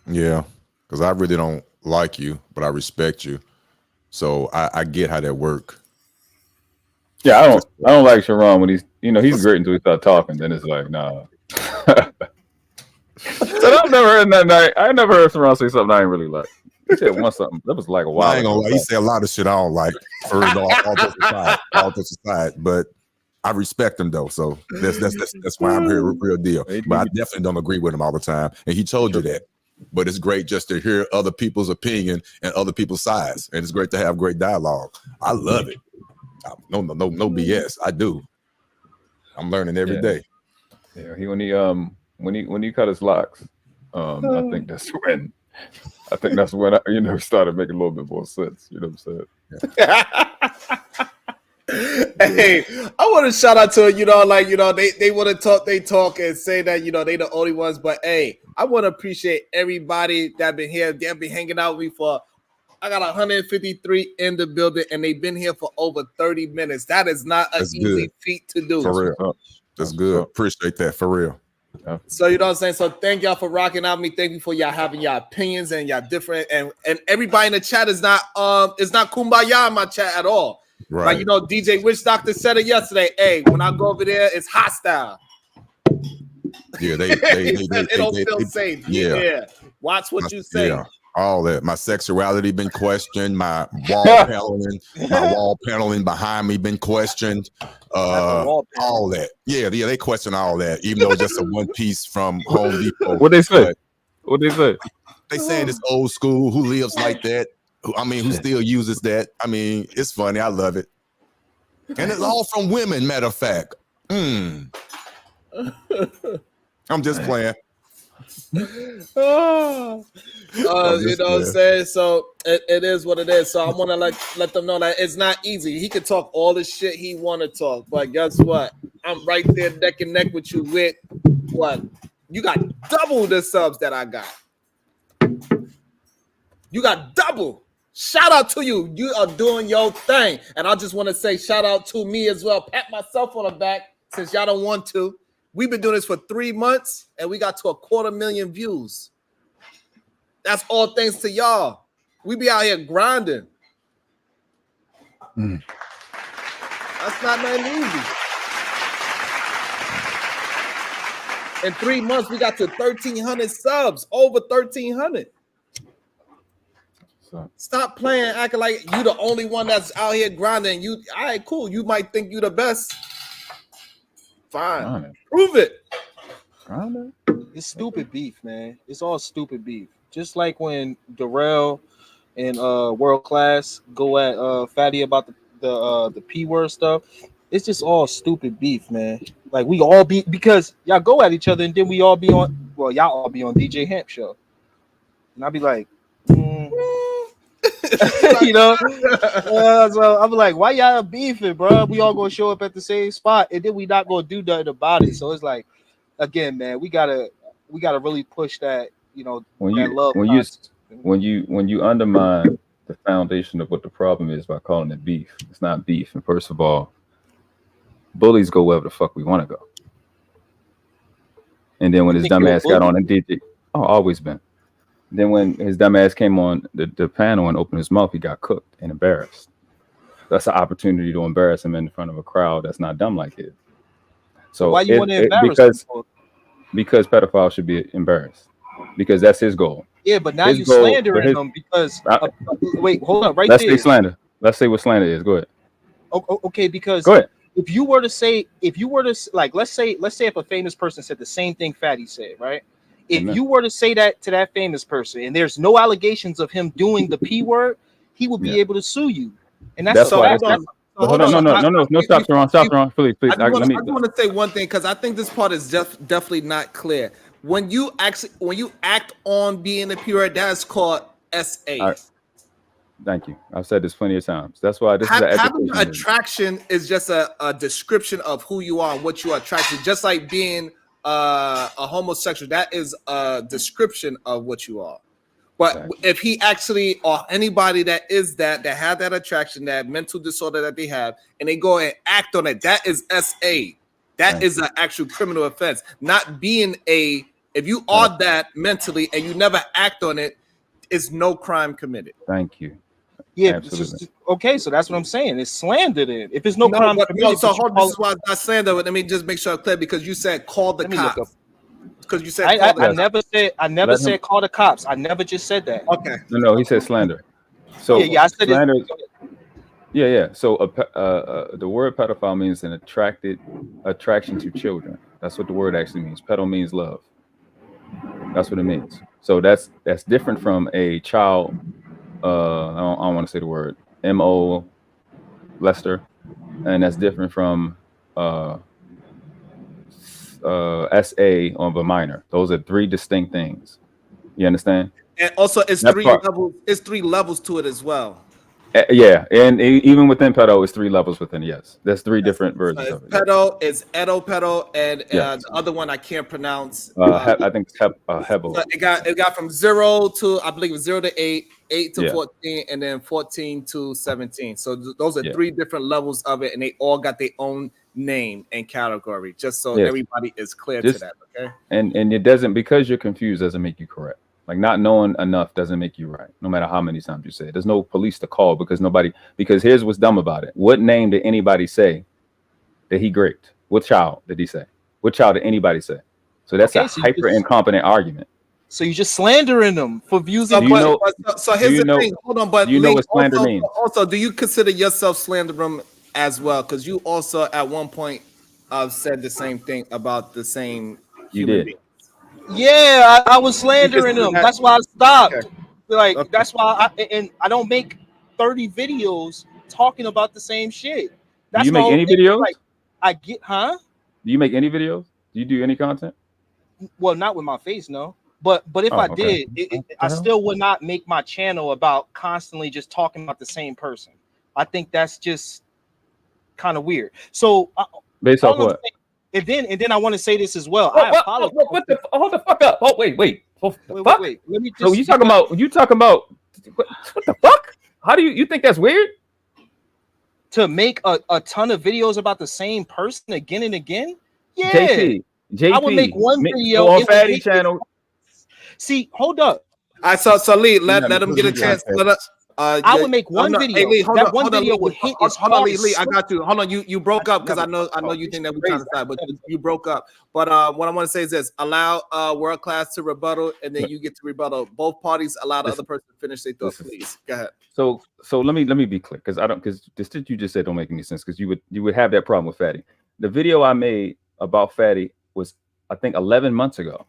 Yeah, because I really don't like you, but I respect you. So I get how that work. Yeah, I don't like Sharon when he's great until he start talking. Then it's like, nah. So I've never heard that night. I never heard Sharon say something I ain't really like. He said one something that was like a while. I ain't gonna lie. He said a lot of shit I don't like. For all jokes aside, but I respect him though. So that's why I'm here, real deal. But I definitely don't agree with him all the time, and he told you that. But it's great just to hear other people's opinion and other people's sides, and it's great to have great dialogue. I love it. No BS. I do. I'm learning every day. Yeah, when he cut his locks, I think that's when I started making a little bit more sense. You know what I'm saying? Yeah. Hey, I want to shout out to they want to talk, they talk and say that they the only ones, but hey, I want to appreciate everybody that been here. They've been hanging out with me for. I got 153 in the building, and they've been here for over 30 minutes. That is not an easy feat to do. For real. That's good. Appreciate that. For real. So you know what I'm saying? So thank y'all for rocking out with me. Thank you for y'all having y'all opinions and y'all different and everybody in the chat is not kumbaya in my chat at all. Right. Like DJ Witch Doctor said it yesterday. Hey, when I go over there, it's hostile. Yeah, they don't feel safe. Yeah. Watch what you say. Yeah. All that. My sexuality been questioned. My wall paneling behind me been questioned. All that. Yeah, they question all that. Even though it's just a one piece from Home Depot. What they say? What they say? They saying it's old school. Who lives like that? Who still uses that? I mean, it's funny. I love it. And it's all from women. Matter of fact. I'm just playing. You know what I'm saying? So it is what it is. So I want to let them know that it's not easy. He could talk all the shit he want to talk, but guess what? I'm right there neck and neck with you with what? You got double the subs that I got. You got double. Shout out to you. You are doing your thing. And I just want to say shout out to me as well. Pat myself on the back since y'all don't want to. We've been doing this for 3 months and we got to 250,000 views. That's all thanks to y'all. We be out here grinding. That's not nothing easy. In 3 months, we got to 1,300 subs, over 1,300. Stop playing, acting like you the only one that's out here grinding. You, all right, cool. You might think you the best. Fine. Prove it. It's stupid beef, man. It's all stupid beef. Just like when Darrell and World Class go at Fatty about the P word stuff. It's just all stupid beef, man. Like we all be, because y'all go at each other and then we all be on, well, y'all all be on DJ Hamp show. And I'll be like, you know, so I'm like, why y'all beefing, bro? We all gonna show up at the same spot, and then we not gonna do nothing about it. So it's like, again, man, we gotta really push that, you know, when you undermine the foundation of what the problem is by calling it beef. It's not beef. And first of all, bullies go wherever the fuck we want to go. And then when his dumb ass got on and did it, always been. Then when his dumb ass came on the panel and opened his mouth, he got cooked and embarrassed. That's an opportunity to embarrass him in front of a crowd that's not dumb like it. So why you want to embarrass him? Because pedophiles should be embarrassed. because that's his goal. Yeah, but now His you goal- slandering his- them because wait, hold up, right Let's there. say slander. Let's say what slander is. Go ahead. Okay, because Go ahead. if you were to like, let's say if a famous person said the same thing Fatty said, right? If Amen. you were to say that to that famous person, and there's no allegations of him doing the P word, he would be able to sue you, and that's That's a why. fact. But hold on. No. Stop, Sharon. Stop, Sharon. Please. I just want to say one thing because I think this part is definitely not clear. When you act on being a P word, that is called SA. All right. Thank you. I've said this plenty of times. That's why this is an Having education. attraction is just a description of who you are and what you are attracted to. Just like being a homosexual, that is a description of what you are. But if he actually, or anybody that have that attraction, that mental disorder that they have, and they go and act on it, that is SA. That is an actual criminal offense. Not being if you are that mentally and you never act on it, is no crime committed. Thank you. Yeah, Absolutely. okay, so that's what I'm saying. It's slander then. If it's no crime committed, so this is why it's not slander. Let me just make sure I'm clear because you said call the cops. Because you said I never said call the cops. I never just said that. Okay. No, he said slander. So yeah, I said slander. Yeah. So the word pedophile means an attraction to children. That's what the word actually means. Pedo means love. That's what it means. So that's different from a child. I don't want to say the word M.O. Lester, and that's different from S.A. of a minor. Those are three distinct things. You understand? And also, it's three levels. It's 3 levels to it as well. Yeah, and even within pedo, it's 3 levels within. Yes, there's 3 different versions of it. Pedo is edo pedo, and Yeah. the other one I can't pronounce. I think it's Hebo. So it got from 0 to I believe it was 0 to 8, 8 to Yeah. 14, and then 14 to 17. So those are Yeah. 3 different levels of it, and they all got their own name and category. Just so Yes. everybody is clear to that. Okay. And it doesn't, because you're confused doesn't make you correct. Like not knowing enough doesn't make you right, no matter how many times you say it. There's no police to call because here's what's dumb about it. What name did anybody say that he raped? What child did he say? What child did anybody say? So that's a hyper incompetent argument. So you're just slandering them for views. So here's the thing. Hold on, but do you know Lee, what slander means? Also, do you consider yourself slandering as well? Because you also at one point said the same thing about the same. You did. being. Yeah, I was slandering them. That's why I stopped. Okay. Like that's why I don't make 30 videos talking about the same shit. That's Do you my make whole any thing. videos? Like I get, huh? Do you make any videos? Do you do any content? Well, not with my face, no. But if I okay. did, I still would not make my channel about constantly just talking about the same person. I think that's just kind of weird. So based off what? And then I want to say this as well. I apologize. Hold the fuck up. Oh wait. Wait. Let me just. So you talking about what the fuck? How do you think that's weird? To make a ton of videos about the same person again and again? Yeah. JP, I would make one video on Fatty channel. See, hold up. I saw Lee. Let him get a chance. I would make one video. Hey, Lee, that one video would hit. Hold on, Lee. I got you. Hold on. You broke up because I know you think that we kind of side, but you broke up. But what I want to say is this: allow world class to rebuttal, and then you get to rebuttal. Both parties allow the other person to finish their thoughts. Please go ahead. So let me be clear because this shit you just said don't make any sense because you would have that problem with Fatty. The video I made about Fatty was I think 11 months ago.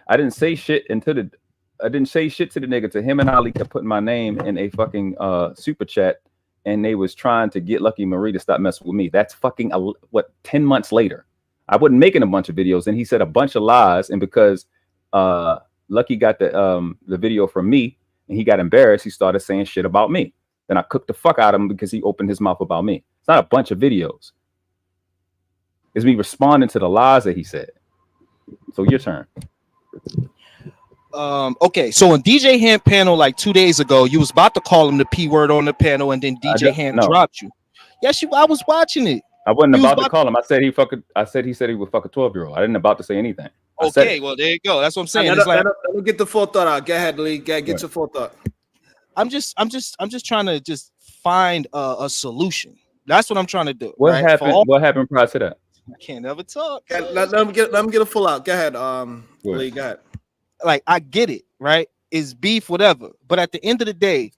I didn't say shit to the nigga. To him and Ali kept putting my name in a fucking super chat, and they was trying to get Lucky Marie to stop messing with me. That's fucking 10 months later. I wasn't making a bunch of videos, and he said a bunch of lies. And because Lucky got the video from me, and he got embarrassed, he started saying shit about me. Then I cooked the fuck out of him because he opened his mouth about me. It's not a bunch of videos. It's me responding to the lies that he said. So your turn. Okay, so on DJ Ham panel like 2 days ago, you was about to call him the P word on the panel, and then DJ Ham dropped you. Yes, I was watching it. I wasn't about to call him. I said he said he would fuck a 12-year-old. I didn't about to say anything. Okay, well there you go. That's what I'm saying. Let him get the full thought out. Go ahead, Lee. Get your full thought. I'm just trying to just find a solution. That's what I'm trying to do. What happened? What happened prior to that? I can't ever talk. Let him get a full out. Go ahead, Lee. Go ahead. like I get it, right? It's beef, whatever. But at the end of the day,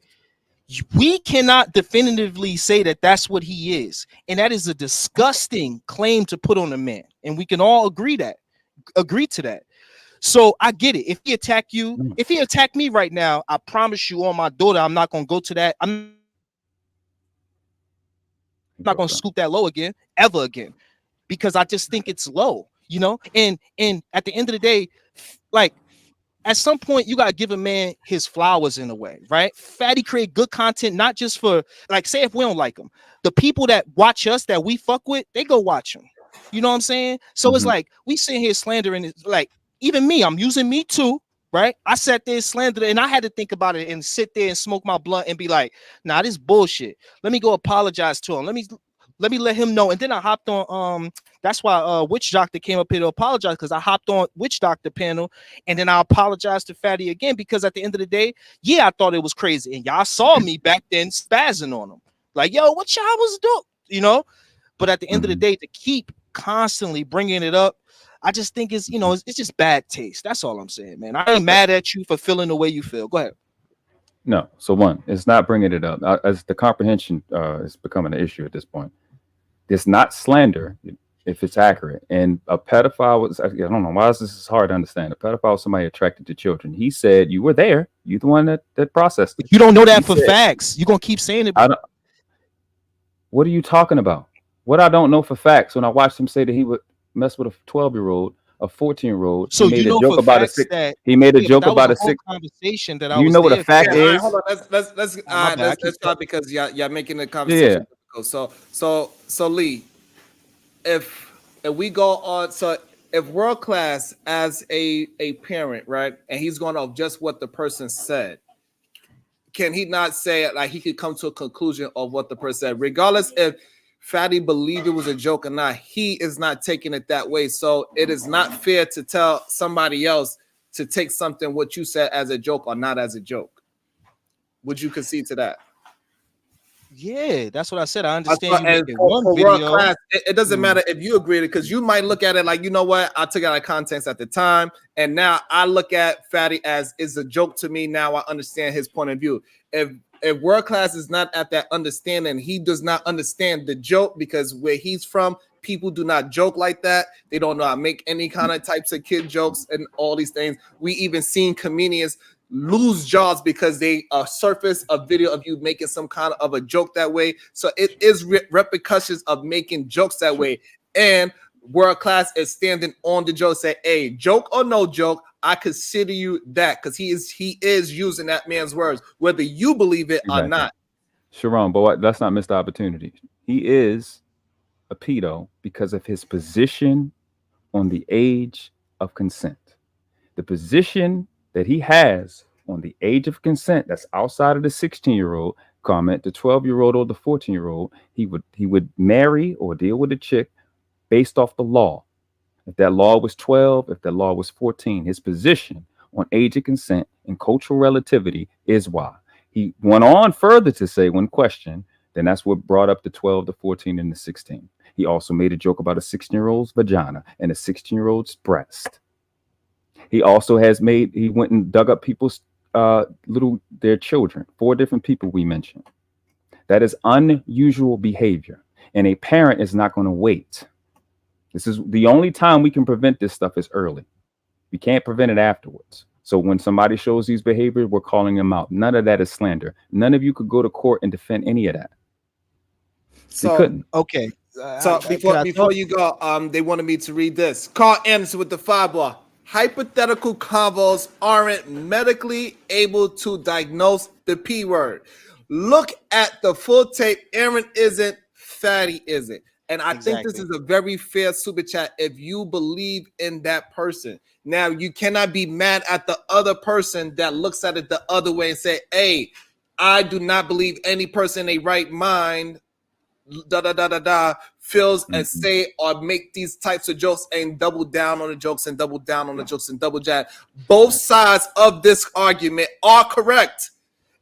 we cannot definitively say that that's what he is, and that is a disgusting claim to put on a man. And we can all agree to that. So I get it. If he attack you, if he attack me right now, I promise you on my daughter, I'm not gonna go to that. I'm not gonna scoop that low again, ever again, because I just think it's low, you know. And at the end of the day, like at some point you gotta give a man his flowers in a way, right? Fatty create good content, not just for like, say if we don't like him, the people that watch us that we fuck with, they go watch him. You know what I'm saying? So it's like we sitting here slandering, like even me, I'm using me too, right? I sat there slandered and I had to think about it and sit there and smoke my blunt and be like, nah, this bullshit. Let me go apologize to him. Let me let him know. And then I hopped on that's why Witch Doctor came up here to apologize, because I hopped on Witch Doctor panel and then I apologized to Fatty again, because at the end of the day, yeah, I thought it was crazy. And y'all saw me back then spazzing on him. Like, yo, what y'all was doing? You know? But at the end of the day, to keep constantly bringing it up, I just think it's, you know, it's just bad taste. That's all I'm saying, man. I ain't mad at you for feeling the way you feel. Go ahead. No. So one, it's not bringing it up. As the comprehension is becoming an issue at this point. It's not slander if it's accurate. And a pedophile was, I don't know why this is hard to understand. A pedophile was somebody attracted to children. He said you were there. You're the one that processed it. You don't know that for facts. You're gonna keep saying it. What are you talking about? What I don't know for facts, when I watched him say that he would mess with a 12-year-old, a 14-year-old. So he made you know a joke for about a facts six. that He made a yeah, joke that was about a a whole six. conversation that I You was know what a there fact for. is? Hold on. Let's start because y'all making the conversation difficult. So Lee, if we go on, so if World Class as a parent, right, and he's going off just what the person said, can he not say like he could come to a conclusion of what the person said, regardless if Fatty believed it was a joke or not? He is not taking it that way. So it is not fair to tell somebody else to take something what you said as a joke or not as a joke. Would you concede to that? Yeah, that's what I said. I understand you And making for one World video. Class, it doesn't matter if you agree with it, because you might look at it like, you know what, I took it out of context at the time, and now I look at Fatty as is a joke to me. Now I understand his point of view. If World Class is not at that understanding, he does not understand the joke, because where he's from, people do not joke like that. They don't know how to make any kind of types of kid jokes and all these things. We even seen comedians lose jobs because they surface a video of you making some kind of a joke that way. So it is repercussions of making jokes that way. And World Class is standing on the joke, say, hey, joke or no joke, I consider you that, because he is using that man's words, whether you believe it or not. Sharon, but let's not miss the opportunity. He is a pedo because of his position on the age of consent. The position that he has on the age of consent, that's outside of the 16-year-old comment, the 12-year-old or the 14-year-old, he would marry or deal with a chick based off the law. If that law was 12, if that law was 14, his position on age of consent and cultural relativity is why. He went on further to say, when questioned, then that's what brought up the 12, the 14, and the 16. He also made a joke about a 16-year-old's vagina and a 16-year-old's breast. He also he went and dug up people's their children, 4 different people we mentioned. That is unusual behavior. And a parent is not going to wait. This is the only time we can prevent this stuff is early. We can't prevent it afterwards. So when somebody shows these behaviors, we're calling them out. None of that is slander. None of you could go to court and defend any of that. So we couldn't. Okay. So before you go, they wanted me to read this. Carl Anderson with the 5-bar. Hypothetical convos aren't medically able to diagnose the P word. Look at the full tape. Aaron isn't, Fatty isn't. And I think this is a very fair super chat if you believe in that person. Now, you cannot be mad at the other person that looks at it the other way and say, hey, I do not believe any person in their right mind feels and say or make these types of jokes and double down on the jokes and double down on the jokes and double jab. Both sides of this argument are correct.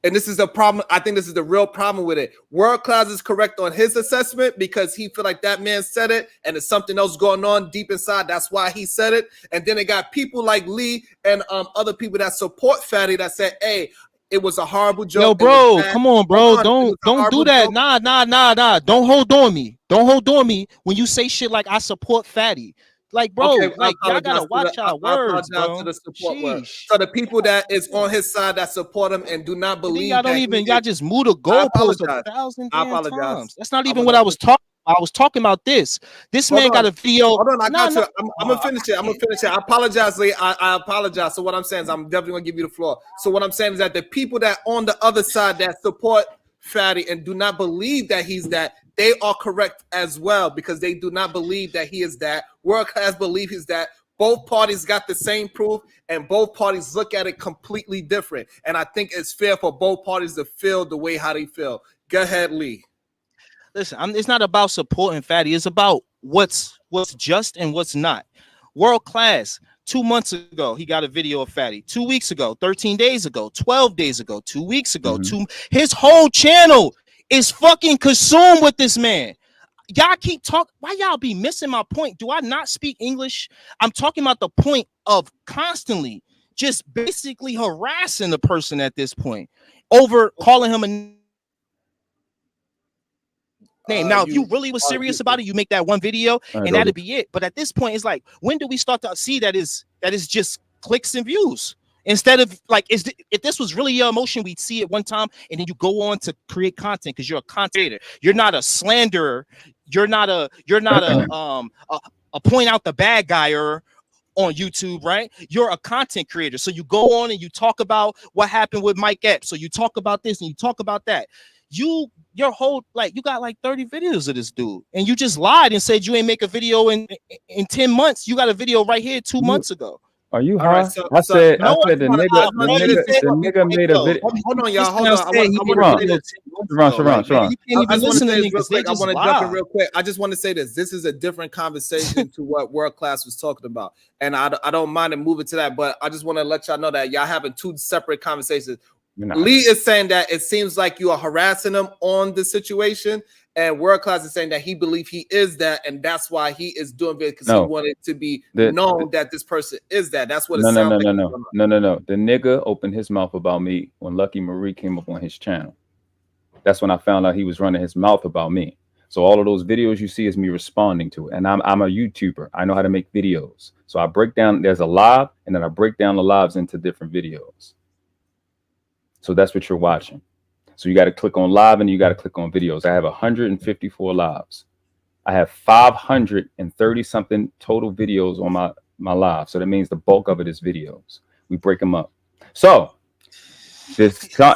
and this is the problem. I think this is the real problem with it. World Class is correct on his assessment because he feel like that man said it, and there's something else going on deep inside. That's why he said it. And then they got people like Lee and other people that support Fatty that said, "Hey, it was a horrible joke." Yo, bro, come on, bro. Don't do that. Joke. Nah. Don't hold on me. Don't hold on me when you say shit like I support Fatty. Like, bro, Okay, like y'all gotta watch our words, bro. to the support word. So the people that is on his side that support him and do not believe y'all don't that even y'all just move the goalpost 1,000 damn times. That's not even what I was talking. I was talking about this. This man got a video. Hold on, I got you. I'm gonna finish it. I apologize, Lee. I apologize. So what I'm saying is I'm definitely gonna give you the floor. So what I'm saying is that the people that on the other side that support Fatty and do not believe that he's that, they are correct as well because they do not believe that he is that. World Class believe he's that. Both parties got the same proof and both parties look at it completely different. And I think it's fair for both parties to feel the way how they feel. Go ahead, Lee. Listen, it's not about supporting Fatty. It's about what's just and what's not. World Class, 2 months ago, he got a video of Fatty. 2 weeks ago, 13 days ago, 12 days ago, 2 weeks ago. His whole channel is fucking consumed with this man. Y'all keep talking. Why y'all be missing my point? Do I not speak English? I'm talking about the point of constantly just basically harassing the person at this point over calling him a name. Now, if you really was serious about it, you make that one video and that'd be it. But at this point, it's like, when do we start to see that is just clicks and views? Instead of like, if this was really your emotion, we'd see it one time and then you go on to create content because you're a content creator. You're not a slanderer. You're not a point out the bad guy on YouTube, right? You're a content creator. So you go on and you talk about what happened with Mike Epps. So you talk about this and you talk about that. Your whole, like, you got like 30 videos of this dude and you just lied and said you ain't make a video in 10 months. You got a video right here 2 months ago. Are you high? Right, I said the nigga made a video. Hold on, y'all. Hold on. Sharon. You can't even listen to niggas. I want to jump in real quick. I just want to say this. This is a different conversation to what World Class was talking about. And I don't mind it moving to that, but I just want to let y'all know that y'all having two separate conversations. Lee is saying that it seems like you are harassing him on the situation, and World Class is saying that he believes he is that, and that's why he is doing it because he wanted to be known that this person is that. That's what it sounds like. No. The nigga opened his mouth about me when Lucky Marie came up on his channel. That's when I found out he was running his mouth about me. So all of those videos you see is me responding to it. And I'm a YouTuber. I know how to make videos. So I break down, there's a live, and then I break down the lives into different videos. So that's what you're watching. So you got to click on live and you got to click on videos. I have 154 lives. I have 530 something total videos on my live. So that means the bulk of it is videos. We break them up. So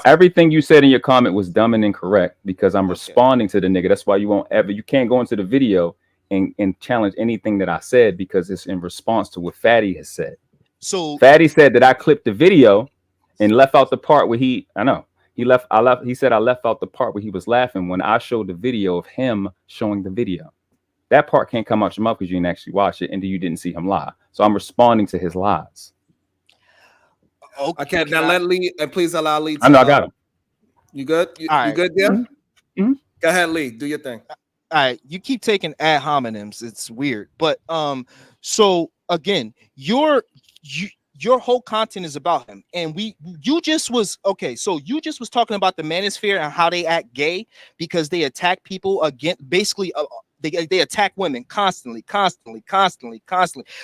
everything you said in your comment was dumb and incorrect because I'm responding to the nigga. That's why you can't go into the video and challenge anything that I said because it's in response to what Fatty has said. So Fatty said that I clipped the video and left out the part where he said I left out the part where he was laughing when I showed the video of him showing the video. That part can't come out your mouth because you didn't actually watch it and you didn't see him lie. So I'm responding to his lies. Okay, now let Lee, and please allow Lee. I know I got him. You good? You good there? Go ahead, Lee. Do your thing. All right, you keep taking ad hominems. It's weird, but so again, your whole content is about him, and you just was talking about the manosphere and how they act gay because they attack people again, basically. They attack women constantly.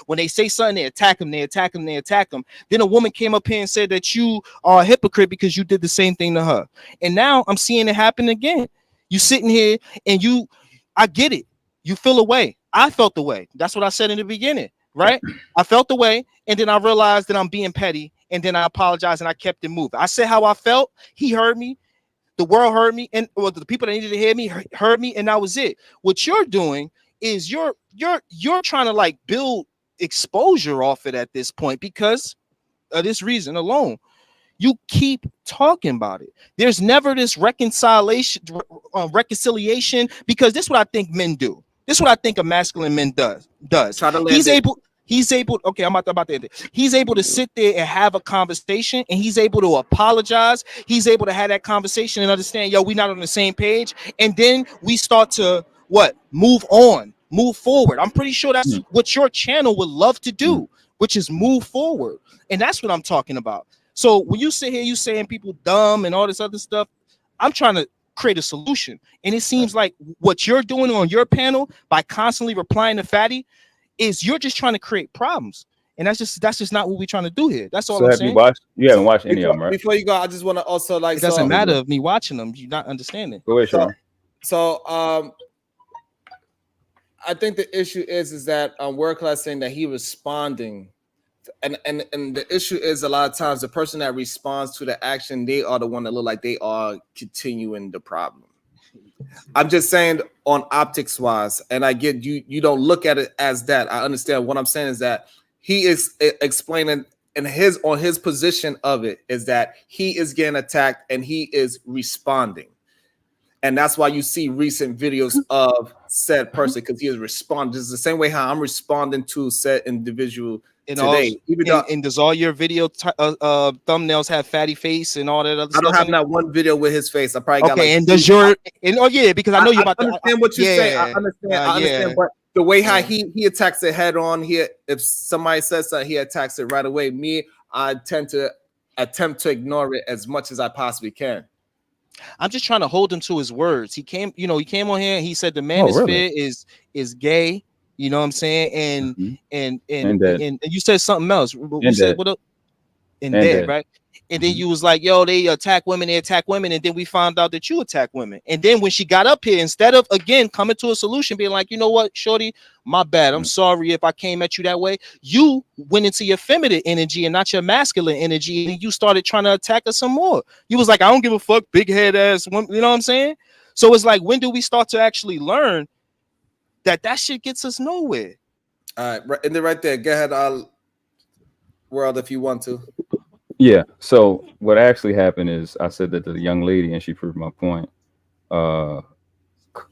When they say something, they attack them. Then a woman came up here and said that you are a hypocrite because you did the same thing to her. And now I'm seeing it happen again. You sitting here and I get it. You feel away. I felt the way. That's what I said in the beginning, right? I felt the way, and then I realized that I'm being petty, and then I apologized and I kept it moving. I said how I felt. He heard me. The world heard me, and the people that needed to hear me heard me, and that was it. What you're doing is you're trying to like build exposure off it at this point because of this reason alone. You keep talking about it. There's never this reconciliation because this is what I think men do. This is what I think a masculine man does. Try to land He's able. Okay, I'm about to end it. He's able to sit there and have a conversation, and he's able to apologize. He's able to have that conversation and understand, yo, we're not on the same page. And then we start to move on, move forward. I'm pretty sure that's what your channel would love to do, which is move forward. And that's what I'm talking about. So when you sit here, you saying people dumb and all this other stuff, I'm trying to create a solution. And it seems like what you're doing on your panel by constantly replying to Fatty is you're just trying to create problems. And that's just not what we're trying to do here. That's all So I'm have saying. you haven't watched any of them, right? Before you go, I just want to also It doesn't matter of me watching them. You're not understanding. Go ahead, Sharon. So I think the issue is that Word Class saying that he responding, and the issue is a lot of times the person that responds to the action, they are the one that look like they are continuing the problem. I'm just saying on optics wise, and I get you don't look at it as that. I understand. What I'm saying is that he is explaining and on his position of it is that he is getting attacked and he is responding. And that's why you see recent videos of said person, because he is responding. It's the same way how I'm responding to said individual today. And does all your video thumbnails have Fatty face and all that other stuff? I don't have not one video with his face. I probably got okay. And does your because I know you're about to understand what you're saying. I understand, but the way how he attacks it head on here, if somebody says that, he attacks it right away. Me, I tend to attempt to ignore it as much as I possibly can. I'm just trying to hold him to his words. He came on here and he said the manosphere is gay. You know what I'm saying? And you said something else. You said what up? And dead, right? And then you was like, yo, they attack women, and then we found out that you attack women. And then when she got up here, instead of again coming to a solution, being like, you know what, shorty, my bad. I'm sorry if I came at you that way. You went into your feminine energy and not your masculine energy, and you started trying to attack us some more. You was like, I don't give a fuck, big head ass woman. You know what I'm saying? So it's like, when do we start to actually learn that shit gets us nowhere? All right, and then right there, go ahead, World, if you want to. Yeah. So what actually happened is I said that to the young lady, and she proved my point.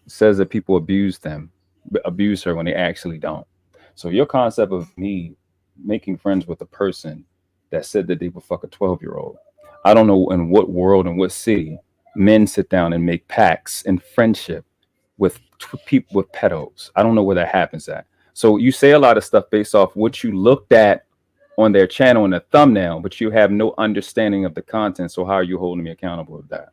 Says that people abuse her when they actually don't. So your concept of me making friends with a person that said that they would fuck a 12-year-old. I don't know in what world and what city men sit down and make pacts and friendship with people with pedos. I don't know where that happens at. So you say a lot of stuff based off what you looked at on their channel in the thumbnail, but you have no understanding of the content. So how are you holding me accountable of that,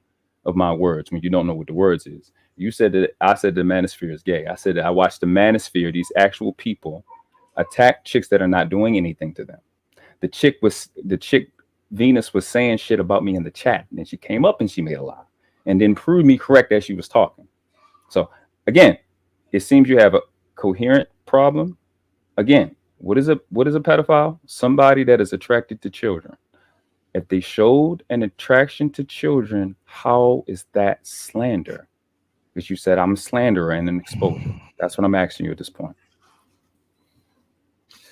of my words, when you don't know what the words is? You said that I said the manosphere is gay. I said that I watched the manosphere, these actual people attack chicks that are not doing anything to them. The chick Venus was saying shit about me in the chat, and then she came up and she made a lie and then proved me correct as she was talking. So again, it seems you have a coherent problem. Again, what is a pedophile? Somebody that is attracted to children. If they showed an attraction to children, how is that slander? Because you said I'm a slanderer and an exposure. That's what I'm asking you at this point.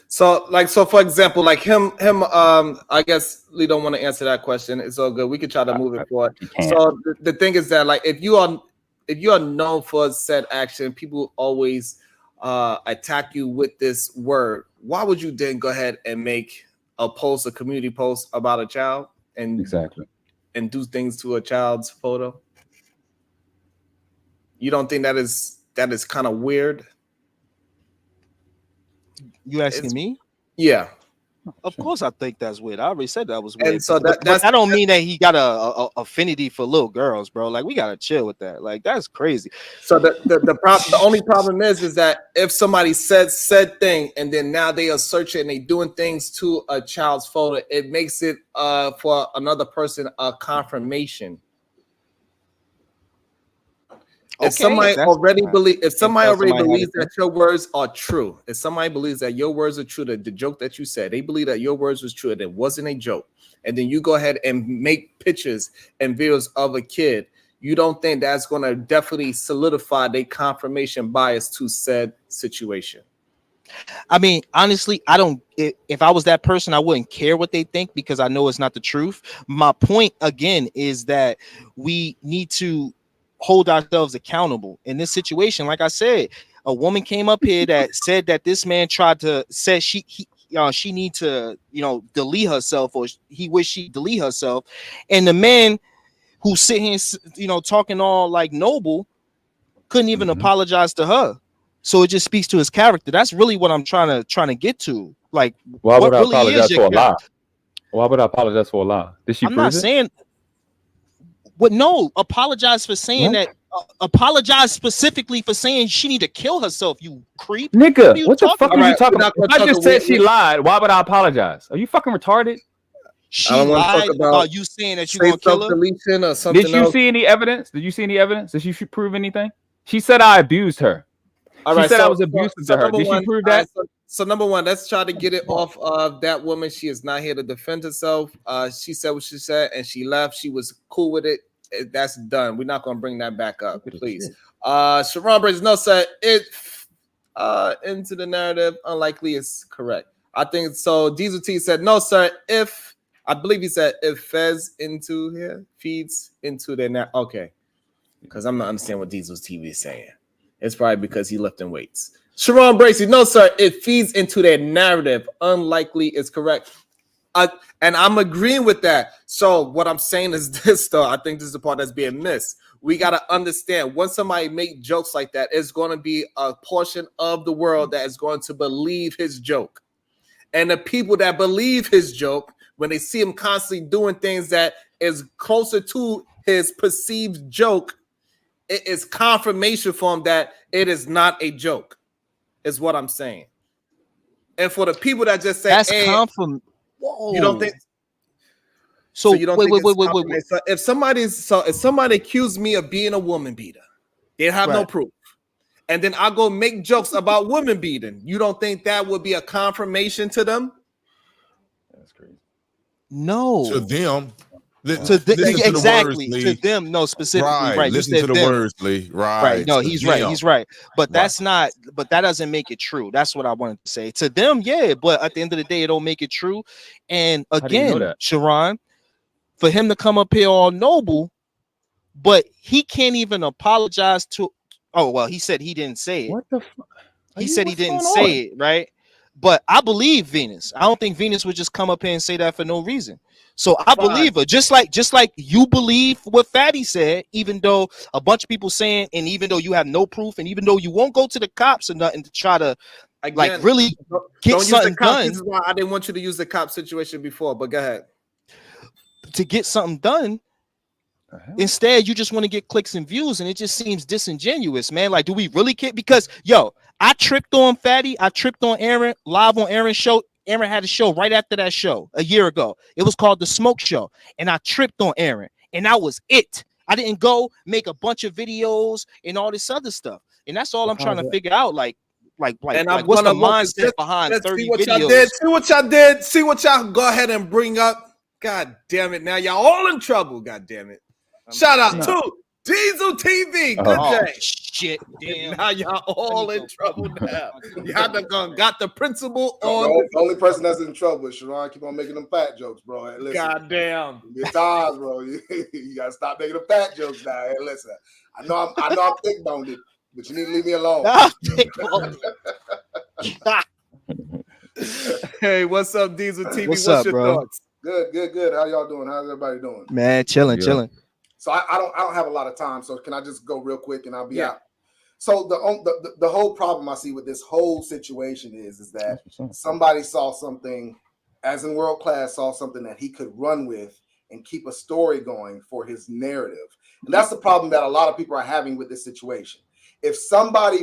So for example, like him, I guess Lee don't want to answer that question. It's all good. We can try to move it forward. So the thing is that, like, if you are known for said action, people always attack you with this word. Why would you then go ahead and make a community post about a child and do things to a child's photo? You don't think that is kind of weird? You asking me? Yeah. Of course, I think that's weird. I already said that was weird. And so but that don't mean that he got a affinity for little girls, bro. Like, we gotta chill with that. Like, that's crazy. So the only problem is that if somebody said thing and then now they are searching and they doing things to a child's photo, it makes it for another person a confirmation. If somebody already believes that your words are true, if somebody believes that your words are true, that the joke that you said, they believe that your words was true, that it wasn't a joke, and then you go ahead and make pictures and videos of a kid, you don't think that's going to definitely solidify their confirmation bias to said situation? I mean, honestly, I don't. If I was that person, I wouldn't care what they think because I know it's not the truth. My point again is that we need to hold ourselves accountable in this situation. Like I said, a woman came up here that said that this man said she need to, delete herself, or he wished she delete herself, and the man who's sitting here, talking all like noble, couldn't even apologize to her. So it just speaks to his character. That's really what I'm trying to get to. Like, Why would what I really apologize is your for a lie? character? Why would I apologize for a lie? Did she I'm prove not it? saying. But no, apologize for saying What? that. Apologize specifically for saying she need to kill herself. You creep. Nigga, you what the fuck talking are you about? talking about? If I just said she lied, why would I apologize? Are you fucking retarded? She lied about you saying that you're gonna kill her. Deletion or something Did you else. see any evidence? Did you see any evidence? Did she prove anything? She said I abused her. All She right, said I so- was abusive so to her. number Did she one, prove all right, that? so number one, let's try to get it off of that woman. She is not here to defend herself. She said what she said and she left. She was cool with it. That's done. We're not gonna bring that back up, please. Sharon Bridges, no, sir. It into the narrative, unlikely is correct. I think so. Diesel T said, no, sir. I believe he said if feeds into their okay. Because I'm not understanding what Diesel's TV is saying. It's probably because he lifting weights. Sharon Bracey, no, sir. It feeds into their narrative. Unlikely is correct. And I'm agreeing with that. So what I'm saying is this, though. I think this is the part that's being missed. We got to understand when somebody make jokes like that, it's going to be a portion of the world that is going to believe his joke. And the people that believe his joke, when they see him constantly doing things that is closer to his perceived joke, it is confirmation for him that it is not a joke, is what I'm saying. And for the people that just say, that's hey, you don't think so? You don't think it's confirmation? So if somebody accused me of being a woman beater, they have no proof, and then I go make jokes about women beating, you don't think that would be a confirmation to them? That's crazy. No, to them. Exactly to them. No, specifically, right? Listen to the words, Lee. Right. No, to he's them. right. He's right. But that's not. But that doesn't make it true. That's what I wanted to say. To them, yeah. But at the end of the day, it don't make it true. And How do you know again, that? Sharon, for him to come up here all noble, but he can't even apologize to. Oh well, he said he didn't say it. What the fuck? He said he didn't say it, right? But I believe Venus. I don't think Venus would just come up here and say that for no reason. So I believe her, just like you believe what Fatty said, even though a bunch of people saying, and even though you have no proof, and even though you won't go to the cops or nothing to try to like really get something done. This is why I didn't want you to use the cop situation before, but go ahead. To get something done. Instead, you just want to get clicks and views, and it just seems disingenuous, man. Like, do we really care? Because I tripped on Fatty, I tripped on Aaron live on Aaron's show. Aaron had a show right after that show a year ago. It was called The Smoke Show, and I tripped on Aaron, and that was it. I didn't go make a bunch of videos and all this other stuff, and that's all I'm trying to figure out. Like what's the mindset behind 30 videos? See what y'all did. See what y'all go ahead and bring up. God damn it! Now y'all all in trouble. God damn it! Shout out to Diesel TV. Good day. Shit, damn. Now y'all all in trouble now. Y'all got the principal on. The only person that's in trouble is Sharon. Keep on making them fat jokes, bro. Hey, listen, God damn. Your times, bro. You gotta stop making them fat jokes now. Hey, listen. I know I'm thick boned it, but you need to leave me alone. Hey, what's up, Diesel TV? What's up, your bro? thoughts? Good. How y'all doing? How's everybody doing? Man, chilling. So I don't have a lot of time. So can I just go real quick and I'll be out? So the whole problem I see with this whole situation is that somebody saw something, as in World Class saw something that he could run with and keep a story going for his narrative. And that's the problem that a lot of people are having with this situation. If somebody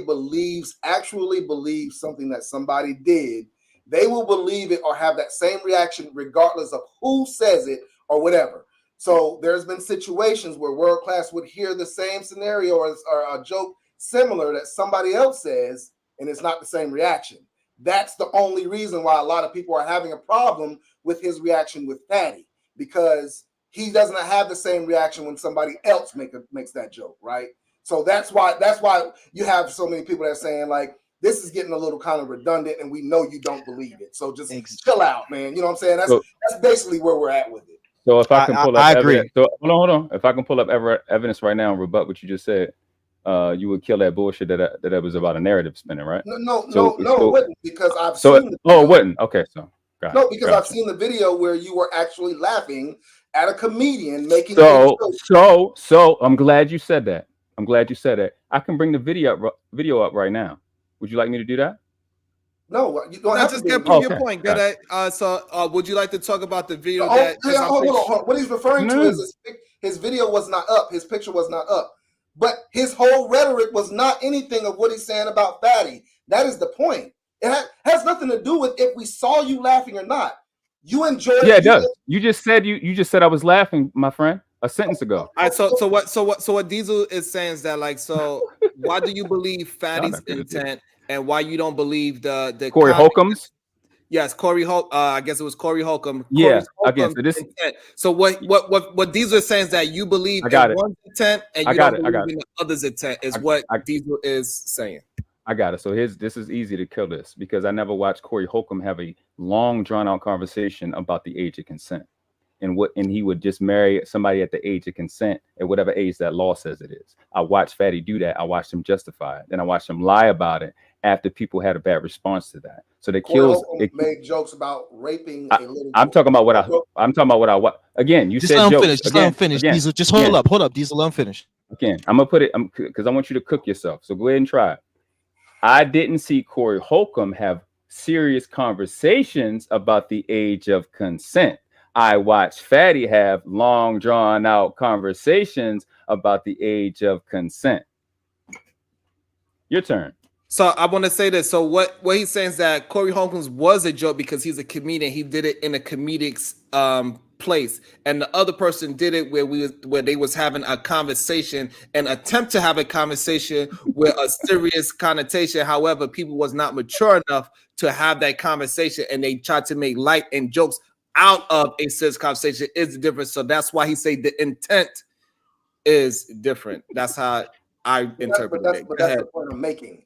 actually believes something that somebody did, they will believe it or have that same reaction regardless of who says it or whatever. So there's been situations where World Class would hear the same scenario or a joke similar that somebody else says, and it's not the same reaction. That's the only reason why a lot of people are having a problem with his reaction with Fatty, because he doesn't have the same reaction when somebody else makes that joke, right? So that's why you have so many people that are saying like, this is getting a little kind of redundant, and we know you don't believe it. So just chill out, man. You know what I'm saying? That's basically where we're at with it. So if I can pull up I agree. evidence, so hold on. If I can pull up evidence right now and rebut what you just said, you would kill that bullshit that was about a narrative spinning, right? No, So it wouldn't, because I've so seen the oh, video. it wouldn't. Okay, so No, because I've seen the video where you were actually laughing at a comedian making a joke. So I'm glad you said that. I'm glad you said that. I can bring the video up right now. Would you like me to do that? No, you don't have just to get bring your point. Good. Would you like to talk about the video hold that? on. What he's referring to is his video was not up. His picture was not up. But his whole rhetoric was not anything of what he's saying about Fatty. That is the point. It has nothing to do with if we saw you laughing or not. You enjoyed. Yeah, it does. You just said I was laughing, my friend, a sentence ago. All right. So what Diesel is saying is that, like, so why do you believe Fatty's intent, and why you don't believe the Corey Holcomb's? Yes, Corey Holcomb. I guess it was Corey Holcomb. Yeah. Corey Again, so this. Intent. So what Diesel is saying is that you believe in one intent and you don't believe in the other's intent. Is what Diesel is saying. I got it. So this is easy to kill this, because I never watched Corey Holcomb have a long, drawn out conversation about the age of consent and he would just marry somebody at the age of consent at whatever age that law says it is. I watched Fatty do that. I watched him justify it. Then I watched him lie about it after people had a bad response to that. So that kills. It made jokes about raping a little. I'm talking about what I again. You just said let him jokes. finish. Just let him finish. Diesel, just hold up. Diesel, let him finish. Again, I'm gonna put it because I want you to cook yourself. So go ahead and try it. I didn't see Corey Holcomb have serious conversations about the age of consent. I watched Fatty have long, drawn out conversations about the age of consent. Your turn. So I want to say this. So what he's saying is that Corey Holcomb's was a joke because he's a comedian. He did it in a comedic place, and the other person did it where they was having a conversation, an attempt to have a conversation with a serious connotation. However, people was not mature enough to have that conversation, and they tried to make light and jokes out of a serious conversation. Is different. So that's why he say the intent is different. That's how I interpret it. But that's the point I'm making.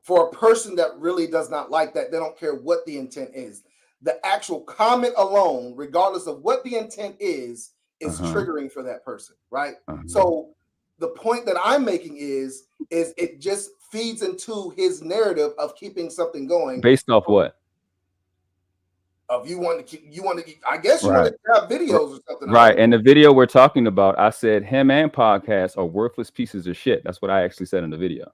For a person that really does not like that, they don't care what the intent is. The actual comment alone, regardless of what the intent is triggering for that person, right? So the point that I'm making is it just feeds into his narrative of keeping something going. Based off what? Of you want to I guess you want to have videos or something. Right. And the video we're talking about, I said him and podcast are worthless pieces of shit. That's what I actually said in the video.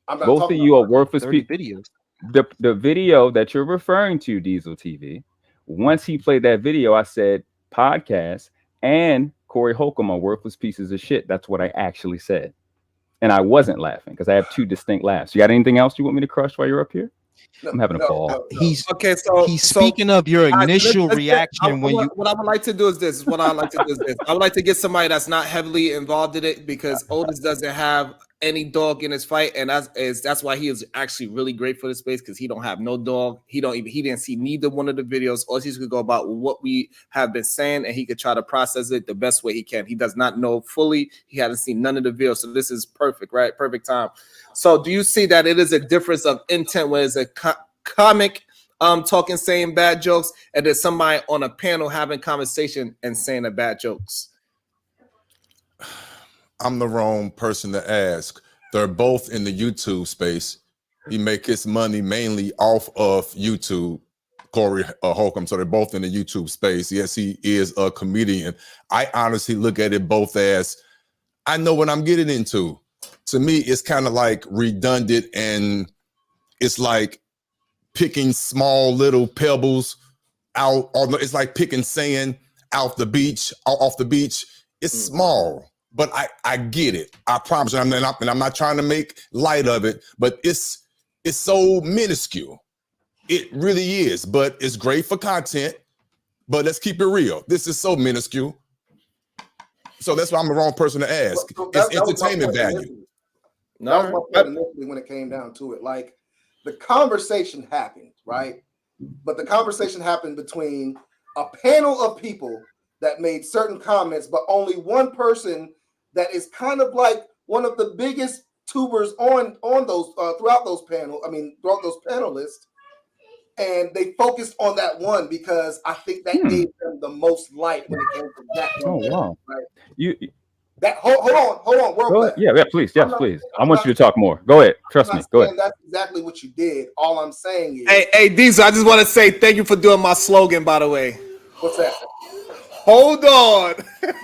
Both of you are worthless videos. The video that you're referring to, Diesel TV, once he played that video, I said podcast and Corey Holcomb are worthless pieces of shit. That's what I actually said. And I wasn't laughing because I have two distinct laughs. You got anything else you want me to crush while you're up here? I'm having a ball. He's okay. So he's speaking of your initial reaction when you. What I would like to do is this. I would like to get somebody that's not heavily involved in it, because Otis doesn't have any dog in his fight, and that's why he is actually really great for the space, because he don't have no dog. He didn't see neither one of the videos. Otis could go about what we have been saying, and he could try to process it the best way he can. He does not know fully. He hasn't seen none of the videos, so this is perfect, right? Perfect time. So do you see that it is a difference of intent when it's a comic talking, saying bad jokes, and there's somebody on a panel having conversation and saying the bad jokes? I'm the wrong person to ask. They're both in the YouTube space. He make his money mainly off of YouTube, Corey Holcomb. So they're both in the YouTube space. Yes, he is a comedian. I honestly look at it both as, I know what I'm getting into. To me, it's kind of like redundant, and it's like picking small little pebbles out, or it's like picking sand off the beach. It's small, but I get it. I promise you. I'm not trying to make light of it, but it's so minuscule. It really is, but it's great for content. But let's keep it real. This is so minuscule. So that's why I'm the wrong person to ask. It's entertainment value. That was my point initially when it came down to it. Like, the conversation happened, right? But the conversation happened between a panel of people that made certain comments, but only one person that is kind of like one of the biggest tubers on those throughout those panelists and they focused on that one because I think that gave them the most light when it came to that one. Oh wow. Right? You That hold on, world go class. ahead. Yeah, please. Yes, I'm please. I I'm want not you to talk more. Go ahead. Trust I'm me. not Go saying ahead. that's exactly what you did. All I'm saying is, Hey, Diesel, I just want to say thank you for doing my slogan, by the way. what's that? Hold on.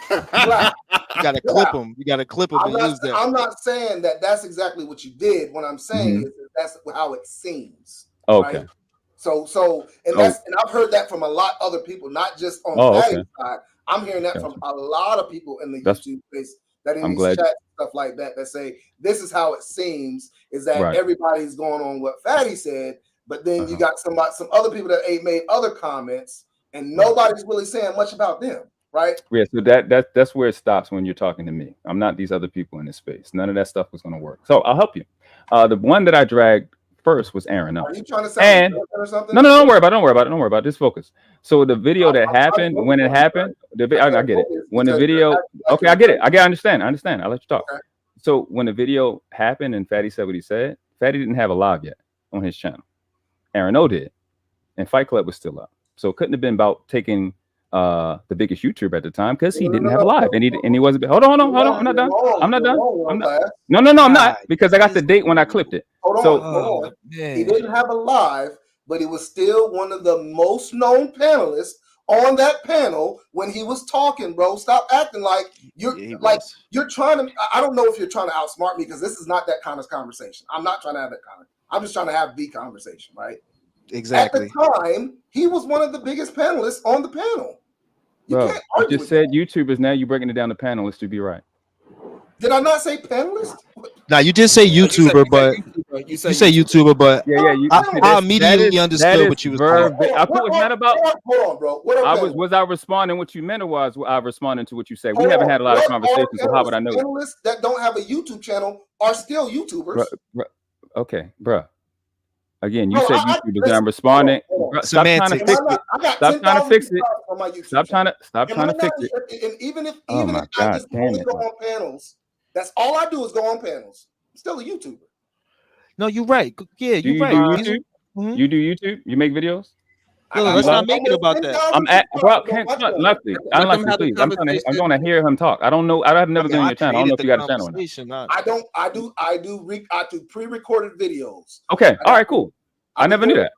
Black. You gotta clip them. You gotta clip them I'm and use that. not saying that that's exactly what you did. What I'm saying Mhm. is that that's how it seems. Okay. Right? So and Oh. that's and I've heard that from a lot of other people, not just on Oh, Fatty's okay. side. I'm hearing that Gotcha. from a lot of people in the That's. YouTube space that in I'm these glad. chats and stuff like that that say this is how it seems is that Right. everybody's going on what Fatty said, but then you got some other people that made other comments and nobody's really saying much about them, right? Yeah, so that's where it stops when you're talking to me. I'm not these other people in this space. None of that stuff was going to work. So I'll help you. The one that I dragged first was Aaron. Are you trying to sound like or something? No, don't worry about it. Don't worry about it. Just focus. So the video that happened, when it happened, I get it. When the video, okay, I get it. I understand. I'll let you talk. Okay. So when the video happened and Fatty said what he said, Fatty didn't have a live yet on his channel. Aaron O did. And Fight Club was still up. So it couldn't have been about taking the biggest YouTuber at the time because he didn't have a live and he wasn't. Hold on. I'm not done. I'm not. No, I'm not, because I got the date when I clipped it. Hold on. He didn't have a live, but he was still one of the most known panelists on that panel when he was talking, bro. Stop acting like you're you're trying to. I don't know if you're trying to outsmart me because this is not that kind of conversation. I'm not trying to have that kind of. I'm just trying to have the conversation, right? Exactly. At the time, he was one of the biggest panelists on the panel. Bro, you just said YouTubers. Now you're breaking it down to panelists to be right. Did I not say panelist? Now you did say YouTuber, but you say YouTuber, but I immediately understood what you was saying. It's not about. Hold on, bro. What was I responding what you meant, or was I responding to what you said? We haven't had a lot of conversations, so how would I know? Panelists that don't have a YouTube channel are still YouTubers. Okay, bro. Again, you said YouTubers, and I'm responding. Stop trying to fix it. Stop trying to fix it. Stop trying to fix it. And even if my I God, just damn only it. go on panels, that's all I do is go on panels. I'm still a YouTuber. No, you're right. Yeah, Do you're you right. do YouTube? You do YouTube? You make videos? No, let's not make it about that. I'm at Lefty. Please. I'm going to hear him talk. I don't know. I've never been on your channel. I don't know if you got a channel or not. I do pre-recorded videos. Okay. All right. Cool. I never knew that.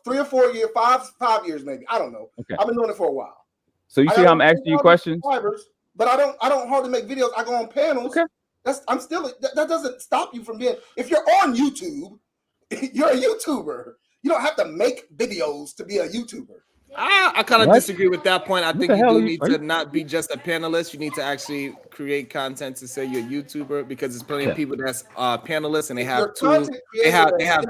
3 or 4 years, 5 years maybe. I don't know. Okay. I've been doing it for a while. So you see how I'm asking you questions? But I don't hardly make videos. I go on panels. Okay. That doesn't stop you from being. If you're on YouTube, you're a YouTuber. You don't have to make videos to be a YouTuber. I kind of disagree with that point. I think you do need to not be just a panelist. You need to actually create content to say you're a YouTuber, because there's plenty of people that's panelists and they have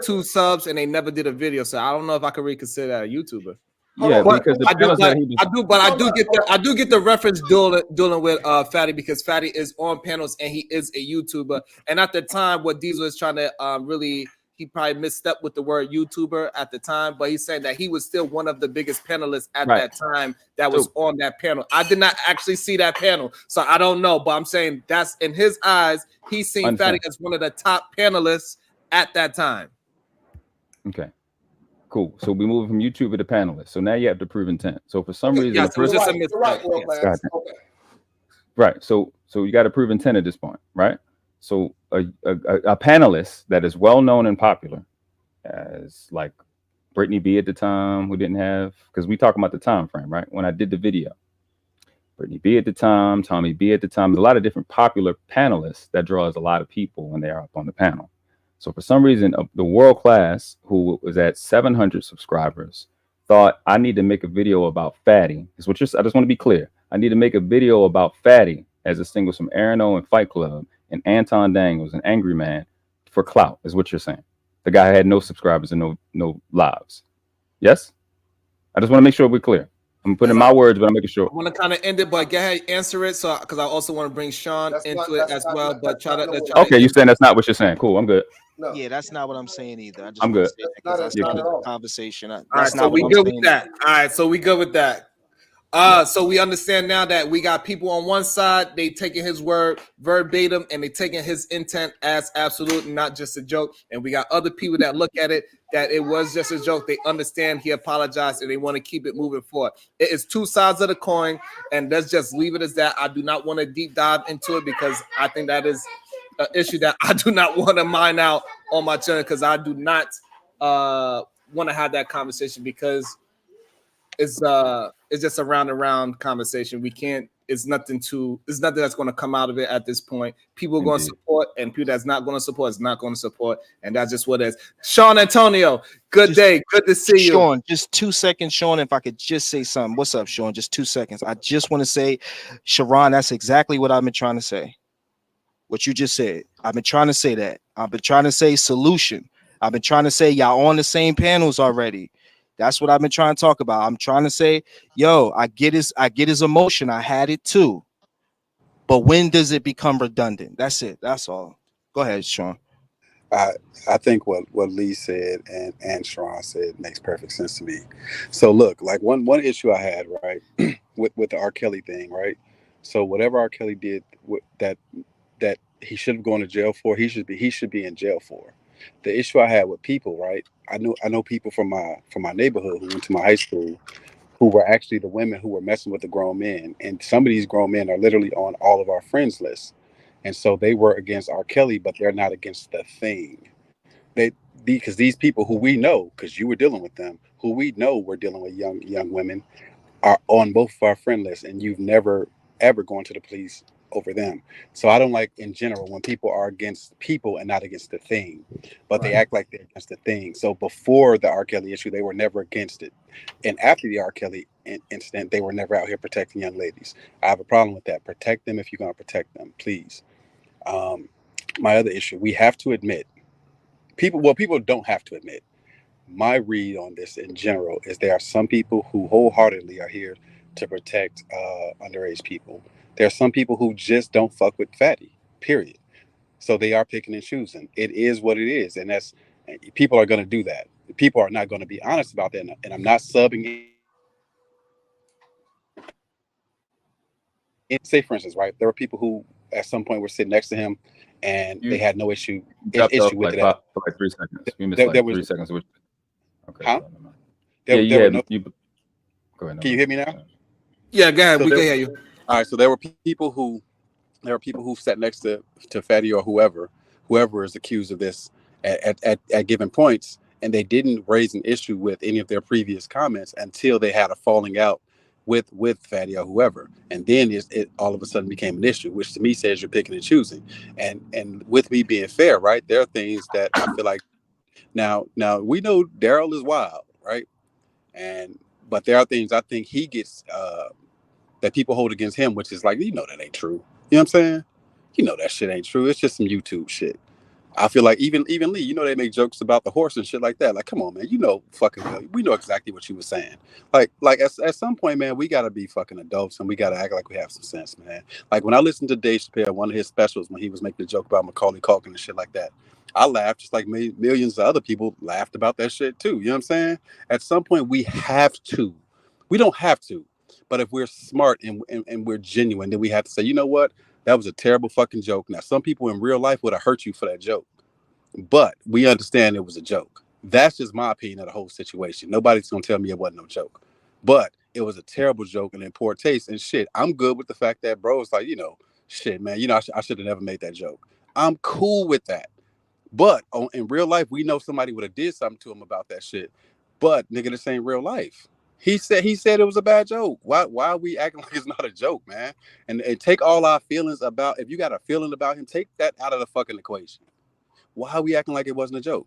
two subs and they never did a video. So I don't know if I could reconsider that a YouTuber. Yeah, because I do get the reference dealing with Fatty, because Fatty is on panels and he is a YouTuber. And at the time, what Diesel is trying to really. He probably misstepped with the word YouTuber at the time, but he's saying that he was still one of the biggest panelists at that time that was on that panel. I did not actually see that panel, so I don't know, but I'm saying that's in his eyes, he's seen Fatty as one of the top panelists at that time. Okay, cool. So we move from YouTuber to panelist. So now you have to prove intent. So for some reason, yes, it's just a mistake. Right. So you got to prove intent at this point, right? So a panelist that is well known and popular, as like Brittany B at the time, who didn't have, because we talking about the time frame, right? When I did the video, Brittany B at the time, Tommy B at the time, there's a lot of different popular panelists that draws a lot of people when they are up on the panel. So for some reason, the world class, who was at 700 subscribers, thought I need to make a video about Fatty. I just want to be clear. I need to make a video about Fatty as distinguished from Aaron O and Fight Club and Anton Daniels, an angry man, for clout, is what you're saying. The guy had no subscribers and no lives. Yes? I just want to make sure we're clear. I'm putting my words, but I'm making sure. I want to kind of end it, but go ahead, answer it. So, because I also want to bring Sean into it as well. But try to. Okay, you're saying that's not what you're saying. Cool, I'm good. No. Yeah, that's not what I'm saying either. I'm good. That's not a conversation. All right, so we good with that. All right, so we good with that. So we understand now that we got people on one side, they taking his word verbatim and they taking his intent as absolute and not just a joke. And we got other people that look at it that it was just a joke. They understand he apologized and they want to keep it moving forward. It is two sides of the coin, and let's just leave it as that. I do not want to deep dive into it because I think that is an issue that I do not want to mine out on my channel because I do not want to have that conversation because it's just a round and round conversation. We can't. It's nothing that's going to come out of it at this point. People are going to support, and people that's not going to support is not going to support, and that's just what it is. Sean Antonio, good day, good to see you. Sean, just 2 seconds, Sean. If I could just say something. What's up, Sean? Just 2 seconds. I just want to say, Sharon, that's exactly what I've been trying to say. What you just said. I've been trying to say that. I've been trying to say solution. I've been trying to say y'all on the same panels already. That's what I've been trying to talk about. I'm trying to say, yo, I get his emotion. I had it too. But when does it become redundant? That's it. That's all. Go ahead, Sean. I think what Lee said and Sharon said makes perfect sense to me. So look, like one issue I had, right, with the R. Kelly thing, right? So whatever R. Kelly did that he should have gone to jail for, he should be in jail for. The issue I had with people, right? I know people from my neighborhood who went to my high school who were actually the women who were messing with the grown men, and some of these grown men are literally on all of our friends lists, and so they were against R. Kelly, but they're not against the thing. Because these people who we know, because you were dealing with them, who we know were dealing with young women, are on both of our friend lists, and you've never ever gone to the police over them. So I don't like in general when people are against people and not against the thing, but they act like they're against the thing. So before the R. Kelly issue, they were never against it, and after the R. Kelly incident, they were never out here protecting young ladies. I have a problem with that. Protect them if you're going to protect them, please. My other issue, we have to admit, people don't have to admit. My read on this in general is there are some people who wholeheartedly are here to protect underage people. There are some people who just don't fuck with fatty, period. So they are picking and choosing. It is what it is. And people are going to do that. People are not going to be honest about that. And I'm not subbing in. Say, for instance, right, there were people who at some point were sitting next to him and they had no issue with it. For like 3 seconds. You missed like 3 seconds. Okay. Huh? Go ahead. Can you hear me now? Yeah, go ahead. So we can hear you. All right. So there were people who sat next to Fatty or whoever is accused of this at given points, and they didn't raise an issue with any of their previous comments until they had a falling out with Fatty or whoever, and then it all of a sudden became an issue, which to me says you're picking and choosing. And with me being fair, right, there are things that I feel like now we know Daryl is wild, right, but there are things I think he gets that people hold against him, which is like, that ain't true. You know what I'm saying? That shit ain't true. It's just some YouTube shit. I feel like even Lee, they make jokes about the horse and shit like that. Like, come on, man, we know exactly what you were saying. Like at some point, man, we gotta be fucking adults and we gotta act like we have some sense, man. Like when I listened to Dave Chappelle, one of his specials, when he was making a joke about Macaulay Culkin and shit like that, I laughed just like millions of other people laughed about that shit too. You know what I'm saying? At some point, we don't have to, but if we're smart and we're genuine, then we have to say, you know what? That was a terrible fucking joke. Now, some people in real life would have hurt you for that joke, but we understand it was a joke. That's just my opinion of the whole situation. Nobody's going to tell me it wasn't no joke, but it was a terrible joke and in poor taste and shit. I'm good with the fact that bro is like, shit, man, I should have never made that joke. I'm cool with that. But in real life, we know somebody would have did something to him about that shit. But nigga, this ain't real life. He said it was a bad joke. Why are we acting like it's not a joke, man? And take all our feelings about, if you got a feeling about him, take that out of the fucking equation. Why are we acting like it wasn't a joke?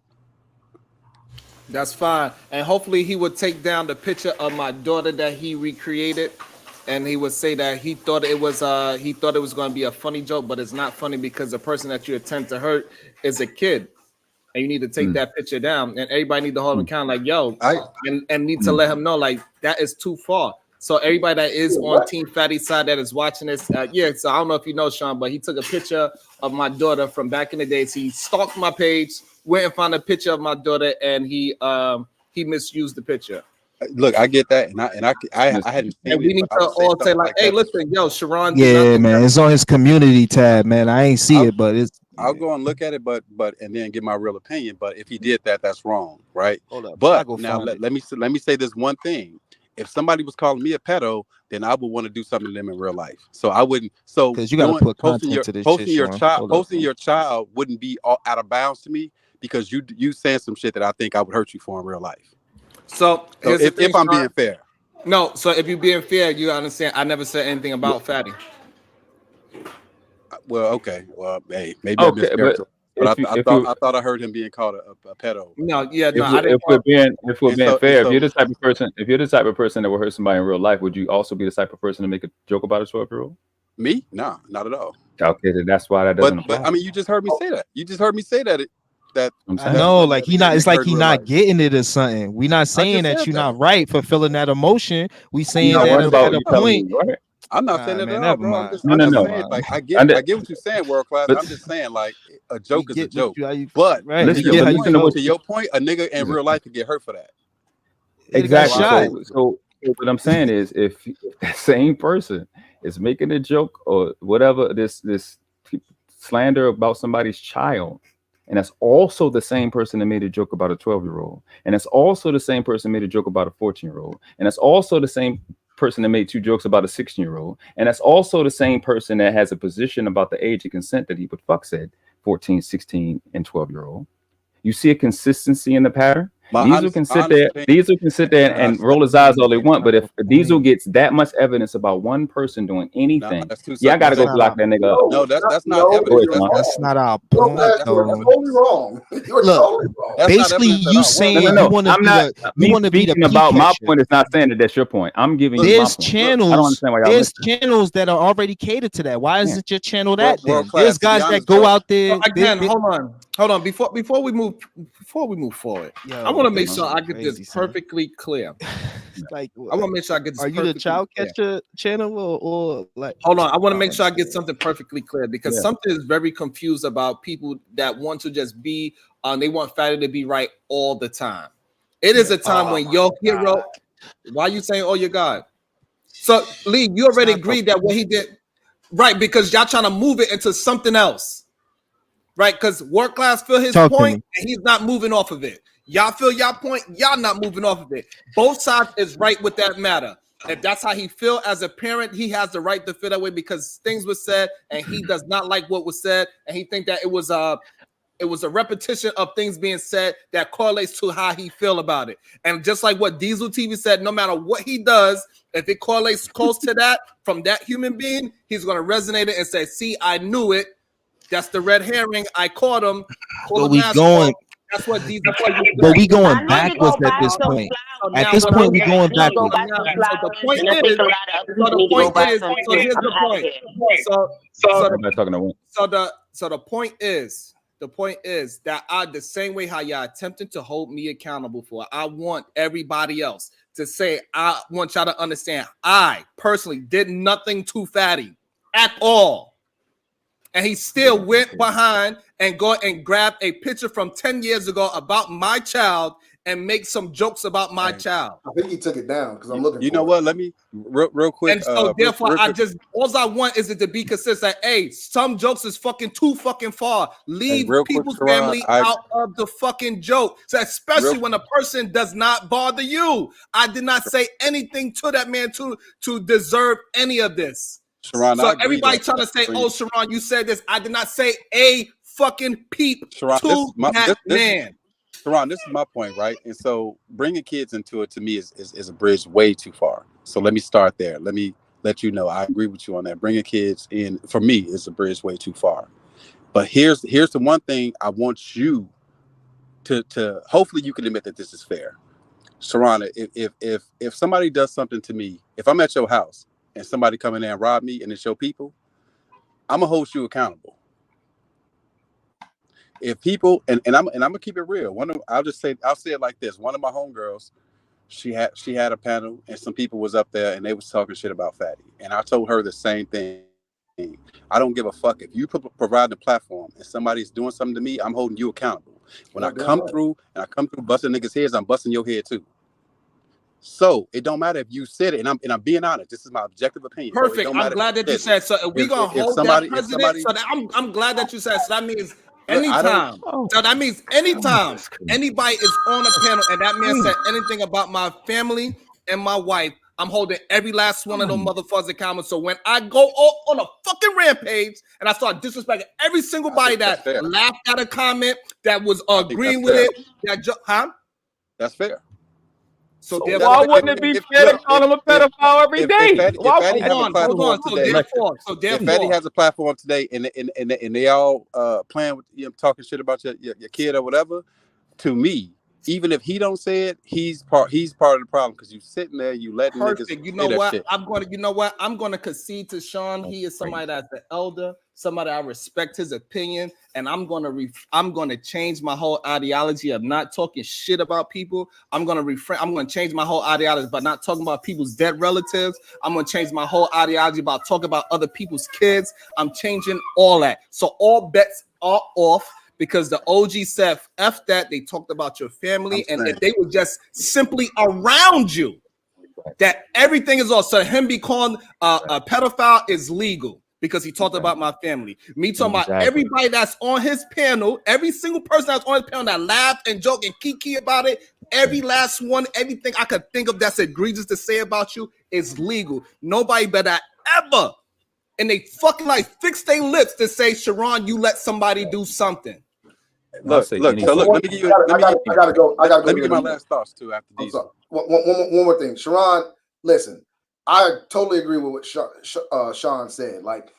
That's fine. And hopefully he would take down the picture of my daughter that he recreated, and he would say that he thought it was going to be a funny joke, but it's not funny because the person that you attempt to hurt is a kid. And you need to take that picture down, and everybody need to hold him accountable. Like, yo, and need to let him know, like, that is too far. So everybody that is on Team Fatty's side that is watching this, so I don't know if you know, Sean, but he took a picture of my daughter from back in the day. So he stalked my page, went and found a picture of my daughter, and he misused the picture. Look, I get that, and I hadn't And seen we it, need but I to would say all say something like, like hey, that. listen, yo, Sharon, do Yeah, not. man, it's on his community tab, man. I ain't see it, but it's. I'll go and look at it, but and then give my real opinion. But if he did that, that's wrong, right? Hold up, I But go now find it. let me say this one thing. If somebody was calling me a pedo, then I would want to do something to them in real life. So I wouldn't. So Because you got to put content to this shit, Sean. Hold up. posting your child wouldn't be all out of bounds to me because you saying some shit that I think I would hurt you for in real life. So here's the thing, if I'm Sean. being fair. No, so if you're being fair, you understand. I never said anything about Fatty. Well, okay. Well, hey, maybe I Okay, but mischaracterized. But if you I thought I heard him being called a pedo. No, yeah, no, if I didn't. we're being fair, if you're so the type of person, that would hurt somebody in real life, would you also be the type of person to make a joke about a 12-year-old? me? No, not at all. Okay, then that's why that doesn't apply. But I mean, you just heard me say that. You just heard me say that I know, like he not. It's like he not life. getting it or something. We not saying that said you're that. not right for feeling that emotion. We saying No, that what about at a you telling point. me, right? I'm not Nah, saying that man, at all, never bro. mind. I'm just No. saying, like, I I get did- what you're saying, world class. but- I'm just saying, like, a We joke is a get what joke. you, how you, But right? Listen, We get how you listen to feel. what to your point, a nigga in real life could get hurt for that. They got Exactly. shot. So what I'm saying is, if that same person is making a joke or whatever, this slander about somebody's child, and that's also the same person that made a joke about a 12-year-old, and that's also the same person that made a joke about a 14-year-old, and that's also the same person that made 2 jokes about a 16-year-old, and that's also the same person that has a position about the age of consent that he would fuck said 14, 16, and 12-year-old. You see a consistency in the pattern. Diesel can sit there and roll his eyes all they want, but if Diesel gets that much evidence about one person doing anything, I gotta go block that nigga up. No, that's not evidence. That's not our point. That's totally wrong. You're Look, totally wrong. That's not basically, evidence at you all. saying No. you want to I'm be not. you want to be the speaking about my catcher. point is not saying that that's your point. I'm giving you my There's point. I don't channels. understand why y'all There's listen. channels that are already catered to that. Why isn't your channel that then? World class, There's to be guys honest, that go bro. out there. So again, hold on. Before we move forward, I want to make sure I get this perfectly clear. Like, I want to make sure I get this. Are you the child catcher channel or like? Hold on, I want to make sure I get something perfectly clear because Yeah. something is very confused about people that want to just be. They want Fatty to be right all the time. It is a time when your hero. Why are you saying, "Oh, your God"? So Lee, you already agreed that what he did, right? Because y'all trying to move it into something else, right? Because work class feel his Talk to point me. and he's not moving off of it. Y'all feel y'all point, y'all not moving off of it. Both sides is right with that matter. If that's how he feel as a parent, he has the right to feel that way because things were said and he does not like what was said, and he think that it was a repetition of things being said that correlates to how he feel about it. And just like what Diesel TV said, no matter what he does, if it correlates close to that from that human being, he's going to resonate it and say, "See, I knew it. That's the red herring. I caught him." But we going. That's what Diesel. But we going backwards at this point. At this point, we going backwards. So the point is, so here's the point. Everybody talking at once. So the point is that the same way how y'all attempting to hold me accountable for it, I want everybody else to say, I want y'all to understand, I personally did nothing to Fatty at all. And he still went behind and go and grab a picture from 10 years ago about my child and make some jokes about my child. I think he took it down because I'm looking. You know what? Let me real quick. And so therefore, real quick. all I want is it to be consistent. Hey, some jokes is fucking too fucking far. Leave real quick, people's Sharon, family out of the fucking joke. So especially when a person does not bother you. I did not say anything to that man to deserve any of this. Sharon, so I agree everybody that. trying to say, "Oh, Sharon, you said this." I did not say a fucking peep Sharon, to that man. Sharon, this is my point, right? And so bringing kids into it to me is a bridge way too far. So let me start there. Let me let you know I agree with you on that. Bringing kids in for me is a bridge way too far. But here's the one thing I want you to hopefully you can admit that this is fair. Sharon, if somebody does something to me, if I'm at your house and somebody come in there and rob me and it's your people, I'm gonna hold you accountable. If people and I'm gonna keep it real. I'll say it like this. One of my homegirls, she had a panel and some people was up there and they was talking shit about Fatty. And I told her the same thing. I don't give a fuck if you provide the platform and somebody's doing something to me, I'm holding you accountable. When I come through busting niggas' heads, I'm busting your head too. So it don't matter if you said it, and I'm being honest. This is my objective opinion. So Perfect. I'm glad that you said so. If we gonna hold that precedent, so that I'm glad that you said so. That means anytime. So that means anytime anybody is on a panel and that man said anything about my family and my wife, I'm holding every last one of them motherfuckers accountable. So when I go on a fucking rampage and I start disrespecting every single body that laughed at a comment, that was agreeing with it, that's fair. So why wouldn't it be fair to call him a pedophile every day? If Fatty has a platform today, if Fatty has a platform today, and they all playing with talking shit about your kid or whatever, to me, even if he don't say it, he's part of the problem because you sitting there, you letting niggas. You know what? I'm gonna concede to Sean. He is somebody that's the elder, somebody I respect his opinion, and I'm gonna change my whole ideology of not talking shit about people. I'm gonna change my whole ideology about not talking about people's dead relatives. I'm gonna change my whole ideology about talking about other people's kids. I'm changing all that. So all bets are off. Because the OG said, F that, they talked about your family, and if they were just simply around you, that everything is all. So him be called a pedophile is legal because he talked about my family. Me talking about everybody that's on his panel, every single person that's on his panel that laughed and joked and kiki about it, every last one, everything I could think of that's egregious to say about you is legal. Nobody better ever, and they fucking fix their lips to say, Sharon, you let somebody do something. Look. So let me give you. I gotta go. Let me get my last thoughts too after these. One more thing, Sharon. Listen, I totally agree with what Sean said. Like,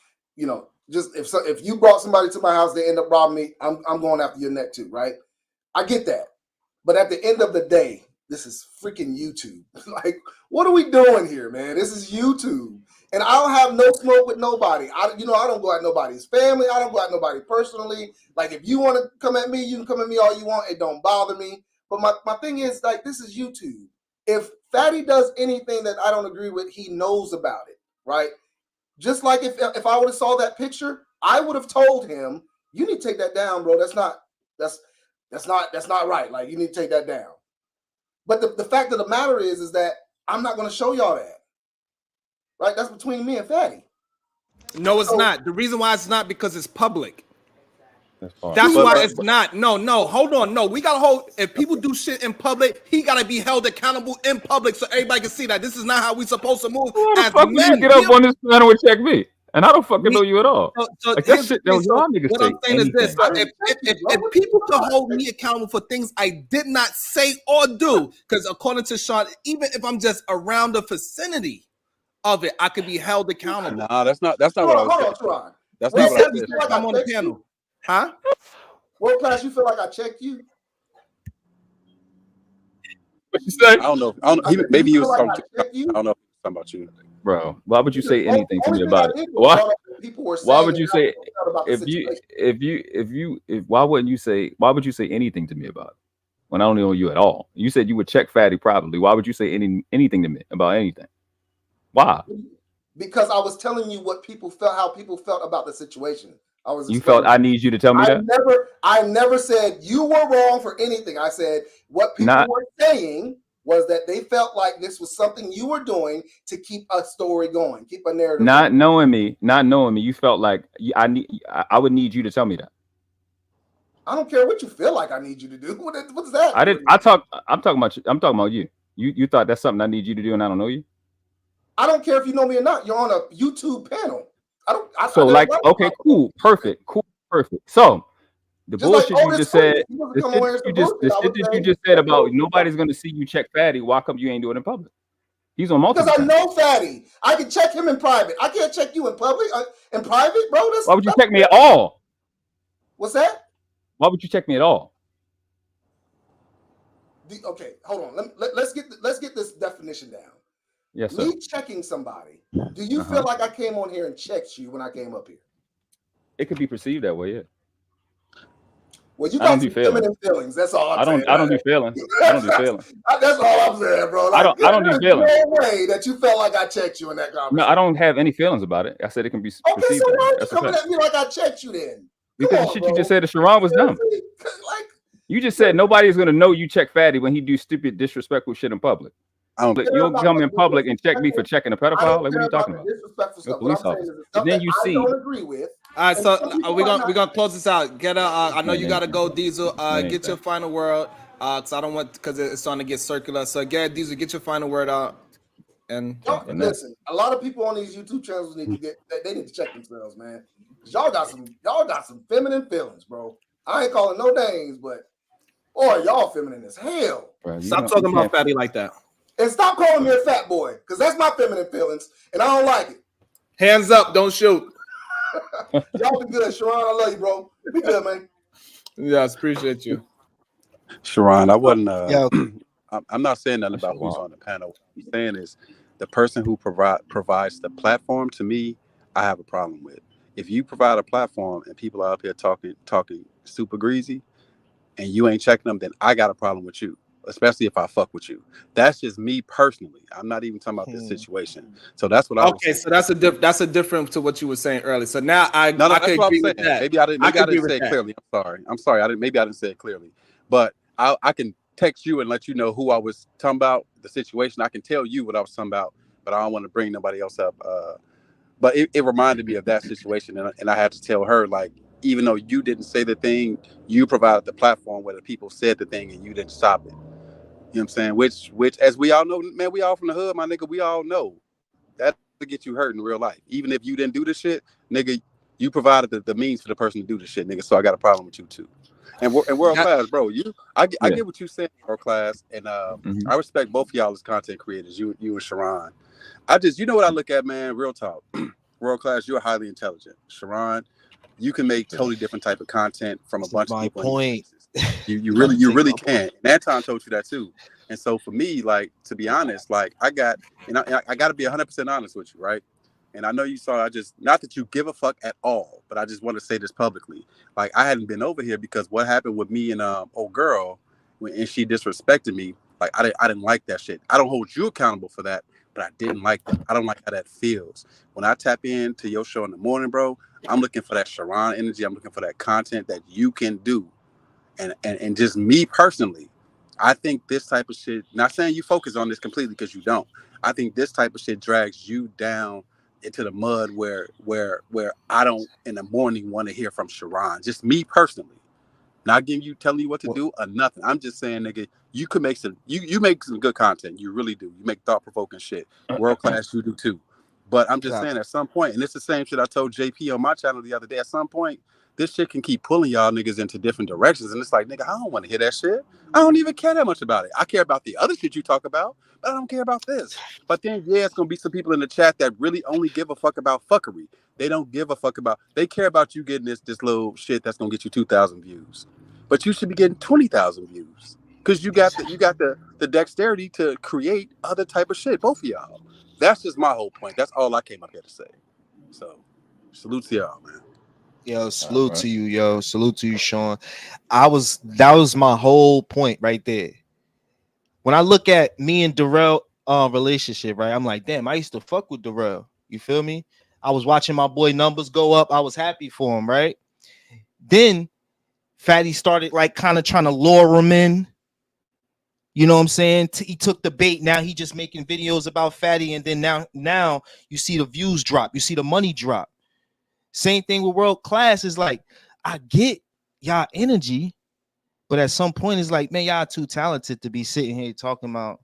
just if you brought somebody to my house, they end up robbing me. I'm going after your neck too, right? I get that, but at the end of the day, this is freaking YouTube. Like, what are we doing here, man? This is YouTube. And I don't have no smoke with nobody. I don't go at nobody's family. I don't go at nobody personally. Like, if you want to come at me, you can come at me all you want. It don't bother me. But my thing is, like, this is YouTube. If Fatty does anything that I don't agree with, he knows about it, right? Just like if I would have saw that picture, I would have told him, you need to take that down, bro. That's not right. Like, you need to take that down. But the fact of the matter is that I'm not going to show y'all that. Right, that's between me and Fatty. No, it's not. The reason why it's not because it's public. That's why it's not. No, hold on. No, we gotta hold. If people do shit in public, he gotta be held accountable in public so everybody can see that this is not how we supposed to move. Why the fuck would you get up on this panel and check me? And I don't fucking know you at all. So like that shit, y'all niggas what I'm saying is this: so if people can hold me accountable for things I did not say or do, because according to Sean, even if I'm just around the vicinity of it, I could be held accountable. Nah, that's not what I was saying. That's not what I said. Like I'm on the panel. Huh? What class you feel like I checked you? What you say? I don't know. Maybe he was talking I don't know about you. Bro, why would you say anything to me about it? Why would you say why would you say anything to me about it when I don't know you at all? You said you would check Fatty privately. Why would you say anything to me about anything? Why? Because I was telling you what people felt, how people felt about the situation. You felt I need you to tell me that? I never said you were wrong for anything. I said what people were saying was that they felt like this was something you were doing to keep a story going, keep a narrative. Not knowing me, you felt like I would need you to tell me that. I don't care what you feel like I need you to do. What's that? I'm talking about you. You thought that's something I need you to do and I don't know you? I don't care if you know me or not. You're on a YouTube panel. Okay, cool, perfect. So the just bullshit like you just said, the shit that you just said about nobody's gonna see you check Fatty. Why come you ain't doing it in public? He's on multiple. Because I know Fatty. I can check him in private. I can't check you in public. In private, bro. Why would you check me at all? What's that? Why would you check me at all? Okay, hold on. Let's get this definition down. Yes, sir. Me checking somebody. Do you feel like I came on here and checked you when I came up here? It could be perceived that way, yeah. Well, you got some feminine feelings. That's all I'm saying. I don't do feelings. I don't do feelings. That's all I'm saying, bro. Like, I don't do feelings. There's no way that you felt like I checked you in that conversation. No, I don't have any feelings about it. I said it can be perceived. Okay, so why are you coming at me like I checked you then? Because the shit you just said to Sharon was dumb. You just said nobody's gonna know you check Fatty when he do stupid, disrespectful shit in public. don't. But you'll come in public and check me for checking a I pedophile. don't Like, what care are you about talking the about? disrespectful You're a stuff. What police I'm saying is officer. the And stuff then that you I see, don't agree with. All right, And so some people we're might not. gonna close this out. Get I know you Man, gotta go, Diesel. man, Get your final word. Cause I don't want because it's starting to get circular. So Diesel, get your final word out. And Y'all, and that, listen, a lot of people on these YouTube channels need to they need to check themselves, man. 'Cause y'all got some feminine feelings, bro. I ain't calling no names, but boy, y'all feminine as hell. bro, stop talking about Fatty like that. And stop calling me a fat boy, because that's my feminine feelings, and I don't like it. Hands up, don't shoot. Y'all be good, Sharon. I love you, bro. Be good, man. Yes, appreciate you. Sharon, I wasn't. Yo, I'm not saying nothing about who's on the panel. What I'm saying is the person who provides the platform to me, I have a problem with. If you provide a platform and people are up here talking super greasy, and you ain't checking them, then I got a problem with you. Especially if I fuck with you. That's just me personally. I'm not even talking about this situation. So that's what I was saying. So that's a different to what you were saying earlier. So now I No, could that's what I'm agree saying. with that. Maybe I didn't agree say with it clearly. I'm sorry. Maybe I didn't say it clearly. But I can text you and let you know who I was talking about, the situation. I can tell you what I was talking about, but I don't want to bring nobody else up. But it reminded me of that situation, and I had to tell her, like, even though you didn't say the thing, you provided the platform where the people said the thing, and you didn't stop it. You know what I'm saying? Which, as we all know, man, we all from the hood, my nigga. We all know that'll get you hurt in real life. Even if you didn't do the shit, nigga, you provided the means for the person to do the shit, nigga. So I got a problem with you too. And world class, bro. I get what you saying, world class, and I respect both of y'all as content creators. You and Sharon. You know what I look at, man. Real talk. World class, you're highly intelligent. Sharon, you can make totally different type of content from a bunch of people. Point. You really can. And Anton told you that too. And so for me, like, to be honest, like I got to be 100% honest with you, right? And I know you saw, not that you give a fuck at all, but I just want to say this publicly. Like, I hadn't been over here because what happened with me and old girl, and she disrespected me. Like, I didn't like that shit. I don't hold you accountable for that, but I didn't like that. I don't like how that feels. When I tap into your show in the morning, bro, I'm looking for that Sharon energy. I'm looking for that content that you can do. And just me personally, I think this type of shit, not saying you focus on this completely because you don't. I think this type of shit drags you down into the mud where I don't in the morning want to hear from Sharon. Just me personally. Not telling you what to do or nothing. I'm just saying, nigga, you could make you make some good content. You really do. You make thought-provoking shit. World class, you do too. But I'm just saying, at some point, and it's the same shit I told JP on my channel the other day, at some point, this shit can keep pulling y'all niggas into different directions. And it's like, nigga, I don't want to hear that shit. I don't even care that much about it. I care about the other shit you talk about, but I don't care about this. But then, yeah, it's going to be some people in the chat that really only give a fuck about fuckery. They don't give a fuck about, they care about you getting this little shit that's going to get you 2,000 views. But you should be getting 20,000 views because you got the dexterity to create other type of shit, both of y'all. That's just my whole point. That's all I came up here to say. So, salute to y'all, man. Yo, salute to you, yo. Salute to you, Sean. That was my whole point right there. When I look at me and Darrell relationship, right? I'm like, damn, I used to fuck with Darrell. You feel me? I was watching my boy numbers go up. I was happy for him, right? Then Fatty started like kind of trying to lure him in. You know what I'm saying? He took the bait. Now he just making videos about Fatty, and then now you see the views drop. You see the money drop. Same thing with world class. Is like, I get y'all energy, but at some point it's like, man, y'all too talented to be sitting here talking about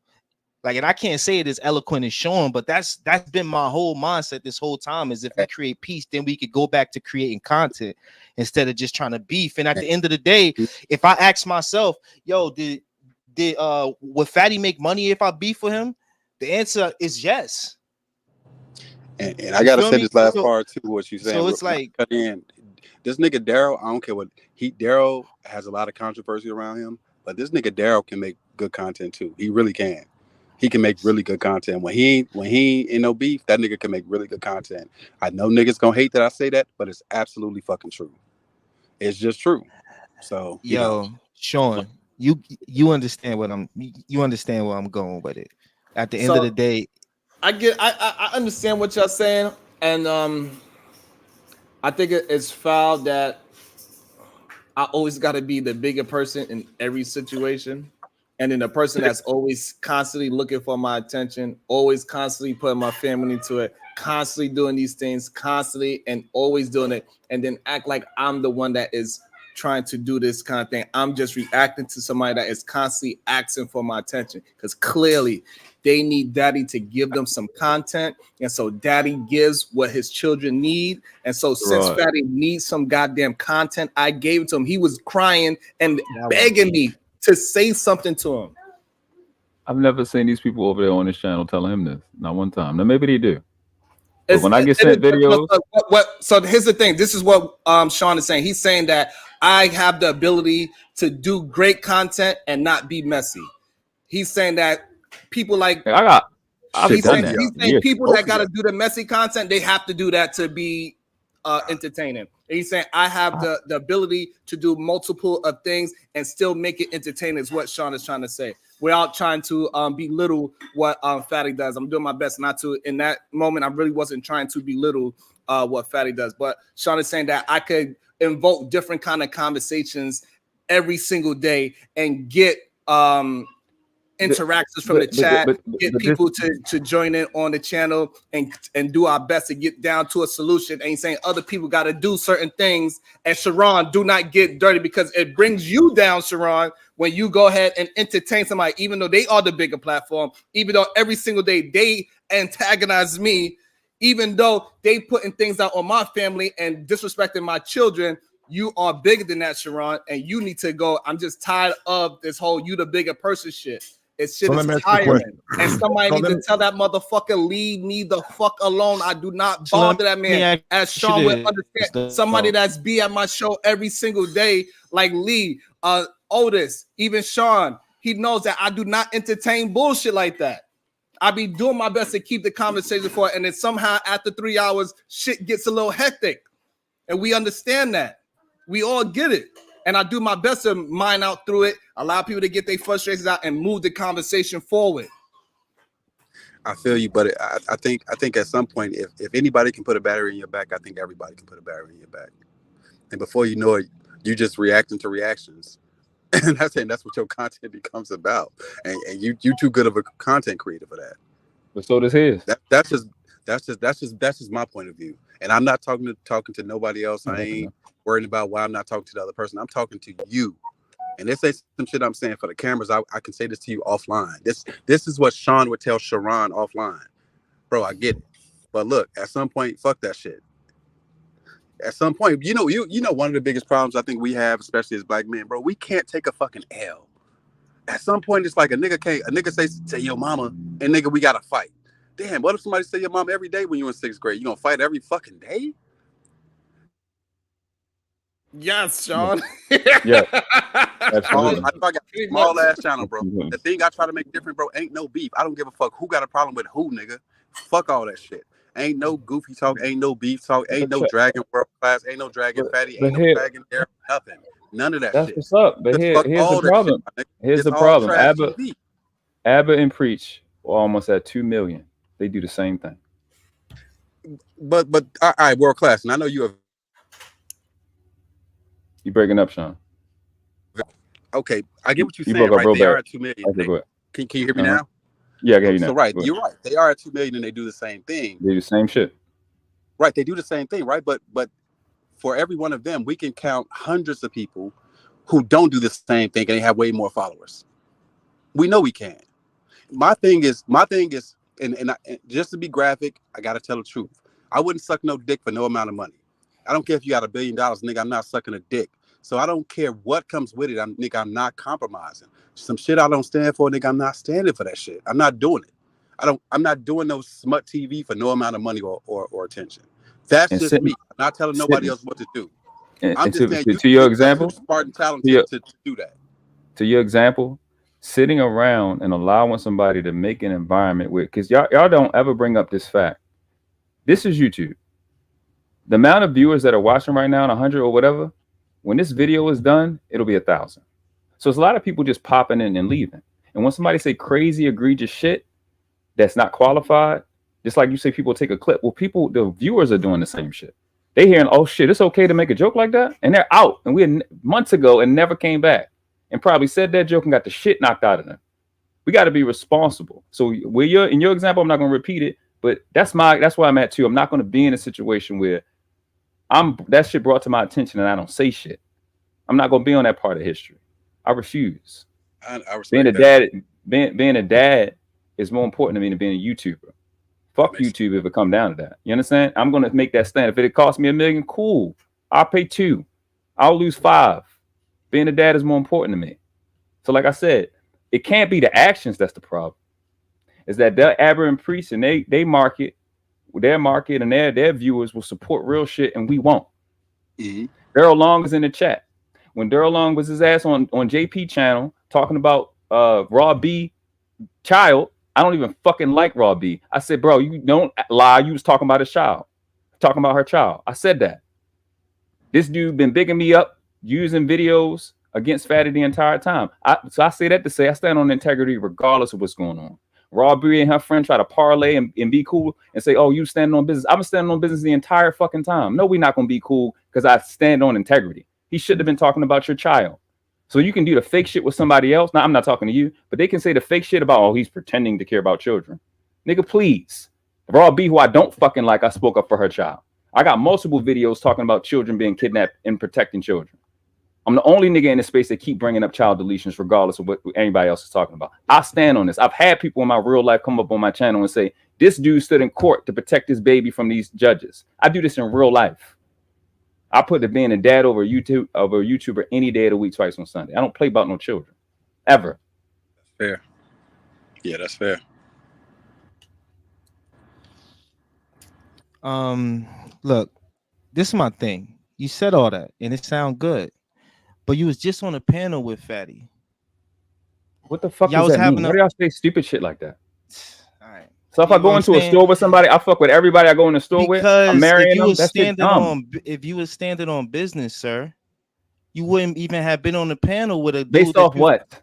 like, and I can't say it as eloquent as Sean, but that's been my whole mindset this whole time. Is if we create peace, then we could go back to creating content instead of just trying to beef. And at the end of the day, if I ask myself, yo, would Fatty make money if I beef with him? The answer is yes. And I gotta say this last part too, what you saying. So it's like, this nigga Daryl, I don't care what Daryl has a lot of controversy around him, but this nigga Daryl can make good content too. He really can. He can make really good content. When he ain't no beef, that nigga can make really good content. I know niggas gonna hate that I say that, but it's absolutely fucking true. It's just true. So Sean, you understand what I'm going with it. At the end of the day, I understand what y'all saying, and I think it's foul that I always got to be the bigger person in every situation. and then the person that's always constantly looking for my attention, always constantly putting my family into it, constantly doing these things, constantly and always doing it, and then act like I'm the one that is trying to do this kind of thing. I'm just reacting to somebody that is constantly asking for my attention, because clearly they need daddy to give them some content. And so daddy gives what his children need. And so since Fatty needs some goddamn content, I gave it to him. He was crying and begging me to say something to him. I've never seen these people over there on this channel telling him this. Not one time. Now maybe they do. But when I get sent videos. So here's the thing. This is what Sean is saying. He's saying that I have the ability to do great content and not be messy. He's saying that people like he's saying people that got to do the messy content, they have to do that to be entertaining. And he's saying I have the ability to do multiple of things and still make it entertaining, is what Sean is trying to say. Without trying to belittle what Fatty does. I'm doing my best not to. In that moment, I really wasn't trying to belittle what Fatty does. But Sean is saying that I could invoke different kind of conversations every single day and get interactions from the chat, get people to join in on the channel and do our best to get down to a solution. And he's saying other people got to do certain things. And Sharon, do not get dirty, because it brings you down, Sharon, when you go ahead and entertain somebody, even though they are the bigger platform, even though every single day they antagonize me, even though they putting things out on my family and disrespecting my children. You are bigger than that, Sharon, and you need to go. I'm just tired of this whole you the bigger person shit. It's shit is tiring. And somebody needs to tell that motherfucker, leave me the fuck alone. I do not bother that man. As Sean would understand, somebody that's be at my show every single day, like Lee, Otis, even Sean, he knows that I do not entertain bullshit like that. I be doing my best to keep the conversation for it, and then somehow after 3 hours, shit gets a little hectic. And we understand that. We all get it. And I do my best to mine out through it, allow people to get their frustrations out and move the conversation forward. I feel you, but I think at some point, if anybody can put a battery in your back, I think everybody can put a battery in your back. And before you know it, you just reacting to reactions. And that's what your content becomes about. And you too good of a content creator for that. But so does his. That's just my point of view. And I'm not talking to nobody else. I ain't worrying about why I'm not talking to the other person. I'm talking to you. And this ain't some shit I'm saying for the cameras. I can say this to you offline. This is what Sean would tell Sharon offline. Bro, I get it. But look, at some point, fuck that shit. At some point, you know one of the biggest problems I think we have, especially as black men, bro, we can't take a fucking L. At some point, it's like a nigga say your mama, and nigga, we gotta fight. Damn, what if somebody say your mom every day when you're in 6th grade? You gonna fight every fucking day? Yes, Sean. Yeah. Absolutely. I got a small ass channel, bro. The thing I try to make different, bro, ain't no beef. I don't give a fuck who got a problem with who, nigga. Fuck all that shit. Ain't no goofy talk, ain't no beef talk, ain't no dragon world class, ain't no dragon fatty, ain't no dragon air, nothing. None of that shit. That's what's up. But here's the problem. Here's the problem. Abba and Preach are almost at 2 million. They do the same thing. But all right, world class. And I know you have. You breaking up, Sean? Okay, I get what you're saying. Right, they are at 2 million. Okay, can you hear me now? Yeah, I can hear you now. So right, you're right. They are at 2 million and they do the same thing. They do the same shit. Right, they do the same thing, right? But for every one of them, we can count hundreds of people who don't do the same thing and they have way more followers. We know we can. My thing is, and just to be graphic, I gotta tell the truth. I wouldn't suck no dick for no amount of money. I don't care if you got $1 billion, nigga. I'm not sucking a dick. So I don't care what comes with it. I'm not compromising. Some shit I don't stand for, nigga. I'm not standing for that shit. I'm not doing it. I'm not doing no smut TV for no amount of money or attention. That's just me. I'm not telling nobody else what to do. I'm just saying, to your example, Spartan talent to do that. To your example, sitting around and allowing somebody to make an environment with, because y'all don't ever bring up this fact. This is YouTube. The amount of viewers that are watching right now, 100 or whatever, when this video is done, it'll be 1,000. So it's a lot of people just popping in and leaving. And when somebody say crazy, egregious shit that's not qualified, just like you say people take a clip. Well, the viewers are doing the same shit. They hearing, oh shit, it's okay to make a joke like that? And they're out. And we had months ago and never came back. and probably said that joke and got the shit knocked out of them. We got to be responsible. So in your example, I'm not going to repeat it, but that's where I'm at too. I'm not going to be in a situation where that shit brought to my attention and I don't say shit. I'm not going to be on that part of history. I refuse. I respect being a that. dad, being a dad is more important to me than being a YouTuber. Fuck YouTube if it come down to that. You understand? I'm going to make that stand. If it costs me $1 million, cool. I'll pay 2. I'll lose 5. Being a dad is more important to me. So like I said, it can't be the actions that's the problem. Is that they're aberrant priests and they market, their market and their viewers will support real shit and we won't. Daryl Long is in the chat. When Daryl Long was his ass on JP channel talking about Raw B child, I don't even fucking like Raw B. I said, bro, you don't lie. You was talking about his child, talking about her child. I said that. This dude been bigging me up, using videos against Fatty the entire time. So I say that to say I stand on integrity regardless of what's going on. Raw B and her friend try to parlay and be cool and say, oh, you standing on business. I've been standing on business the entire fucking time. No, we're not going to be cool because I stand on integrity. He should have been talking about your child. So you can do the fake shit with somebody else. Now, I'm not talking to you, but they can say the fake shit about, oh, he's pretending to care about children. Nigga, please. Raw B, who I don't fucking like, I spoke up for her child. I got multiple videos talking about children being kidnapped and protecting children. I'm the only nigga in the space that keep bringing up child deletions regardless of what anybody else is talking about. I stand on this. I've had people in my real life come up on my channel and say, this dude stood in court to protect his baby from these judges. I do this in real life. I put the being a dad over a YouTuber any day of the week, twice on Sunday. I don't play about no children. Ever. Fair. Yeah, that's fair. Look, this is my thing. You said all that and it sound good. But you was just on a panel with Fatty. What the fuck does that mean? Why do y'all say stupid shit like that? All right. So if I go into a store with somebody, I fuck with everybody I go in the store with. I'm marrying them. That's dumb. If you was standing on business, sir, you wouldn't even have been on the panel with a dude based off what?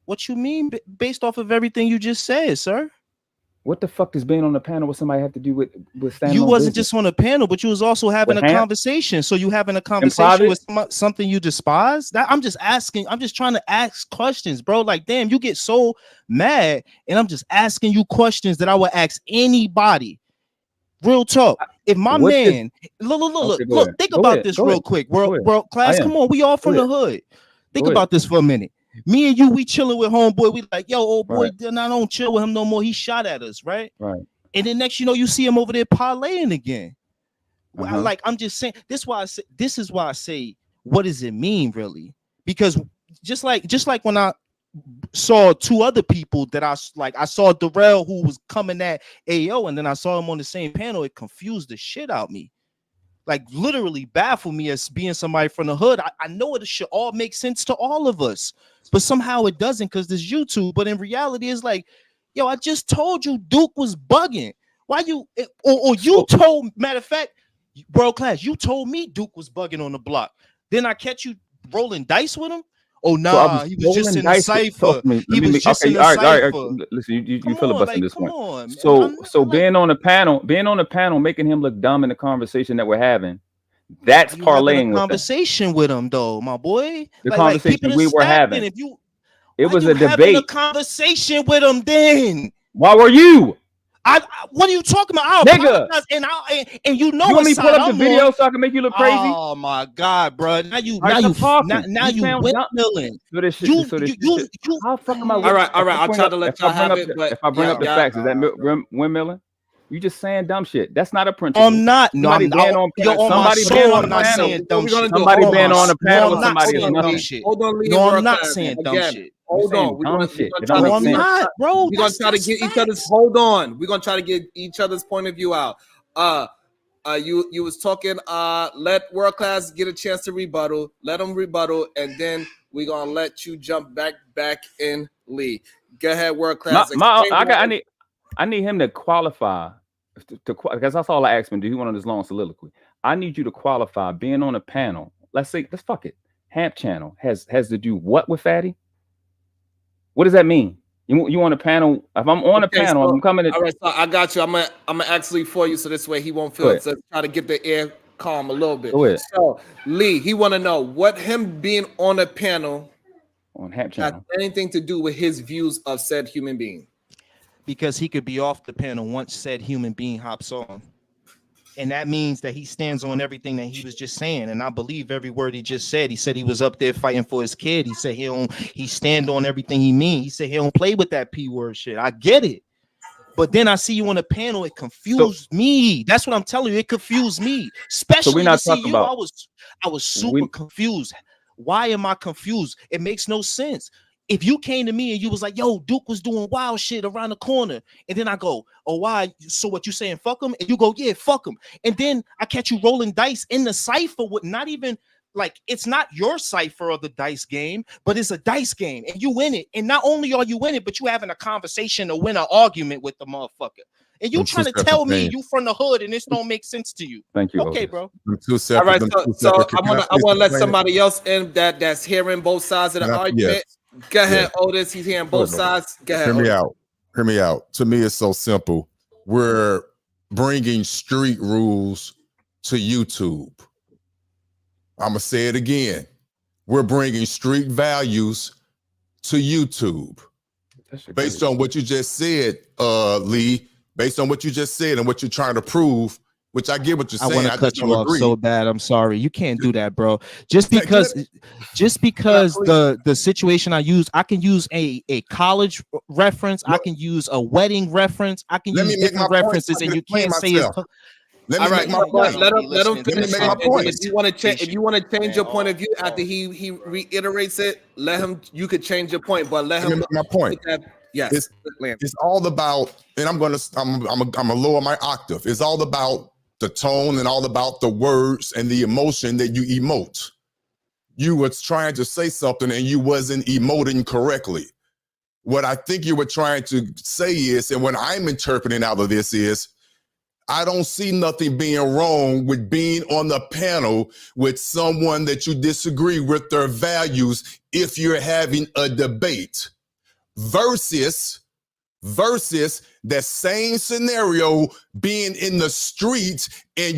What you mean? Based off of everything you just said, sir. What the fuck does being on the panel with somebody have to do with standing? You on wasn't business? just on a panel, but you was also having a conversation. So you having a conversation with something you despise? That I'm just asking. I'm just trying to ask questions, bro. Like, damn, you get so mad, and I'm just asking you questions that I would ask anybody. Real talk. If my man, look, think about this real quick. World class, come on, we all from the hood. Think about this for a minute. Me and you, we chilling with homeboy. We like, yo, old boy, then I don't chill with him no more. He shot at us, right? Right. And then next, you know, you see him over there parlaying again. Like, I'm just saying, this is why I say, what does it mean, really? Because just like when I saw 2 other people that I saw Darrell who was coming at AO, and then I saw him on the same panel, it confused the shit out of me. Like, literally baffled me as being somebody from the hood. I know it should all make sense to all of us, but somehow it doesn't because there's YouTube. But in reality, it's like, yo, I just told you Duke was bugging. Why you or you told, matter of fact, World Class, you told me Duke was bugging on the block. Then I catch you rolling dice with him. Oh nah, he was just in the cipher. He was just in the cipher. Listen, you filibustering this one. So being on the panel, making him look dumb in the conversation that we're having, that's parlaying with conversation with him, though, my boy. The conversation we were having. It was a debate. A conversation with him. Then why were you? What are you talking about? Nigga. And you know, you want me to pull up the video so I can make you look crazy? Oh my god, bro! Now you windmilling. How fuck am I? All right. I'll try to let y'all have it. But if I bring up the facts, is that windmilling? You just saying dumb shit. That's not a principle. I'm not. No, I'm not. Somebody been on the panel. Somebody been on the panel with somebody is dumb shit. Hold on, Lee. No, I'm not saying dumb shit. Hold on. No, I'm not, bro. We're gonna try to get each other's. Hold on. We're gonna try to get each other's point of view out. You was talking. Let World Class get a chance to rebuttal. Let them rebuttal, and then we're gonna let you jump back in, Lee. Go ahead, World Class. I need him to qualify because that's all I asked him. Do he want this long soliloquy? I need you to qualify being on a panel. Let's fuck it. Hamp channel has to do what with Fatty? What does that mean? You on a panel? If I'm on a panel, I'm coming. All right, so I got you. I'm gonna actually for you so this way he won't feel it. So try to get the air calm a little bit. Go ahead. So Lee, he want to know what him being on a panel on Hap has Channel. anything to do with his views of said human being? Because he could be off the panel once said human being hops on. And that means that he stands on everything that he was just saying. And I believe every word he just said. He said he was up there fighting for his kid. He said he stand on everything he mean. He said he don't play with that P word shit. I get it. But then I see you on the panel, it confused me. That's what I'm telling you. It confused me. Especially to see you. I was super confused. Why am I confused? It makes no sense. If you came to me and you was like, yo, Duke was doing wild shit around the corner, and then I go, oh, why? So what you saying, fuck him? And you go, yeah, fuck him. And then I catch you rolling dice in the cipher with not even, like, it's not your cipher of the dice game, but it's a dice game, and you win it. And not only are you in it, but you having a conversation to win an argument with the motherfucker. And you trying to tell me you from the hood and this don't make sense to you. Thank you. Okay, Otis. bro. All right, so I want to let somebody else in that's hearing both sides of the argument. Yes. Go ahead, Otis. He's hearing both sides. Go ahead. Hear me Otis. out. Hear me out. To me, it's so simple. We're bringing street rules to YouTube. I'm gonna say it again. We're bringing street values to YouTube. Based on what you just said, Lee. Based on what you just said and what you're trying to prove, which I get what you're saying. I want to cut you off so bad. I'm sorry. You can't do that, bro. Just because the situation I use, I can use a college reference. I can use a wedding reference. I can use different references, and you can't say it's. Let him finish. Make my point. If you want to change your point of view after he reiterates it, let him. You could change your point, but let him make my point. Yes, it's all about, and I'm gonna lower my octave. It's all about the tone and all about the words and the emotion that you emote. You were trying to say something and you wasn't emoting correctly. What I think you were trying to say is, and what I'm interpreting out of this is, I don't see nothing being wrong with being on the panel with someone that you disagree with their values if you're having a debate versus that same scenario being in the streets and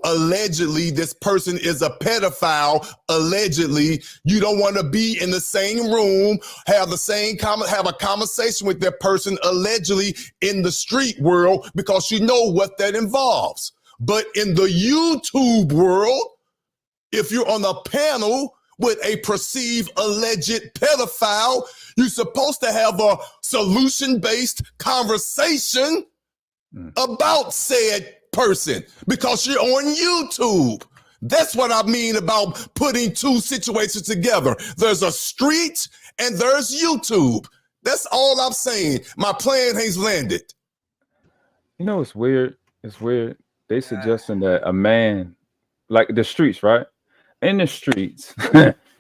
allegedly this person is a pedophile. Allegedly, you don't want to be in the same room, have a conversation with that person allegedly in the street world because you know what that involves. But in the YouTube world, if you're on a panel with a perceived alleged pedophile, you're supposed to have a solution-based conversation about said person because you're on YouTube. That's what I mean about putting two situations together. There's a street and there's YouTube. That's all I'm saying. My plan has landed. You know, it's weird. It's weird. They suggesting that a man, like the streets, right? In the streets,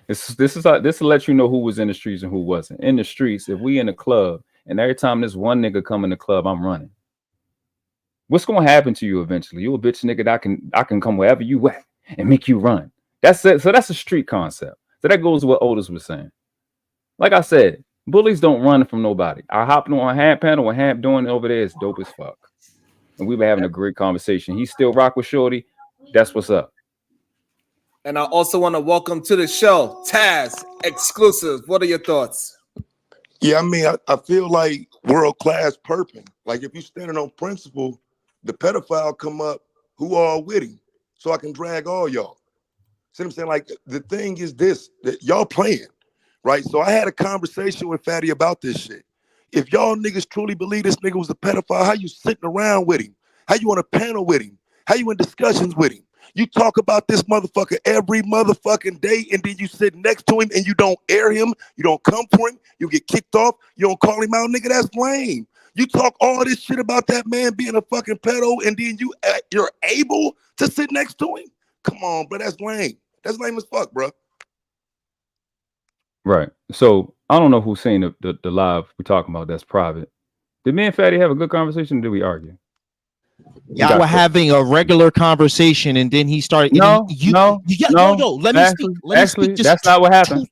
this will let you know who was in the streets and who wasn't. In the streets, if we in a club and every time this one nigga come in the club, I'm running. What's gonna happen to you eventually? You a bitch nigga that I can come wherever you at and make you run. That's it. So that's a street concept. So that goes to what Otis was saying. Like I said, bullies don't run from nobody. I hopped on a hand panel, what Hamp doing over there is dope as fuck. And we were having a great conversation. He still rock with Shorty. That's what's up. And I also want to welcome to the show, Taz, exclusive. What are your thoughts? Yeah, I mean, I feel like world-class perping. Like if you're standing on principle, the pedophile come up, who all with him? So I can drag all y'all. See what I'm saying? Like the thing is this, that y'all playing, right? So I had a conversation with Fatty about this shit. If y'all niggas truly believe this nigga was a pedophile, how you sitting around with him? How you on a panel with him? How you in discussions with him? You talk about this motherfucker every motherfucking day, and then you sit next to him and you don't air him, you don't come for him, you get kicked off, you don't call him out, nigga, that's lame. You talk all this shit about that man being a fucking pedo, and then you're able to sit next to him? Come on, bro, that's lame. That's lame as fuck, bro. Right. So I don't know who's seen the live we're talking about that's private. Did me and Fatty have a good conversation or did we argue? Y'all were having a regular conversation, and then he started. No. Let me speak. That's not what happened.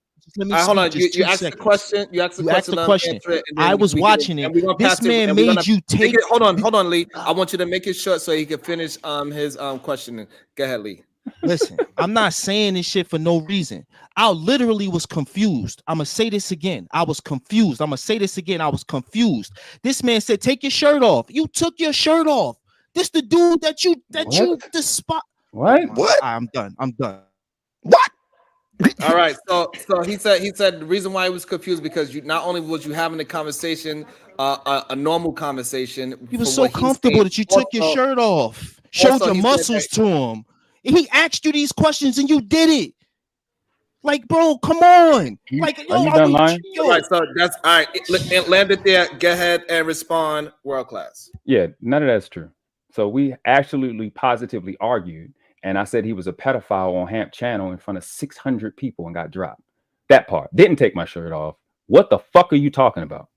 Hold on. You asked the question. You asked the question. I was watching it. This man made you take it. Hold on, Lee. I want you to make it short so he can finish his questioning. Go ahead, Lee. Listen, I'm not saying this shit for no reason. I literally was confused. I'm gonna say this again. I was confused. I'm gonna say this again. I was confused. This man said, "Take your shirt off." You took your shirt off. This the dude that you despise. What? I'm done. I'm done. What? All right, so he said the reason why he was confused because you not only was you having a conversation, a normal conversation. He was so comfortable that you took your shirt off, showed your muscles to him. He asked you these questions and you did it. Like, bro, come on. Like, yo, Are you done lying? All right, so that's all right. Land it there. Go ahead and respond. World class. Yeah, none of that's true. So we absolutely positively argued, and I said he was a pedophile on Hamp Channel in front of 600 people and got dropped. That part. Didn't take my shirt off. What the fuck are you talking about?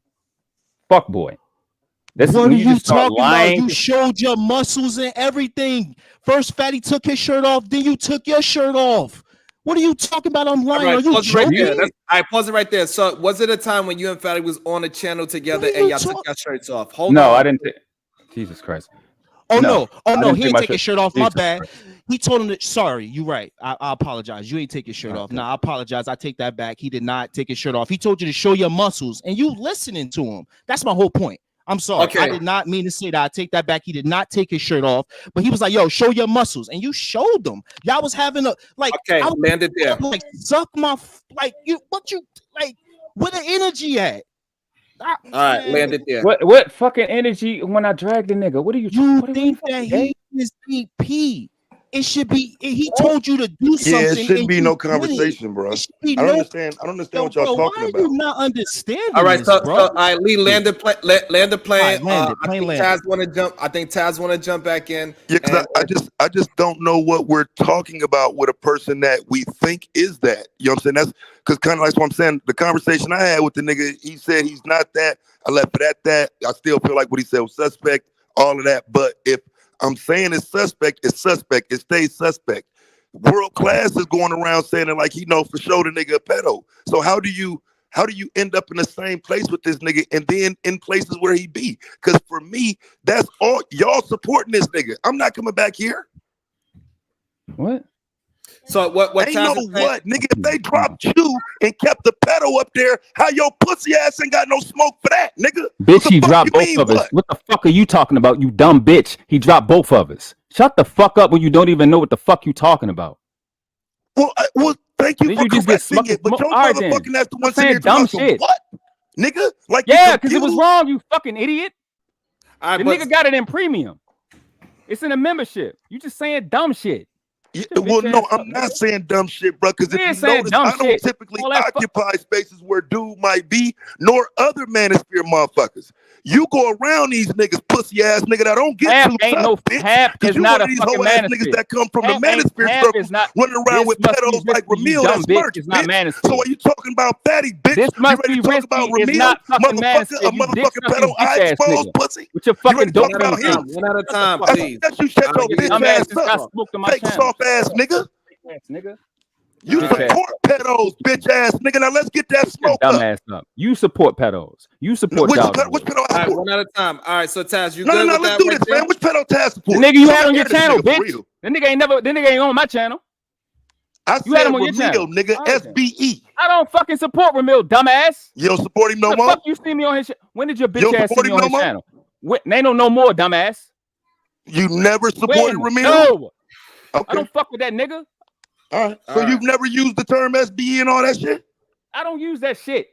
Fuck boy. What are you talking about? You showed your muscles and everything. First, Fatty took his shirt off, then you took your shirt off. What are you talking about? I'm lying. Are you joking? I pause it right there. So, was it a time when you and Fatty was on a channel together and y'all took your shirts off? Hold on. I didn't. Jesus Christ. Oh no! He ain't take his shirt off. My bad. He told him that. Sorry, you're right. I apologize. You ain't take your shirt off. No, I apologize. I take that back. He did not take his shirt off. He told you to show your muscles, and you listening to him. That's my whole point. I'm sorry. Okay. I did not mean to say that. I take that back. He did not take his shirt off, but he was like, "Yo, show your muscles," and you showed them. Y'all was having a like. Okay, landed there. Like suck my like you. What you like? Where the energy at? All right, landed there. What fucking energy when I dragged the nigga? What are you? You think that he is EP? It should be. He told you to do something. Yeah, it shouldn't be no conversation, bro. I don't understand. I don't understand what y'all talking about. Why are you not understanding? All right, this, so bro? all right, Lee, land the plane. I think landed. Taz want to jump. I think Taz want to jump back in. Yeah, because I just don't know what we're talking about with a person that we think is that. You know what I'm saying? That's because kind of like what I'm saying. The conversation I had with the nigga, he said he's not that. I left it at that. I still feel like what he said was suspect. All of that, but if I'm saying it's suspect, it's suspect. It stays suspect. World Class is going around saying it like he know for sure the nigga a pedo. So how do you end up in the same place with this nigga and then in places where he be? Because for me, that's all y'all supporting this nigga. I'm not coming back here. What? So what? Ain't no what, nigga? If they dropped you and kept the pedo up there, how your pussy ass ain't got no smoke for that, nigga? Bitch, he dropped both of us. What the fuck are you talking about, you dumb bitch? He dropped both of us. Shut the fuck up when you don't even know what the fuck you talking about. Well, thank you for correcting it, but your motherfucking ass the one saying dumb shit. What, nigga? Like, yeah, because it was wrong, you fucking idiot. Right, the nigga got it in premium. It's in a membership. You just saying dumb shit. Yeah, well, no, I'm not saying dumb shit, bro. Because if you notice, I don't typically occupy spaces where dude might be, nor other manosphere motherfuckers. You go around these niggas, pussy ass nigga that don't get Hap too ain't tough, no bitch. Hap is you not one a of these fucking hoe ass manosphere. niggas that come from Hap the manosphere Hap circles, is not, running around with pedos like Ramil. That's merch, bitch. So are you talking about fatty, bitch? This must you ready be to talk risky. about It's Ramil, not fucking motherfucker, a motherfucking pedo I exposed pussy? With your You fucking ready to talk dope about him? One at a time, That's please. that you shut your bitch ass up. Fake soft ass nigga. Nigga. You support pedos, bitch ass nigga. Now let's get that smoke dumb up. ass up. You support pedos. You support which dog. pedo All right, one at a time. All right, so Taz, you No, good with let's that do right this, there? man. Which pedo Taz support? The nigga you had on Somebody your hear this channel, nigga for bitch. real. The nigga ain't on my channel. I You had said him on your channel. Ramil, nigga. SBE. I don't fucking support Ramil, dumbass. You don't support him no the more? Fuck you see me on his when did your bitch don't ass see support me him on no his more? channel? They don't know more, dumbass. You never supported When? Ramil? No. Okay. I don't fuck with that nigga. All right. So you've never used the term SBE and all that shit? I don't use that shit.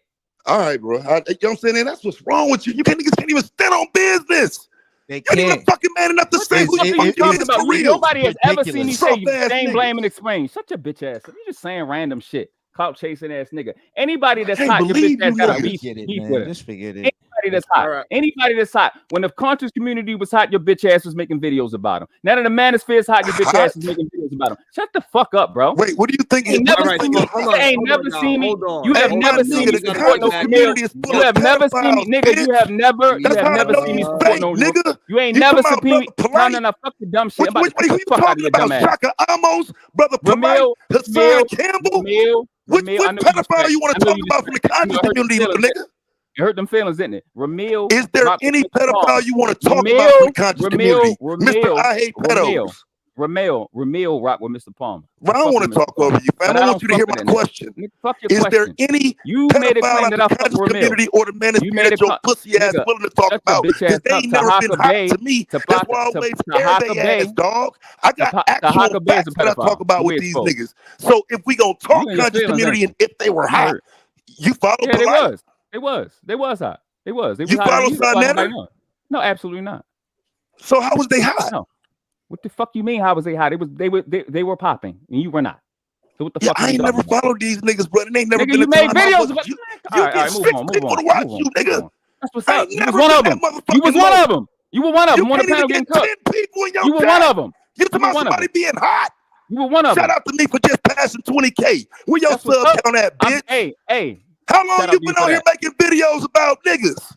All right, bro. You know what I'm saying? And that's what's wrong with you. Niggas can't even stand on business. They you ain't even fucking man enough to say who the fuck you is for real. Nobody has ever seen me say Soft-ass shame, nigga. blame, and explain. Shut your bitch ass up. You just saying random shit. Clout chasing ass nigga. Anybody that's can't hot, your believe bitch ass you got a niggas. beef with him. Just forget it. Anybody that's hot. Anybody that's hot. When the conscious community was hot, your bitch ass was making videos about him. Now that the manosphere is hot, your bitch ass is making videos about him. Shut the fuck up, bro. Wait, what do you think? You ain't never seen me. You have never seen me support no female. You have never seen me, nigga. You have never seen me support no nigga. You ain't never seen me. No, fuck the dumb shit. I'm about to kick the fuck out of your dumb ass. Shaka Amos, brother Polite, Hassan Campbell. Which pedophile you want to talk about from the conscious community, little nigga? It hurt them feelings, didn't it? Ramil. Is there any pedophile you want to talk about from the conscious community? Mr. I hate pedos. Ramil rock with Mr. Palmer. I don't want to talk over you, fam. I want you to hear my question. Fuck your Is there question. any You made a pedophile claim out that the I fuck conscious with community Ramil. or the manosphere that your pussy ass willing to talk about? Because they ain't never been hot to me. That's why I always scare they ass, dog. I got actual facts that I talk about with these niggas. So if we gonna talk conscious community and if they were hot, you follow Yeah, polite? They was hot. They was You hot. follow You follow Sinetta? right now. No, absolutely not. So how was they hot? No. What the fuck you mean? How was they hot? They were popping, and you were not. So what the fuck? I ain't never followed these niggas, brother. They ain't never Nigga, been you a made time I videos. looked. You All get right, 6 people to watch you, nigga. That's what's I up. ain't You was never one been of that them. motherfucking You was one low. of them. You were one of them. You On the can't panel even getting get 10 cooked. people in your You were chat. one of them. You talking about somebody being hot? You were one of them. Shout out to me for just passing 20K. Where your That's what's sub up. count at, bitch? Hey. How long Shout out you to you been for out here that. making videos about niggas?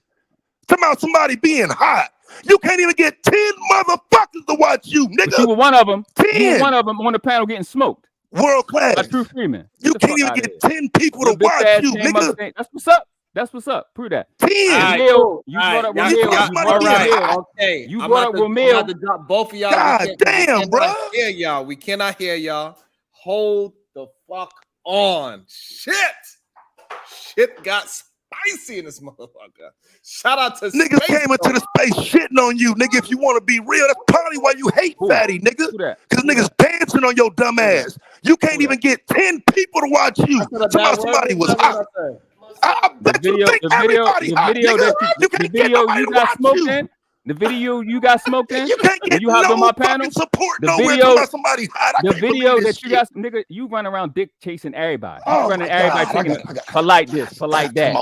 Talking about somebody being hot. You can't even get 10 motherfuckers to watch you, nigga. But you were one of them. 10. You were one of them on the panel getting smoked. World class. By True Freeman. You can't even get 10 people to watch you, nigga. That's what's up. That's what's up. Prove that. 10. Ramil, you brought up Ramil. You brought up Ramil. To drop both of y'all. God damn, bro. Hear y'all. We cannot hear y'all. Hold the fuck on. Shit got spicy in this motherfucker. Shout out to niggas Space came into the space shitting on you, nigga. If you want to be real, that's probably why you hate Fatty, nigga. Because niggas dancing on your dumb ass. You can't even get 10 people to watch you. Somebody was hot. I bet you think everybody hot, nigga. You can't get nobody to watch you. The video you got smoked in. You can't get you hopped on no my panel. fucking support The nowhere video, about somebody hot. I the can't video believe this that you shit. got, nigga, you run around dick chasing everybody. You Oh running my everybody God, taking polite this, polite that.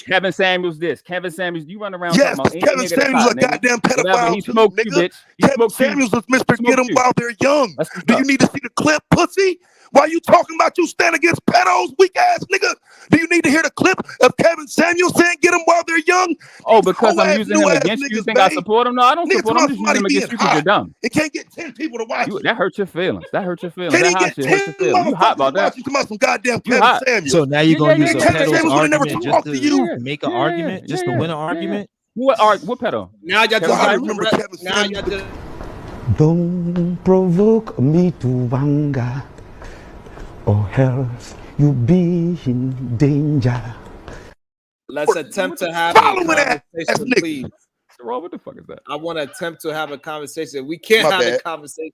Kevin Samuels this, Kevin Samuels. You run around Yes, talking about Kevin any nigga Samuels a that's hot, goddamn nigga. Whatever, he pedophile too, smoked you, nigga. bitch. He Kevin smoked you. Samuels was Mr. Get 'em while they're young. That's what's Do you up. need to see the clip, pussy? Why you talking about you stand against pedos, weak ass nigga? Do you need to hear the clip of Kevin Samuels saying get them while they're young? Oh, because I'm hoe-ass, using him new-ass against you. You niggas, think I babe. support him? No, I don't Niggas support him. talking I'm about just using somebody him being against you because you're hot. dumb. It can't get 10 people to watch you. That hurts your feelings. That hurts your feelings. Can't That even hot get shit 10 hurts your feelings. You hot motherfuckers about to watch that. you. Talking about some goddamn You Kevin hot. Samuels. So now you're gonna use a Kevin pedo's Samuels would have never argument talked to you. to make an argument, just to win an argument. What pedo? Now y'all Y'all just remember Kevin now y'all Samuels? just Don't provoke me to anger, or else you be in danger. let's attempt to have Following a that conversation, nigga. please. What the fuck is that? I want to attempt to have a conversation. We can't My have a bad. conversation.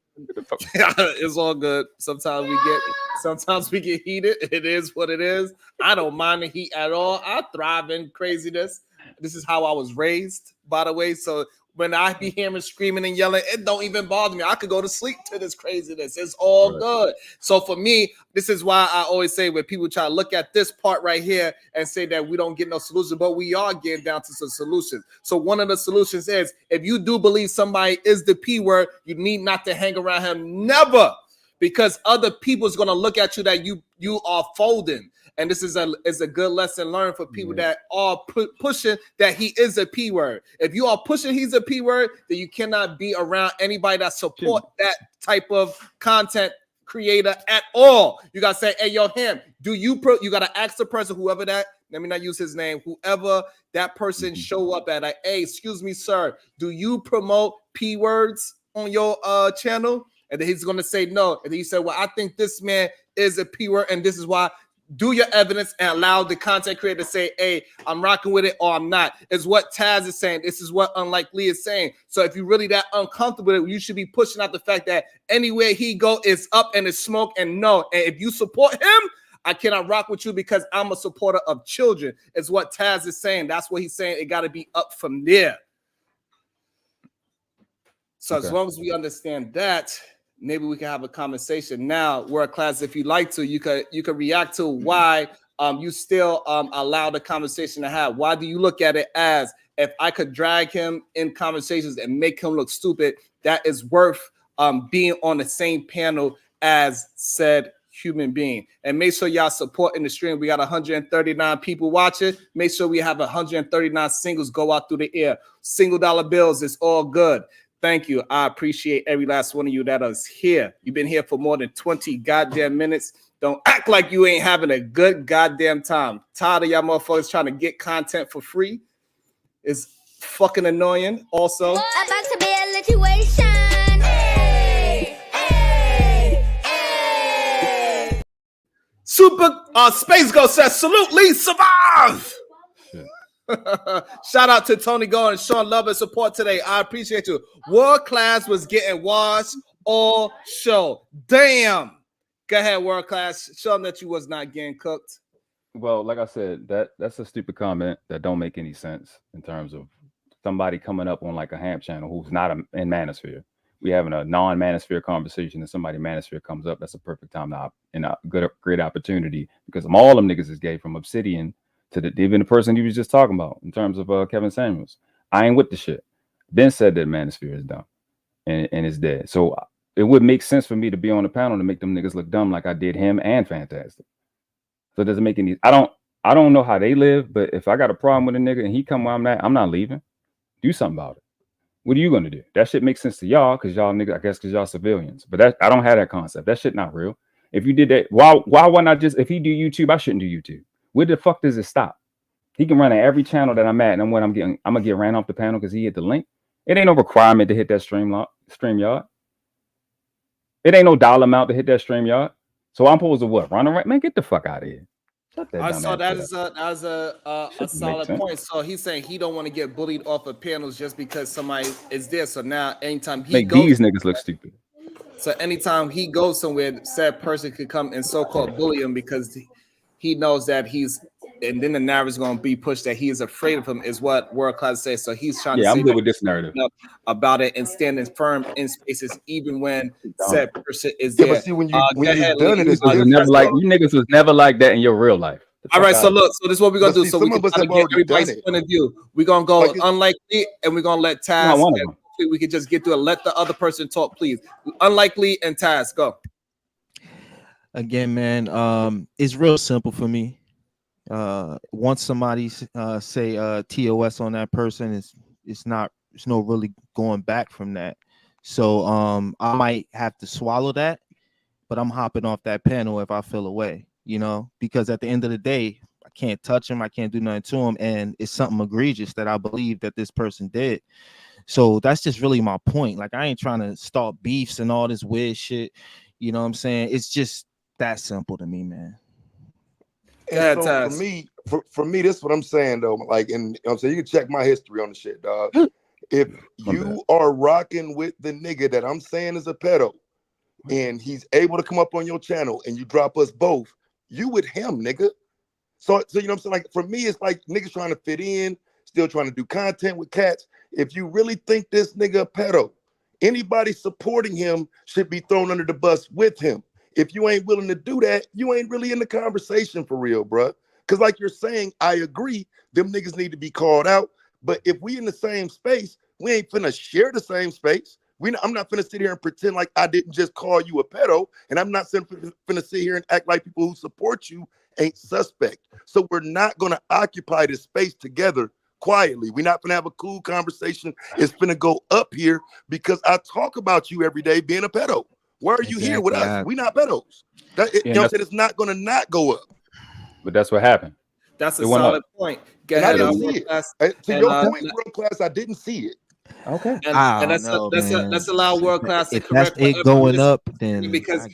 It's all good. Sometimes we get heated. It is what it is. I don't mind the heat at all. I thrive in craziness. This is how I was raised, by the way. So when I be hearing screaming and yelling, it don't even bother me. I could go to sleep to this craziness. It's all good. So for me, this is why I always say when people try to look at this part right here and say that we don't get no solution, but we are getting down to some solutions. So one of the solutions is if you do believe somebody is the P word, you need not to hang around him. Never. Because other people's gonna look at you that you are folding. And this is a good lesson learned for people that are pushing that he is a P word. If you are pushing he's a P word, then you cannot be around anybody that support that type of content creator at all. You gotta say, hey, yo, him, you gotta ask the person, whoever that, let me not use his name, whoever that person show up at, like, hey, excuse me, sir, do you promote P words on your channel? And then he's gonna say no. And then you say, well, I think this man is a P word, and this is why. Do your evidence and allow the content creator to say, hey, I'm rocking with it or I'm not. Is what Taz is saying. This is what Unlikely is saying. So if you're really that uncomfortable with it, you should be pushing out the fact that anywhere he go is up and it's smoke and no. And if you support him, I cannot rock with you because I'm a supporter of children. Is what Taz is saying. That's what he's saying. It got to be up from there. So as long as we understand that, maybe we can have a conversation. Now, World Class, if you like to, you could react to why you still allow the conversation to have. Why do you look at it as if I could drag him in conversations and make him look stupid, that is worth being on the same panel as said human being? And make sure y'all support in the stream. We got 139 people watching. Make sure we have 139 singles go out through the air. $1 bills, it's all good. Thank you. I appreciate every last one of you that is here. You've been here for more than 20 goddamn minutes. Don't act like you ain't having a good goddamn time. Tired of y'all motherfuckers trying to get content for free. It's fucking annoying. Also, About to be a situation. Hey, hey. Super Space Ghost says, salute, Lee, survive. Shout out to Tony Go and Sean Love and support today. I appreciate you. World Class was getting washed all show. Damn. Go ahead, World Class. Show them that you was not getting cooked. Well, like I said, that's a stupid comment that don't make any sense in terms of somebody coming up on like a Hamp channel who's not in Manosphere. We having a non-Manosphere conversation and somebody Manosphere comes up. That's a perfect time to and a great opportunity because all them niggas is gay from Obsidian to even the person you was just talking about in terms of Kevin Samuels. I ain't with the shit. Ben said that Manosphere is dumb and it's dead. So it would make sense for me to be on the panel to make them niggas look dumb like I did him and Fantastic. So it doesn't make any. I don't know how they live, but if I got a problem with a nigga and he come where I'm not leaving. Do something about it. What are you gonna do? That shit makes sense to y'all because y'all niggas, I guess because y'all civilians. But I don't have that concept. That shit not real. If you did that, why not just if he do YouTube, I shouldn't do YouTube. Where the fuck does it stop? He can run at every channel that I'm at, and I'm gonna get ran off the panel because he hit the link. It ain't no requirement to hit that StreamYard. It ain't no dollar amount to hit that StreamYard. So I'm supposed to what? Run around? Man, get the fuck out of here. I saw that as a solid point. So he's saying he don't want to get bullied off of panels just because somebody is there. So now anytime he make goes, these niggas look stupid. So anytime he goes somewhere, said person could come and so-called bully him because he knows that he's, and then the narrative is going to be pushed that he is afraid of him, is what World Class says. So he's trying to say I'm good with this narrative about it and standing firm in spaces even when said person is there. But see, when you've done it, it's never like you niggas was never like that in your real life. All right, so look, so this is what we're gonna do. So we can get everybody's point of view. We're gonna go unlikely, and we're gonna let Taz. We can just get through it. Let the other person talk, please. Unlikely and Taz, go. Again, man, it's real simple for me. Once somebody say TOS on that person, it's no really going back from that. So I might have to swallow that, but I'm hopping off that panel if I feel away, because at the end of the day, I can't touch him, I can't do nothing to him, and it's something egregious that I believe that this person did. So that's just really my point. Like, I ain't trying to start beefs and all this weird shit. You know what I'm saying? It's just that simple to me, man. And so for me, this is what I'm saying though. Like, and I'm saying you can check my history on the shit, dog. If you are rocking with the nigga that I'm saying is a pedo, and he's able to come up on your channel and you drop us both, you with him, nigga. So you know what I'm saying? Like, for me, it's like niggas trying to fit in, still trying to do content with cats. If you really think this nigga a pedo, anybody supporting him should be thrown under the bus with him. If you ain't willing to do that, you ain't really in the conversation for real, bruh. Because like you're saying, I agree, them niggas need to be called out. But if we in the same space, we ain't finna share the same space. I'm not finna sit here and pretend like I didn't just call you a pedo, and I'm not finna sit here and act like people who support you ain't suspect. So we're not gonna occupy this space together quietly. We're not gonna have a cool conversation. It's gonna go up here because I talk about you every day being a pedo. Why are you here with us? We not pedos. You know what I'm saying? It's not gonna not go up. But that's what happened. That's a solid point. And I didn't see it. To your point, World Class, I didn't see it. Okay. And let's allow World Class to correct it going up, then because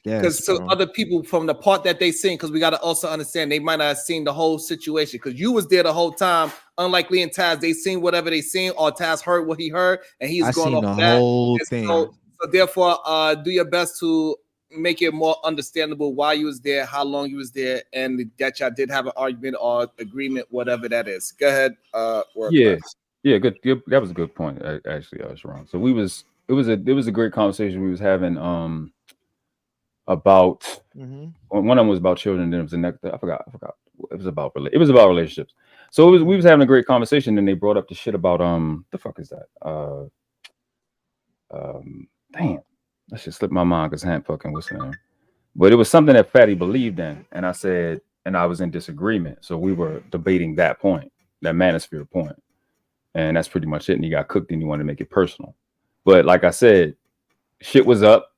to other people from the part that they seen, because we got to also understand they might not have seen the whole situation because you was there the whole time. Unlikely and Taz, they seen whatever they seen, or Taz heard what he heard, and he's going off that. Whole thing. So therefore, do your best to make it more understandable why you was there, how long you was there, and that y'all did have an argument or agreement, whatever that is. Go ahead, World Class. Yeah, good. That was a good point, actually, Sharon. So it was a great conversation we was having about one of them was about children, then it was the next. I forgot. It was about relationships. So we was having a great conversation, and they brought up the shit about the fuck is that? Damn, that shit slipped my mind because I ain't fucking what's the name. But it was something that Fatty believed in, and I said, and I was in disagreement. So we were debating that point, that manosphere point. And that's pretty much it. And he got cooked and he wanted to make it personal. But like I said, shit was up.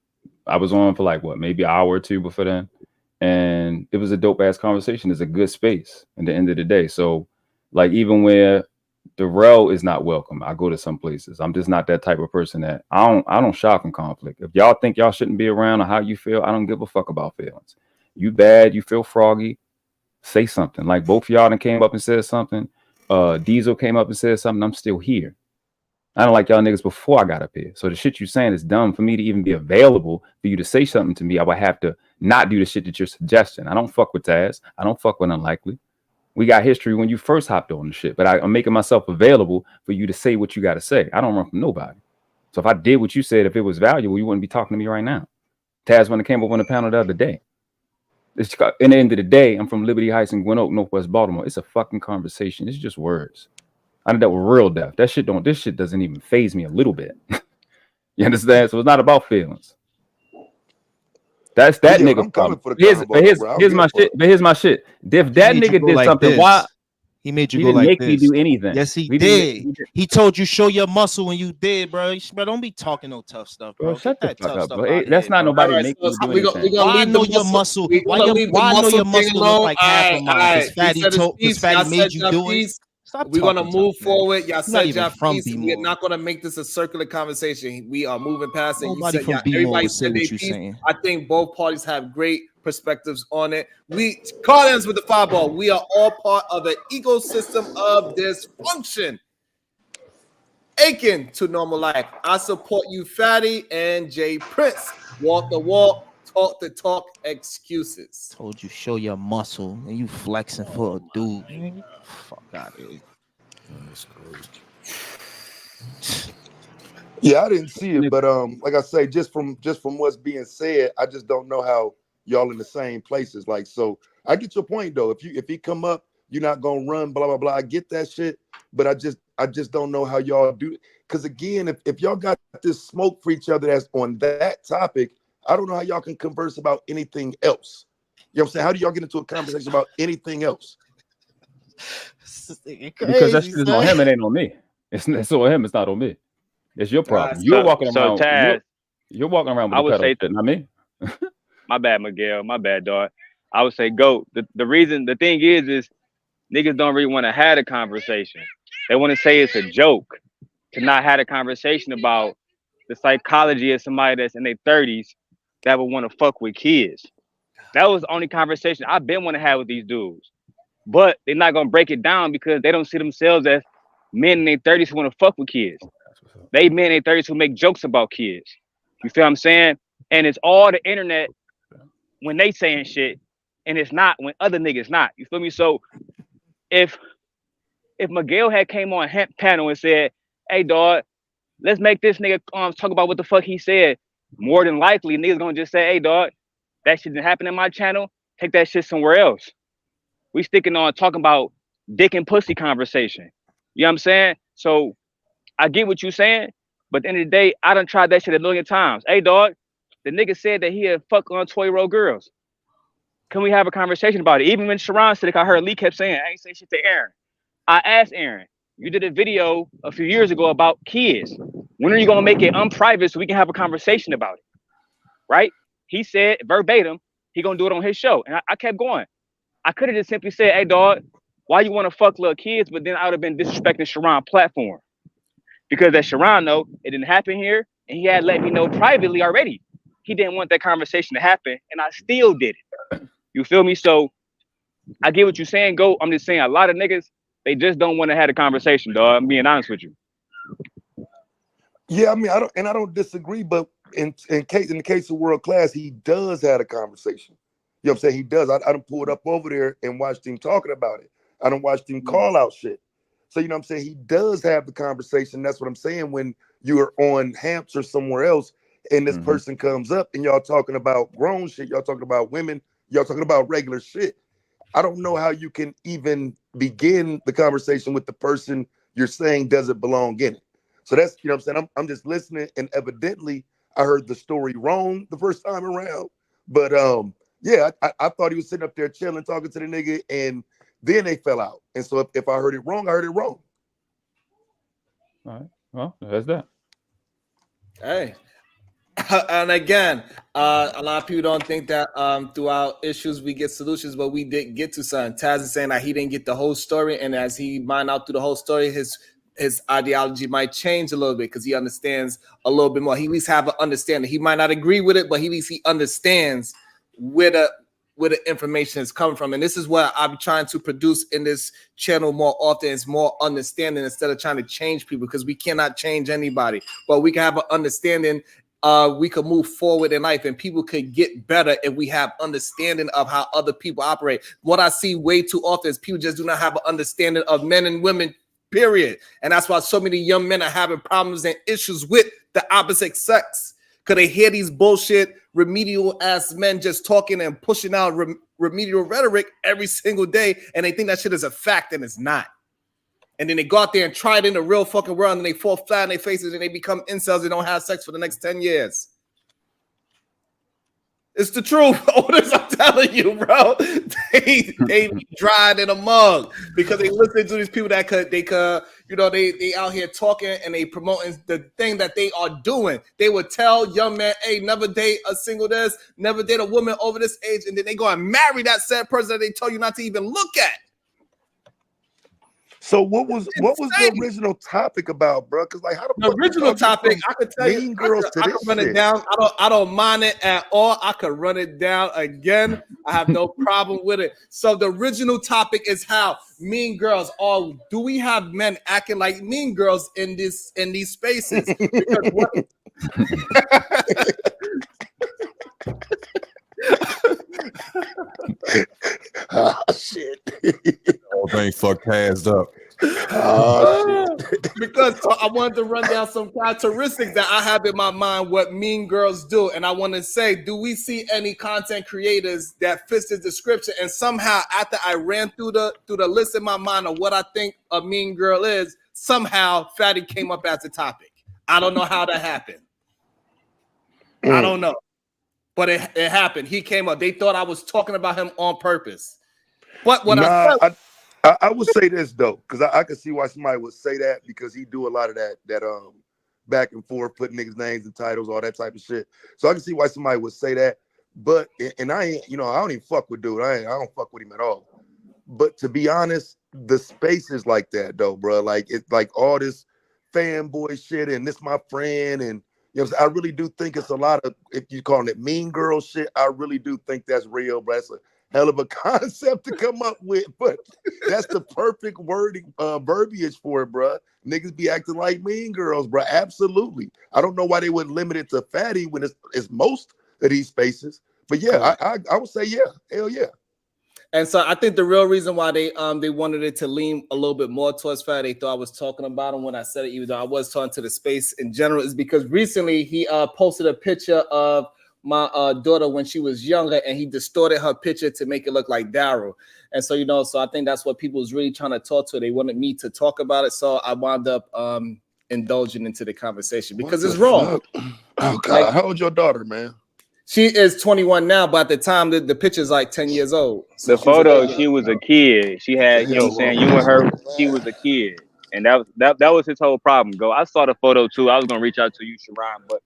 I was on for like maybe an hour or two before then. And it was a dope ass conversation. It's a good space at the end of the day. So like even where the rel is not welcome, I go to some places. I'm just not that type of person that I don't shop in conflict. If y'all think y'all shouldn't be around or how you feel, I don't give a fuck about feelings. You bad, you feel froggy, say something. Like both of y'all done came up and said something. Diesel came up and said something. I'm still here. I don't like y'all niggas before I got up here. So the shit you saying is dumb. For me to even be available for you to say something to me, I would have to not do the shit that you're suggesting. I don't fuck with Taz. I don't fuck with Unlikely. We got history when you first hopped on the shit, but I'm making myself available for you to say what you got to say. I don't run from nobody. So if I did what you said, if it was valuable, you wouldn't be talking to me right now. Taz, when it came up on the panel the other day, in the end of the day, I'm from Liberty Heights in Gwinnett, Northwest Baltimore. It's a fucking conversation. It's just words. I did that with real death. This shit doesn't even faze me a little bit. You understand? So it's not about feelings. That's that nigga problem. Here's my shit. But here's my shit. If that nigga did something, why? He made you He go didn't like make this. me do anything. Yes, he did. He told you show your muscle when you did, bro. Bro, don't be talking no tough stuff, bro. Shut the Get that fuck tough up, stuff bro. out That's here, not bro. nobody All right, making so me do we're anything. gonna Why I leave know the your muscle. muscle? We're Why gonna leave the I know muscle your thing muscle look alone. like half of mine? Because Fatty He said his told, because piece. Fatty Y'all made said you your do it. piece. Stop We're gonna talking move tough, man. forward. Y'all You're not said even your from piece. We're B-More. not gonna make this a circular conversation. We are moving past it. You Nobody said, from yeah, B-More everybody would say said their what you're piece. saying. I think both parties have great perspectives on it. We Collins with the fireball. We are all part of the ecosystem of dysfunction. Aiken to normal life. I support you, Fatty and Jay Prince. Walk the walk, talk the talk, excuses. Told you show your muscle and you flexing for a dude. Man, fuck out of here. Yeah, I didn't see it, but like I say, just from what's being said, I just don't know how y'all in the same places. Like, so I get your point though. If he come up, you're not gonna run, blah blah blah. I get that shit, but I just don't know how y'all do it. Because again, if y'all got this smoke for each other that's on that topic, I don't know how y'all can converse about anything else. You know what I'm saying? How do y'all get into a conversation about anything else? Because that shit is on him, it ain't on me. It's on him, it's not on me. It's your problem. You're walking around. Taz, you're walking around with I the would pedal say, shit, not me. my bad, Miguel. My bad, dog. I would say, go. The thing is niggas don't really want to have a conversation. They want to say it's a joke to not have a conversation about the psychology of somebody that's in their 30s that would want to fuck with kids. That was the only conversation I've been want to have with these dudes. But they're not gonna break it down because they don't see themselves as men in their 30s who want to fuck with kids. They men in their 30s who make jokes about kids. You feel what I'm saying? And it's all the internet when they saying shit, and it's not when other niggas not. You feel me? So if Miguel had came on a panel and said, "Hey, dog, let's make this nigga talk about what the fuck he said," more than likely niggas gonna just say, "Hey, dog, that shit didn't happen in my channel. Take that shit somewhere else." We sticking on talking about dick and pussy conversation. You know what I'm saying? So I get what you saying, but at the end of the day, I done tried that shit a million times. Hey, dog, the nigga said that he had fuck on 12-year-old girls. Can we have a conversation about it? Even when Sharon said it, I heard Lee kept saying, I ain't say shit to Aaron. I asked Aaron, you did a video a few years ago about kids. When are you gonna make it unprivate so we can have a conversation about it? Right? He said verbatim, he gonna do it on his show. And I kept going. I could have just simply said, hey, dog, why you want to fuck little kids? But then I would have been disrespecting Sharon's platform. Because as Sharon know, it didn't happen here. And he had let me know privately already. He didn't want that conversation to happen. And I still did it. You feel me? So I get what you're saying, Go. I'm just saying a lot of niggas, they just don't want to have a conversation, dog. I'm being honest with you. Yeah, I mean, I don't disagree, but in the case of World Class, he does have a conversation. You know what I'm saying? He does. I done pulled up over there and watched him talking about it. I done watched him call out shit. So, you know what I'm saying? He does have the conversation. That's what I'm saying. When you are on Hamps or somewhere else and this person comes up and y'all talking about grown shit, y'all talking about women, y'all talking about regular shit. I don't know how you can even begin the conversation with the person you're saying doesn't belong in it. So that's, you know what I'm saying? I'm just listening, and evidently I heard the story wrong the first time around. But yeah, I thought he was sitting up there chilling, talking to the nigga, and then they fell out. And so if I heard it wrong, I heard it wrong. All right. Well, that's that. Hey. And again, a lot of people don't think that throughout issues we get solutions, but we did get to something. Taz is saying that he didn't get the whole story, and as he mined out through the whole story, his ideology might change a little bit because he understands a little bit more. He at least have an understanding. He might not agree with it, but at least he understands where where the information is coming from. And this is what I'm trying to produce in this channel more often. It's more understanding instead of trying to change people, because we cannot change anybody, but we can have an understanding. We could move forward in life, and people could get better if we have understanding of how other people operate. What I see way too often is people just do not have an understanding of men and women, period. And that's why so many young men are having problems and issues with the opposite sex, because they hear these bullshit remedial ass men just talking and pushing out remedial rhetoric every single day, and they think that shit is a fact, and it's not. And then they go out there and try it in the real fucking world, and they fall flat on their faces, and they become incels and don't have sex for the next 10 years. It's the truth. Otis, I'm telling you, bro. They dried in a mug because they listen to these people that they out here talking and they promoting the thing that they are doing. They would tell young men, hey, never date a single this, never date a woman over this age, and then they go and marry that said person that they tell you not to even look at. So what was the original topic about, bro? Because like, how the original topic, I could tell you, I could run it down. I don't mind it at all. I could run it down again. I have no problem with it. So the original topic is how mean girls are. Do we have men acting like mean girls in these spaces? Because what? Oh shit! Whole thing fucked hands up. Oh shit! Because I wanted to run down some characteristics that I have in my mind what mean girls do, and I want to say, do we see any content creators that fits the description? And somehow, after I ran through the list in my mind of what I think a mean girl is, somehow Fatty came up as a topic. I don't know how that happened. I don't know. But it happened. He came up. They thought I was talking about him on purpose. But what I would say this though, because I could see why somebody would say that, because he do a lot of that back and forth, putting niggas' names and titles, all that type of shit. So I can see why somebody would say that. But and I ain't, I don't even fuck with dude. I don't fuck with him at all. But to be honest, the space is like that though, bro. Like it's like all this fanboy shit and this my friend and. I really do think it's a lot of, if you're calling it mean girl shit, I really do think that's real, bro. That's a hell of a concept to come up with, but that's the perfect wording, verbiage for it, bro. Niggas be acting like mean girls, bro. Absolutely. I don't know why they would limit it to Fatty when it's most of these spaces, but yeah, I would say yeah, hell yeah. And so I think the real reason why they wanted it to lean a little bit more towards Fatty, they thought I was talking about him when I said it, even though I was talking to the space in general, is because recently he posted a picture of my daughter when she was younger, and he distorted her picture to make it look like Daryl. And so, so I think that's what people was really trying to talk to. They wanted me to talk about it. So I wound up indulging into the conversation because it's wrong. Oh God, how old's your daughter, man? She is 21 now, but at the time the picture's like 10 years old. So the photo, she was a kid. She had, you know what I'm saying, you and her, she was a kid. And that was his whole problem. I saw the photo too. I was gonna reach out to you, Sharon, but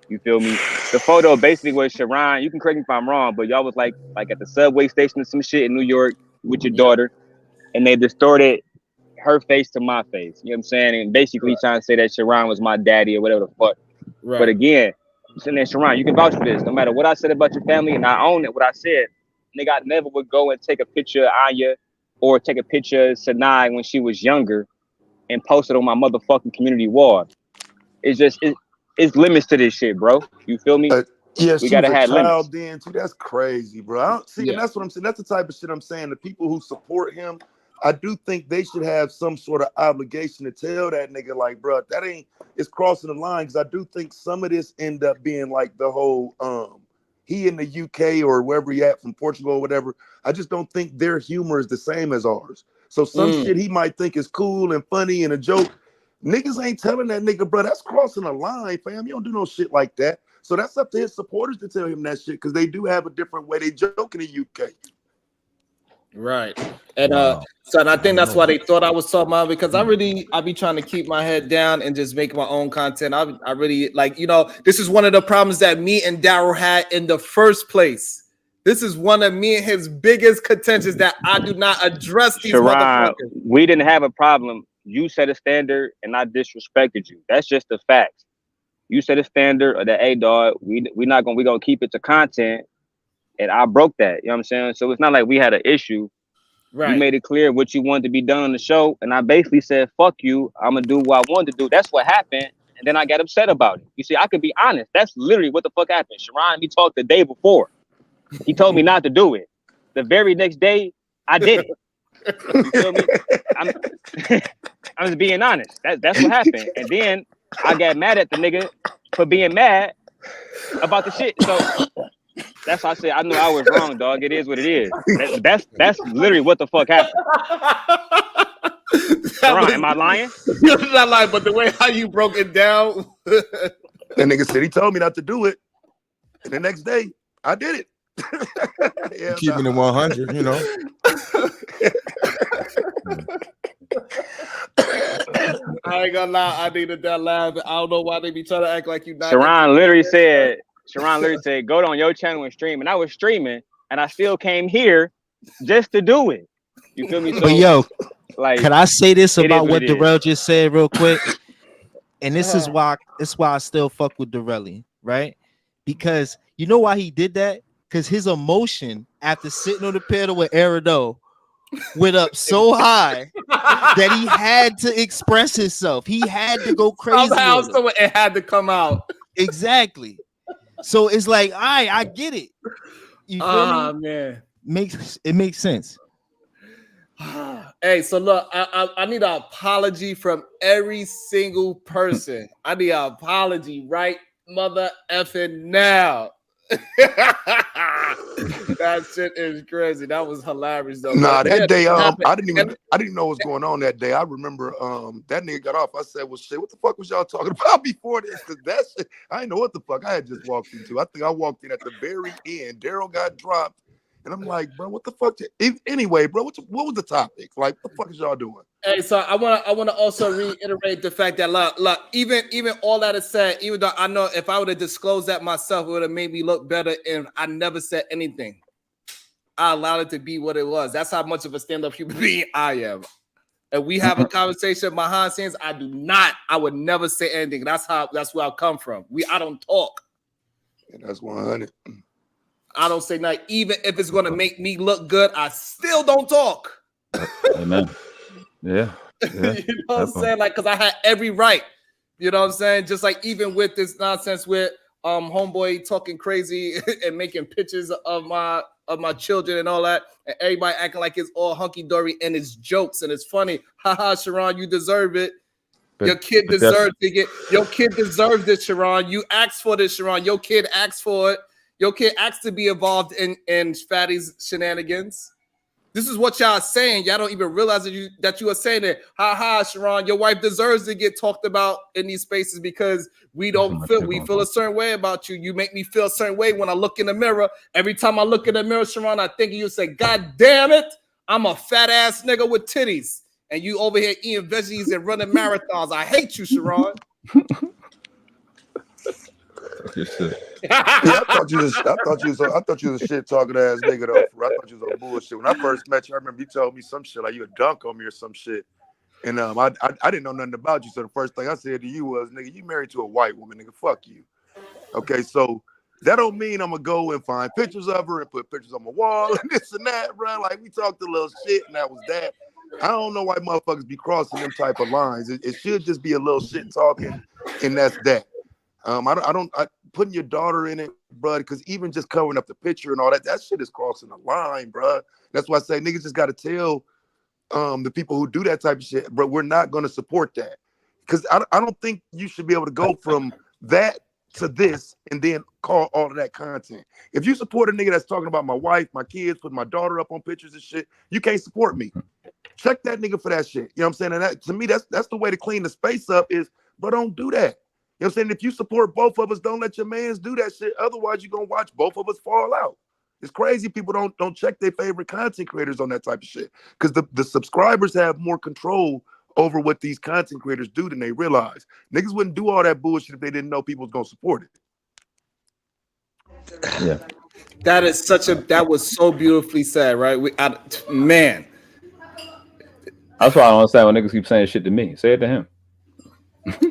you feel me? The photo basically was Sharon. You can correct me if I'm wrong, but y'all was like at the subway station or some shit in New York with your daughter, and they distorted her face to my face. You know what I'm saying? And basically trying to say that Sharon was my daddy or whatever the fuck. Right. But again, and then Sharon, you can vouch for this. No matter what I said about your family, and I own it, what I said, nigga, I never would go and take a picture of Anya or take a picture of Sanai when she was younger and post it on my motherfucking community wall. It's just, it's limits to this shit, bro. You feel me? Yeah, we she was a have child limits. then too. That's crazy, bro. I don't see, and that's what I'm saying. That's the type of shit I'm saying. The people who support him, I do think they should have some sort of obligation to tell that nigga, like, bro, that ain't, it's crossing the line. Because I do think some of this end up being like the whole, he in the UK or wherever he at, from Portugal or whatever. I just don't think their humor is the same as ours. So some shit he might think is cool and funny and a joke. Niggas ain't telling that nigga, bro, that's crossing the line, fam. You don't do no shit like that. So that's up to his supporters to tell him that shit, because they do have a different way they joke in the UK. Right. And so and I think that's why they thought I was talking about, because I be trying to keep my head down and just make my own content. I really like, this is one of the problems that me and Daryl had in the first place. This is one of me and his biggest contentions, that I do not address these motherfuckers. We didn't have a problem. You set a standard and I disrespected you. That's just the facts. You set a standard of the, hey dog, we're gonna keep it to content. and I broke that. You know what I'm saying? So it's not like we had an issue. Right. You made it clear what you wanted to be done on the show, and I basically said, "Fuck you, I'm gonna do what I wanted to do." That's what happened, and then I got upset about it. You see, I could be honest. That's literally what the fuck happened. Sharon, we talked the day before. He told me not to do it. The very next day, I did it. You feel me? I'm just being honest. That's what happened, and then I got mad at the nigga for being mad about the shit. So that's why I said I knew I was wrong, dog. It is what it is. That's literally what the fuck happened. Sharon, am I lying? You're not lying, but the way how you broke it down. That nigga said he told me not to do it, and the next day I did it. Yeah, keeping it 100, you know. I ain't gonna lie, I needed that laugh. I don't know why they be trying to act like you. Sharon literally said, "Go on your channel and stream," and I was streaming, and I still came here just to do it. You feel me? So, But yo, like, can I say this about what it is. Darrell just said real quick? And this is why I still fuck with Darrell, right? Because you know why he did that? Because his emotion after sitting on the pedal with Erido went up so high that he had to express himself. He had to go crazy. Somehow, it had to come out. Exactly. So it's like, I get it. You feel me? Man, it makes sense. Hey, so look, I need an apology from every single person. I need an apology right mother effing now. That shit is crazy. That was hilarious though. Nah, that day, I didn't even know what was going on that day. I remember that nigga got off. I said, well, shit, what the fuck was y'all talking about before this? Because that shit, I didn't know what the fuck I had just walked into. I think I walked in at the very end. Daryl got dropped. And I'm like, bro, what the fuck? Anyway, bro, what was the topic? Like, what the fuck is y'all doing? Hey, so I want to also reiterate the fact that look, even all that is said, even though I know if I would have disclosed that myself, it would have made me look better. And I never said anything. I allowed it to be what it was. That's how much of a stand-up human being I am. If we have a conversation behind the scenes, I would never say anything. That's where I come from. I don't talk. And that's 100. I don't say nothing. Even if it's going to make me look good, I still don't talk. Amen. Yeah. You know what I'm saying? Like, because I had every right. You know what I'm saying? Just like even with this nonsense with homeboy talking crazy and making pictures of my children and all that, and everybody acting like it's all hunky-dory and it's jokes and it's funny. Haha, Sharon, you deserve it. Your kid deserves this, Sharon. You asked for this, Sharon. Your kid asked for it. Your kid asked to be involved in Fatty's shenanigans. This is what y'all saying. Y'all don't even realize that you are saying it. Ha ha, Sharon, your wife deserves to get talked about in these spaces because we feel a certain way about you. You make me feel a certain way when I look in the mirror. Every time I look in the mirror, Sharon, I think you say, God damn it, I'm a fat ass nigga with titties. And you over here eating veggies and running marathons. I hate you, Sharon. I thought you was a shit talking ass nigga though. I thought you was on bullshit. When I first met you, I remember you told me some shit like you a dunk on me or some shit. And I didn't know nothing about you. So the first thing I said to you was, nigga, you married to a white woman, nigga, fuck you. Okay, so that don't mean I'm gonna go and find pictures of her and put pictures on my wall and this and that, bro. Like we talked a little shit and that was that. I don't know why motherfuckers be crossing them type of lines. It should just be a little shit talking, and that's that. I putting your daughter in it, bro, because even just covering up the picture and all that shit is crossing the line, bro. That's why I say niggas just got to tell the people who do that type of shit, bro, we're not going to support that. Because I don't think you should be able to go from that to this and then call all of that content. If you support a nigga that's talking about my wife, my kids, putting my daughter up on pictures and shit, you can't support me. Check that nigga for that shit. You know what I'm saying? And that, to me, that's the way to clean the space up is, bro, don't do that. You know what I'm saying? If you support both of us, don't let your mans do that shit. Otherwise, you're going to watch both of us fall out. It's crazy people don't check their favorite content creators on that type of shit. Because the subscribers have more control over what these content creators do than they realize. Niggas wouldn't do all that bullshit if they didn't know people was going to support it. Yeah. That was so beautifully said, right? Man. That's why I don't understand when niggas keep saying shit to me. Say it to him.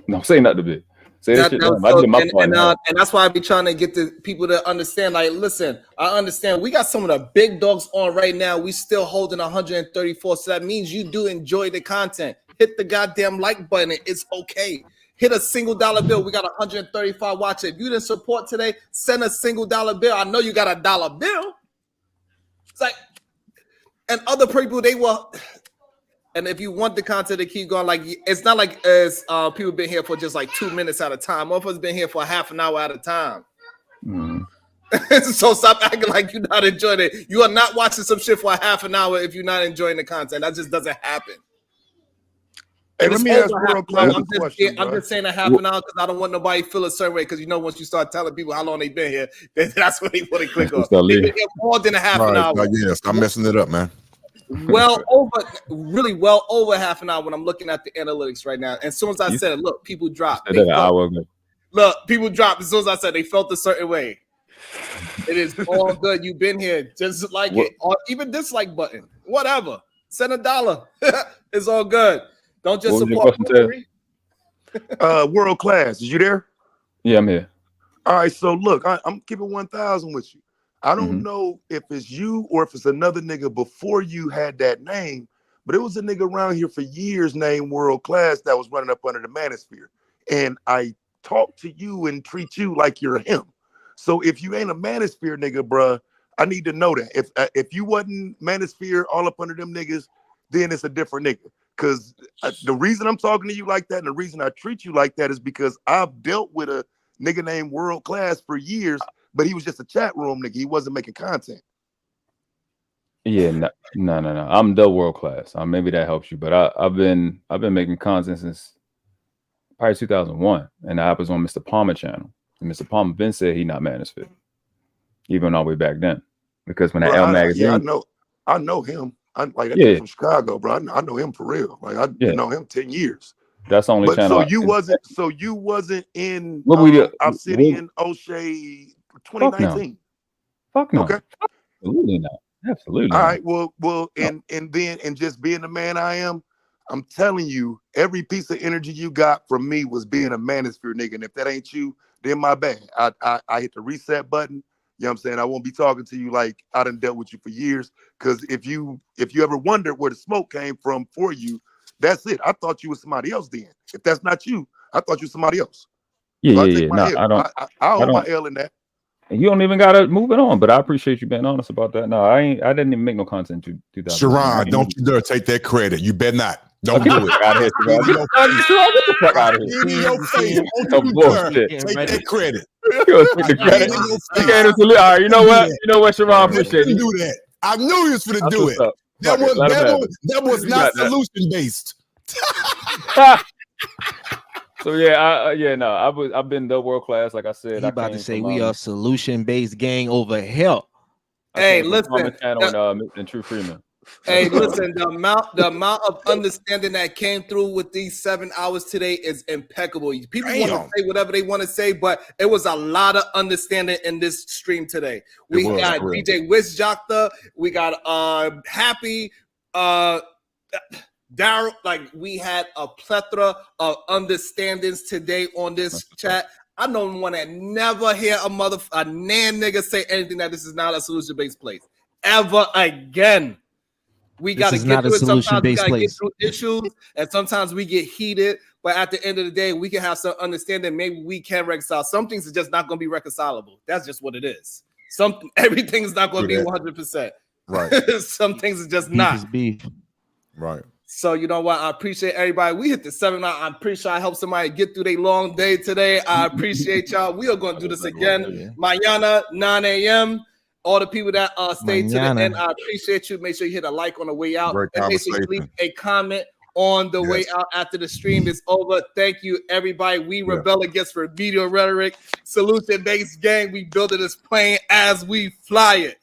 Don't say nothing to me. Say that shit. I did my part. And that's why I be trying to get the people to understand. Like, listen, I understand. We got some of the big dogs on right now. We still holding 134. So that means you do enjoy the content. Hit the goddamn like button. It's okay. Hit a $1 bill. We got 135 watching. If you didn't support today, send a $1 bill. I know you got a dollar bill. It's like, and other people, they will. And if you want the content to keep going, like, it's not like as people been here for just like 2 minutes at a time. Most of us been here for half an hour at a time. So stop acting like you're not enjoying it. You are not watching some shit for a half an hour if you're not enjoying the content. That just doesn't happen. Hey, let me ask World Class a question. I'm just saying a half an hour because I don't want nobody to feel a certain way. Because you know, once you start telling people how long they've been here, that's when they want to click on. They've been here more than a half an hour. Yeah, stop messing it up, man. Really well over half an hour when I'm looking at the analytics right now. And as soon as I said it, look, people dropped. Look, people dropped as soon as I said they felt a certain way. It is all good. You've been here, just like it, or even dislike button, whatever. Send $1. It's all good. Don't just support. World Class, is you there? Yeah, I'm here. All right, so look, I'm keeping 1,000 with you. I don't know if it's you or if it's another nigga before you had that name, but it was a nigga around here for years named World Class that was running up under the manosphere. And I talk to you and treat you like you're him. So if you ain't a manosphere nigga, bruh, I need to know that. If you wasn't manosphere all up under them niggas, then it's a different nigga. Because the reason I'm talking to you like that and the reason I treat you like that is because I've dealt with a nigga named World Class for years, but he was just a chat room nigga. He wasn't making content. Yeah, no. I'm the World Class. Maybe that helps you, but I've been making content since probably 2001, and I was on Mr. Palmer channel. And Mr. Palmer been said he not manosphere, even all the way back then, because when that L magazine, I know him. I dude from Chicago, bro. I know him for real. Like I know him 10 years. That's the only channel. So you wasn't in Obsidian O'Shea 2019. Fuck no. Okay. Absolutely not. Absolutely. All right. Well, and just being the man I am, I'm telling you, every piece of energy you got from me was being a manosphere nigga. And if that ain't you, then my bad. I hit the reset button. You know what I'm saying? I won't be talking to you like I done dealt with you for years. Because if you ever wondered where the smoke came from for you, that's it. I thought you was somebody else then. If that's not you, I thought you was somebody else. Yeah, so yeah. No, I don't. I own my L in that. And you don't even gotta move it on, but I appreciate you being honest about that. No, I didn't even make no content in 2000. Sharon, don't you dare take that credit. You better not. Don't do it. Out of here, Sharon. Get the fuck out of here. In your face. Take that credit. You take the credit. All right, you know what? You know what, Sharon? Appreciate you. Do that. I knew you was gonna do it. That was not solution based. So I've been the World Class, like I said. He about to say we are solution based gang over here. Hey, listen. And True Freeman. Hey, listen. The amount of understanding that came through with these 7 hours today is impeccable. People want to say whatever they want to say, but it was a lot of understanding in this stream today. We got DJ Wisjocta, we got Happy, Daryl. Like, we had a plethora of understandings today on this chat. I don't want to never hear a nan nigga say anything that this is not a solution based place ever again. We got to get through it. Sometimes we got to get through issues, and sometimes we get heated. But at the end of the day, we can have some understanding. Maybe we can reconcile. Some things are just not going to be reconcilable. That's just what it is. Everything is not going to be 100%. Right. Some things are just not. Right. So you know what? I appreciate everybody. We hit the 7 hour. I'm pretty sure I helped somebody get through their long day today. I appreciate y'all. We are going to do this again. Mañana, 9 a.m. All the people that stayed to the end, I appreciate you. Make sure you hit a like on the way out. And make sure you leave a comment on the way out after the stream is over. Thank you, everybody. We rebel against remedial rhetoric. Solution-based gang. We build this plane as we fly it.